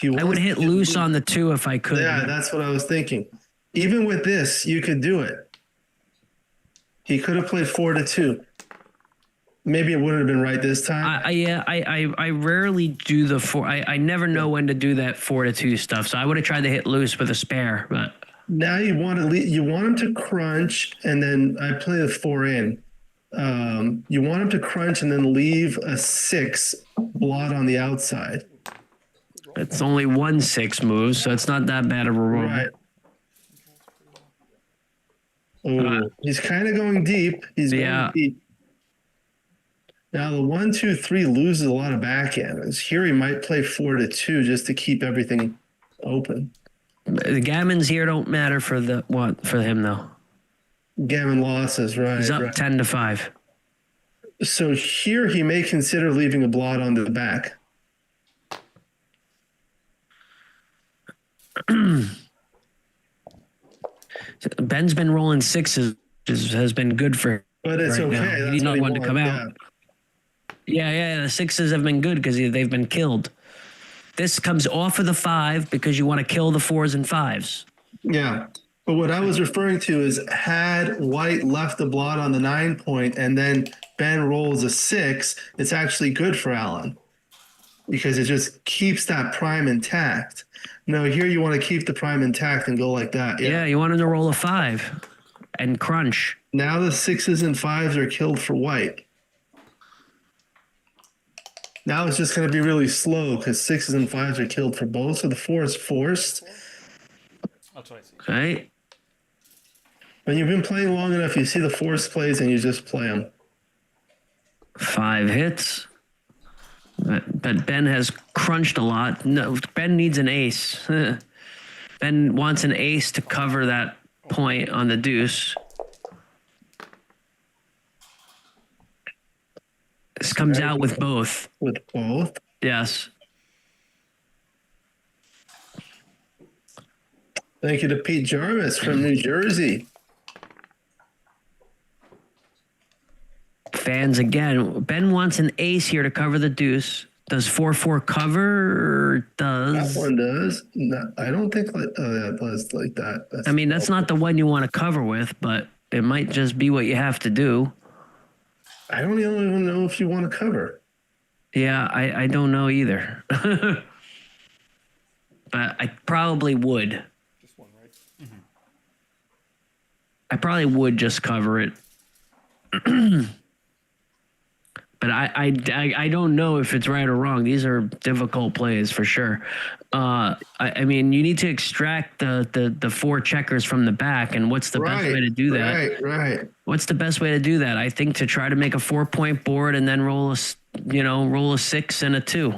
I would hit loose on the 2 if I could. Yeah, that's what I was thinking. Even with this, you could do it. He could have played 4-2. Maybe it wouldn't have been right this time. I rarely do the 4. I never know when to do that 4-2 stuff. So I would have tried to hit loose with a spare, but Now you want to you want him to crunch, and then I play the 4 in. You want him to crunch and then leave a 6 blot on the outside. It's only 1/6 move, so it's not that bad of a roll. Right. Oh, he's kind of going deep. He's going deep. Now the 1, 2, 3 loses a lot of backgammons. Here he might play 4 to 2 just to keep everything open. The gammons here don't matter for him though. Gammon losses, right? He's up 10 to 5. So here he may consider leaving a blot on the back. Ben's been rolling 6s, which has been good for him. But it's right okay. now. He That's needs what another he one to come wants, out. Yeah, the 6s have been good because they've been killed. This comes off of the 5 because you want to kill the 4s and 5s. Yeah. But what I was referring to is had white left the blot on the 9 point and then Ben rolls a 6, it's actually good for Alan because it just keeps that prime intact. No, here you want to keep the prime intact and go like that. Yeah, you want him to roll a 5 and crunch. Now the 6s and 5s are killed for white. Now it's just going to be really slow because 6s and 5s are killed for both. So the 4 is forced. That's what I see. Right? When you've been playing long enough, you see the forced plays and you just play them. 5 hits. But Ben has crunched a lot. No, Ben needs an ace. Ben wants an ace to cover that point on the deuce. This comes out with both. With both? Yes. Thank you to Pete Jarvis from New Jersey. Fans again. Ben wants an ace here to cover the deuce. Does 4-4 cover or does? That one does. No, I don't think like that does like that. I mean, that's not the one you want to cover with, but it might just be what you have to do. I don't even know if you want to cover. Yeah, I don't know either. But I probably would. Just one, right? I probably would just cover it. But I don't know if it's right or wrong. These are difficult plays for sure. I mean, you need to extract the 4 checkers from the back, and what's the best way to do that? Right. What's the best way to do that? I think to try to make a 4-point board and then roll a 6 and a 2,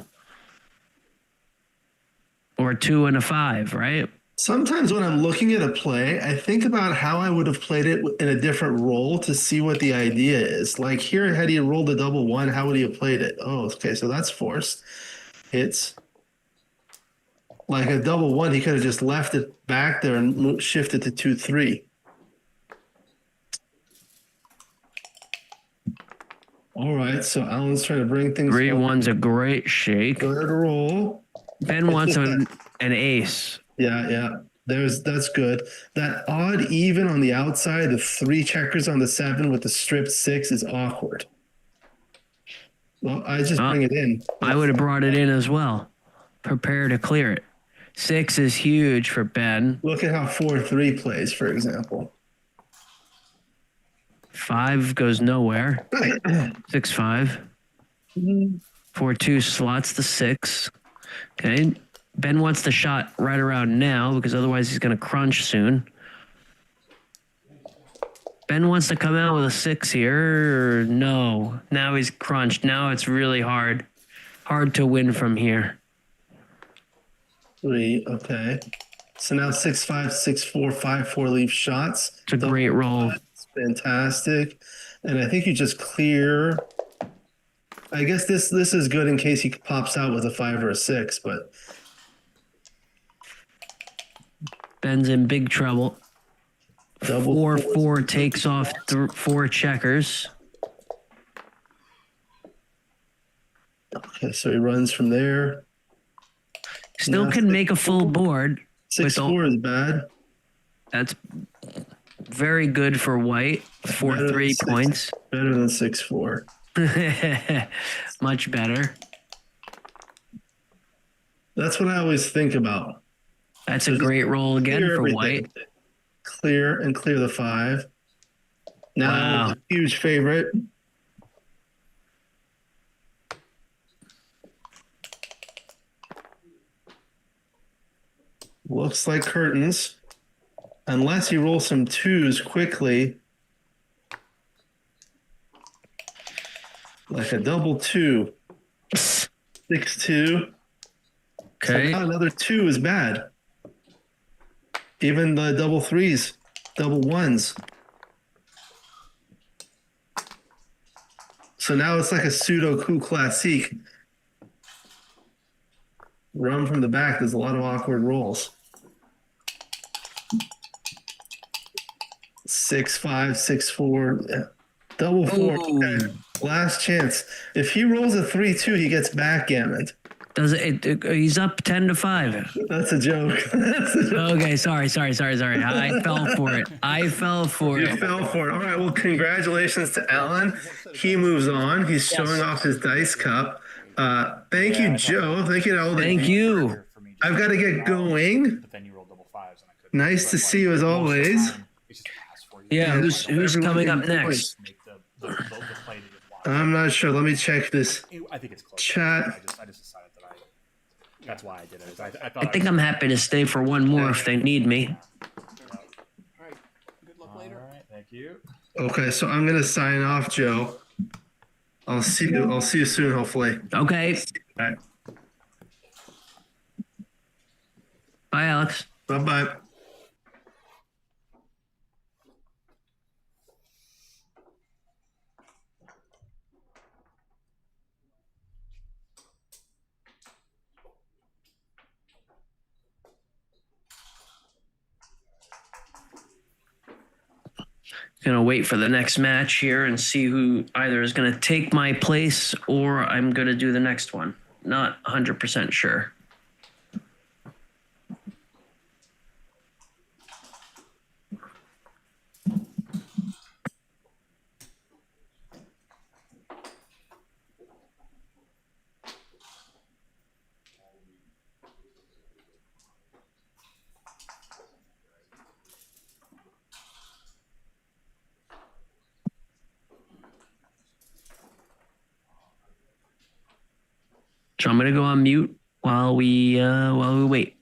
or a 2 and a 5, right? Sometimes when I'm looking at a play, I think about how I would have played it in a different role to see what the idea is. Like here, had he rolled a double 1, how would he have played it? Oh, okay, so that's forced. It's like a double 1. He could have just left it back there and shifted to 2-3. All right, so Alan's trying to bring things. 3-1's a great shake. Good roll. Ben wants an ace. Yeah. That's good. That odd even on the outside, the 3 checkers on the 7 with the stripped 6 is awkward. Well, I just bring it in. I would have brought it in as well. Prepare to clear it. 6 is huge for Ben. Look at how 4-3 plays, for example. 5 goes nowhere. 6-5. 4-2 slots the 6. Okay. Ben wants the shot right around now because otherwise he's going to crunch soon. Ben wants to come out with a 6 here. No. Now he's crunched. Now it's really hard. Hard to win from here. 3, okay. So now 6-5, 6-4, 5-4 leave shots. It's a great roll. It's fantastic. And I think you just clear. I guess this is good in case he pops out with a 5 or a 6, but Ben's in big trouble. 4-4 takes off 4 checkers. Okay, so he runs from there. Still can make a full board. 6-4 is bad. That's very good for white. 4-3 points. Better than 6-4. Much better. That's what I always think about. That's a great roll again for white. clear and clear the 5. Now, Wow. huge favorite. Looks like curtains. Unless he rolls some 2s quickly. Like a double 2. 6-2. So Okay. now another 2 is bad. Even the double 3s, double 1s. So now it's like a pseudo coup classique. Run from the back. There's a lot of awkward rolls. 6-5, 6-4, double 4. Okay. Last chance. If he rolls a 3-2, he gets backgammoned. Does it? He's up 10-5. That's a joke. Okay, sorry. I fell for it. You fell for it. All right. Well, congratulations to Alan. He moves on. He's showing off his dice cup. Thank you, Joe. Thank you to all the. Thank you. I've got to get going. But then you roll double 5s, and I couldn't. Nice to see you as always. It's just a pass for you. Yeah, who's Everyone coming can up next? Make the play that you want. I'm not sure. Let me check this. I think it's close. Chat. I just decided that that's why I did it. I thought I think I'm happy to stay for one more if they need me. All right. Good luck later. All right, thank you. Okay, so I'm gonna sign off, Joe. I'll see you soon, hopefully. Okay. All right. Bye, Alex. Bye-bye. Gonna wait for the next match here and see who either is gonna take my place or I'm gonna do the next one. Not 100% sure. So I'm gonna go on mute while we wait.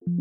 Yep,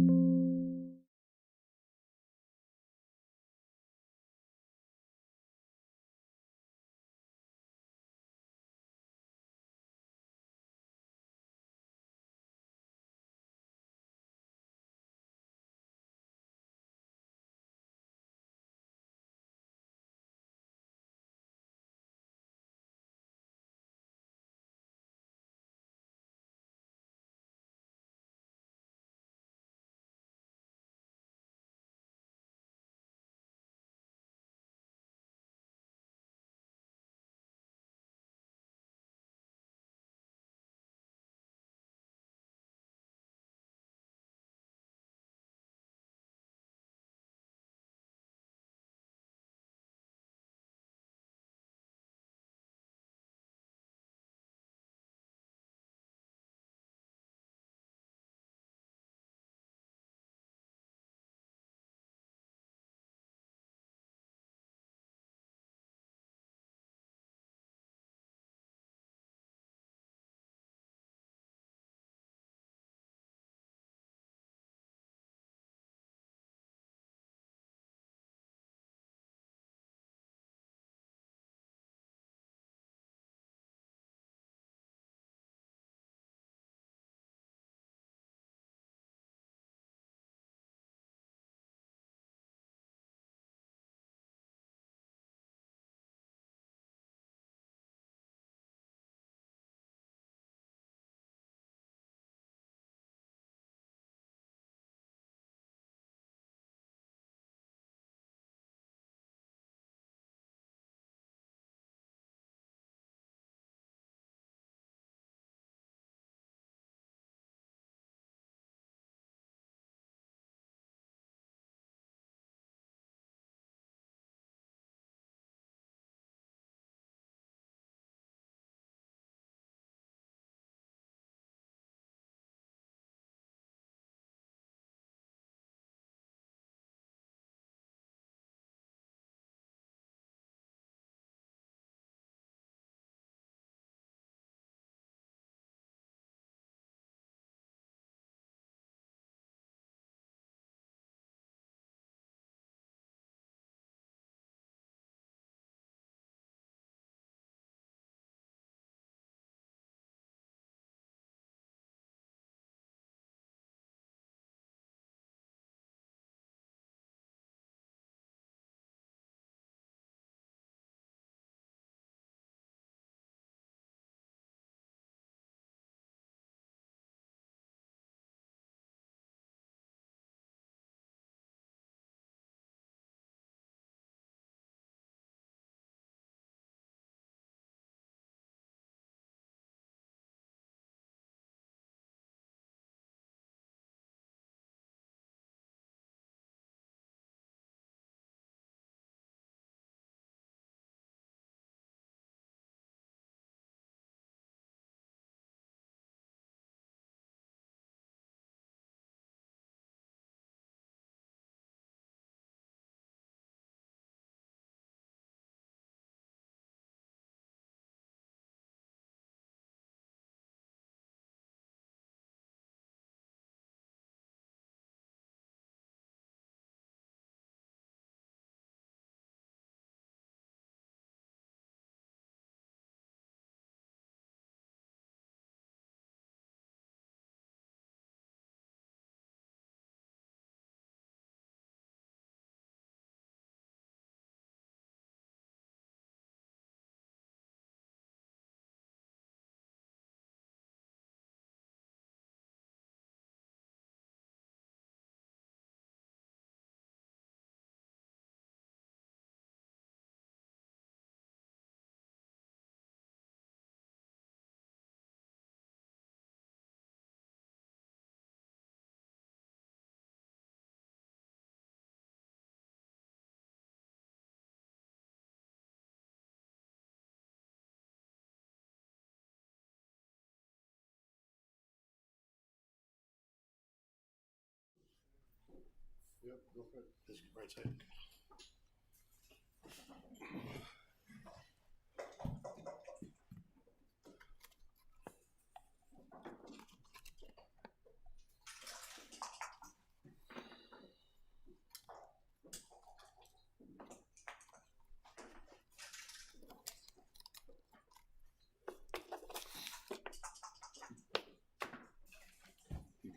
go for it. This right side.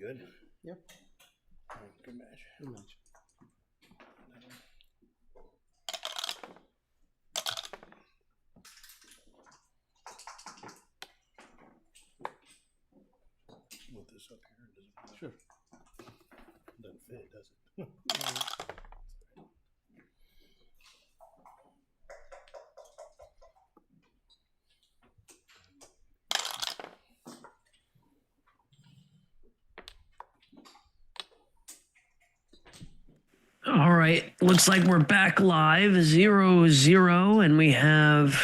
good. Yep. Good match. Good match. Want this up here? Does it matter? Sure. Doesn't fit, does it? All right, looks like we're back live, 0-0, and we have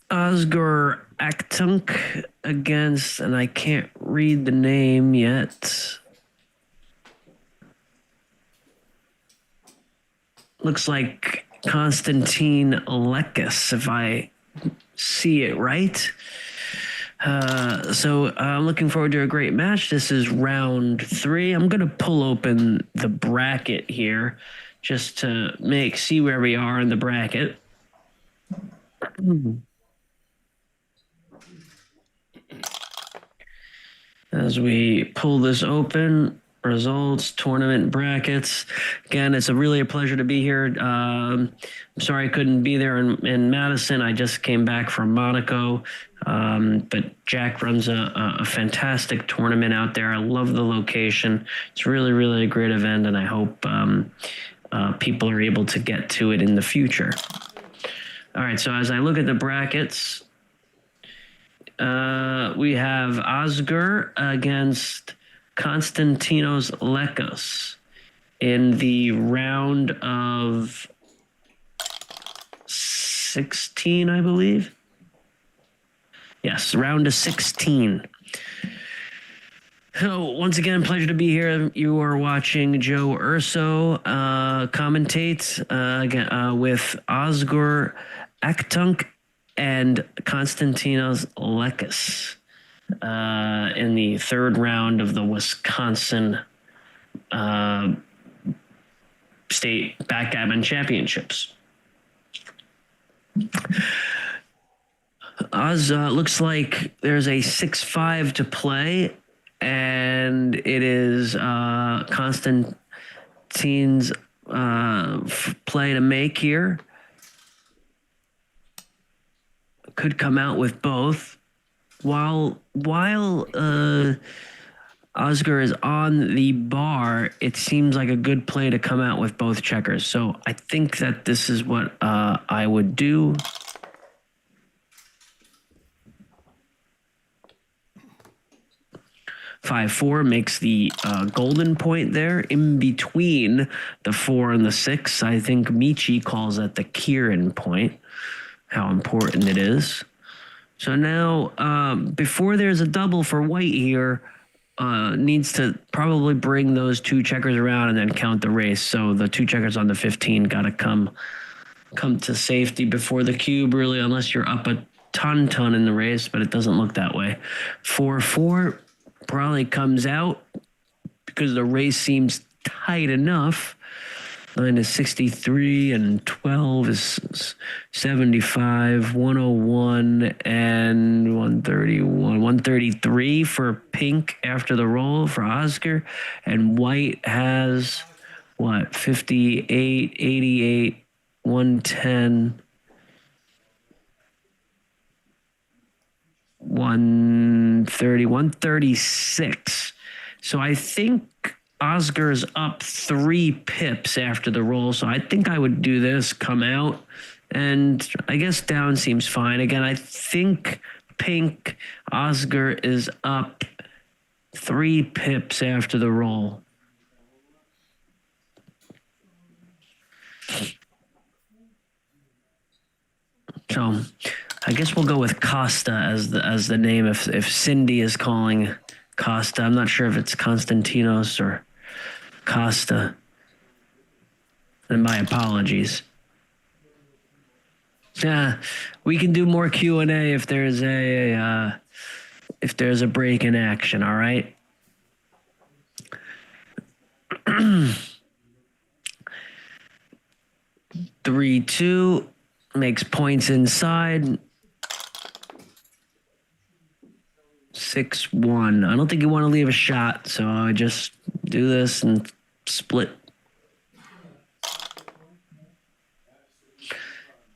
Osgur Aktunk against, and I can't read the name yet. Looks like Konstantin Lekas, if I see it right. So I'm looking forward to a great match. This is round 3. I'm going to pull open the bracket here just to see where we are in the bracket. As we pull this open, results, tournament brackets. Again, it's really a pleasure to be here. I'm sorry I couldn't be there in Madison. I just came back from Monaco. But Jack runs a fantastic tournament out there. I love the location. It's really, really a great event, and I hope people are able to get to it in the future. All right, so as I look at the brackets, we have Osgur against Konstantinos Lekos in the round of 16, I believe. Yes, round of 16. So once again, pleasure to be here. You are watching Joe Urso commentate with Osgur Aktunk and Konstantinos Lekas in the third round of the Wisconsin State Backgammon Championships. Looks like there's a 6-5 to play, and it is Konstantin's play to make here. Could come out with both. While Osgur is on the bar, it seems like a good play to come out with both checkers. So I think that this is what I would do. Five-4 makes the golden point there in between the 4 and the 6. I think Michi calls that the Kieran point, how important it is. So now, before there's a double for white here, needs to probably bring those 2 checkers around and then count the race. So the 2 checkers on the 15 got to come to safety before the cube, really, unless you're up a ton in the race, but it doesn't look that way. 4-4 probably comes out because the race seems tight enough. 9 is 63 and 12 is 75, 101 and 131, 133 for pink after the roll for Osgur, and white has what, 58, 88, 110, 130, 136. So I think Osgur's up 3 pips after the roll. So I think I would do this, come out, and I guess down seems fine. Again, I think pink Osgur is up 3 pips after the roll. So I guess we'll go with Costa as the name if Cindy is calling Costa. I'm not sure if it's Konstantinos or Costa. And my apologies. Yeah, we can do more Q&A if there's a break in action, all right? 3-2 makes points inside. 6-1. I don't think you want to leave a shot, so I just do this and split.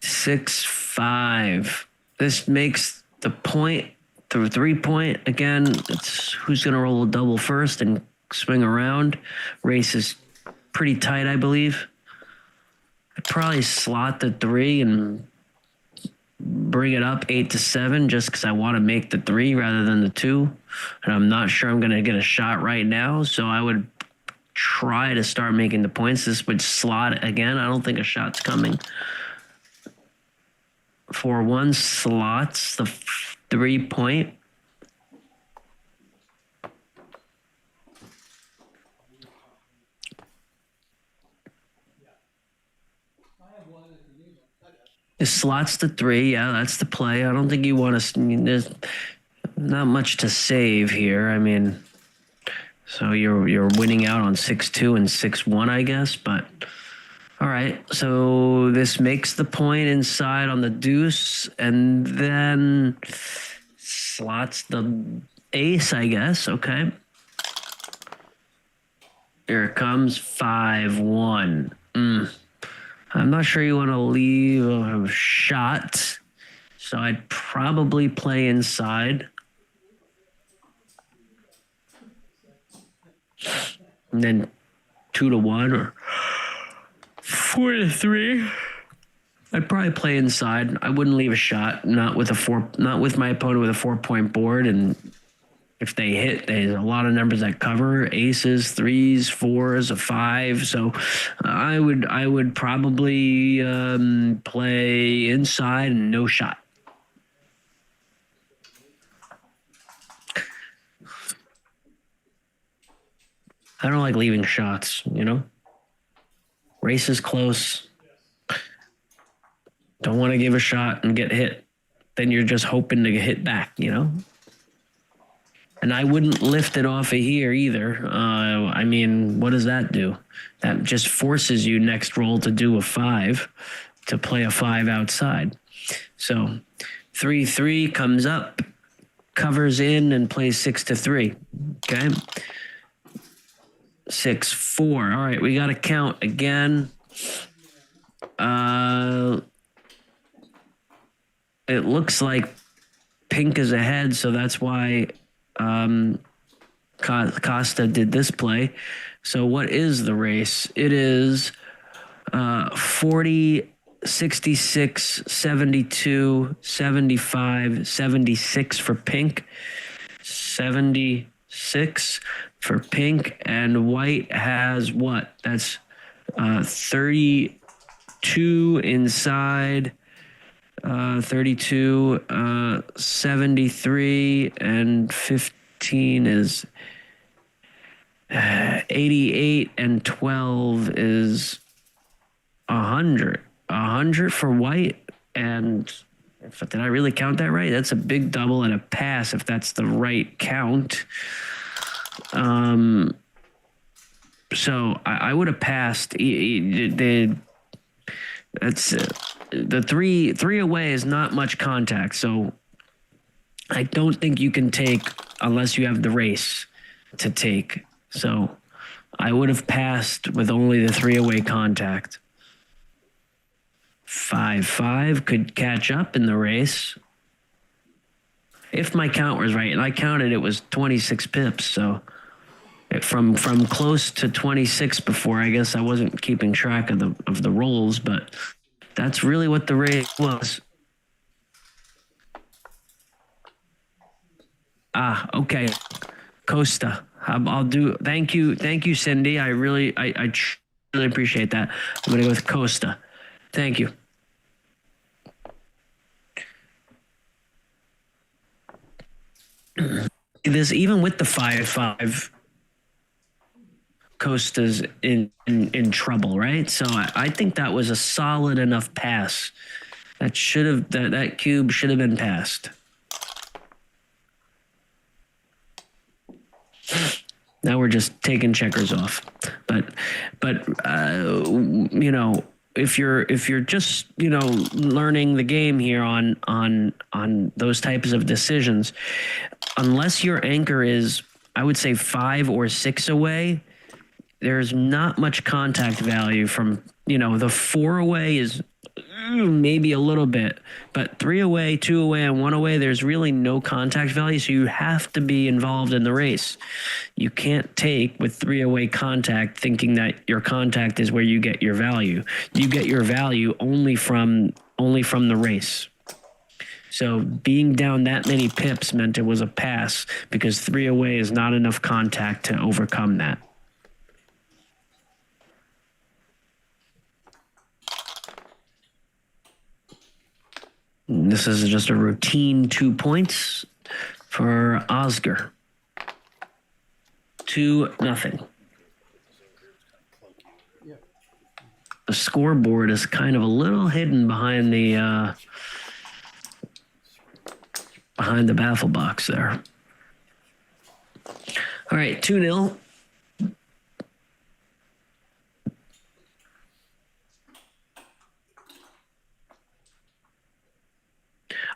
6-5. This makes the point, the 3 point. Again, it's who's going to roll a double first and swing around. Race is pretty tight, I believe. I'd probably slot the 3 and bring it up 8-7 just because I want to make the 3 rather than the 2. And I'm not sure I'm going to get a shot right now, so I would try to start making the points. This would slot again. I don't think a shot's coming. 4-1 slots the 3 point. It slots the 3. Yeah, that's the play. I don't think you want to. There's not much to save here. I mean, so you're winning out on 6-2 and 6-1, I guess. But all right. So this makes the point inside on the deuce, and then slots the ace, I guess. Okay. Here it comes. 5-1. I'm not sure you want to leave a shot, so I'd probably play inside. And then 2-1 or 4-3. I'd probably play inside. I wouldn't leave a shot, not with my opponent with a 4-point board. And if they hit, there's a lot of numbers that cover: aces, 3s, 4s, a 5. So I would probably play inside and no shot. I don't like leaving shots, you know? Race is close. Don't want to give a shot and get hit. Then you're just hoping to get hit back, you know? And I wouldn't lift it off of here either. I mean, what does that do? That just forces you next roll to do a 5, to play a 5 outside. So 3-3 comes up, covers in, and plays 6-3. Okay. 6-4. All right, we got to count again. It looks like pink is ahead, so that's why Costa did this play. So what is the race? It is 40, 66, 72, 75, 76 for pink, 76 for pink, and white has what? That's 32 inside, 32, 73, and 15 is 88, and 12 is 100. 100 for white, and did I really count that right? That's a big double and a pass if that's the right count. So I would have passed. That's the three away is not much contact, so I don't think you can take unless you have the race to take. So I would have passed with only the 3 away contact. 5-5 could catch up in the race if my count was right, and I counted it was 26 pips. So from close to 26 before, I guess I wasn't keeping track of the rolls, but that's really what the race was. Okay, Costa. I'll do. Thank you, Cindy. I really appreciate that. I'm gonna go with Costa. Thank you. This, even with the 5-5, Costa's in trouble, right? So I think that was a solid enough pass. That cube should have been passed. Now we're just taking checkers off. But you know, if you're just, you know, learning the game here on those types of decisions, unless your anchor is, I would say 5 or 6 away, there's not much contact value from, the 4 away is maybe a little bit, but 3 away, 2 away, and 1 away, there's really no contact value. So you have to be involved in the race. You can't take with 3 away contact thinking that your contact is where you get your value. You get your value only from the race. So being down that many pips meant it was a pass because 3 away is not enough contact to overcome that. This is just a routine 2 points for Oscar. 2-0. The scoreboard is kind of a little hidden behind the baffle box there. All right, 2-0.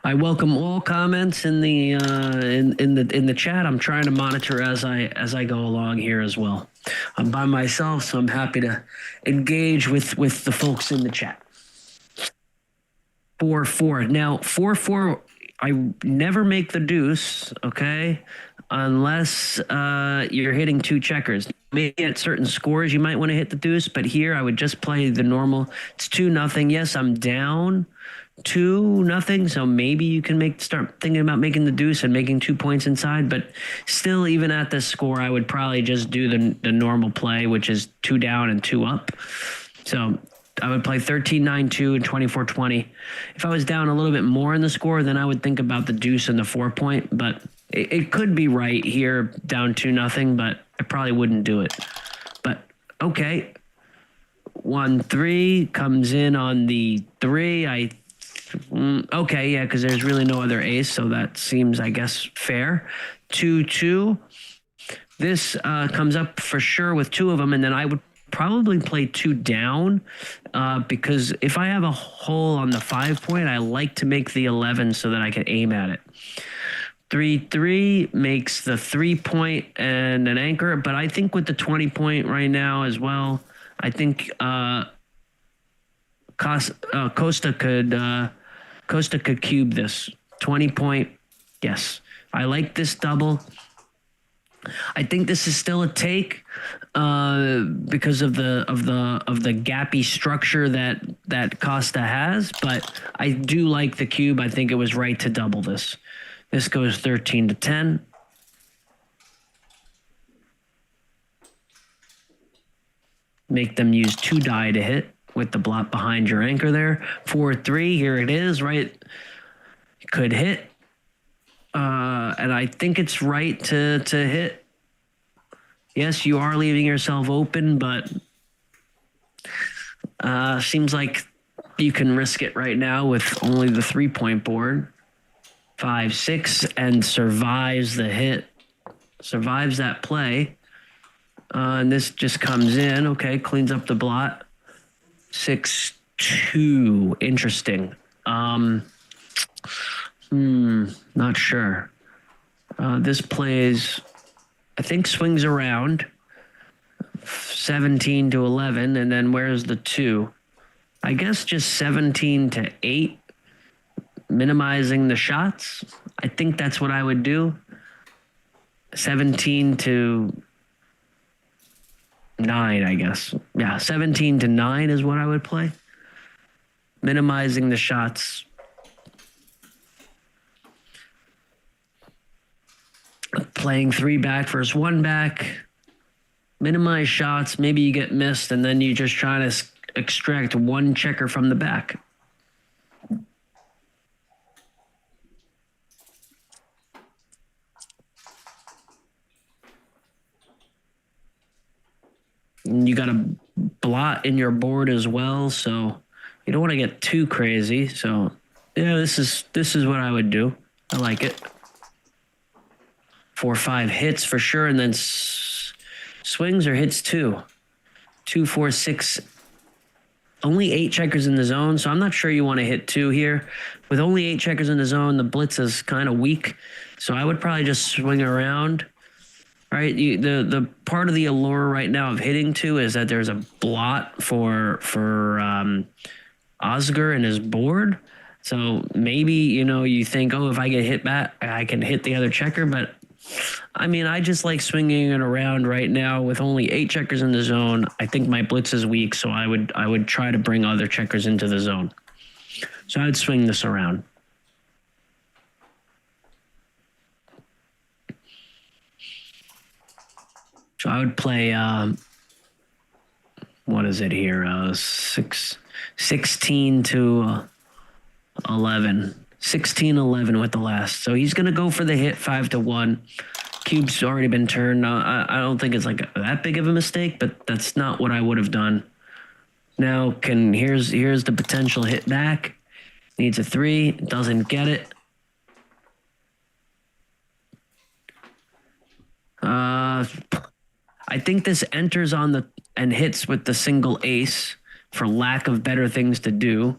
I welcome all comments in the in the chat. I'm trying to monitor as I go along here as well. I'm by myself, so I'm happy to engage with the folks in the chat. 4-4. Now 4-4. I never make the deuce, okay, unless you're hitting 2 checkers. Maybe at certain scores you might want to hit the deuce, but here I would just play the normal. It's 2-0. Yes, I'm down 2-0, so maybe you can start thinking about making the deuce and making 2 points inside, but still, even at this score, I would probably just do the normal play, which is 2 down and 2 up. So I would play 13-9-2 and 24-20. If I was down a little bit more in the score, then I would think about the deuce and the 4 point, but it could be right here, down 2-0, but I probably wouldn't do it. But okay, 1-3 comes in on the 3. Okay, yeah, because there's really no other ace, so that seems, I guess, fair. 2-2. This comes up for sure with 2 of them, and then I would probably play 2 down because if I have a hole on the 5 point, I like to make the 11 so that I can aim at it. 3-3 makes the 3 point and an anchor, but I think with the 20 point right now as well, I think Costa could cube this 20 point. Yes, I like this double. I think this is still a take because of the gappy structure that Costa has, but I do like the cube. I think it was right to double this. This goes 13-10. Make them use 2 die to hit with the blot behind your anchor there. 4-3, here it is, right? Could hit. And I think it's right to hit. Yes, you are leaving yourself open, but seems like you can risk it right now with only the 3 point board. 5-6 and survives the hit. Survives that play. And this just comes in. Okay, cleans up the blot. 6-2. Interesting. Not sure. This plays, I think, swings around 17-11, and then where's the 2? I guess just 17-8, minimizing the shots. I think that's what I would do. 17-9, I guess. Yeah, 17-9 is what I would play. Minimizing the shots. Playing 3 back versus 1 back. Minimize shots. Maybe you get missed, and then you just try to extract 1 checker from the back. And you got a blot in your board as well, so you don't want to get too crazy. So yeah, this is what I would do. I like it. 4-5 hits for sure, and then swings or hits 2. 2, 4, 6. Only 8 checkers in the zone, so I'm not sure you want to hit 2 here. With only 8 checkers in the zone, the blitz is kind of weak. So I would probably just swing around. Right, the part of the allure right now of hitting to is that there's a blot for Oscar and his board. So maybe, you think, oh, if I get hit back, I can hit the other checker. But I mean, I just like swinging it around right now with only 8 checkers in the zone. I think my blitz is weak, so I would try to bring other checkers into the zone. So I'd swing this around. So I would play, what is it here? 16 to 11. 16-11 with the last. So he's going to go for the hit 5-1. Cube's already been turned. I don't think it's like that big of a mistake, but that's not what I would have done. Now, here's the potential hit back. Needs a 3. Doesn't get it. I think this enters on and hits with the single ace for lack of better things to do.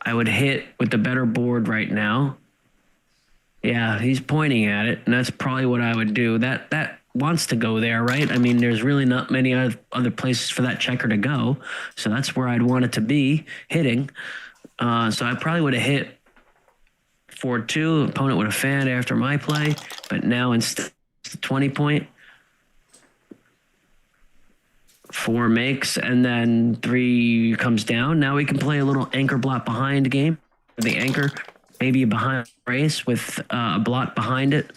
I would hit with the better board right now. Yeah, he's pointing at it, and that's probably what I would do. That wants to go there, right? I mean, there's really not many other places for that checker to go, so that's where I'd want it to be, hitting. So I probably would have hit 4-2. Opponent would have fanned after my play, but now instead it's the 20 point. 4 makes, and then 3 comes down. Now we can play a little anchor blot behind game. The anchor, maybe behind race with a blot behind it.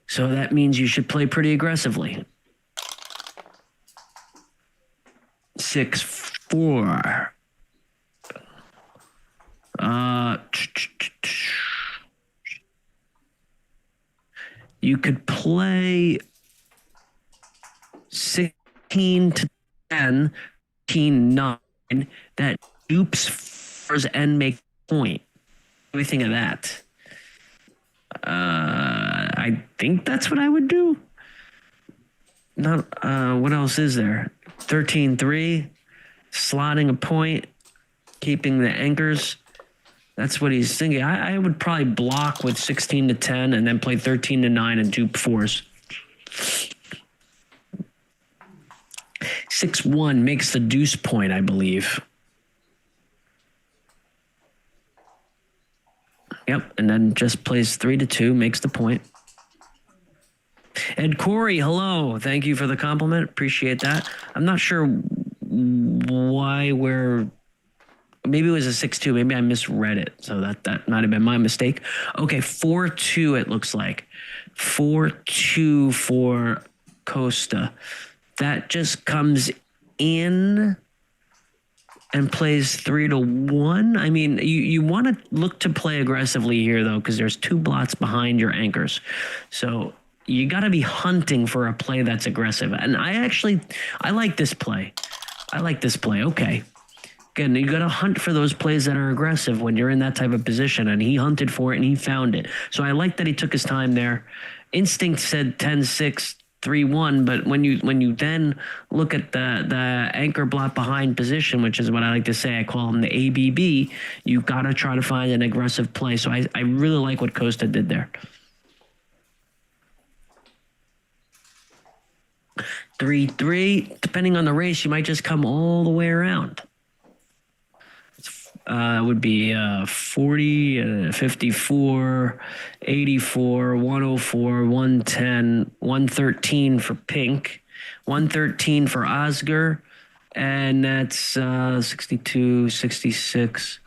So that means you should play pretty aggressively. 6-4. You could play 16 to 10, 9. That dupes first and make point. What do you think of that? I think that's what I would do. Not what else is there? 13-3, slotting a point, keeping the anchors. That's what he's thinking. I would probably block with 16 to 10 and then play 13 to 9 and dupe 4s. 6-1 makes the deuce point, I believe. Yep, and then just plays 3-2, makes the point. Ed Corey, hello. Thank you for the compliment. Appreciate that. I'm not sure why maybe it was a 6-2. Maybe I misread it. So that might have been my mistake. Okay, 4-2 it looks like. 4-2 for Costa. That just comes in and plays 3-1. I mean, you want to look to play aggressively here, though, because there's 2 blots behind your anchors. So you got to be hunting for a play that's aggressive. And I like this play. Okay. Again, you got to hunt for those plays that are aggressive when you're in that type of position. And he hunted for it and he found it. So I like that he took his time there. Instinct said 10-6. 3-1, but when you then look at the anchor block behind position, which is what I like to say, I call him the ABB, you got to try to find an aggressive play. So I really like what Costa did there. 3-3, depending on the race, you might just come all the way around. It would be 40, 54, 84, 104, 110, 113 for Pink, 113 for Oscar, and that's 62, 66,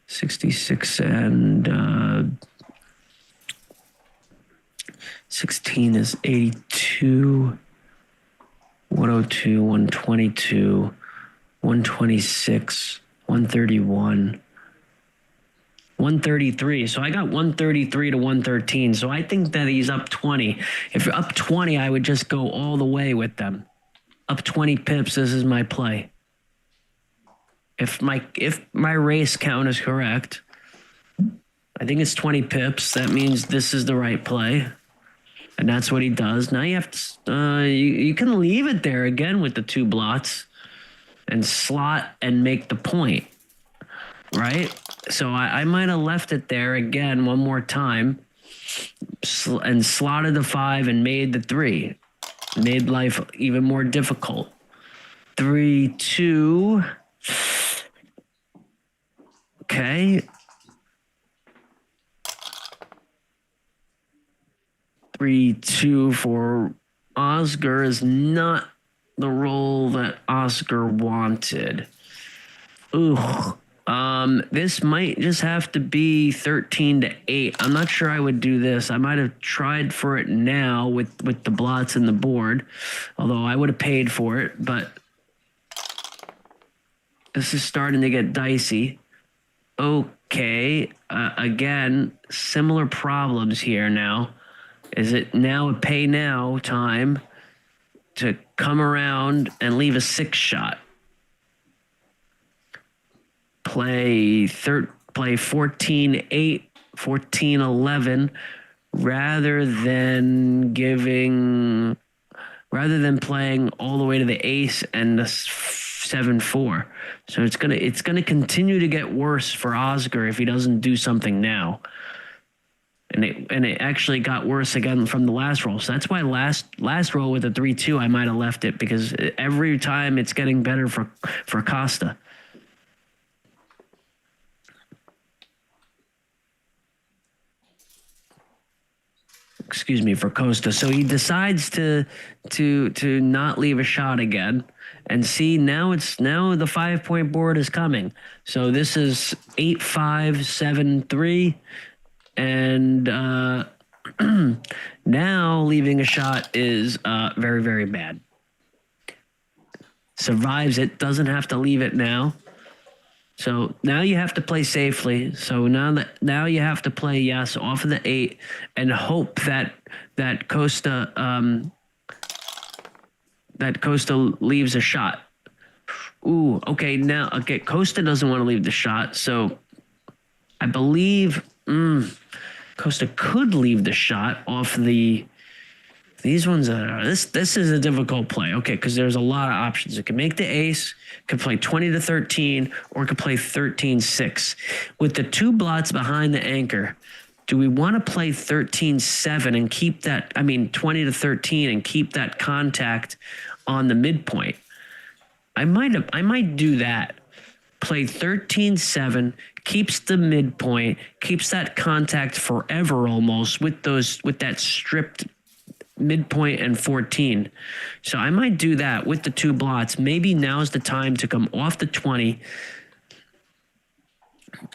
66, and 16 is 82, 102, 122, 126, 131, 133. So I got 133 to 113. So I think that he's up 20. If you're up 20, I would just go all the way with them. Up 20 pips, this is my play. If my race count is correct, I think it's 20 pips. That means this is the right play. And that's what he does. Now you have to, you can leave it there again with the 2 blots and slot and make the point, right? So I might have left it there again one more time and slotted the 5 and made the 3. Made life even more difficult. 3, 2. Okay. 3, 2 for Oscar is not the role that Oscar wanted. Ooh. This might just have to be 13-8. I'm not sure I would do this. I might have tried for it now with the blots in the board, although I would have paid for it, but this is starting to get dicey. Okay. Again, similar problems here now. Is it now a pay now time to come around and leave a 6 shot? Play 14-8, 14-11, rather than playing all the way to the ace and the 7-4. So it's gonna continue to get worse for Oscar if he doesn't do something now. And it actually got worse again from the last roll. So that's why last roll with the 3-2 I might have left it, because every time it's getting better for Costa. Excuse me, for Costa. So he decides to not leave a shot again. And see, now the 5-point board is coming. So this is 8-5, 7-3. And now leaving a shot is very, very bad. Survives it, doesn't have to leave it now. So now you have to play safely. So now you have to play yes off of the 8 and hope that Costa leaves a shot. Ooh, okay, Costa doesn't want to leave the shot, so I believe Costa could leave the shot off the. These ones are this is a difficult play. Okay, because there's a lot of options. It can make the ace, could play 20-13, or could play 13-6. With the 2 blots behind the anchor, do we want to play 13-7 and keep that? 20-13 and keep that contact on the midpoint. I might do that. Play 13-7, keeps the midpoint, keeps that contact forever almost with that stripped midpoint and 14. So I might do that with the 2 blots. Maybe now's the time to come off the 20.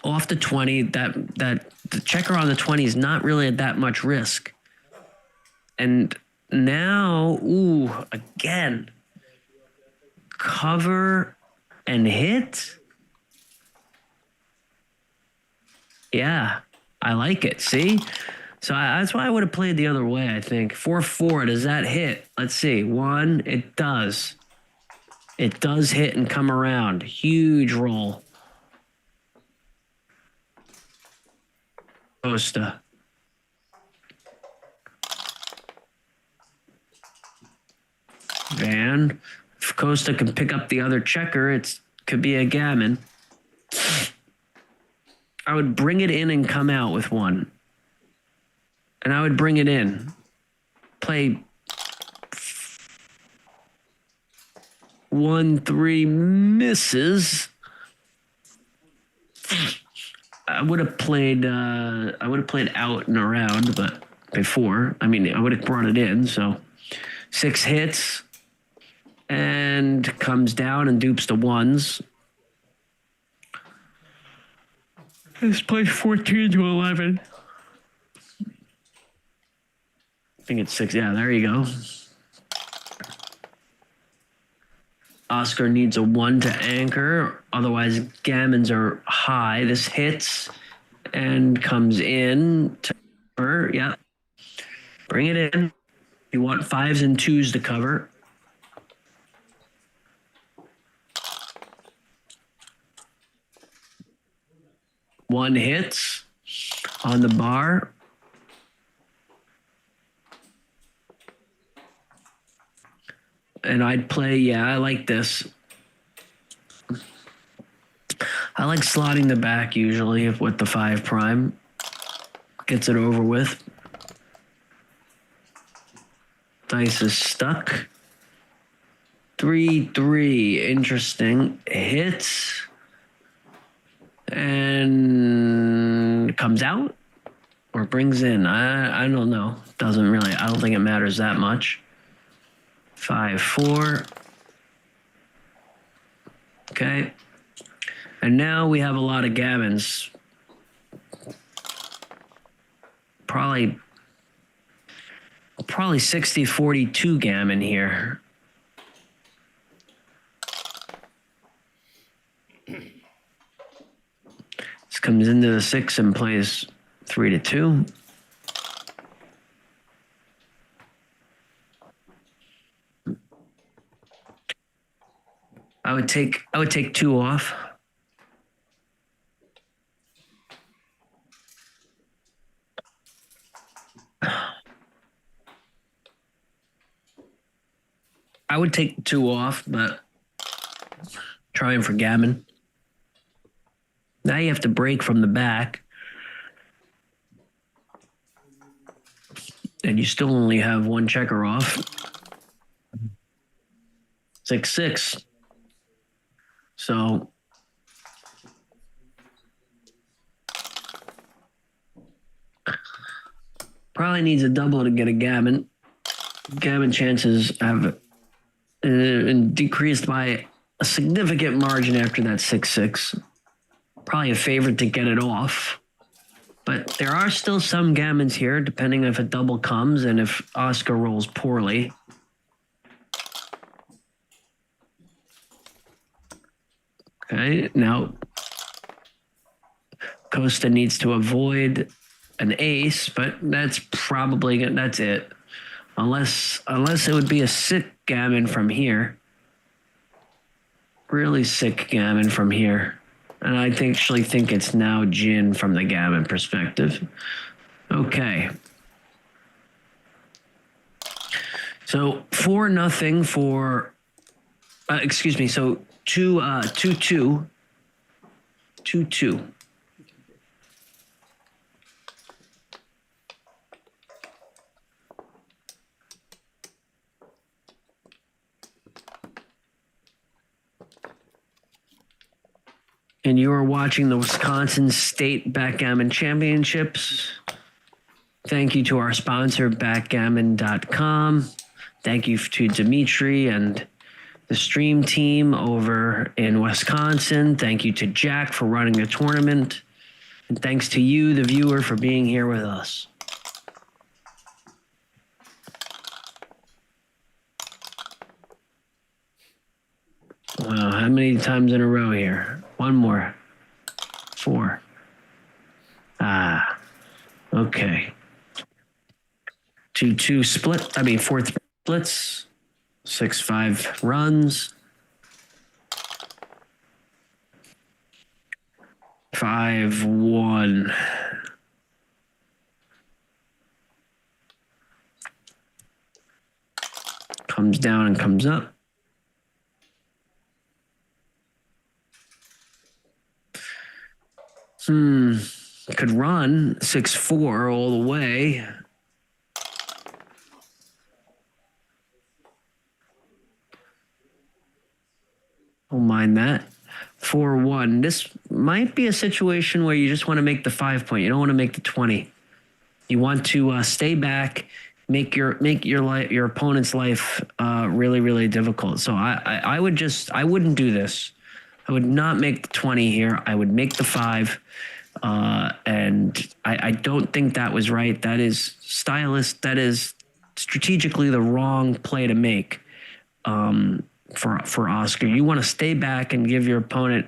Off the 20, that the checker on the 20 is not really at that much risk. And now, again, cover and hit. Yeah, I like it. See? So that's why I would have played the other way, I think. 4-4, does that hit? Let's see. 1, it does. It does hit and come around. Huge roll. Costa. Van. If Costa can pick up the other checker, it could be a gammon. I would bring it in and come out with 1. And I would bring it in. Play 1-3 misses. I would have played out and around, but before. I would have brought it in, so 6 hits and comes down and dupes the 1s. Let's play 14-11. I think it's 6. Yeah, there you go. Oscar needs a 1 to anchor. Otherwise, gammons are high. This hits and comes in to cover. Yeah. Bring it in. You want 5s and 2s to cover. One hits on the bar. And I'd play, I like this. I like slotting the back usually with the 5 prime. Gets it over with. Dice is stuck. 3-3. Interesting. Hits. And comes out or brings in. I don't know. Doesn't really. I don't think it matters that much. 5-4. Okay. And now we have a lot of gammons. Probably 60-42 gammon here. This comes into the 6 and plays 3-2. I would take 2 off. I would take 2 off, but trying for gammon. Now you have to break from the back. And you still only have 1 checker off. 6-6. So probably needs a double to get a gammon. Gammon chances have decreased by a significant margin after that 6-6. Probably a favorite to get it off. But there are still some gammons here, depending if a double comes and if Oscar rolls poorly. Okay, now Costa needs to avoid an ace, but that's it. Unless it would be a sick gammon from here. Really sick gammon from here. And I actually think it's now gin from the gammon perspective. Okay. So 4-0 for, excuse me, so 2-2. 2-2. And you are watching the Wisconsin State Backgammon Championships. Thank you to our sponsor, backgammon.com. Thank you to Dimitri and the stream team over in Wisconsin. Thank you to Jack for running the tournament. And thanks to you, the viewer, for being here with us. Wow, how many times in a row here? 1 more. 4. Okay. 2-2 split. 4 splits. 6-5 runs. 5-1. Comes down and comes up. Could run 6-4 all the way. Don't mind that. 4-1. This might be a situation where you just want to make the 5 point. You don't want to make the 20. You want to stay back, make your opponent's life really, really difficult. So I wouldn't do this. I would not make the 20 here. I would make the 5. And I don't think that was right. That is strategically the wrong play to make for Oscar. You want to stay back and give your opponent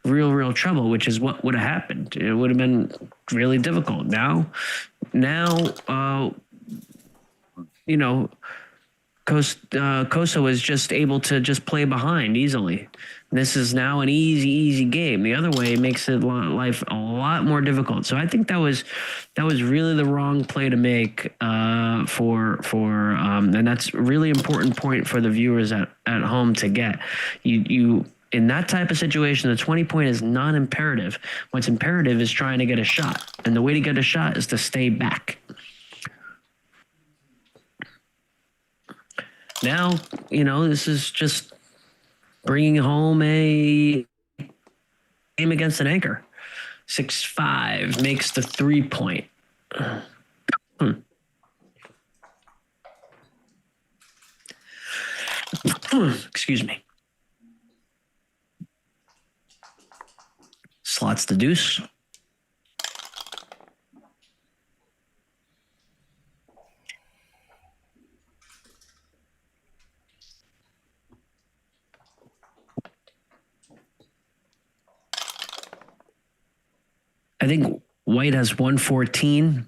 real trouble, which is what would have happened. It would have been really difficult. Now, Koso was just able to just play behind easily. This is now an easy game. The other way makes life a lot more difficult. So I think that was really the wrong play to make and that's a really important point for the viewers at home to get. in that type of situation, the 20 point is not imperative. What's imperative is trying to get a shot. And the way to get a shot is to stay back. Now, this is just bringing home a game against an anchor. 6-5 makes the 3 point. Excuse me. Slots the deuce. I think white has 114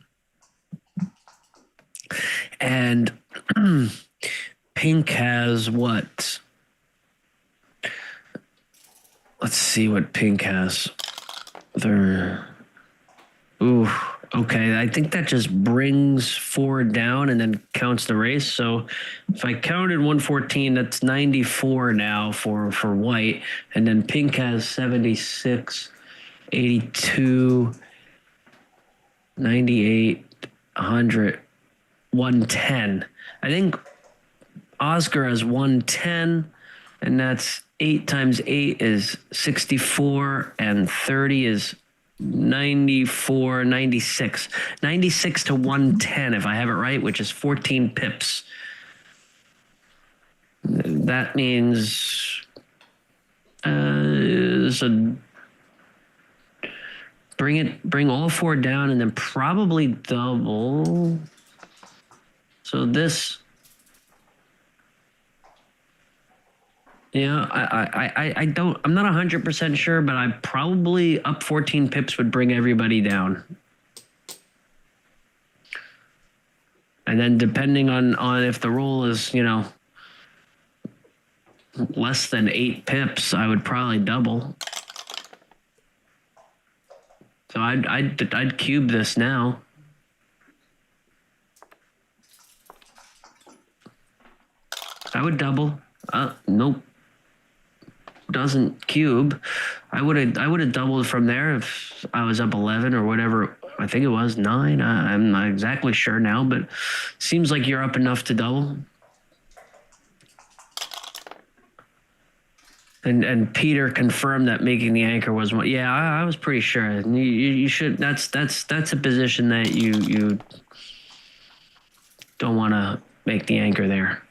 and pink has what? Let's see what pink has. Ooh, okay. I think that just brings 4 down and then counts the race. So if I counted 114, that's 94 now for white. And then pink has 76, 82, 98, 100, 110. I think Oscar has 110, and that's 8 times 8 is 64, and 30 is 94, 96. 96 to 110, if I have it right, which is 14 pips. That means bring all 4 down and then probably double. So this, I'm not 100% sure, but I probably up 14 pips would bring everybody down. And then depending on if the roll is, less than 8 pips, I would probably double. So I'd cube this now. I would double. Nope. Doesn't cube. I would have doubled from there if I was up 11 or whatever. I think it was 9. I'm not exactly sure now, but seems like you're up enough to double. And Peter confirmed that making the anchor was one. Yeah, I was pretty sure. You should. That's a position that you don't want to make the anchor there.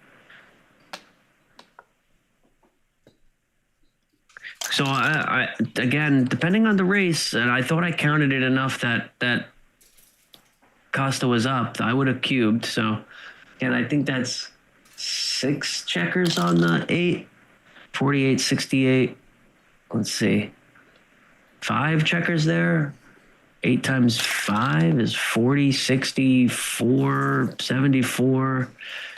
So I again, depending on the race, and I thought I counted it enough that Costa was up. I would have cubed. So again, I think that's 6 checkers on the 8. 48, 68. Let's see. 5 checkers there. 8 times 5 is 40, 64, 74,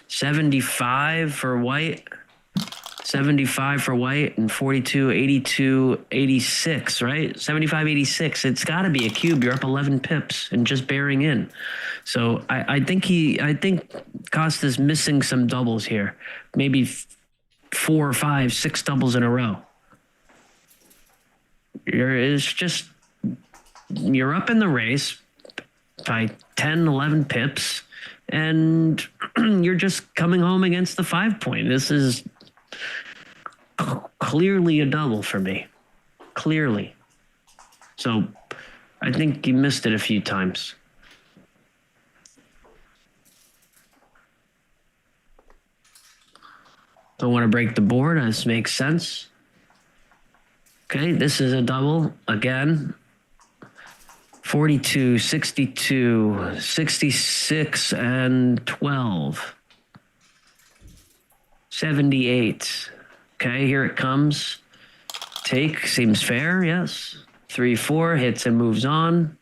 75 for white. 75 for white and 42, 82, 86, right? 75, 86. It's got to be a cube. You're up 11 pips and just bearing in. So I think Costa's missing some doubles here. Maybe 4 or 5, 6 doubles in a row. You're up in the race by 10, 11 pips, and you're just coming home against the 5 point. This is clearly a double for me. Clearly. So I think you missed it a few times. Don't want to break the board. This makes sense. Okay, this is a double again. 42, 62, 66, and 12. 78. Okay, here it comes. Take, seems fair, yes. 3, 4, hits and moves on.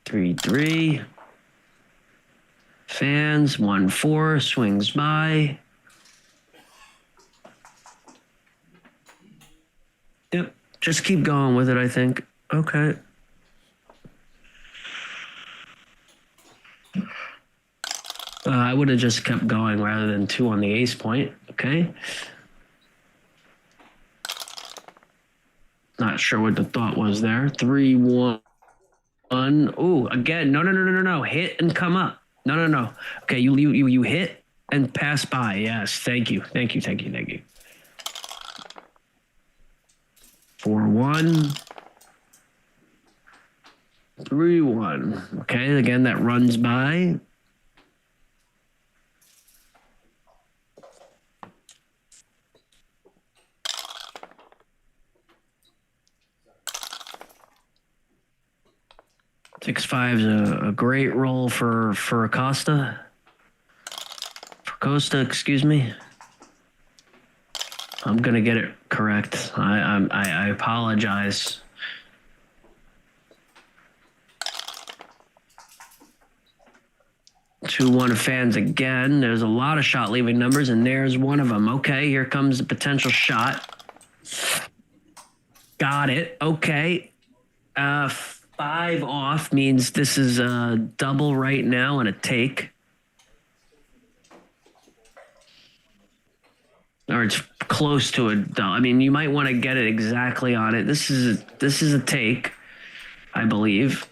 3, 3. Fans, 1, 4, swings by. Yep, just keep going with it, I think. Okay. I would have just kept going rather than 2 on the ace point. Okay. Not sure what the thought was there. 3, 1. Ooh, again. No. Hit and come up. No. Okay, you hit and pass by. Yes, thank you. 4, 1. 3, 1. Okay, again, that runs by. Six five's a great roll for Acosta. For Costa, excuse me. I'm gonna get it correct. I apologize. Two one fans again. There's a lot of shot leaving numbers, and there's one of them. Okay, here comes the potential shot. Got it. Okay. 5 off means this is a double right now and a take. Or it's close to it. I mean, you might want to get it exactly on it. This is a take, I believe.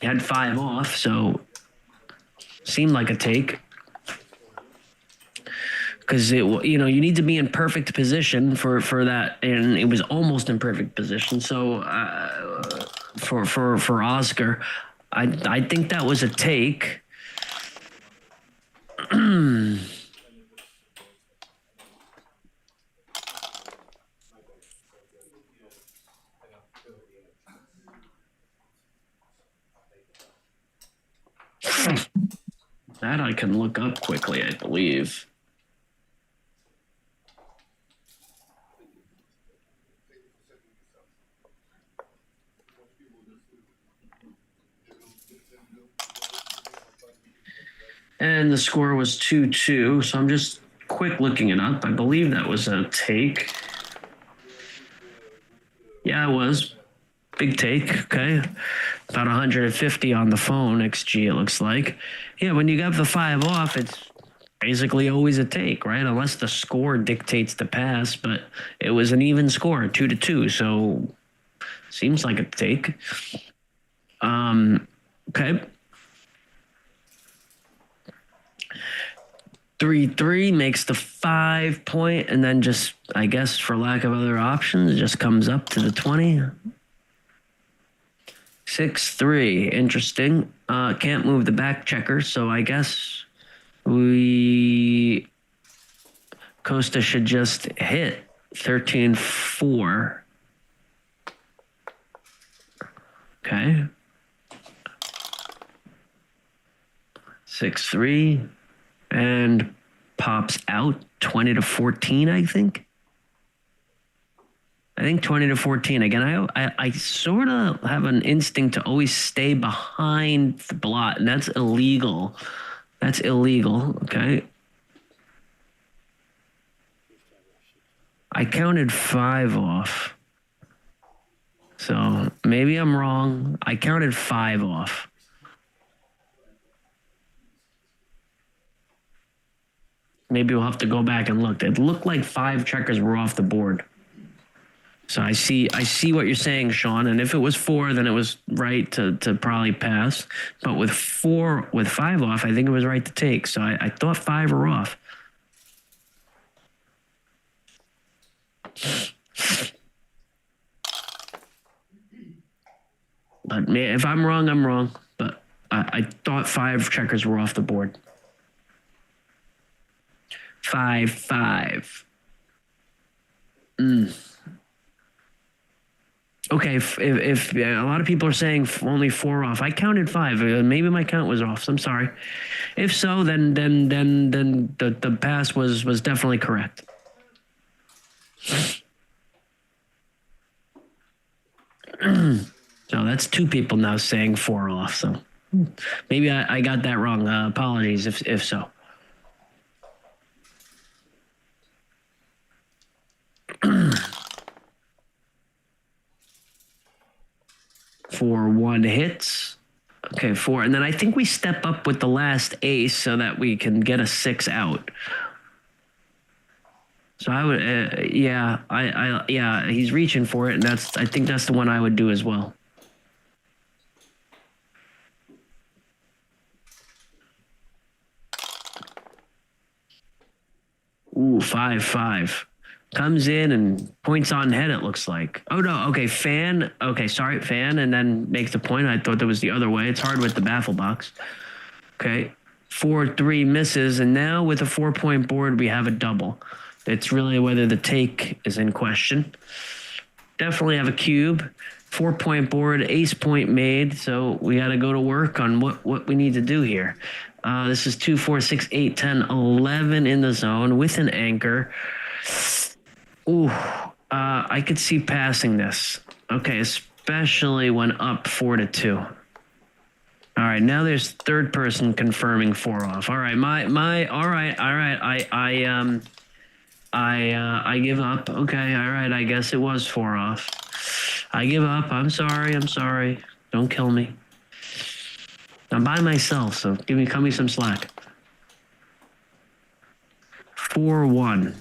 Had 5 off, so seemed like a take. Because you need to be in perfect position for that, and it was almost in perfect position. So for Oscar, I think that was a take. That I can look up quickly, I believe. And the score was 2-2, so I'm just quick looking it up. I believe that was a take. Yeah, it was. Big take, okay. About 150 on the phone, XG, it looks like. Yeah, when you got the 5 off, it's basically always a take, right? Unless the score dictates the pass, but it was an even score, 2-2, so seems like a take. Okay. 3-3 makes the 5 point, and then just, I guess, for lack of other options, it just comes up to the 20. 6-3, interesting. Can't move the back checker, so I guess Costa should just hit 13-4. Okay. 6-3. And pops out 20-14, I think. I think 20-14. Again, I sort of have an instinct to always stay behind the blot, and that's illegal. That's illegal, okay? I counted 5 off. So maybe I'm wrong. I counted 5 off. Maybe we'll have to go back and look. It looked like 5 checkers were off the board. So I see what you're saying, Sean. And if it was 4, then it was right to probably pass. But with 5 off, I think it was right to take. So I thought 5 were off. But if I'm wrong, I'm wrong. But I thought 5 checkers were off the board. 5-5. Okay, if a lot of people are saying only 4 off, I counted 5. Maybe my count was off. So I'm sorry. If so, then the pass was definitely correct. So that's 2 people now saying 4 off. So maybe I got that wrong. Apologies if so. For 1 hits, Okay, 4. And then I think we step up with the last ace so that we can get a 6 out. So I would, yeah, he's reaching for it, and I think that's the one I would do as well. Ooh, 5-5. Comes in and points on head, it looks like. Oh, no. Okay, fan. Okay, sorry, fan, and then makes the point. I thought that was the other way. It's hard with the baffle box. Okay, 4-3 misses, and now with a 4-point board, we have a double. It's really whether the take is in question. Definitely have a cube. 4-point board, ace point made, so we got to go to work on what we need to do here. This is 2, 4, 6, 8, 10, 11 in the zone with an anchor. Ooh, I could see passing this. Okay, especially when up 4-2. All right, now there's third person confirming 4 off. All right, all right. I give up. Okay, all right. I guess it was 4 off. I give up. I'm sorry. Don't kill me. I'm by myself, so cut me some slack. 4-1.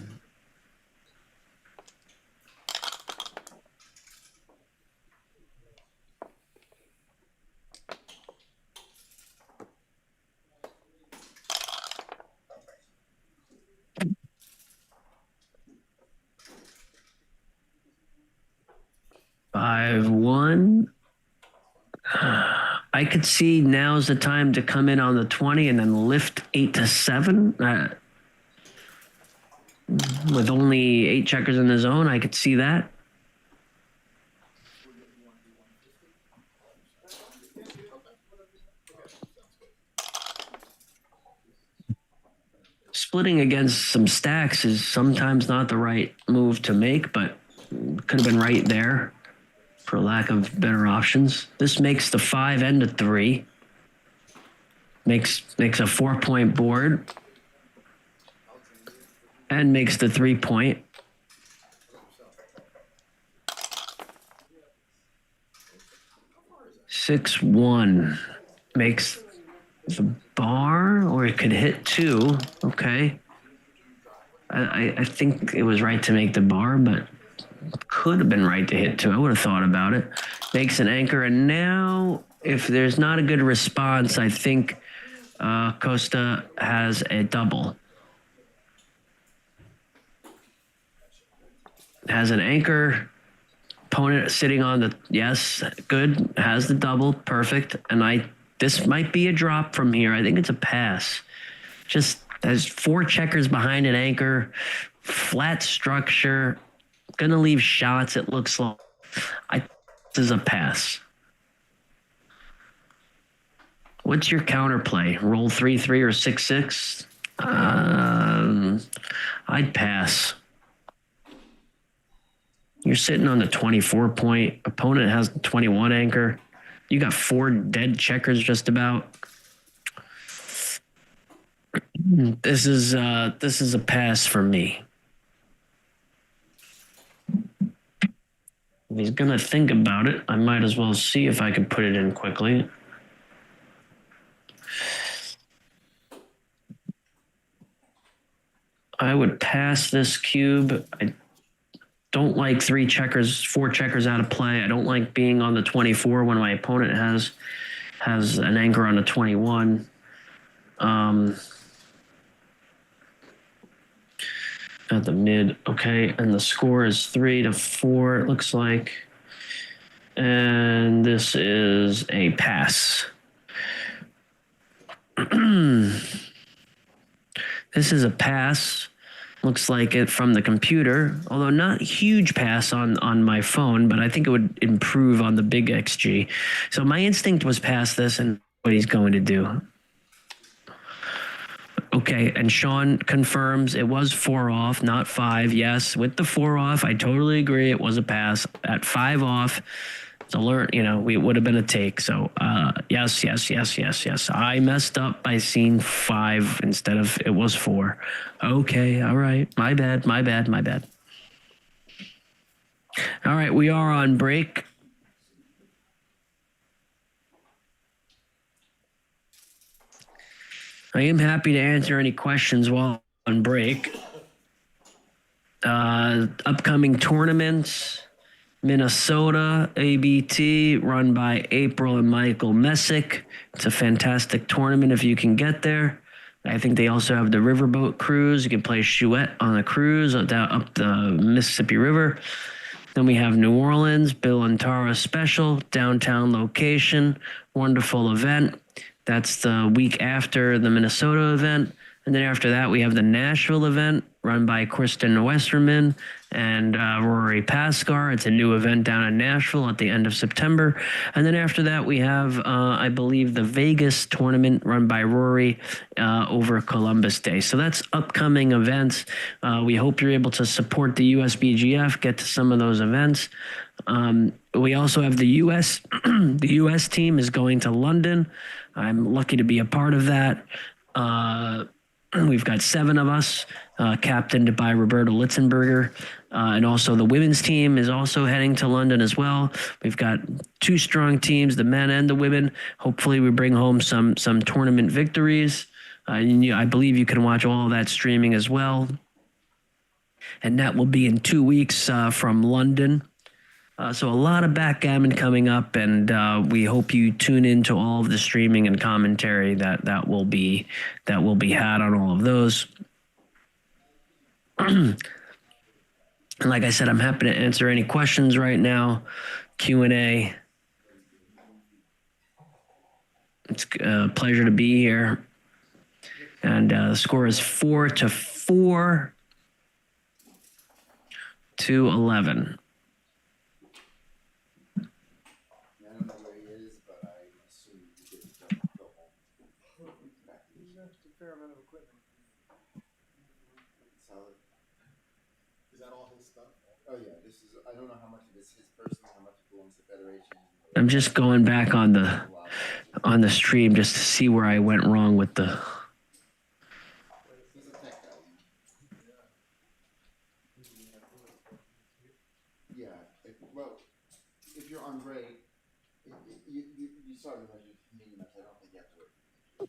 Five, 1. I could see now's the time to come in on the 20 and then lift 8-7. With only 8 checkers in the zone, I could see that. Splitting against some stacks is sometimes not the right move to make, but could have been right there for lack of better options. This makes the 5 and a 3. Makes a 4-point board. And makes the 3-point. Six, 1 makes the bar, or it could hit 2. Okay. I think it was right to make the bar, but could have been right to hit 2. I would have thought about it. Makes an anchor, and now if there's not a good response, I think Costa has a double. Has an anchor. Opponent sitting on the, yes, good. Has the double, perfect. And this might be a drop from here. I think it's a pass. Just has 4 checkers behind an anchor, flat structure, gonna leave shots, it looks like. This is a pass. What's your counterplay? Roll 3-3 or 6-6? I'd pass. You're sitting on the 24-point. Opponent has the 21 anchor. You got 4 dead checkers just about. This is a pass for me. If he's gonna think about it, I might as well see if I can put it in quickly. I would pass this cube. I don't like 4 checkers out of play. I don't like being on the 24 when my opponent has an anchor on the 21. At the mid, okay, and the score is 3-4, it looks like. And this is a pass. This is a pass. Looks like it from the computer, although not a huge pass on my phone, but I think it would improve on the big XG. So my instinct was pass this and what he's going to do. Okay, and Sean confirms it was 4 off, not 5. Yes, with the 4 off, I totally agree. It was a pass. At 5 off, it's alert, it would have been a take. So, yes. I messed up by seeing 5 instead of it was 4. Okay, all right. My bad. All right, we are on break. I am happy to answer any questions while on break. Upcoming tournaments, Minnesota ABT, run by April and Michael Messick. It's a fantastic tournament if you can get there. I think they also have the riverboat cruise. You can play Chouette on a cruise up the Mississippi River. Then we have New Orleans, Bill and Tara special, downtown location, wonderful event. That's the week after the Minnesota event. And then after that, we have the Nashville event run by Kristen Westerman and Rory Pascar. It's a new event down in Nashville at the end of September. And then after that, we have, I believe, the Vegas tournament run by Rory over Columbus Day. So that's upcoming events. We hope you're able to support the USBGF, get to some of those events. We also have the U.S. The U.S. team is going to London. I'm lucky to be a part of that. We've got 7 of us, captained by Roberta Litzenberger. And also the women's team is also heading to London as well. We've got 2 strong teams, the men and the women. Hopefully we bring home some tournament victories. I believe you can watch all of that streaming as well. And that will be in 2 weeks from London. So a lot of backgammon coming up, and we hope you tune into all of the streaming and commentary that will be had on all of those. And like I said, I'm happy to answer any questions right now. Q&A. It's a pleasure to be here. And the score is 4-4 to 11. I don't know how much of it's his personal, how much belongs to Federation. I'm just going back on the stream just to see where I went wrong with the. He's a tech guy. Yeah. If you're on break, you saw the meeting. I don't think you have to wait.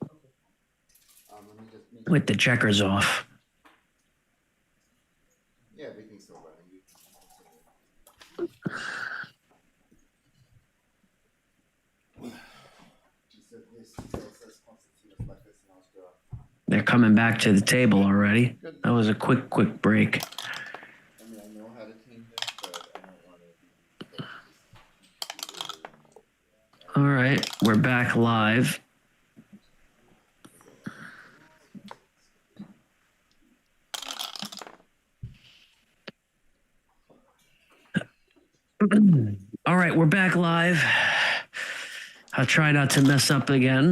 Let me just With the checkers off. Yeah, everything's still running. They're coming back to the table already. That was a quick break. I mean, I know how to team this, but I don't want to. All right, we're back live. All right, we're back live. I'll try not to mess up again,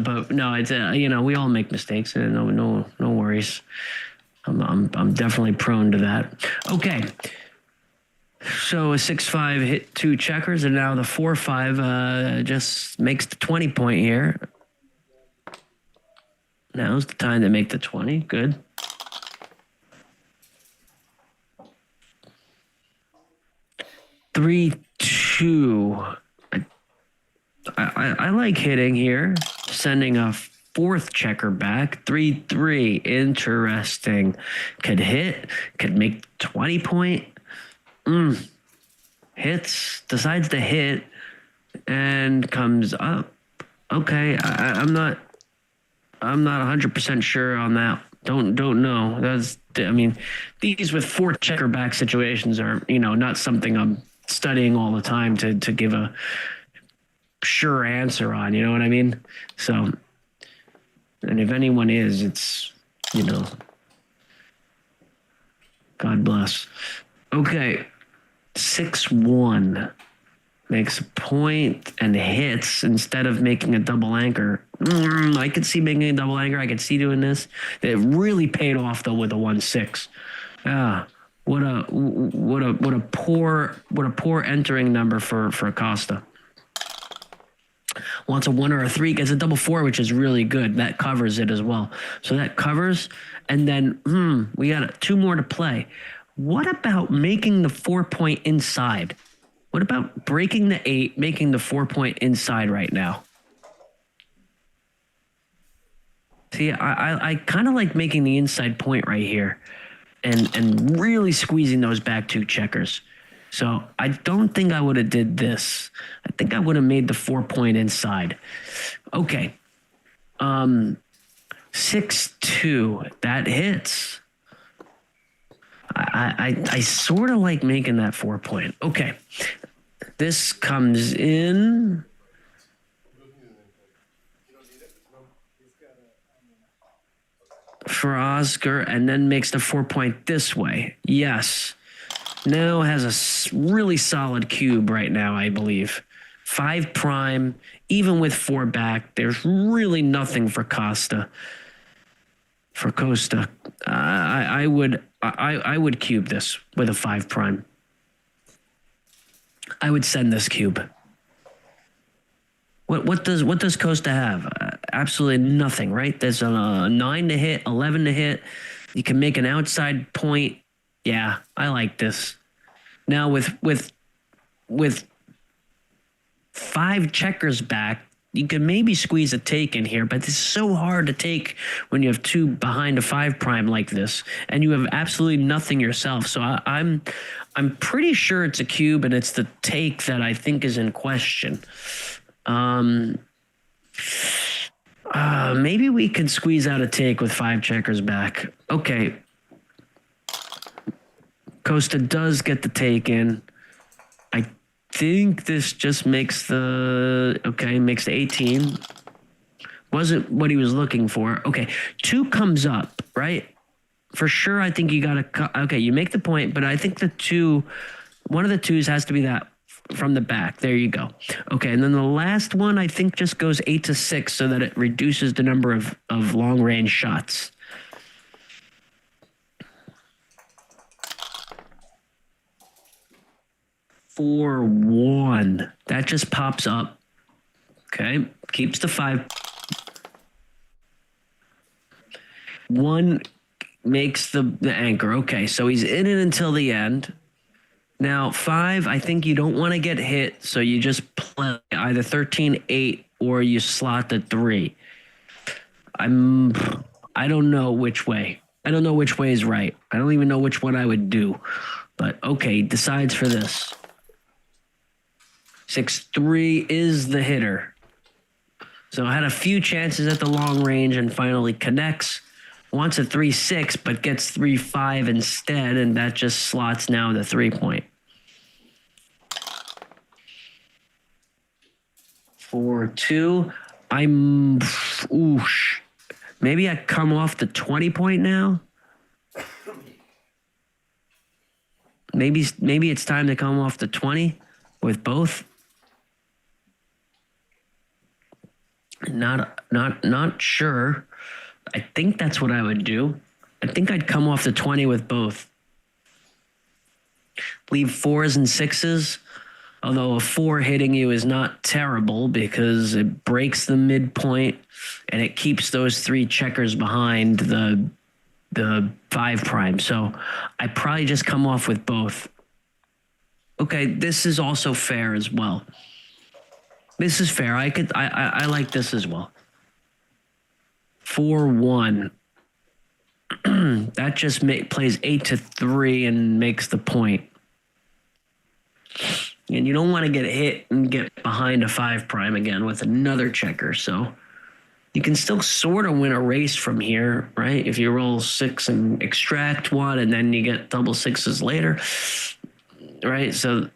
but no, it's we all make mistakes, and no worries. I'm definitely prone to that. Okay, so a 6-5 hit 2 checkers, and now the 4-5 just makes the 20-point here. Now's the time to make the 20. Good. Three, 2. I like hitting here, sending a 4th checker back. 3-3, interesting. Could hit, could make 20-point. Hits, decides to hit, and comes up. Okay, I'm not 100% sure on that. Don't know. These with 4 checker back situations are not something I'm studying all the time to give a sure answer on, you know what I mean? So, and if anyone is, it's, God bless. Okay, 6-1 makes a point and hits instead of making a double anchor. I could see making a double anchor. I could see doing this. It really paid off though with a 1-6. What a poor entering number for Acosta. Wants a 1 or a 3, gets a double 4, which is really good. That covers it as well. So that covers, and then we got 2 more to play. What about making the 4-point inside? What about breaking the 8, making the 4-point inside right now? See, I kind of like making the inside point right here and really squeezing those back two checkers. So I don't think I would have did this. I think I would have made the 4-point inside. Okay. 6-2. That hits. I sort of like making that 4-point. Okay. This comes in for Oscar and then makes the 4-point this way. Yes. Now has a really solid cube right now, I believe. 5 prime, even with 4 back, there's really nothing for Costa. For Costa, I would cube this with a 5 prime. I would send this cube. What does Costa have? Absolutely nothing, right? There's a 9 to hit, 11 to hit. You can make an outside point. Yeah, I like this. Now with 5 checkers back, you could maybe squeeze a take in here, but it's so hard to take when you have 2 behind a 5 prime like this, and you have absolutely nothing yourself. So I'm pretty sure it's a cube, and it's the take that I think is in question. Maybe we could squeeze out a take with 5 checkers back. Okay. Costa does get the take in. I think this just makes the 18. Wasn't what he was looking for. Okay, 2 comes up, right? For sure, I think you gotta. Okay, you make the point, but I think one of the 2s has to be that from the back. There you go. Okay, and then the last one I think just goes 8 to 6 so that it reduces the number of long range shots. For 1. That just pops up. Okay. Keeps the 5. 1 makes the anchor. Okay. So he's in it until the end. Now 5, I think you don't want to get hit. So you just play either 13-8 or you slot the 3. I don't know which way. I don't know which way is right. I don't even know which one I would do. But okay, decides for this. 6-3 is the hitter. So I had a few chances at the long range and finally connects. Wants a 3-6, but gets 3-5 instead, and that just slots now the 3-point. 4-2. Maybe I come off the 20-point now. Maybe it's time to come off the 20 with both. Not sure. I think that's what I would do. I think I'd come off the 20 with both. Leave 4s and 6s. Although a 4 hitting you is not terrible because it breaks the midpoint and it keeps those 3 checkers behind the 5 prime. So I probably just come off with both. Okay, this is also fair as well. This is fair. I like this as well. 4-1. That just plays 8 to 3 and makes the point. And you don't want to get hit and get behind a 5 prime again with another checker. So you can still sort of win a race from here, right? If you roll 6 and extract 1 and then you get double 6s later, right? So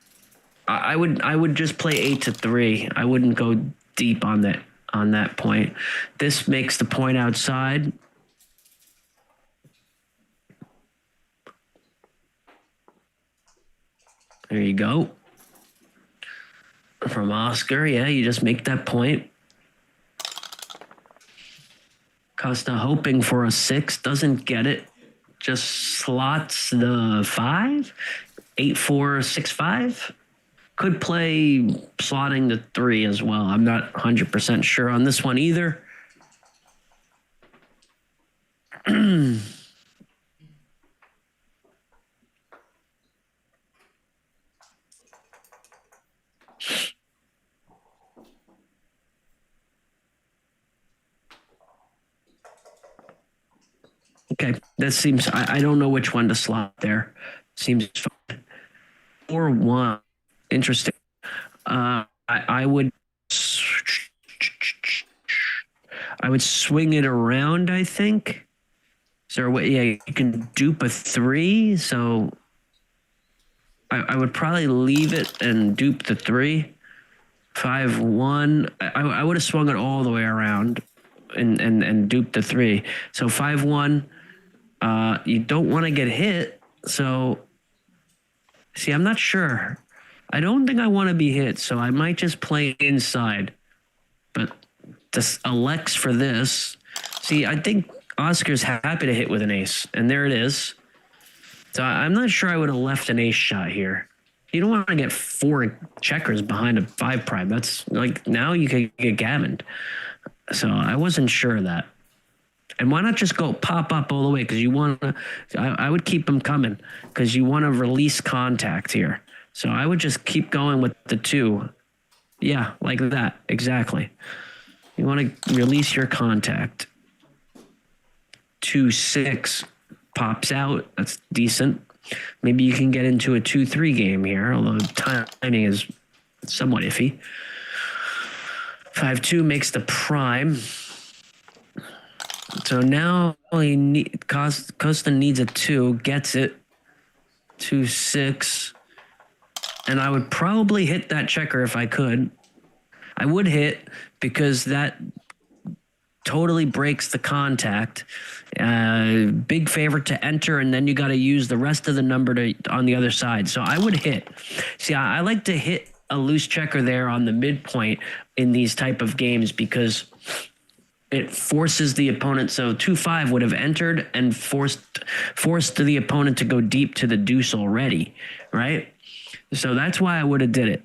I would just play 8 to 3. I wouldn't go deep on that point. This makes the point outside. There you go. From Oscar, yeah, you just make that point. Costa hoping for a 6, doesn't get it. Just slots the 5. 8-4, 6-5. Could play slotting the 3 as well. I'm not 100% sure on this one either. Okay, that seems. I don't know which one to slot there. Seems fine. 4-1. Interesting. I would. I would swing it around. I think. Is there a way? Yeah, you can dupe a 3. So I would probably leave it and dupe the 3. 5-1. I would have swung it all the way around and duped the 3. So 5-1. You don't want to get hit. So see, I'm not sure. I don't think I want to be hit, so I might just play inside. But this elects for this. See, I think Oscar's happy to hit with an ace, and there it is. So I'm not sure I would have left an ace shot here. You don't want to get 4 checkers behind a 5 prime. That's like, now you can get gammoned. So I wasn't sure of that. And why not just go pop up all the way? Because you want to, I would keep them coming because you want to release contact here. So I would just keep going with the 2. Yeah, like that. Exactly. You want to release your contact. 2-6 pops out. That's decent. Maybe you can get into a 2-3 game here, although timing is somewhat iffy. 5-2 makes the prime. So now Costa needs a 2, gets it. 2-6. And I would probably hit that checker if I could. I would hit because that totally breaks the contact. Big favorite to enter, and then you got to use the rest of the number on the other side. So I would hit. See, I like to hit a loose checker there on the midpoint in these type of games because it forces the opponent. So 2-5 would have entered and forced the opponent to go deep to the deuce already, right? So that's why I would have did it.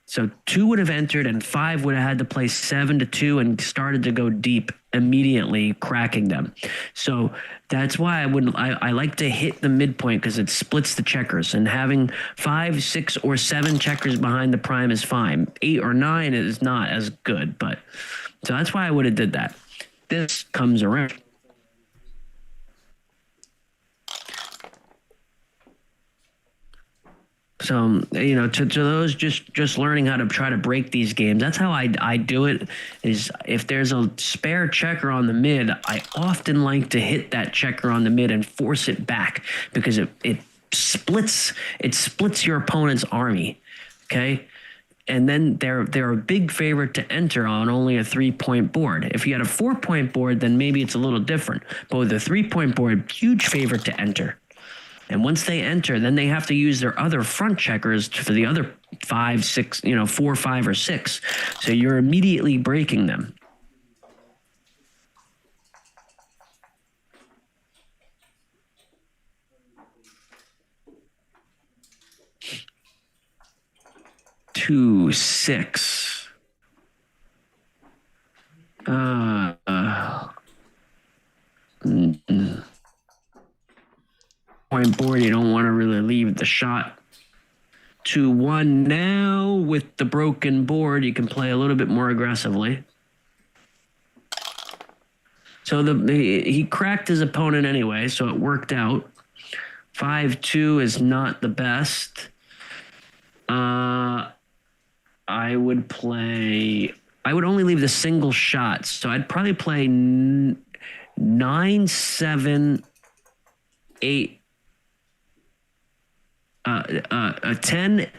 So 2 would have entered and 5 would have had to play 7-2 and started to go deep immediately, cracking them. So that's why I like to hit the midpoint because it splits the checkers, and having 5, 6, or 7 checkers behind the prime is fine. 8 or 9 is not as good, but so that's why I would have did that. This comes around. So, you know, to those just learning how to try to break these games, that's how I do it. Is if there's a spare checker on the mid, I often like to hit that checker on the mid and force it back because it splits your opponent's army. Okay. And then they're a big favorite to enter on only a 3-point board. If you had a 4-point board, then maybe it's a little different. But with a 3-point board, huge favorite to enter. And once they enter, then they have to use their other front checkers for the other 5, 6, 4, 5, or 6. So you're immediately breaking them. Two, 6. Point board, you don't want to really leave the shot. 2-1 now with the broken board, you can play a little bit more aggressively. So he cracked his opponent anyway, so it worked out. 5-2 is not the best. I would only leave the single shots, so I'd probably play 9, 7, 8. 10,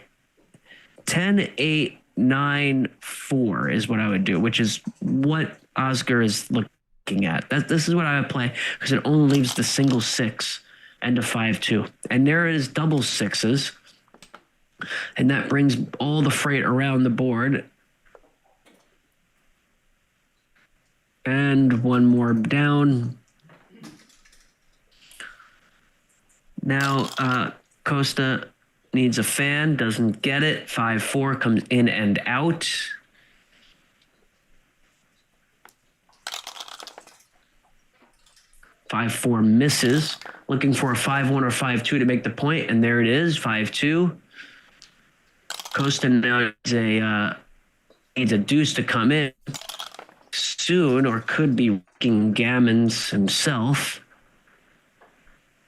8, 9, 4 is what I would do, which is what Oscar is looking at. This is what I would play because it only leaves the single 6 and a 5-2. And there is double 6s. And that brings all the freight around the board. And one more down. Now, Costa needs a fan, doesn't get it. 5-4 comes in and out. (5-4) misses. Looking for a 5-1 or 5-2 to make the point, and there it is, 5-2. Costa now needs a deuce to come in soon, or could be wrecking gammons himself.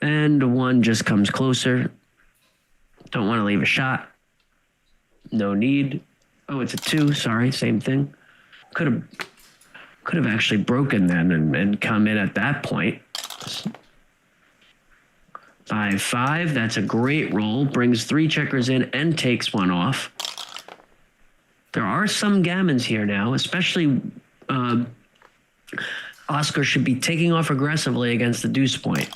And one just comes closer. Don't want to leave a shot. No need. Oh, it's a 2. Sorry, same thing. Could have actually broken then and come in at that point. 5-5. That's a great roll. Brings 3 checkers in and takes 1 off. There are some gammons here now, especially Oscar should be taking off aggressively against the deuce point.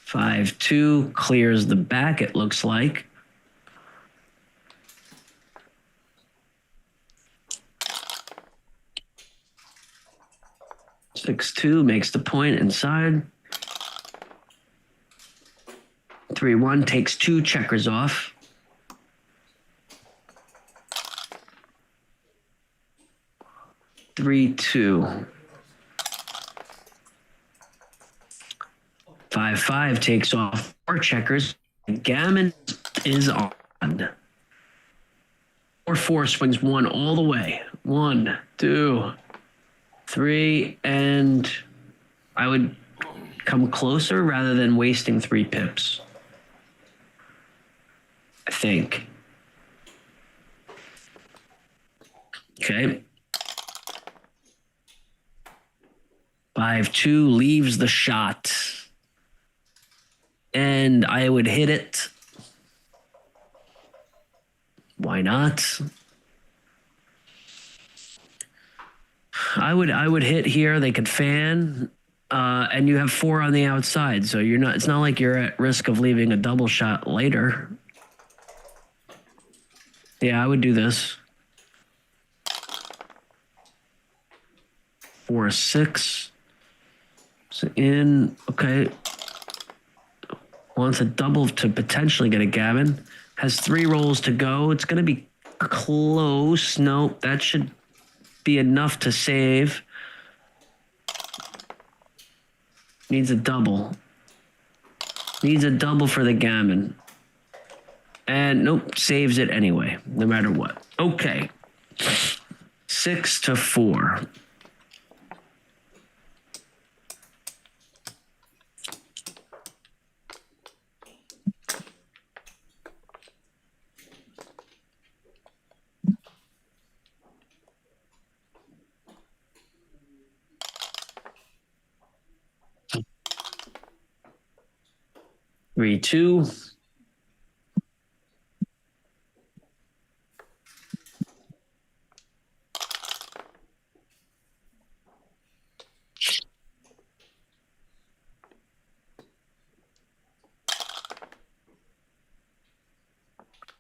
5-2 clears the back, it looks like. Six two makes the point inside. 3-1 takes 2 checkers off. 3-2. 5-5 takes off 4 checkers. Gammon is on. 4-4 swings 1 all the way. 1, 2, 3, and I would come closer rather than wasting 3 pips. I think. Okay. 5-2 leaves the shot. And I would hit it. Why not? I would hit here. They could fan, and you have 4 on the outside, so you're not. It's not like you're at risk of leaving a double shot later. Yeah, I would do this. 4-6. So in. Okay. Wants a double to potentially get a gammon. Has 3 rolls to go. It's going to be close. Nope, that should be enough to save. Needs a double. Needs a double for the gammon. And nope, saves it anyway, no matter what. Okay. 6-4. Three, 2.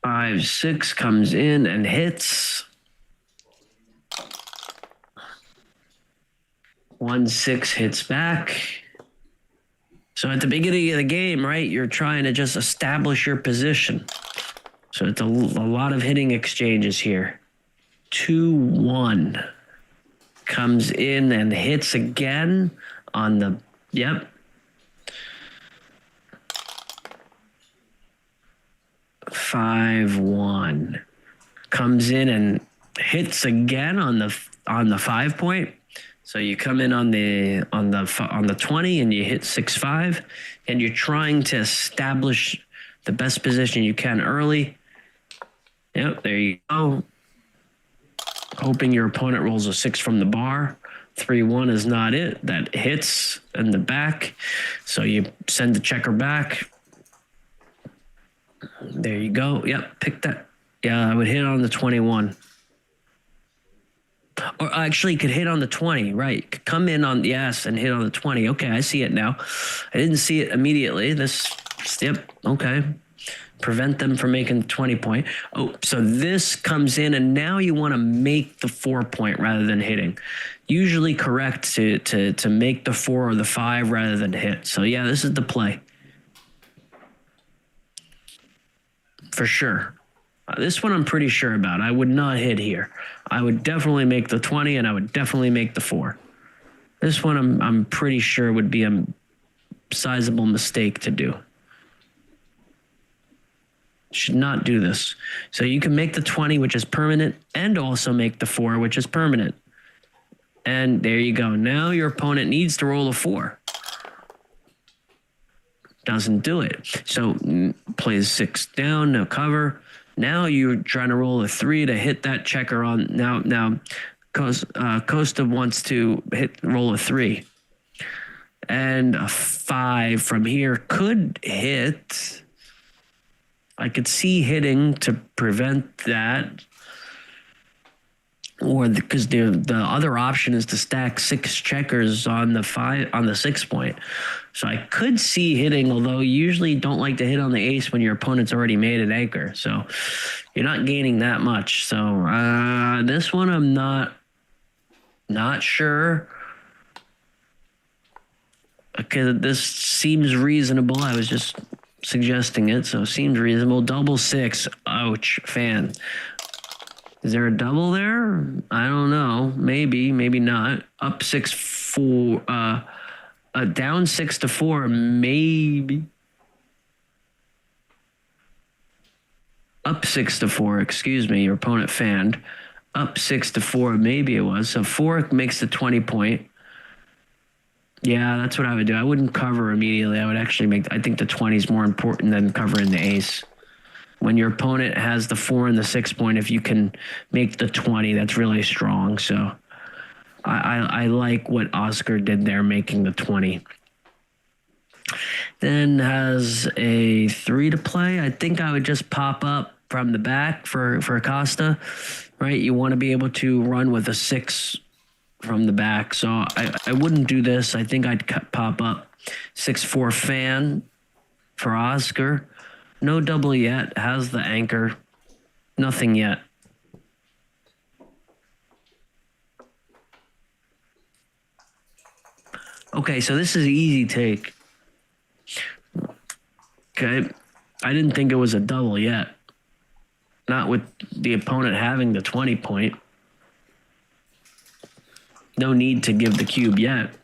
Five, 6 comes in and hits. 1-6 hits back. So at the beginning of the game, right, you're trying to just establish your position. So it's a lot of hitting exchanges here. 2-1 comes in and hits again on the, yep. 5-1 comes in and hits again on the 5 point. So you come in on the 20 and you hit 6-5, and you're trying to establish the best position you can early. Yep, there you go. Hoping your opponent rolls a 6 from the bar. 3-1 is not it. That hits in the back. So you send the checker back. There you go. Yep, pick that. Yeah, I would hit on the 21. Or actually, could hit on the 20, right? Could come in on the S and hit on the 20. Okay, I see it now. I didn't see it immediately. Yep, okay. Prevent them from making the 20 point. Oh, so this comes in, and now you want to make the 4 point rather than hitting. Usually correct to make the 4 or the 5 rather than hit. So yeah, this is the play. For sure. This one I'm pretty sure about. I would not hit here. I would definitely make the 20, and I would definitely make the 4. This one I'm pretty sure would be a sizable mistake to do. Should not do this. So you can make the 20, which is permanent, and also make the 4, which is permanent. And there you go. Now your opponent needs to roll a 4. Doesn't do it. So plays 6 down, no cover. Now you're trying to roll a 3 to hit that checker on. Now Costa wants to roll a 3. And a 5 from here could hit. I could see hitting to prevent that. Or because the other option is to stack 6 checkers on the 6 point. So I could see hitting, although you usually don't like to hit on the ace when your opponent's already made an anchor. So you're not gaining that much. So this one I'm not sure. Okay, this seems reasonable. I was just suggesting it, so it seems reasonable. Double 6. Ouch, fan. Is there a double there? I don't know. Maybe, maybe not. Up 6-4. Down 6-4. Maybe. Up 6-4. Excuse me. Your opponent fanned. Up 6-4. Maybe it was. So 4 makes the 20 point. Yeah, that's what I would do. I wouldn't cover immediately. I would actually I think the 20 is more important than covering the ace. When your opponent has the 4 and the 6 point, if you can make the 20, that's really strong. So I like what Oscar did there, making the 20. Then has a 3 to play. I think I would just pop up from the back for Acosta, right? You want to be able to run with a 6 from the back. So I wouldn't do this. I think I'd pop up 6-4 fan for Oscar. No double yet. Has the anchor. Nothing yet. Okay, so this is an easy take. Okay. I didn't think it was a double yet. Not with the opponent having the 20 point. No need to give the cube yet.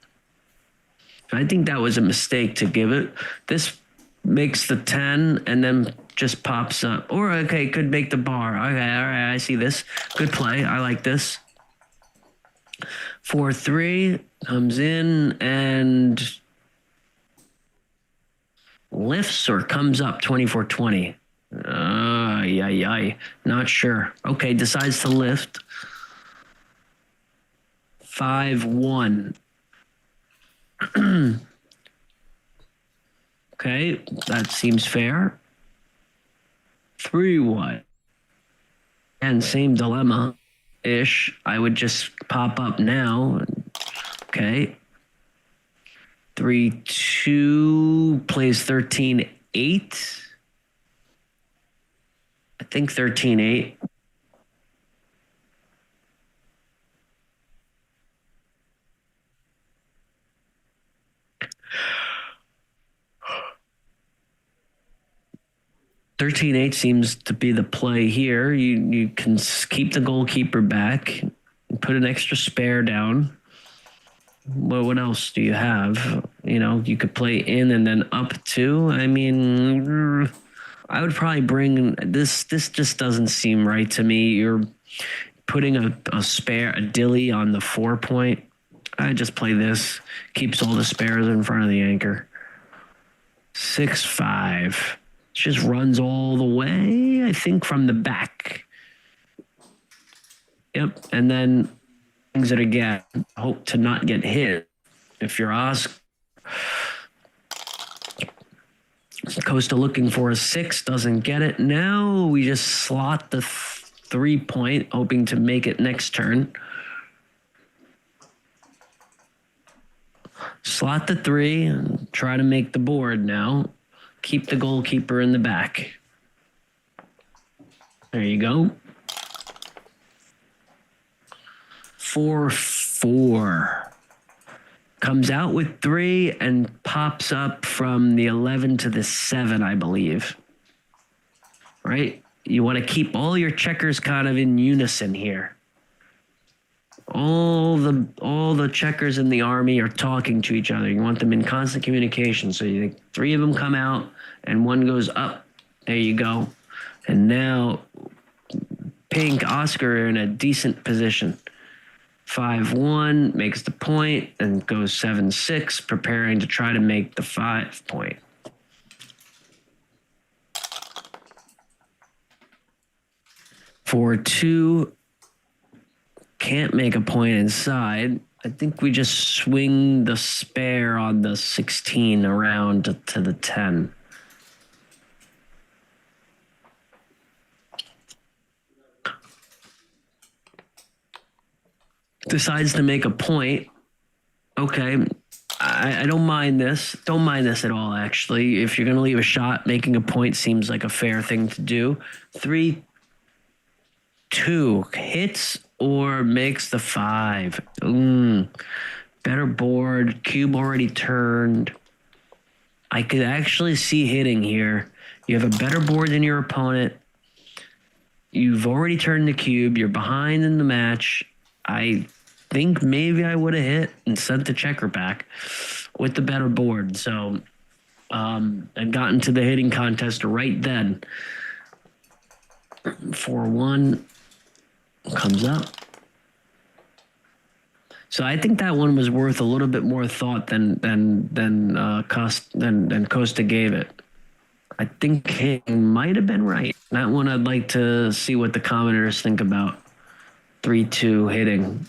I think that was a mistake to give it. This makes the 10 and then just pops up. Or, okay, could make the bar. Okay, all right, I see this. Good play. I like this. 4-3 comes in and lifts or comes up 24-20. Not sure. Okay, decides to lift. 5-1. Okay, that seems fair. 3-1. And same dilemma-ish. I would just pop up now. Okay. 3-2 plays 13-8. I think 13-8. $13-8 seems to be the play here. You can keep the goalkeeper back, put an extra spare down. Well, what else do you have? You know, you could play in and then up 2. I mean, I would probably bring this. This just doesn't seem right to me. You're putting a spare, a dilly on the 4 point. I just play this. Keeps all the spares in front of the anchor. 6-5. Just runs all the way, I think, from the back. Yep, and then brings it again. Hope to not get hit. If you're Oscar. Costa looking for a 6, doesn't get it. Now we just slot the 3 point, hoping to make it next turn. Slot the 3 and try to make the board now. Keep the goalkeeper in the back. There you go. 4-4. Comes out with 3 and pops up from the 11 to the 7, I believe. Right? You want to keep all your checkers kind of in unison here. All the checkers in the army are talking to each other. You want them in constant communication. So you think 3 of them come out and 1 goes up. There you go. And now Pink, Oscar are in a decent position. 5-1, makes the point, and goes 7-6, preparing to try to make the 5 point. For 2, can't make a point inside. I think we just swing the spare on the 16 around to the 10. Decides to make a point. Okay. I don't mind this. Don't mind this at all, actually. If you're going to leave a shot, making a point seems like a fair thing to do. 3-2 hits or makes the 5. Better board. Cube already turned. I could actually see hitting here. You have a better board than your opponent. You've already turned the cube. You're behind in the match. I think maybe I would have hit and sent the checker back with the better board. So I'd gotten to the hitting contest right then. 4-1 comes up. So I think that one was worth a little bit more thought than Costa gave it. I think he might have been right. That one I'd like to see what the commenters think about. 3-2 hitting.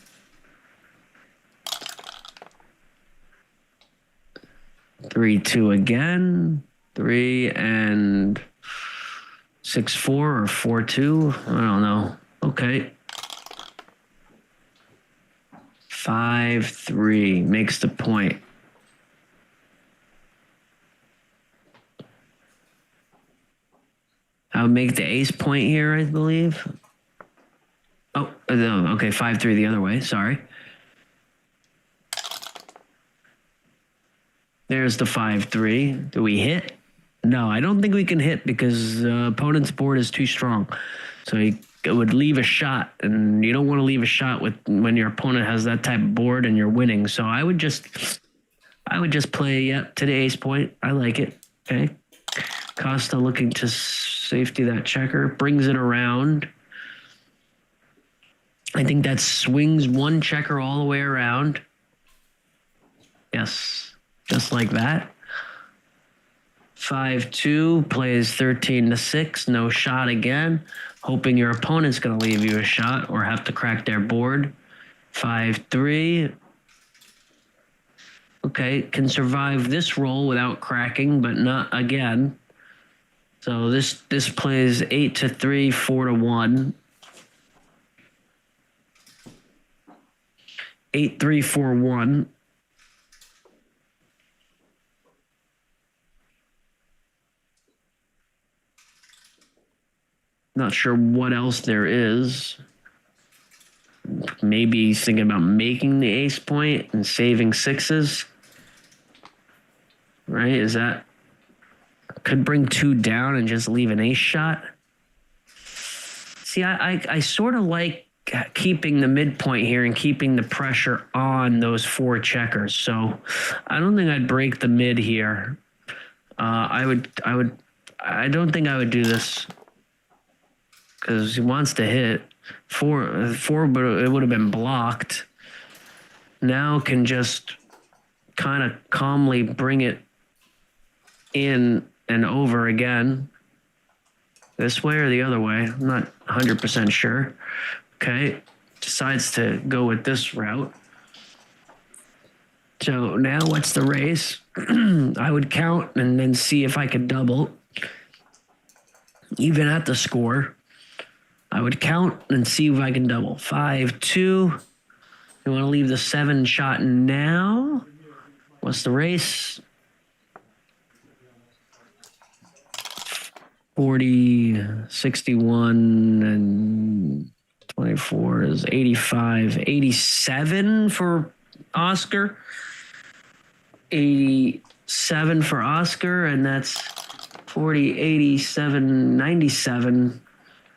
Three, 2 again. 3 and 6-4 or 4-2. I don't know. Okay. 5-3 makes the point. I'll make the ace point here, I believe. Oh, no, okay, 5-3 the other way. Sorry. There's the 5-3. Do we hit? No, I don't think we can hit because opponent's board is too strong. So he would leave a shot, and you don't want to leave a shot when your opponent has that type of board and you're winning. So I would just play to the ace point. I like it. Okay. Costa looking to safety that checker, brings it around. I think that swings one checker all the way around. Yes, just like that. 5-2 plays 13-6, no shot again. Hoping your opponent's going to leave you a shot or have to crack their board. 5-3. Okay, can survive this roll without cracking, but not again. So this plays 8-3, 4-1. 8-3, 4-1. Not sure what else there is. Maybe he's thinking about making the ace point and saving sixes. Right? Is that... Could bring 2 down and just leave an ace shot. See, I sort of like keeping the midpoint here and keeping the pressure on those 4 checkers. So I don't think I'd break the mid here. I don't think I would do this because he wants to hit 4, but it would have been blocked. Now can just kind of calmly bring it in and over again. This way or the other way. I'm not 100% sure. Okay. Decides to go with this route. So now what's the race? I would count and then see if I could double. Even at the score, I would count and see if I can double. 5-2. You want to leave the 7 shot now? What's the race? 40, 61, and 24 is 85. 87 for Oscar. 87 for Oscar, and that's 40, 87, 97.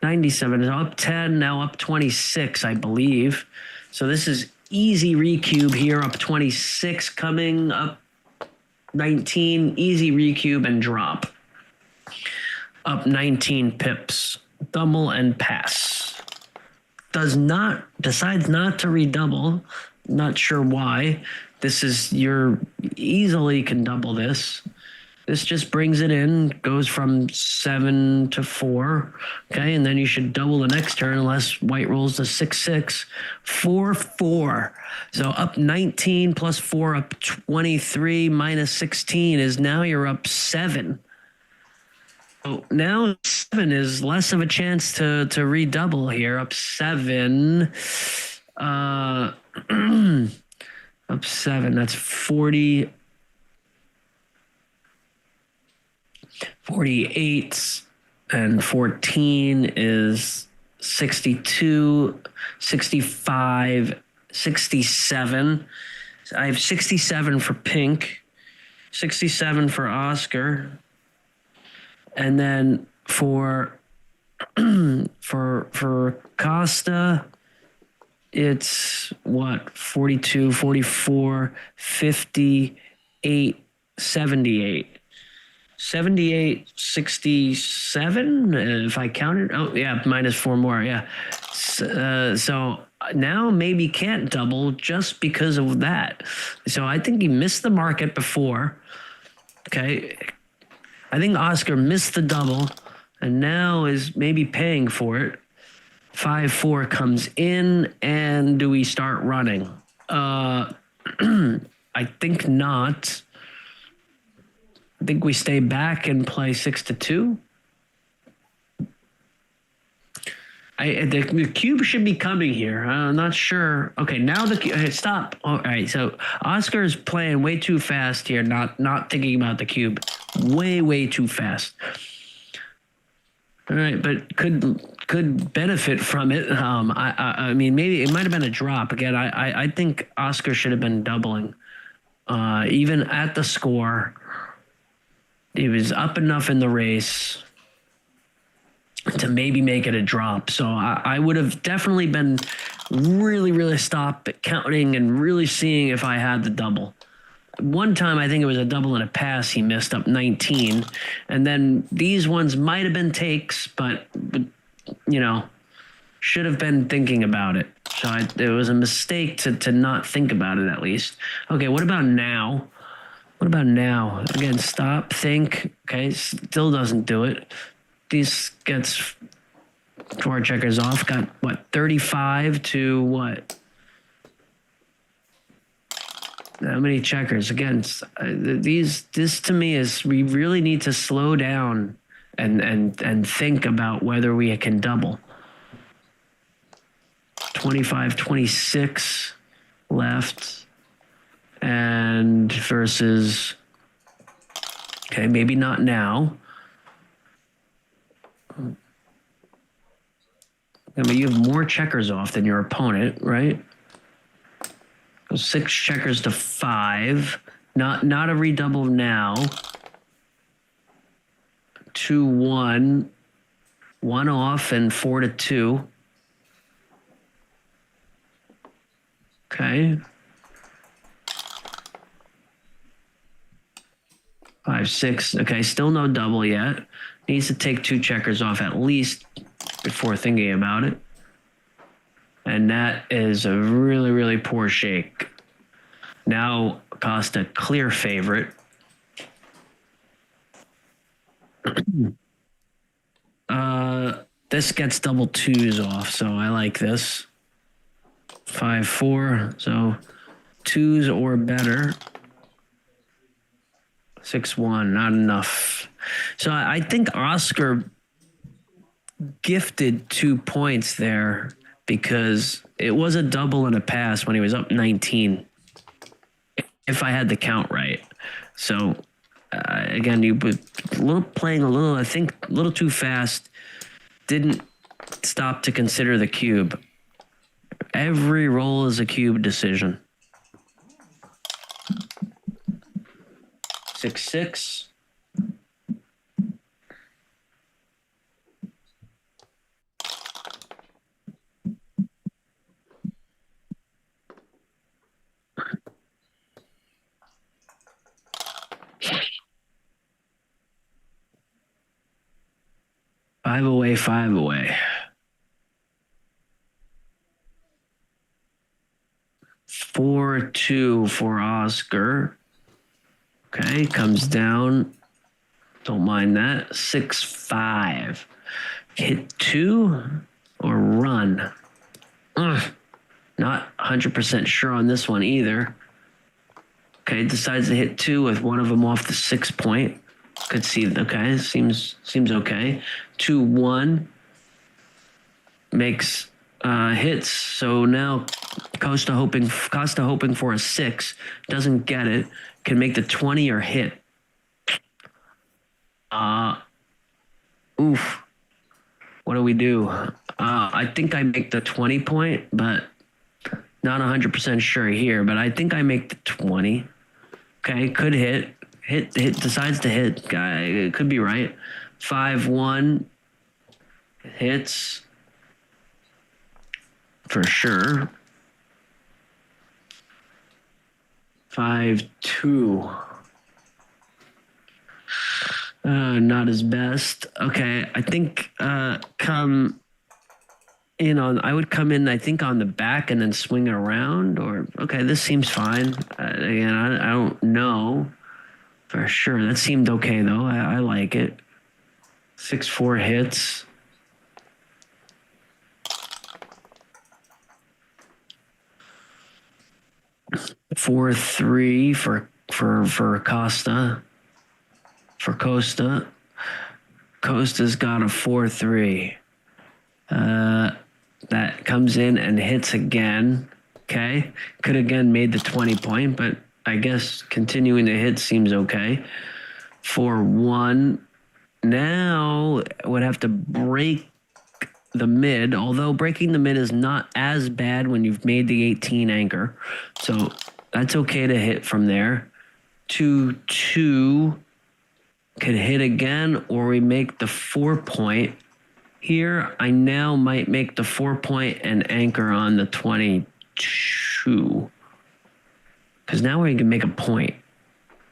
97 is up 10, now up 26, I believe. So this is easy recube here, up 26, coming up 19, easy recube and drop. Up 19 pips, double and pass. decides not to redouble. Not sure why. You're easily can double this. This just brings it in, goes from 7 to 4. Okay, and then you should double the next turn unless white rolls to 6-6. 4-4. So up 19 plus 4 up 23 minus 16 is now you're up 7. So now 7 is less of a chance to redouble here. Up 7. Up 7. That's 40. 48 and 14 is 62, 65, 67. I have 67 for pink, 67 for Oscar. And then for Costa, it's what? 42, 44, 58, 78. 78, 67, if I counted. Oh, yeah, minus 4 more. Yeah. So now maybe can't double just because of that. So I think he missed the market before. Okay. I think Oscar missed the double and now is maybe paying for it. 5-4 comes in, and do we start running? I think not. I think we stay back and play 6-2. The cube should be coming here. I'm not sure. Okay, now stop. All right, so Oscar is playing way too fast here. Not thinking about the cube. Way too fast. All right, but could benefit from it. I mean, maybe it might have been a drop again. I think Oscar should have been doubling, even at the score. He was up enough in the race to maybe make it a drop. So I would have definitely been really stop counting and really seeing if I had the double. One time, I think it was a double and a pass. He missed up 19. And then these ones might have been takes, but should have been thinking about it. So it was a mistake to not think about it at least. Okay, what about now? What about now? Again, stop, think. Okay, still doesn't do it. These gets 4 checkers off. Got what, 35 to what? How many checkers? Again, this to me is we really need to slow down and think about whether we can double. 25, 26 left. And versus, okay, maybe not now. I mean, you have more checkers off than your opponent, right? So 6 checkers to 5. Not a redouble now. 2-1. 1 off and 4-2. Okay. 5-6. Okay, still no double yet. Needs to take 2 checkers off at least before thinking about it. And that is a really poor shake. Now Costa clear favorite. This gets double 2s off, so I like this. 5-4, so 2s or better. 6-1, not enough. So I think Oscar gifted 2 points there because it was a double and a pass when he was up 19, if I had the count right. So again, you were playing a little too fast. Didn't stop to consider the cube. Every roll is a cube decision. 6-6. Five away. 4-2 for Oscar. Okay, comes down. Don't mind that. 6-5. Hit 2 or run. Not 100% sure on this one either. Okay, decides to hit 2 with one of them off the 6 point. Could see. Okay, seems okay. 2-1 makes hits. So now Costa hoping for a 6, doesn't get it. Can make the 20 or hit. Oof. What do we do? I think I make the 20 point, but not 100% sure here. But I think I make the 20. Okay, could hit. Hit. Decides to hit. Guy, it could be right. 5-1 hits for sure. 5-2. Not his best. Okay, I think come in on. I would come in. I think on the back and then swing it around. Or okay, this seems fine. Again, I don't know for sure. That seemed okay though. I like it. 6-4 hits. Four 3 for Costa. For Costa. Costa's got a 4-3. That comes in and hits again. Okay. Could again made the 20 point, but I guess continuing to hit seems okay. 4-1. Now would have to break the mid, although breaking the mid is not as bad when you've made the 18 anchor. So that's okay to hit from there. 2-2 could hit again, or we make the 4 point. Here, I now might make the 4 point and anchor on the 22. Because now we can make a point.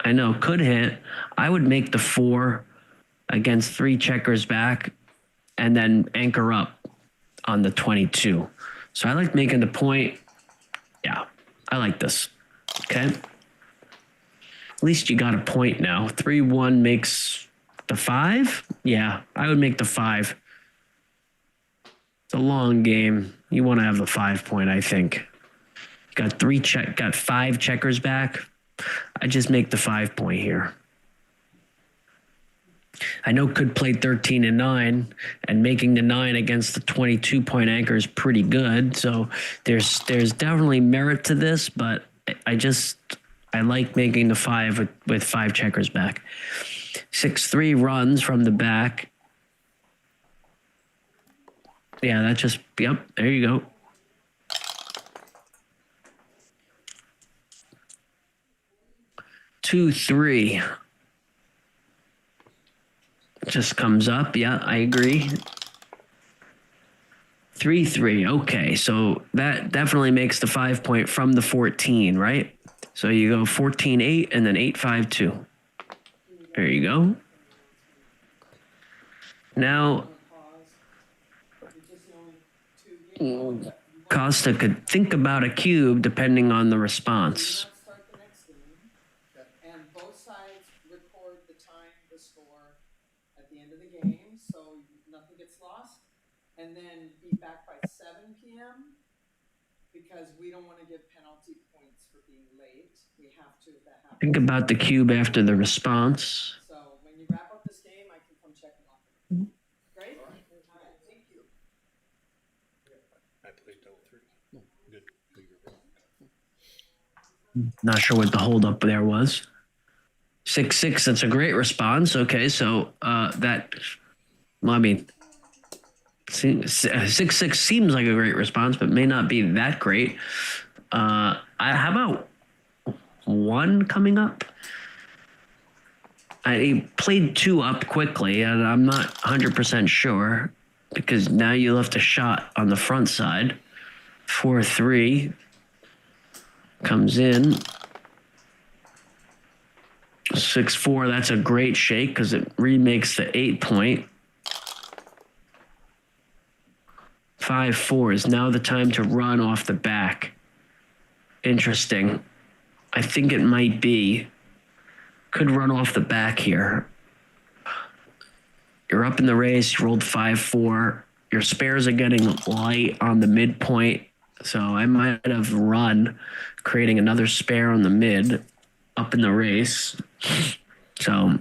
I know, could hit. I would make the 4 against 3 checkers back and then anchor up on the 22. So I like making the point. Yeah, I like this. Okay. At least you got a point now. 3-1 makes the 5. Yeah, I would make the 5. It's a long game. You want to have the 5 point, I think. Got 5 checkers back. I just make the 5 point here. I know could play 13 and 9, and making the 9 against the 22 point anchor is pretty good. So there's definitely merit to this, but I like making the 5 with 5 checkers back. 6-3 runs from the back. Yeah, that just, yep, there you go. Two, 3. Just comes up. Yeah, I agree. 3-3. Okay, so that definitely makes the 5 point from the 14, right? So you go 14-8 and then 8-5-2. There you go. Now, Costa could think about a cube depending on the response. Let's start the next game. And both sides record the time, the score at the end of the game, so nothing gets lost. And then be back by 7 p.m. because we don't want to give penalty points for being late. We have to if that happens. Think about the cube after the response. So when you wrap up this game, I can come check it off. Great? All right, thank you. I played double 3. Good. Not sure what the holdup there was. 6-6, that's a great response. Okay, so that, well, I mean, 6-6 seems like a great response, but may not be that great. How about 1 coming up? I played 2 up quickly, and I'm not 100% sure because now you left a shot on the front side. 4-3 comes in. 6-4, that's a great shake because it remakes the 8 point. 5-4 is now the time to run off the back. interesting. I think it might be. Could run off the back here. You're up in the race. You rolled 5-4. Your spares are getting light on the midpoint. So I might have run, creating another spare on the mid up in the race. So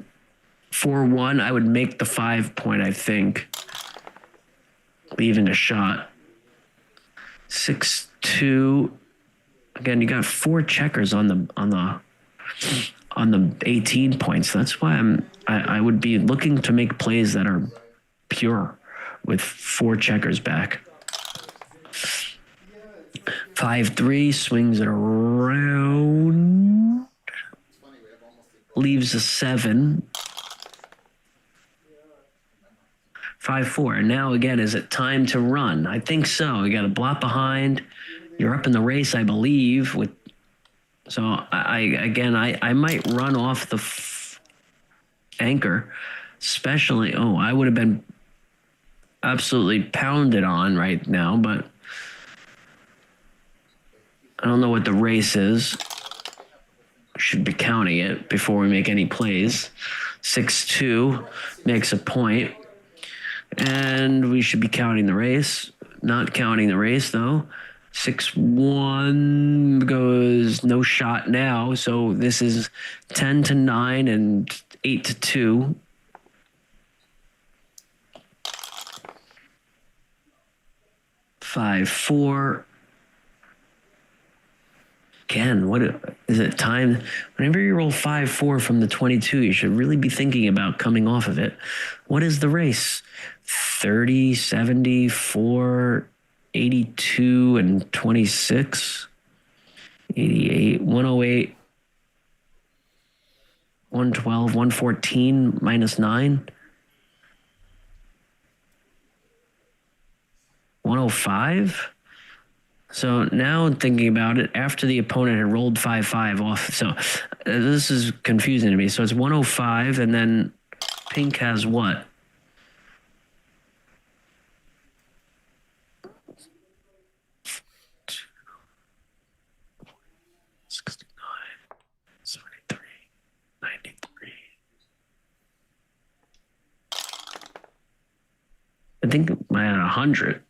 4-1, I would make the 5 point, I think. Leaving a shot. 6-2. Again, you got 4 checkers on the 18 points. That's why I would be looking to make plays that are pure with 4 checkers back. 5-3 swings it around. Leaves a 7. 5-4. And now again, is it time to run? I think so. You got a blot behind. You're up in the race, I believe. So I might run off the anchor, especially. Oh, I would have been absolutely pounded on right now, but I don't know what the race is. Should be counting it before we make any plays. 6-2 makes a point. And we should be counting the race. Not counting the race, though. 6-1 goes no shot now. So this is 10-9 and 8-2. Five, 4. Again, what is it time? Whenever you roll 5-4 from the 22, you should really be thinking about coming off of it. What is the race? 30, 74, 82, and 26, 88, 108, 112, 114 minus 9, 105. So now thinking about it, after the opponent had rolled 5-5 off, so this is confusing to me. So it's 105, and then pink has what? I think I had 100.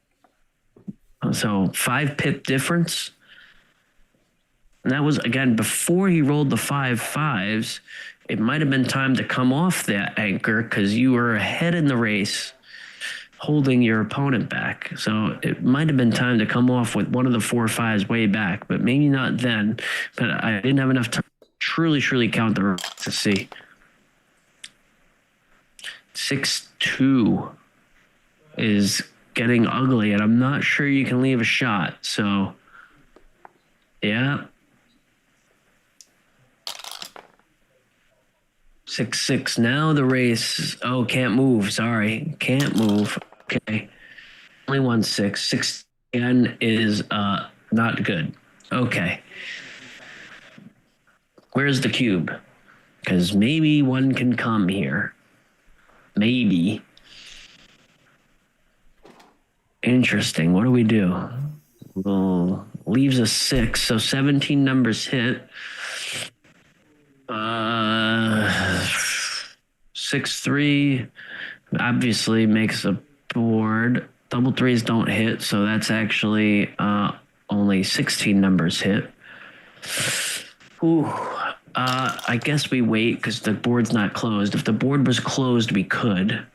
So 5 pip difference. And that was, again, before he rolled the 5-5s. It might have been time to come off that anchor because you were ahead in the race, holding your opponent back. So it might have been time to come off with one of the 4-5s way back, but maybe not then. But I didn't have enough time to truly count the race to see. 6-2 is getting ugly, and I'm not sure you can leave a shot. So, yeah. 6-6. Now the race. Oh, can't move. Sorry. Can't move. Okay. Only 1-6. 6 again is not good. Okay. Where's the cube? Because maybe one can come here. Maybe. Interesting. What do we do? Well, leaves a 6, so 17 numbers hit. 6-3 obviously makes a board. Double 3s don't hit, so that's actually only 16 numbers hit. Ooh. I guess we wait because the board's not closed. If the board was closed, we could.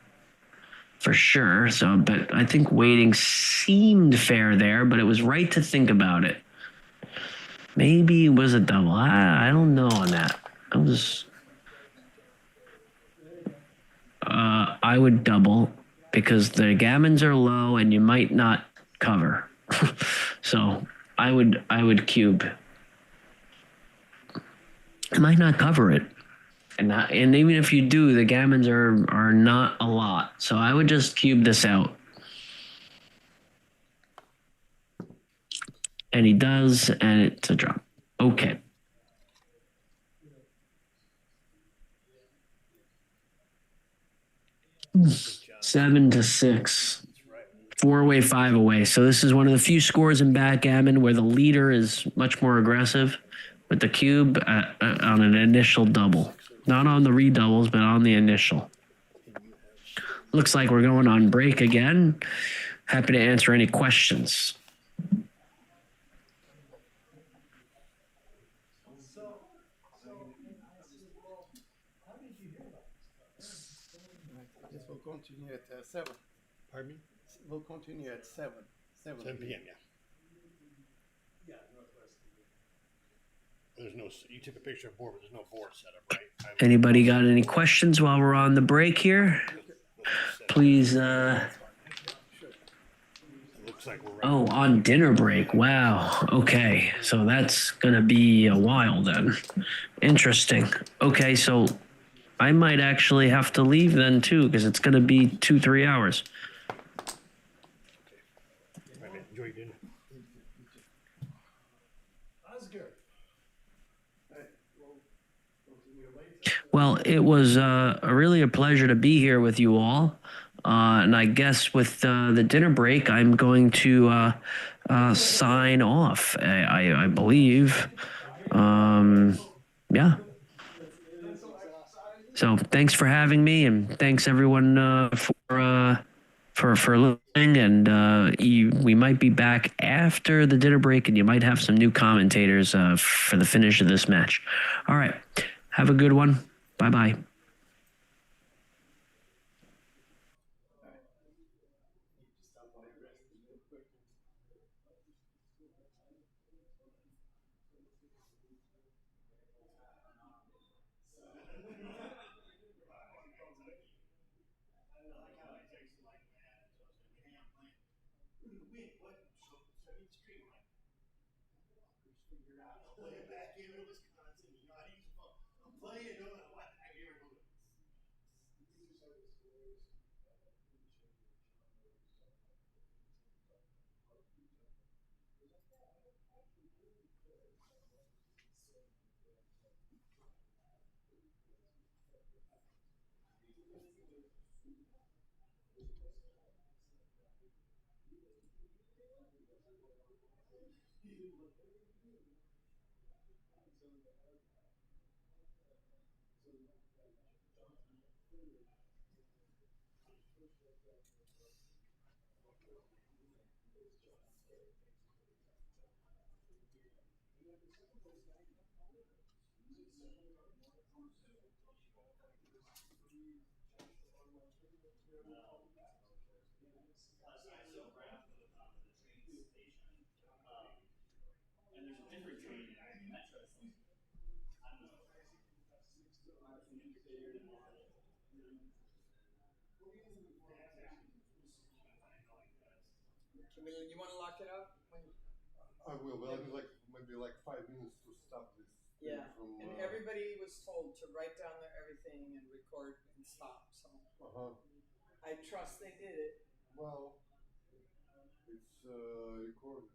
For sure. So, but I think waiting seemed fair there, but it was right to think about it. Maybe it was a double. I don't know on that. I would double because the gammons are low and you might not cover. So I would cube. I might not cover it. And even if you do, the gammons are not a lot. So I would just cube this out. And he does, and it's a drop. Okay. Good job. 7-6. 4 away, 5 away. So this is one of the few scores in backgammon where the leader is much more aggressive with the cube on an initial double. Not on the redoubles, but on the initial. Looks like we're going on break again. Happy to answer any questions. This will continue at 7. Pardon me? We'll continue at 7. 7 p.m. Yeah. There's no. You took a picture of board, but there's no board set up, right? Anybody got any questions while we're on the break here? Please. Looks like we're right. Oh, on dinner break. Wow. Okay. So that's going to be a while then. Interesting. Okay. So I might actually have to leave then too, because it's going to be 2-3 hours. Right, man. Enjoy your dinner. Well, it was really a pleasure to be here with you all. And I guess with the dinner break, I'm going to sign off, I believe. Yeah. So thanks for having me, and thanks everyone for listening. And we might be back after the dinner break, and you might have some new commentators for the finish of this match. All right. Have a good one. Bye-bye. Backgammon, Wisconsin. You know how to use the phone. I'm playing. No, what? I can't remember. Camille, you want to lock it up? I will, but I need like maybe like 5 minutes to stop this. Yeah, and everybody was told to write down everything and record and stop. So I trust they did it. Well, it's recorded.